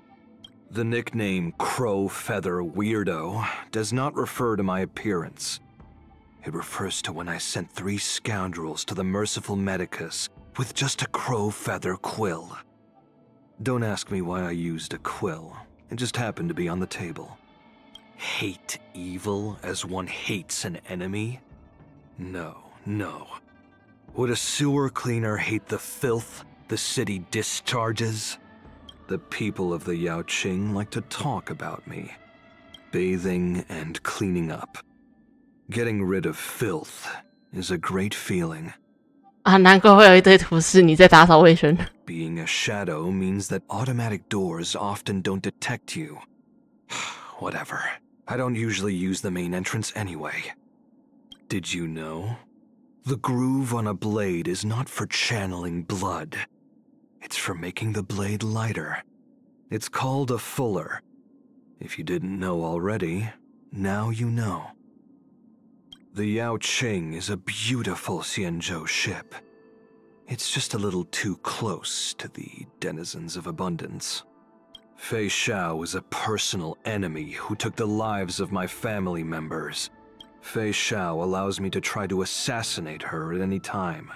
The nickname Crow Feather Weirdo does not refer to my appearance. It refers to when I sent 3 scoundrels to the merciful Medicus with just a crow feather quill. Don't ask me why I used a quill. It just happened to be on the table. Hate evil as one hates an enemy? No, no. Would a sewer cleaner hate the filth the city discharges? The people of the Yaoqing like to talk about me. Bathing and cleaning up. Getting rid of filth is a great feeling. 啊，难怪会有一堆图示你在打扫卫生。Being a shadow means that automatic doors often don't detect you. Whatever. I don't usually use the main entrance anyway. Did you know? The groove on a blade is not for channeling blood. It's for making the blade lighter. It's called a fuller. If you didn't know already, now you know. The Yaoqing is a beautiful Xianzhou ship. It's just a little too close to the denizens of abundance. Fei Xiao is a personal enemy who took the lives of my family members. Fei Xiao allows me to try to assassinate her at any time.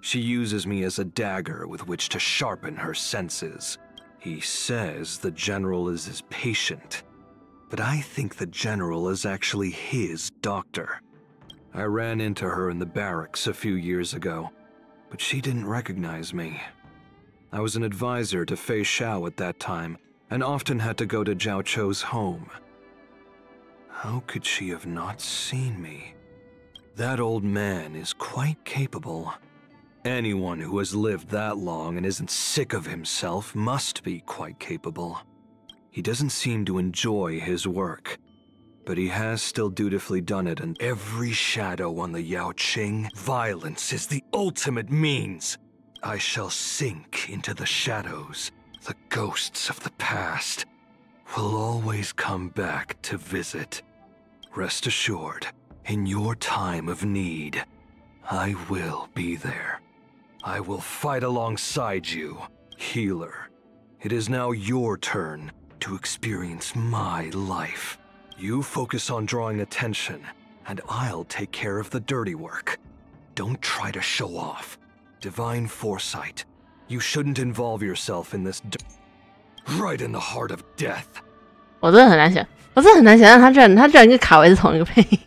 She uses me as a dagger with which to sharpen her senses. He says the general is his patient, but I think the general is actually his doctor. I ran into her in the barracks a few years ago, but she didn't recognize me. I was an advisor to Fei Xiao at that time, and often had to go to Zhao Chou's home. How could she have not seen me? That old man is quite capable. Anyone who has lived that long and isn't sick of himself must be quite capable. He doesn't seem to enjoy his work, but he has still dutifully done it, and every shadow on the Yaoqing, violence is the ultimate means. I shall sink into the shadows. The ghosts of the past will always come back to visit. Rest assured, in your time of need, I will be there. I will fight alongside you, healer. It is now your turn to experience my life. You focus on drawing attention, and I'll take care of the dirty work. Don't try to show off. Divine foresight. You shouldn't involve yourself in this right in the heart of death. 我真的很难想，他居然跟卡维是同一个配音，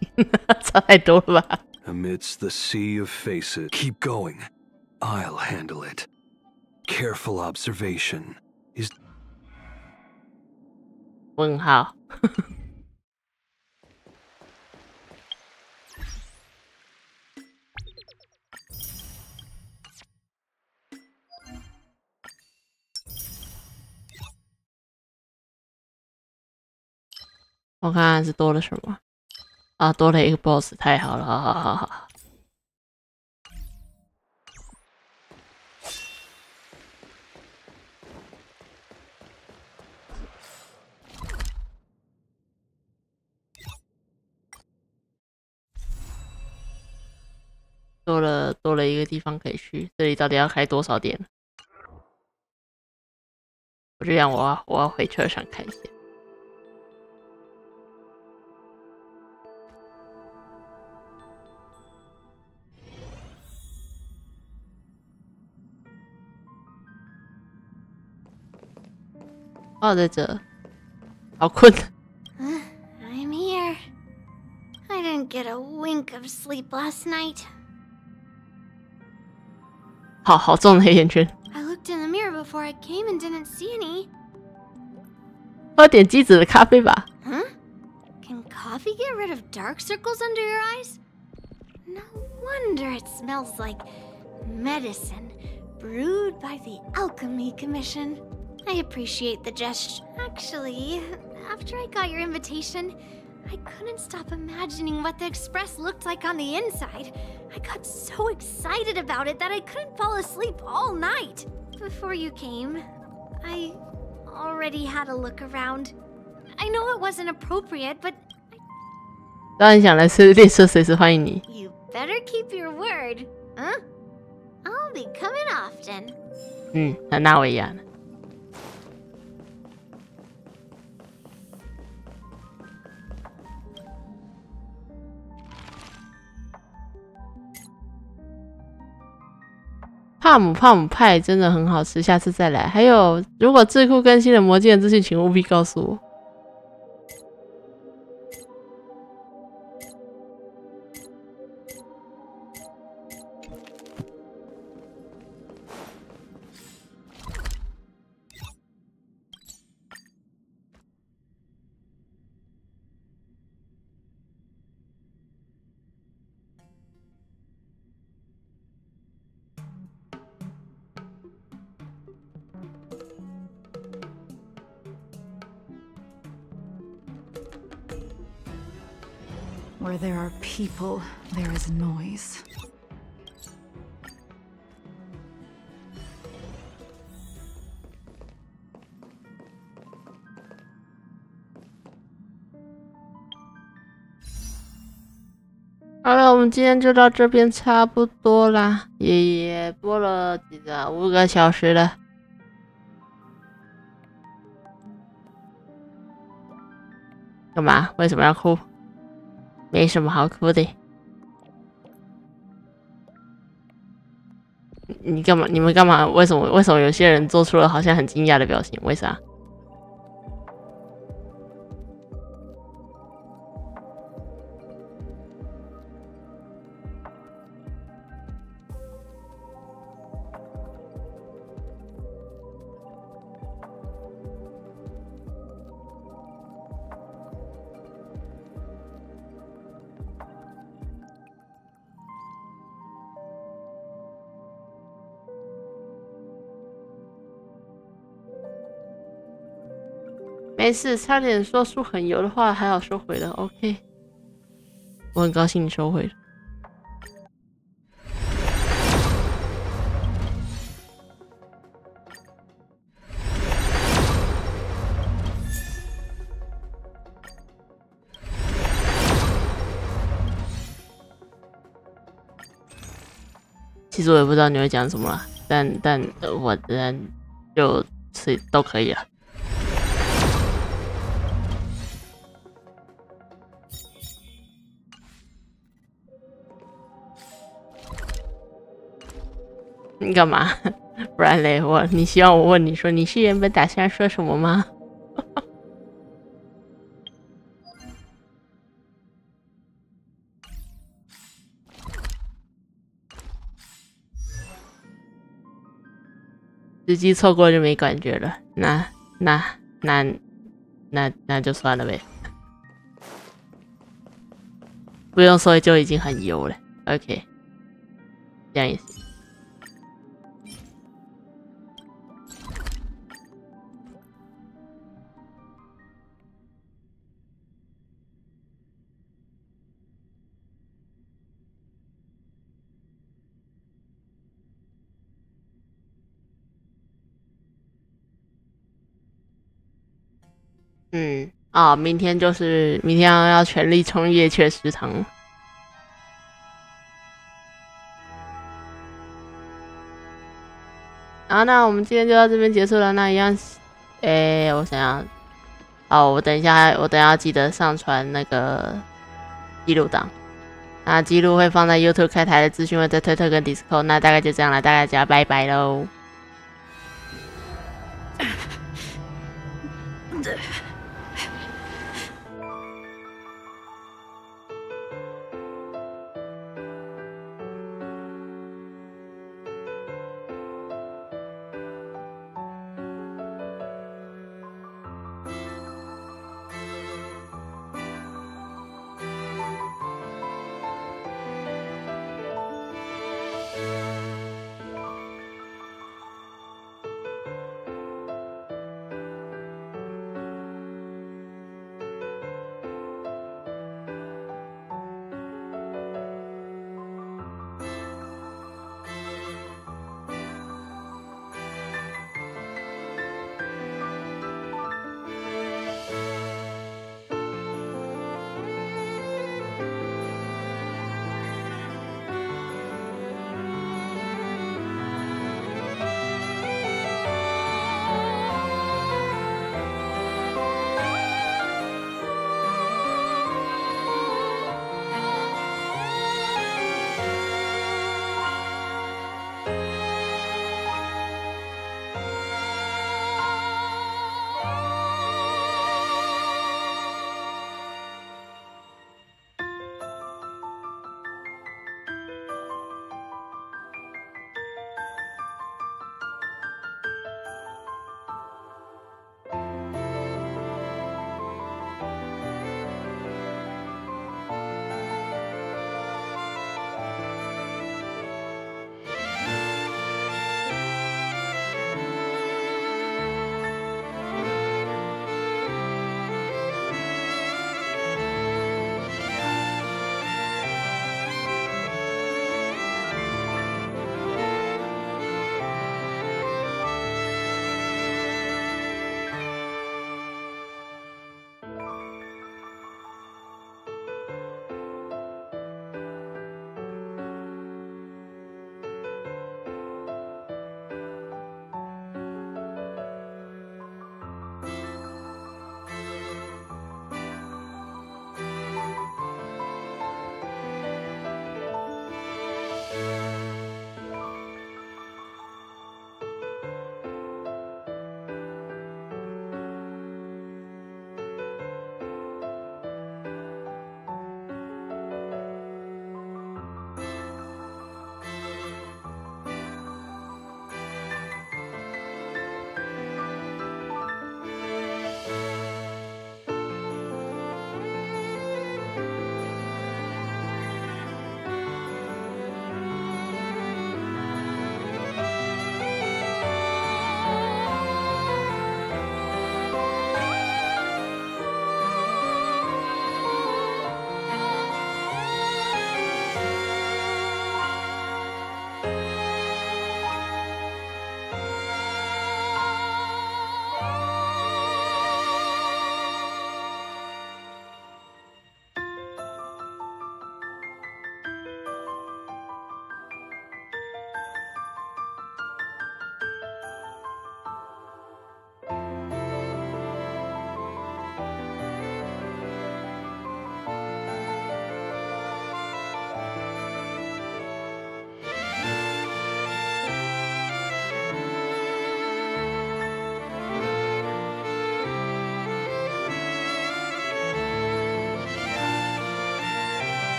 差太多了吧 Amidst the sea of faces, keep going. I'll handle it. Careful observation is 问号我看看是多了什么啊？多了一个 BOSS， 太好了，好。多了一个地方可以去，这里到底要开多少点？我就想我要回车上看一下。哦，在这，好困。I'm here. I didn't get a wink of sleep last night. 好重的黑眼圈。I looked in the mirror before I came and didn't see any. 喝点机子的咖啡吧。Huh? Can coffee get rid of dark circles under your eyes? No wonder it smells like medicine brewed by the Alchemy Commission. I appreciate the gesture. Actually, after I got your invitation, I couldn't stop imagining what the Express looked like on the inside. I got so excited about it that I couldn't fall asleep all night. Before you came, I already had a look around. I know it wasn't appropriate, but 当然想来吃列车，随时欢迎你。You better keep your word, huh? I'll be coming often. 和纳维亚呢？帕姆派真的很好吃，下次再来。还有，如果智库更新了魔镜的资讯，请务必告诉我。Where there are people, there is noise.好了，我们今天就到这边差不多啦，也播了几个5个小时了。干嘛？为什么要哭？没什么好哭的。你干嘛？你们干嘛？为什么有些人做出了好像很惊讶的表情？为啥？没事，差点说出很油的话，还好收回了。OK， 我很高兴你收回了。其实我也不知道你会讲什么啦，但我就是都可以了。你干嘛？不然嘞，你希望我问你说你是原本打算说什么吗？时机错过就没感觉了，那就算了呗，不用说就已经很油了。OK， 这样也行。明天要全力冲夜雀食堂。好，那我们今天就到这边结束了。那一样，我想想，我等一下记得上传那个记录档。那记录会放在 YouTube 开台的资讯，会在推特跟 Discord。那大概就这样了，大家拜拜喽。